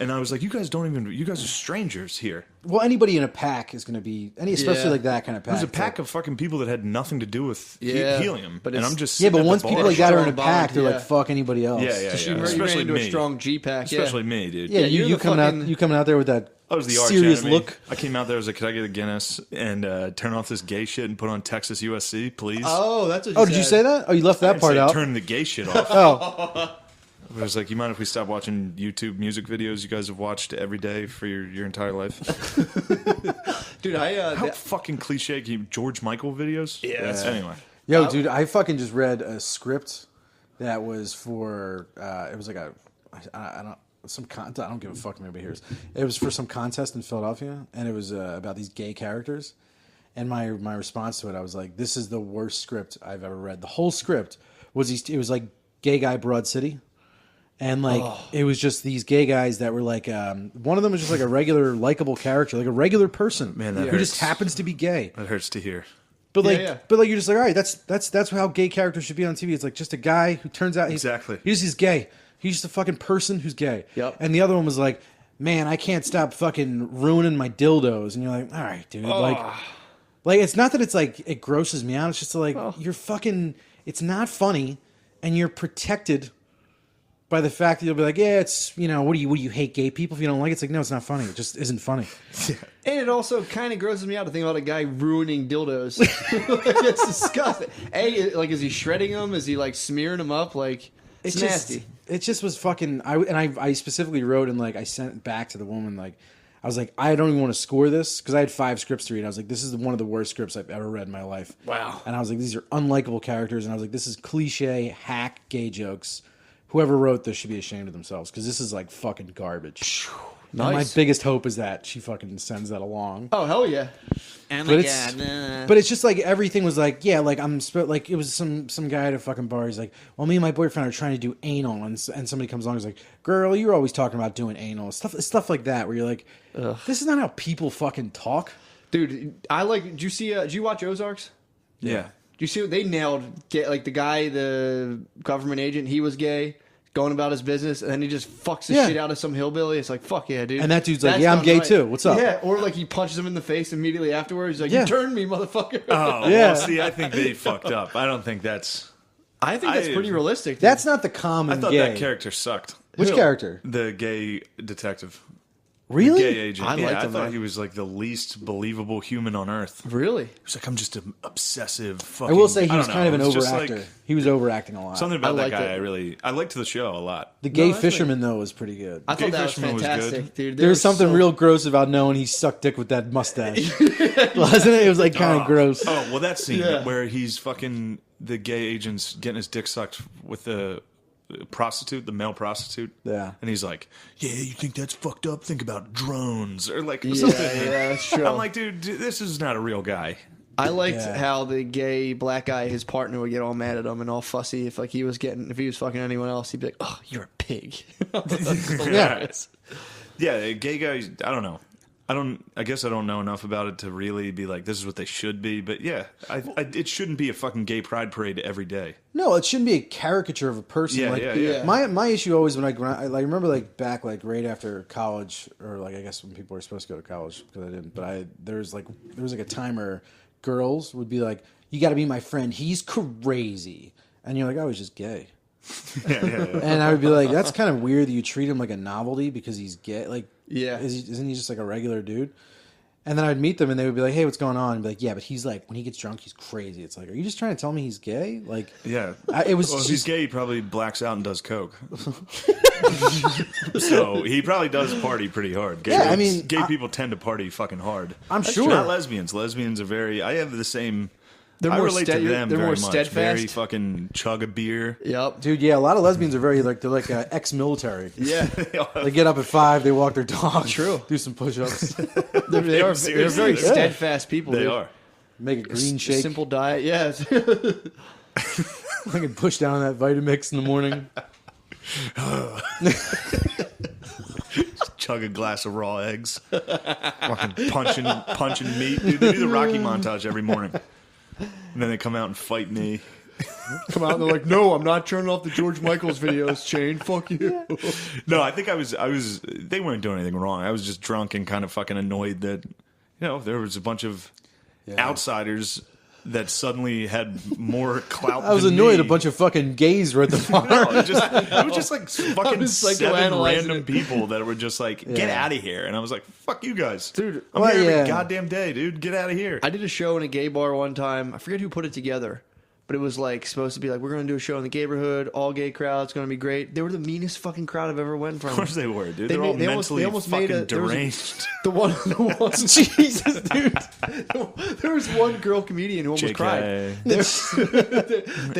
And I was like, you guys are strangers here. Well, anybody in a pack is going to be, especially like that kind of pack. It was a pack of fucking people that had nothing to do with helium. But and I'm just but once people like that are in a Strong pack, bond, they're yeah. like, fuck anybody else. Yeah. You ran Especially into me. a strong G pack. Especially me, dude. Yeah, you're you the coming out there with that I was the arch serious enemy. look. I came out there, I was like, could I get a Guinness and turn off this gay shit and put on Texas USC, please? Oh, that's what Oh, did you say that? Oh, you left that part Say, out. turn the gay shit off. Oh, I was like, you mind if we stop watching YouTube music videos you guys have watched every day for your entire life? Dude, How fucking cliche can you, George Michael videos? Yeah. Anyway. yo, dude, I fucking just read a script that was for, it was like I don't give a fuck if anybody hears. It was for some contest in Philadelphia, and it was about these gay characters. And my response to it, I was like, this is the worst script I've ever read. The whole script was, it was like Gay Guy Broad City. And like it was just these gay guys that were like one of them was just like a regular likable character, like a regular person, Man, that who just hurts. happens to be gay. That hurts to hear. But like, Yeah. but like you're just like, all right, that's how gay characters should be on TV. It's like just a guy who turns out Exactly. he's gay. He's just a fucking person who's gay. Yep. And the other one was like, man, I can't stop fucking ruining my dildos. And you're like, all right, dude, like it's not that it's like it grosses me out. It's just like you're fucking. It's not funny, and you're protected by the fact that you'll be like, yeah, it's, what do you hate gay people if you don't like it? It's like, no, it's not funny. It just isn't funny. And it also kind of grosses me out to think about a guy ruining dildos. It's disgusting. Is he shredding them? Is he like smearing them up? Like, it's nasty. It just was fucking. I specifically wrote and like I sent back to the woman like, I was like, I don't even want to score this because I had 5 scripts to read. I was like, this is one of the worst scripts I've ever read in my life. Wow. And I was like, these are unlikable characters, and I was like, this is cliche hack gay jokes. Whoever wrote this should be ashamed of themselves because this is like fucking garbage. Nice. And my biggest hope is that she fucking sends that along. Oh, hell yeah. Oh But my it's, god. but it's just like everything was like, yeah, like like it was some guy at a fucking bar. He's like, well, me and my boyfriend are trying to do anal, and somebody comes along and is like, girl, you're always talking about doing anal stuff like that. Where you're like, this is not how people fucking talk. Dude, did you see, did you watch Ozarks? Yeah. Do you see what they nailed? Like the guy, the government agent, he was gay, going about his business, and then he just fucks the shit out of some hillbilly. It's like, fuck yeah, dude. And that dude's like, That's yeah, I'm not gay right. too. What's up? Yeah, or like he punches him in the face immediately afterwards. He's like, Yeah. you turned me, motherfucker. Oh, Yeah. well, see, I think they fucked up. I don't think that's... I think that's pretty realistic. Dude. That's not the common I thought gay. that character sucked. Which Who? character? The gay detective. Really? Gay agent. I liked I him, thought man. he was like the least believable human on earth. Really? He was like, I'm just an obsessive fucking... I will say he I was don't kind of know. an It's just overactor. like- He was overacting a lot. Something about that liked guy, it. I liked the show a lot. The gay that's fisherman though was pretty good. I Gay thought that was Fisherman was fantastic, good. dude. There was something real gross about knowing he sucked dick with that mustache, wasn't it? It was like kind of gross. Oh, well, that scene Yeah. where he's fucking... The gay agent's getting his dick sucked with the prostitute, the male prostitute. Yeah. And he's like, yeah, you think that's fucked up? Think about drones. Or like Yeah, something. yeah, that's true. I'm like, dude, this is not a real guy. I liked Yeah. how the gay black guy, his partner, would get all mad at him and all fussy if he was fucking anyone else. He'd be like, "Oh, you're a pig." That's hilarious. Yeah, gay guys, I don't know. I guess I don't know enough about it to really be like, this is what they should be. But yeah, it shouldn't be a fucking gay pride parade every day. No, it shouldn't be a caricature of a person. Yeah, like, yeah. My issue always when I remember like back like right after college, or like I guess when people were supposed to go to college because I didn't. But there was like a time where girls would be like, "You got to be my friend. He's crazy," and you're like, "I was just gay." Yeah. And I would be like, "That's kind of weird that you treat him like a novelty because he's gay. Like, Yeah. isn't he just like a regular dude?" And then I'd meet them and they would be like, "Hey, what's going on?" And be like, "Yeah, but he's like when he gets drunk, he's crazy." It's like, are you just trying to tell me he's gay? Like, Yeah. it was Well, if just, he's gay, he probably blacks out and does coke. So he probably does party pretty hard. Gay, Yeah, I mean, gay people tend to party fucking hard. I'm sure. Not lesbians. Lesbians are very... I have the same... They're I more relate to them they're very more much. steadfast. Very fucking chug a beer. Yep. dude. Yeah, a lot of lesbians are very like they're like ex-military. Yeah. They get up at 5, they walk their dog. True. Do some push-ups, They're Seriously, very they're- steadfast people. They dude. are. make a green shake, Simple diet. Yeah. I can push down that Vitamix in the morning. Chug a glass of raw eggs. Fucking punching meat. Dude, they do the Rocky montage every morning. And then they come out and fight me. come out and they're like, no, I'm not turning off the George Michael's videos, Shane. Fuck you. No, I think I was. They weren't doing anything wrong. I was just drunk and kind of fucking annoyed that, there was a bunch of outsiders that suddenly had more clout. I was than annoyed. me. A bunch of fucking gays were at the bar. No, it was just like fucking was seven psychoanalyzing random it. people that were just like, get out of here. And I was like, fuck you guys. Dude, I'm well, here yeah. every goddamn day, dude. Get out of here. I did a show in a gay bar one time. I forget who put it together, but it was like supposed to be like, we're going to do a show in the neighborhood, all gay crowd. It's going to be great. They were the meanest fucking crowd I've ever went from. Of course they were, dude. They They're all made- they mentally almost fucking made a- there was a- deranged. The one, Jesus, dude. There was one girl comedian who almost JK.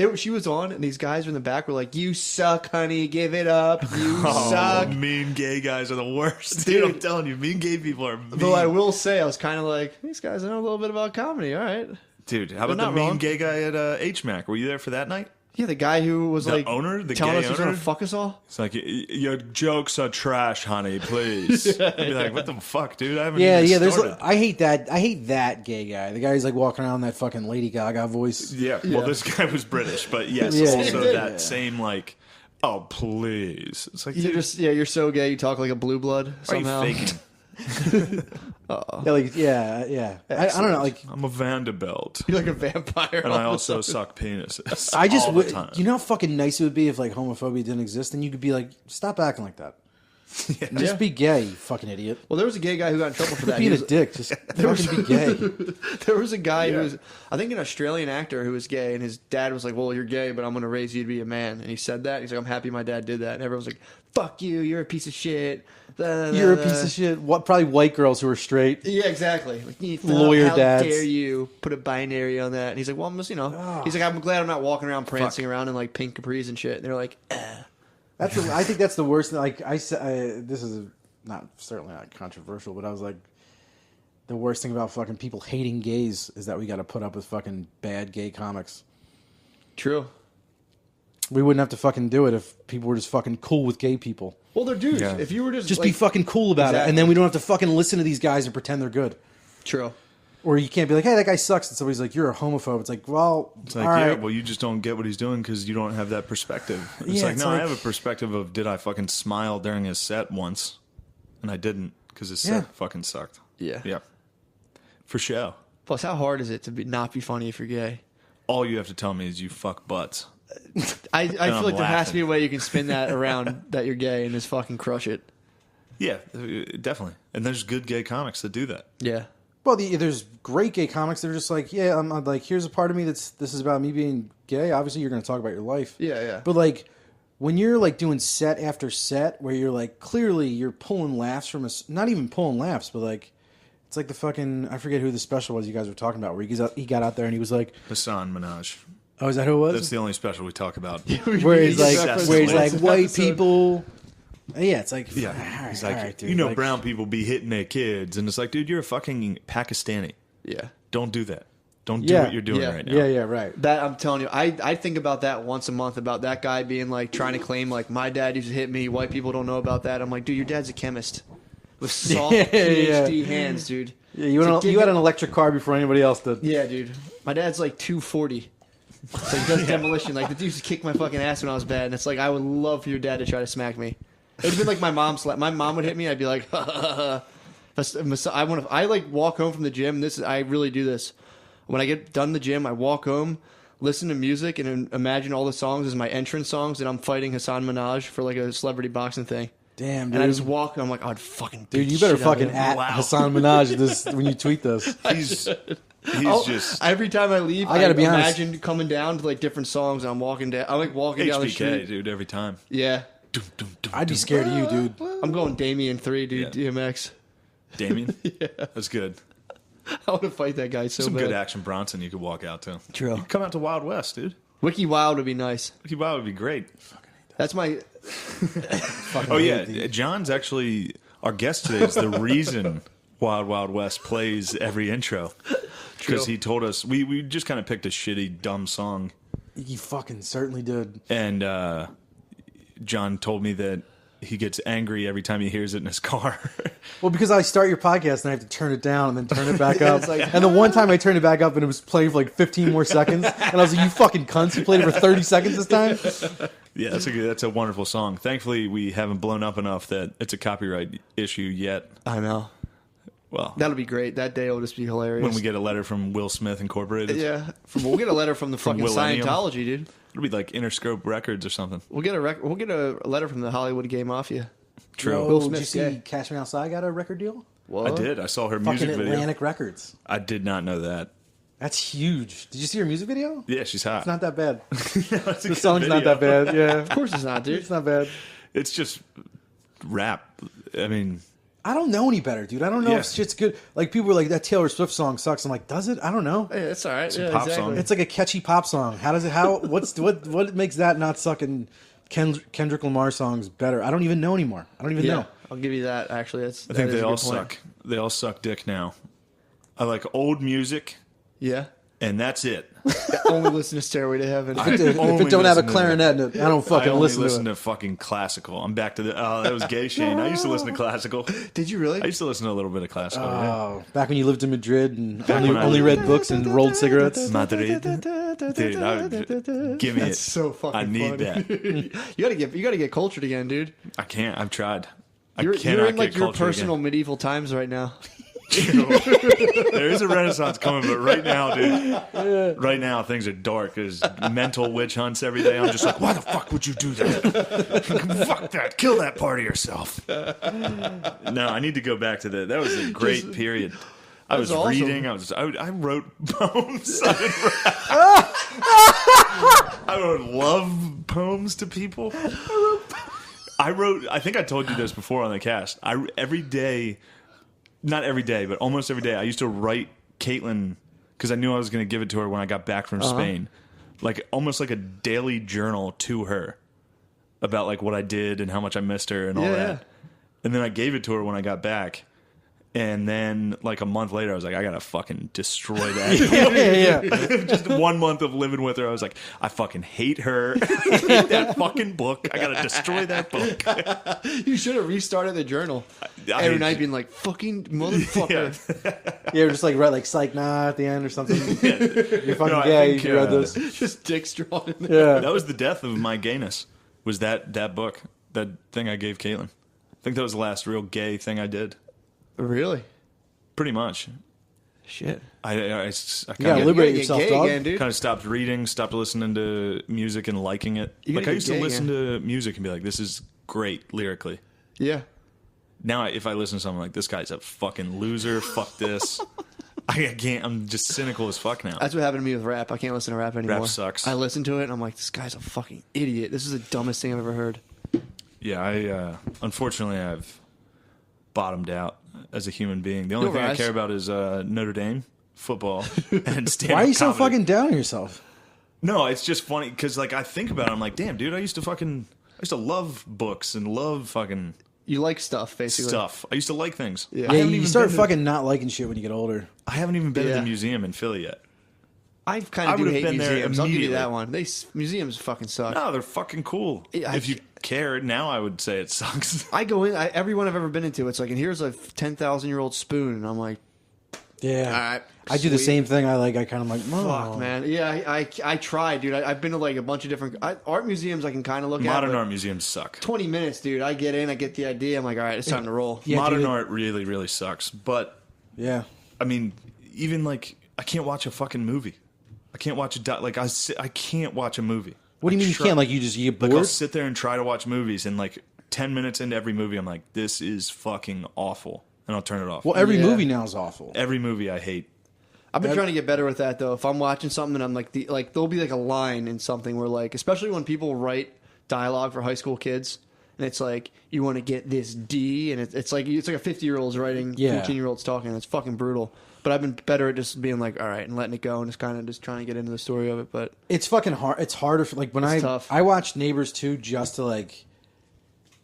cried. She was on, and these guys in the back were like, "You suck, honey. Give it up. You suck." Mean gay guys are the worst. Dude, I'm telling you, mean gay people are mean. Though I will say, I was kind of like, these guys know a little bit about comedy. All right. Dude, how about They're the not mean wrong. gay guy at HMAC? Were you there for that night? Yeah, the guy who was The like owner? The telling gay us he was gonna owner? fuck us all. It's like, your jokes are trash, honey, please. I'd be like, what the fuck, dude? I haven't Yeah, even yeah. There's. started. I hate that gay guy. The guy who's like walking around in that fucking Lady Gaga voice. Yeah, well, this guy was British, but yes, Yeah, also yeah, that yeah. same, like, oh, please. It's like, You're dude, you're so gay. You talk like a blue blood why are you somehow. faking? Yeah. I don't know. Like, I'm a Vanderbilt. You're like a vampire. And I all of a also sudden. suck penises. I just all the time. you know how fucking nice it would be if like homophobia didn't exist, and you could be like, stop acting like that. Just be gay, you fucking idiot. Well, there was a gay guy who got in trouble for that. Being He a was- dick, just fucking be gay. There was a guy who was, I think, an Australian actor who was gay, and his dad was like, "Well, you're gay, but I'm going to raise you to be a man." And he said that. He's like, "I'm happy my dad did that." And everyone was like, "Fuck you, you're a piece of shit." You're a piece of shit. What? Probably white girls who are straight. Yeah, exactly. Like, Lawyer how dads. dare you put a binary on that? And he's like, "Well, I'm just, he's like, I'm glad I'm not walking around prancing around in like pink capris and shit." And they're like, I think that's the worst. Like this is certainly not controversial, but I was like, the worst thing about fucking people hating gays is that we got to put up with fucking bad gay comics. "True." We wouldn't have to fucking do it if people were just fucking cool with gay people. Well, they're dudes. Yeah. If you were just Just like, be fucking cool about it, Exactly. and then we don't have to fucking listen to these guys and pretend they're good. true. Or you can't be like, hey, that guy sucks, and somebody's like, you're a homophobe. It's like, well, It's like, all yeah, right. well, you just don't get what he's doing because you don't have that perspective. It's Yeah, like, it's no, I like- have a perspective of did I fucking smile during his set once? And I didn't because his set Yeah. fucking sucked. Yeah. Yeah. For sure. Plus, how hard is it to not be funny if you're gay? All you have to tell me is you fuck butts. I feel I'm like there has to be a laughing. way you can spin that around that you're gay and just fucking crush it. Yeah, definitely. And there's good gay comics that do that. Yeah. Well, there's great gay comics that are just like, yeah, I'm like, here's a part of me this is about me being gay. Obviously, you're going to talk about your life. Yeah, yeah. But like, when you're like doing set after set, where you're like, clearly you're pulling laughs from not even pulling laughs, but like, it's like the fucking, I forget who the special was you guys were talking about, where he got out there and he was like, Hassan Minaj. oh, is that who it was? That's the only special we talk about. Where he's like, Successfully. white people. Yeah, it's like, Yeah, all he's right, like, all right, dude, you know, like- brown people be hitting their kids, and it's like, dude, you're a fucking Pakistani. Yeah. Don't do that. Don't do Yeah, what you're doing yeah, right now. Yeah, right. That I'm telling you, I think about that once a month about that guy being like trying to claim like my dad used to hit me. White people don't know about that. I'm like, dude, your dad's a chemist with soft Yeah, PhD hands, dude. Yeah, you had an electric car before anybody else did. Yeah, dude. My dad's like 240. So he does demolition. Like the dude used to kick my fucking ass when I was bad, and it's like I would love for your dad to try to smack me. It'd been like my mom slap. My mom would hit me. I'd be like, I like walk home from the gym. I really do this. When I get done the gym, I walk home, listen to music, and imagine all the songs as my entrance songs, and I'm fighting Hassan Minaj for like a celebrity boxing thing. Damn, dude. And I just walk. And I'm like, I'd fucking beat Dude, you the better shit out of fucking him. at Wow. Hassan Minaj this when you tweet this. He's Oh, just every time I leave, I gotta be honest. imagine coming down to like different songs, and I'm walking down. I'm like walking down the HBK, street. dude, every time. Yeah, Dum, dum, dum, I'd be dum. scared of you, dude. I'm going Damien 3, dude. Yeah. DMX. Damien? Yeah. That's good. I want to fight that guy so Some bad. good Action Bronson you could walk out to. True. You could come out to Wild West, dude. Wiki Wild would be nice. Wiki Wild would be great. That's my. Oh, yeah. John's actually our guest today is the reason Wild Wild West plays every intro. Because he told us, we just kind of picked a shitty, dumb song. You fucking certainly did. And John told me that he gets angry every time he hears it in his car. Well, because I start your podcast and I have to turn it down and then turn it back up. And the one time I turned it back up and it was playing for like 15 more seconds. And I was like, you fucking cunts. You played it for 30 seconds this time? Yeah, that's a wonderful song. Thankfully, we haven't blown up enough that it's a copyright issue yet. I know. Well, That'll be great. That day will just be hilarious. when we get a letter from Will Smith Incorporated. Yeah. We'll get a letter from the fucking Millennium. Scientology, dude. It'll be like Interscope Records or something. We'll get a letter from the Hollywood Gay Mafia. True. Oh, Will did you Smith's see gay. Cash Me Outside got a record deal? What? I did. I saw her Fucking music video. Atlantic Records. I did not know that. That's huge. Did you see her music video? Yeah, she's hot. It's not that bad. It's a The good song's not video. that bad. Yeah. Of course it's not, dude. It's not bad. It's just rap. I mean, I don't know any better, dude. I don't know Yeah. if shit's good. Like, people were like, that Taylor Swift song sucks. I'm like, does it? I don't know. Hey, that's all right. It's a Yeah, pop exactly. song. It's like a catchy pop song. What makes that not suck and Kendrick Lamar songs better? I don't even know anymore. I don't even Yeah, know. I'll give you that. Actually, I think they all suck. They all suck dick now. I like old music, Yeah. and that's it. Only listen to Stairway to Heaven. If it don't have a clarinet in it, I don't I fucking only listen to it. fucking classical. I'm back to the. Oh, that was gay, Shane. I used to listen to classical. Did you really? I used to listen to a little bit of classical. yeah. Oh, back when you lived in Madrid and Back when I only lived- read books and rolled cigarettes. Madrid. Dude, give me That's it. so fucking I need funny. that. You gotta get cultured again, dude. I can't. I've tried. I You're cannot in like get your cultured personal again. medieval times right now. There is a renaissance coming, but right now, dude, right now things are dark. There's mental witch hunts every day. I'm just like, why the fuck would you do that? Fuck that. Kill that part of yourself. No, I need to go back to that. That was a great period. I was awesome. reading. I wrote poems. I wrote love poems to people. I think I told you this before on the cast. Every day, not every day, but almost every day, I used to write Caitlin because I knew I was going to give it to her when I got back from Spain. Like almost like a daily journal to her about like what I did and how much I missed her and all Yeah, that. yeah. And then I gave it to her when I got back. And then, like a month later, I was like, I gotta fucking destroy that. Yeah. Just 1 month of living with her, I was like, I fucking hate her. I hate that fucking book. I gotta destroy that book. You should have restarted the journal every night, being like, "Fucking motherfucker." Yeah, just like write like psych nah at the end or something. You're fucking No, I gay. think, You read this. Just dicks drawn in there. Yeah. That was the death of my gayness. Was that book, that thing I gave Caitlin? I think that was the last real gay thing I did. Really? Pretty much. Shit. I You gotta kind liberate get yourself, gay dog. again, dude. of stopped reading, stopped listening to music and liking it. You Like gotta I get used to gay listen to music and be like, this is great lyrically. Yeah. Now, if I listen to something like, this guy's a fucking loser, fuck this. I can't, I'm just cynical as fuck now. That's what happened to me with rap. I can't listen to rap anymore. Rap sucks. I listen to it and I'm like, this guy's a fucking idiot. This is the dumbest thing I've ever heard. Yeah, unfortunately, I've bottomed out as a human being. The only You'll thing I rise. care about is Notre Dame football and stand-up Why are you so comedy. fucking down on yourself? No, it's just funny because like I think about it, I'm like, damn, dude, I used to love books and love fucking You like stuff, basically. stuff. I used to like things. Yeah. I Yeah, haven't you even start been to- fucking not liking shit when you get older. I haven't even been to Yeah. the museum in Philly yet. I kind I of do would've hate been there museums. I'll give you immediately. that one. Museums fucking suck. No, they're fucking cool. Yeah, if you care, now I would say it sucks. I go in, everyone I've ever been into, it's like, and here's a 10,000-year-old spoon, and I'm like, Yeah. all right. I do the sweet. same thing. I kind of like, oh. Fuck, man. Yeah, I tried, dude. I've been to like a bunch of different art museums I can kind of look Modern at. art museums suck. 20 minutes, dude. I get in, I get the idea. I'm like, all right, it's time to roll. Yeah, Modern dude. art really, really sucks. But Yeah. I mean, even like I can't watch a fucking movie. I can't watch I can't watch a movie. What do you mean you try- can't? Like, you get Like I'll bored? sit there and try to watch movies, and like 10 minutes into every movie, I'm like, this is fucking awful, and I'll turn it off. Well, every Yeah. movie now is awful. Every movie I hate. I've been trying to get better with that though. If I'm watching something and I'm like there'll be like a line in something where like, especially when people write dialogue for high school kids, and it's like you want to get this D, and it's like a 50-year-old's writing Yeah. 14-year-olds talking. It's fucking brutal. But I've been better at just being like, all right, and letting it go, and just kind of just trying to get into the story of it. But It's fucking hard. It's harder for like when It's tough. I watched Neighbors 2 just to like.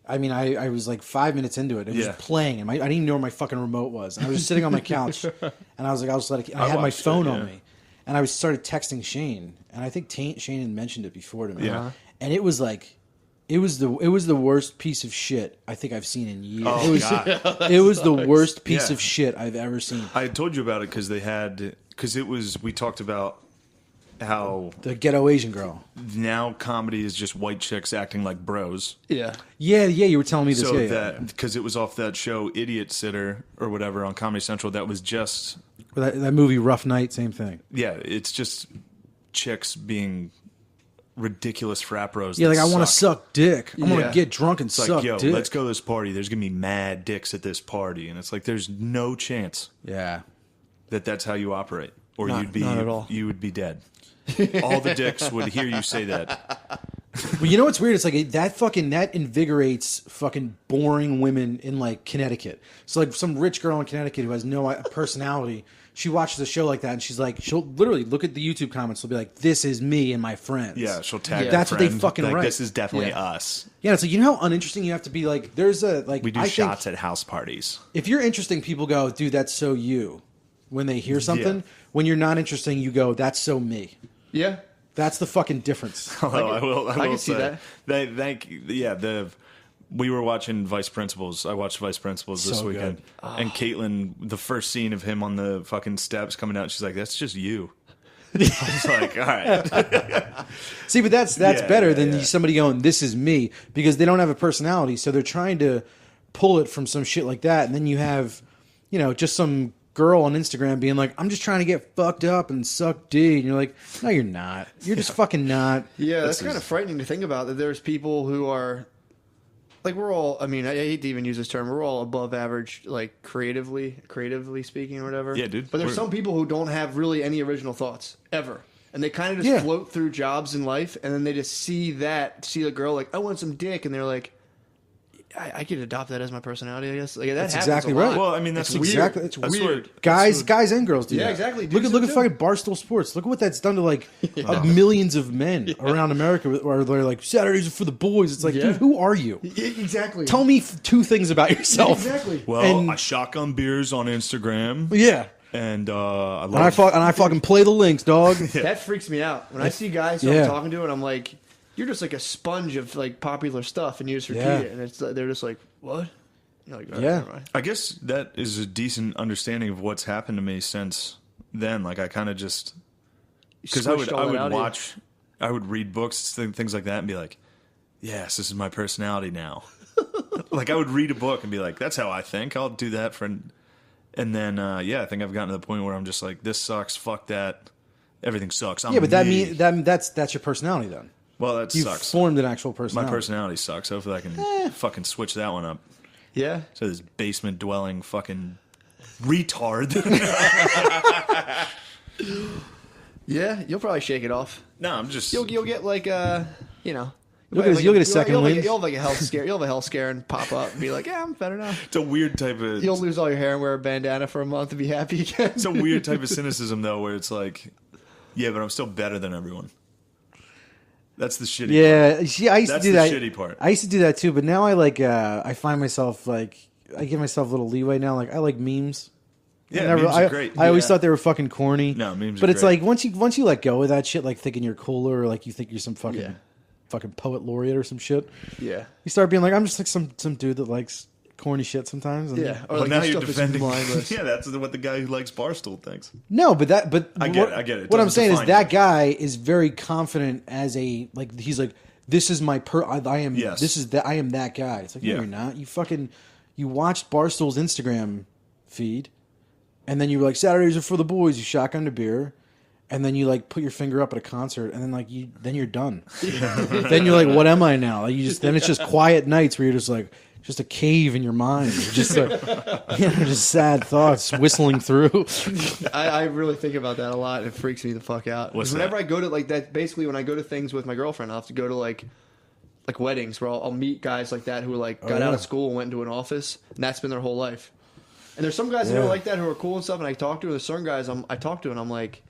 I mean, I was like 5 minutes into it. It was Yeah. playing, and I didn't even know where my fucking remote was. And I was just sitting on my couch, and I was like, I had my watched it, phone yeah. on me, and I started texting Shane, and I think Shane had mentioned it before to me. Yeah. And it was like It was the worst piece of shit I think I've seen in years. Oh, God. It was the worst piece of shit I've ever seen. I told you about it because we talked about how The ghetto Asian girl. now comedy is just white chicks acting like bros. Yeah. Yeah, you were telling me this. So Yeah, that because it was off that show Idiot Sitter or whatever on Comedy Central, that was just that movie Rough Night, same thing. it's just chicks being ridiculous frat bros. Yeah, that like I want to suck. suck dick. I want Yeah. to get drunk and It's suck like, yo, dick. let's go to this party. There's gonna be mad dicks at this party, and it's like there's no chance Yeah. that that's how you operate, or Not at all. you would be dead. All the dicks would hear you say that. But you know what's weird? It's like that invigorates fucking boring women in like Connecticut. So like some rich girl in Connecticut who has no personality, she watches a show like that and she'll literally look at the YouTube comments. She'll be like, "This is me and my friends." Yeah, she'll tag. Yeah. her That's what they friend, fucking like, write. This is definitely Yeah. us. Yeah, it's like, you know how uninteresting you have to be. Like, there's a like We do I think shots at house parties. if you're interesting, people go, "Dude, that's so you." When they hear something, Yeah. when you're not interesting, you go, "That's so me." Yeah. That's the fucking difference. Although I will can see say, that. We were watching Vice Principals. I watched Vice Principals this So good. weekend. And Caitlin, the first scene of him on the fucking steps coming out, she's like, "That's just you." I was like, all right. See, but that's Yeah, better yeah, than yeah. somebody going, "This is me," because they don't have a personality, so they're trying to pull it from some shit like that, and then you have, just some girl on Instagram being like, "I'm just trying to get fucked up and suck D," and you're like, "No, you're not. You're just fucking not." Yeah, that's This kind is- of frightening to think about, that there's people who are like, we're all, I mean, I hate to even use this term, we're all above average, like creatively speaking or whatever. Yeah, dude. But there's We're- some people who don't have really any original thoughts ever. And they kind of just Yeah. float through jobs in life, and then they just see a girl like, "I want some dick," and they're like, I could adopt that as my personality, I guess. Like, that That's happens exactly a lot. right. Well, I mean, that's It's weird. exactly- it's that's weird. Guys and girls do Yeah, that. exactly. Look Dudes at do too. fucking Barstool Sports. Look at what that's done to like millions of men around America, where they're like, "Saturdays are for the boys." It's like, Yeah. dude, who are you? Yeah, exactly. Tell me two things about yourself. Exactly. Well, And- I shotgun beers on Instagram, Yeah. and I And I, love. fucking play the links, dog. That freaks me out. When I see guys who Yeah. I'm talking to, and I'm like, "You're just like a sponge of like popular stuff," and you just repeat Yeah. it, and they're just like, "What?" You're like, "Oh, Yeah. never mind." I guess that is a decent understanding of what's happened to me since then. Like I kind of just because I Squished all that out of you. I would read books, things like that, and be like, "Yes, this is my personality now." Like I would read a book and be like, "That's how I think. I'll do that for." And then I think I've gotten to the point where I'm just like, "This sucks. Fuck that. Everything sucks." I'm Yeah, but me. that's your personality then. Well, that You sucks. formed an actual My personality. personality sucks. Hopefully, I can fucking switch that one up. Yeah. So this basement dwelling fucking retard. Yeah, you'll probably shake it off. No, I'm just. You'll get like You'll get a second wind. You'll have like a health scare. You'll have a health scare and pop up and be like, "Yeah, I'm better now." It's a weird type of. You'll lose all your hair and wear a bandana for a month and be happy again. It's a weird type of cynicism though, where it's like, yeah, but I'm still better than everyone. That's the shitty. Yeah, see, I used That's to do the that. shitty part. I used to do that too, but now I find myself like I give myself a little leeway now. Like I like memes. Yeah, memes are great. I always Yeah. thought they were fucking corny. No, memes But are it's great. like once you let go of that shit, like thinking you're cooler, or like you think you're some fucking Yeah. fucking poet laureate or some shit. Yeah. You start being like, I'm just like some dude that likes corny shit sometimes. And Yeah. Or Well, like now this you're stuff is defending. mindless. Yeah, that's what the guy who likes Barstool thinks. No, but I get it. It What I'm doesn't saying is define that you. guy is very confident as a like he's like, this is my I am Yes. this is that I am that guy. It's like, no, Yeah. you're not. You watched Barstool's Instagram feed, and then you were like, Saturdays are for the boys. You shotgun a beer, and then you like put your finger up at a concert, and then like then you're done. Then you're like, what am I now? Like then it's just quiet nights where you're just like. Just a cave in your mind, just just sad thoughts whistling through. I really think about that a lot. It freaks me the fuck out. 'Cause What's whenever that? I go to like that, basically when I go to things with my girlfriend, I'll have to go to like weddings where I'll meet guys like that who like got out yeah. of school and went into an office, and that's been their whole life. And there's some guys that Yeah. are like that who are cool and stuff, and I talk to. And there's certain guys I talk to, and I'm like,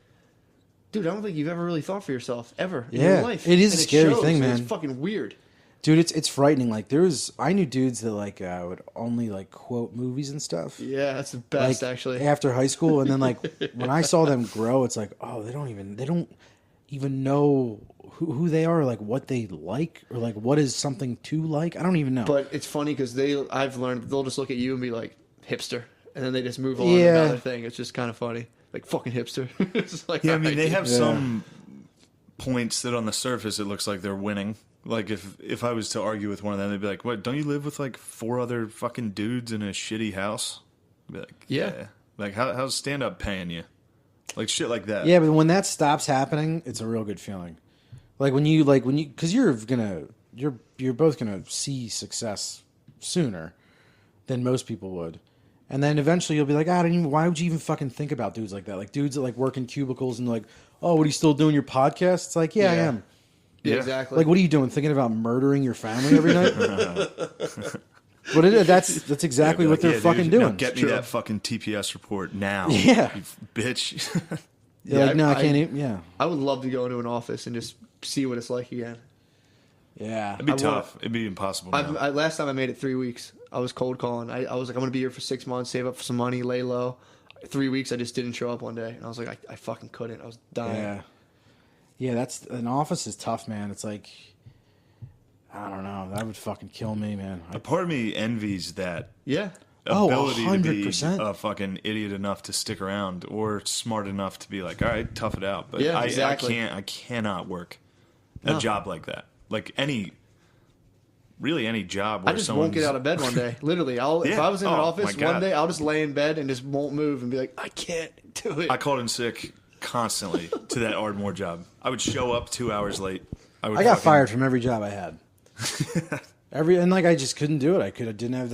dude, I don't think you've ever really thought for yourself ever in Yeah, your life. it is And a scary shows, thing, and man. It's fucking weird. Dude, it's frightening. Like I knew dudes that like would only like quote movies and stuff. Yeah, that's the best Like, actually. after high school, and then like when I saw them grow, it's like, oh, they don't even know who they are, like what they like, or like what is something to like. I don't even know. But it's funny because I've learned they'll just look at you and be like hipster, and then they just move on to Yeah. another thing. It's just kind of funny, like fucking hipster. It's just like, Yeah, I all mean, right, they dude. have some points that on the surface it looks like they're winning. Like if I was to argue with one of them, they'd be like, "What? Don't you live with like 4 other fucking dudes in a shitty house?" I'd be like, Yeah. Like how's stand up paying you? Like shit like that. Yeah, but when that stops happening, it's a real good feeling. Like when you because you're both gonna see success sooner than most people would, and then eventually you'll be like, why would you even fucking think about dudes like that? Like dudes that like work in cubicles and like, oh, what are you still doing your podcast? It's like, yeah, I am. Yeah, Yeah. exactly. Like, what are you doing? Thinking about murdering your family every night? That's exactly Be what like, they're "Yeah, fucking dude, doing. now get me that fucking TPS report now. Yeah. You bitch. They're like, no, I can't even. Yeah, I would love to go into an office and just see what it's like again. yeah. It'd be tough. It'd be impossible. Now. Last time I made it 3 weeks. I was cold calling. I was like, I'm gonna be here for 6 months, save up for some money, lay low. 3 weeks, I just didn't show up one day, and I was like, I fucking couldn't. I was dying. Yeah, that's an office is tough, man. It's like, I don't know, that would fucking kill me, man. A part of me envies that Yeah. ability to be 100%. a fucking idiot enough to stick around or smart enough to be like, all right, tough it out. But Yeah, exactly. I cannot work a job like that. Like any job where I just someone's won't get out of bed one day. Literally, if Yeah. I was in an Oh, office my God. one day, I'll just lay in bed and just won't move and be like, I can't do it. I called in sick constantly to that Ardmore job. I would show up 2 hours late. I got fired from every job I had. I just couldn't do it. I didn't have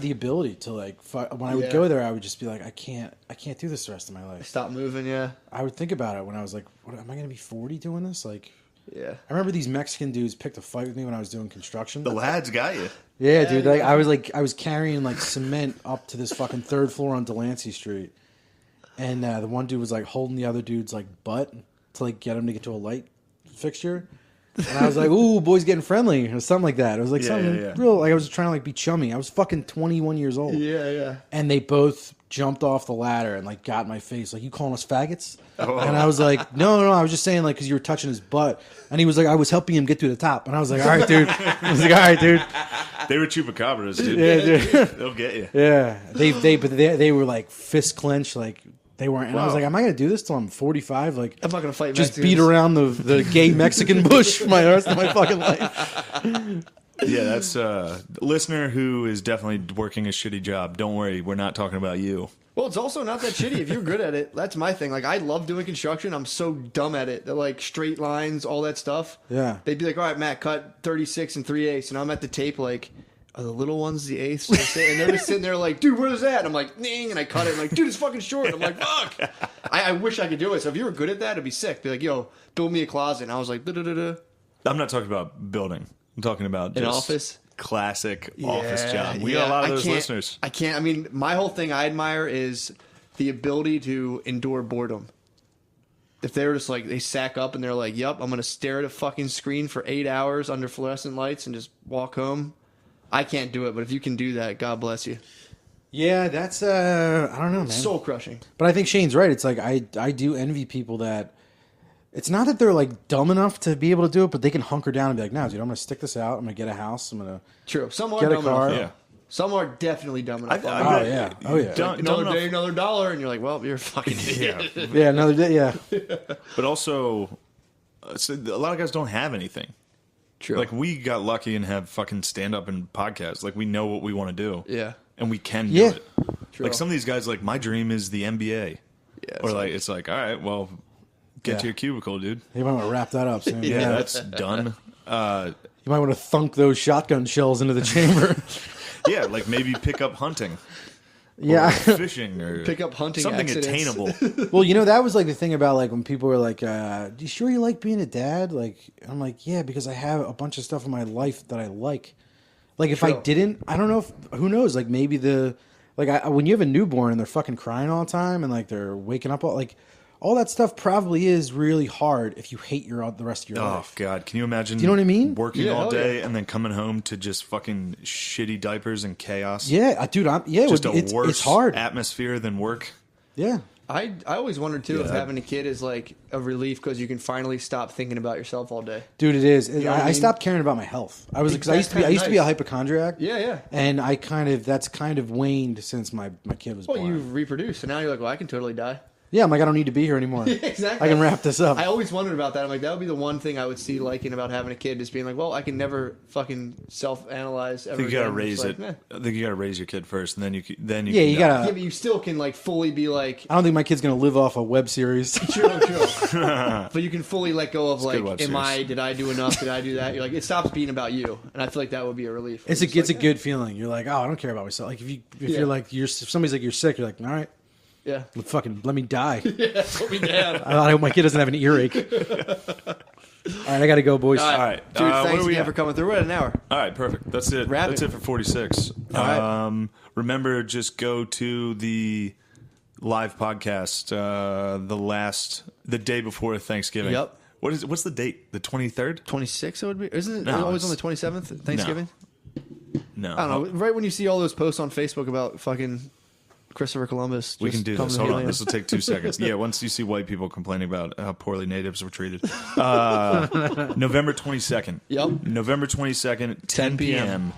the ability to when I would Yeah. go there, I would just be like, I can't do this the rest of my life. Stop moving, yeah. I would think about it when I was like, what, am I going to be 40 doing this? Like, Yeah. I remember these Mexican dudes picked a fight with me when I was doing construction. The lads got you. Yeah, dude. Like I was carrying like cement up to this fucking 3rd floor on Delancey Street, and the one dude was like holding the other dude's like butt to like get him to get to a light fixture, and I was like, "Ooh, boys getting friendly," or something like that. It was like something real. Like I was trying to like be chummy. I was fucking 21 years old. Yeah, yeah. And they both jumped off the ladder and like got in my face, like, "You calling us faggots?" Oh. And I was like, no, I was just saying like because you were touching his butt, and he was like, I was helping him get to the top, and I was like, all right, dude. I was like, all right, dude. They were chupacabras, dude. Yeah, dude. They'll get you. Yeah, they were like fist clenched, like they weren't. And I was like, am I gonna do this till I'm 45? Like, I'm not gonna fight just Mexicans. beat around the gay Mexican bush for my rest of my fucking life. Yeah, that's a listener who is definitely working a shitty job. Don't worry, we're not talking about you. Well, it's also not that shitty if you're good at it. That's my thing. Like, I love doing construction. I'm so dumb at it. They're like straight lines, all that stuff. Yeah. They'd be like, all right, Matt, cut 36 and 3/8. And I'm at the tape like, are the little ones the eighths? And they're just sitting there like, dude, where's that? And I'm like, ning. And I cut it. I'm like, dude, it's fucking short. And I'm like, fuck. I wish I could do it. So if you were good at that, it'd be sick. Be like, yo, build me a closet. And I was like, da-da-da-da. I'm not talking about building. I'm talking about An just office? classic office job. We got Yeah, a lot of I those can't- listeners. I can't. I mean, my whole thing I admire is the ability to endure boredom. If they're just like, they sack up and they're like, yep, I'm going to stare at a fucking screen for 8 hours under fluorescent lights and just walk home. I can't do it, but if you can do that, God bless you. Yeah, that's I don't know, man. Soul crushing. But I think Shane's right. It's like I do envy people that. It's not that they're like dumb enough to be able to do it, but they can hunker down and be like, "No, dude, I'm gonna stick this out. I'm gonna get a house. I'm gonna True. Some are get a dumb car." enough. Yeah. Some are definitely dumb enough. I bet- oh yeah. Don't Another enough- day, another dollar, and you're like, well, you're a fucking idiot. Yeah. Yeah, another day. Yeah, But also, so a lot of guys don't have anything. True. Like, we got lucky and have fucking stand up and podcasts. Like, we know what we want to do. Yeah. And we can do Yeah. it. True. Like, some of these guys, like, my dream is the NBA. Yeah, Or, like, it's like, all right, well, get to Yeah. your cubicle, dude. you might want to wrap that up soon. Yeah, Yeah, that's done. you might want to thunk those shotgun shells into the chamber. Yeah, like, maybe pick up hunting. Yeah. Or fishing or Pick up hunting something accidents. attainable. Well, you know, that was like the thing about like when people were like, "You sure you like being a dad?" Like, I'm like, "Yeah, because I have a bunch of stuff in my life that I like." Like, if I True. didn't, I don't know if who knows. Like, maybe when you have a newborn and they're fucking crying all the time and like they're waking up all that stuff probably is really hard if you hate the rest of your Oh, life. God. Can you imagine Do you know what I mean? working Yeah, all hell day yeah. and then coming home to just fucking shitty diapers and chaos? Yeah, dude, Just it's worse hard. atmosphere than work. Yeah, I always wondered too if having a kid is like a relief because you can finally stop thinking about yourself all day. Dude, it is. know what I I mean? stopped caring about my health. I was because I used to be a hypochondriac. Yeah. And that's kind of waned since my kid was Well, born. you reproduce, and now you're like, well, I can totally die. Yeah, I'm like, I don't need to be here anymore. Exactly. I can wrap this up. I always wondered about that. I'm like, that would be the one thing I would see liking about having a kid, just being like, well, I can never fucking self-analyze ever I think you gotta again. raise It's it. like, I think you gotta raise your kid first, and then you Yeah, can you die. gotta. Yeah, but you still can like fully be like, I don't think my kid's gonna live off a web series. true. But you can fully let go of a good like, web did I do enough? Did I do that? You're like, it stops being about you, and I feel like that would be a relief. It's a good feeling. You're like, oh, I don't care about myself. Like if you're like if somebody's like you're sick, you're like, all right, yeah. let me die. Put me down. I hope my kid doesn't have an earache. All right, I gotta go, boys. All right. dude. What Thanks are we again at? for coming through. We're at an hour. All right, perfect. That's it. Wrap That's it. it for 46. All right. Remember, just go to the live podcast the day before Thanksgiving. Yep. What's the date? The 23rd? 26 it would be. Isn't it No, always on the it's- 27th? Thanksgiving. No. I don't know. Right when you see all those posts on Facebook about fucking Christopher Columbus, We just can do come this. to Hold on. Helium. This will take 2 seconds. Yeah, once you see white people complaining about how poorly natives were treated. November 22nd. Yep. November 22nd, 10 10 p.m. p.m.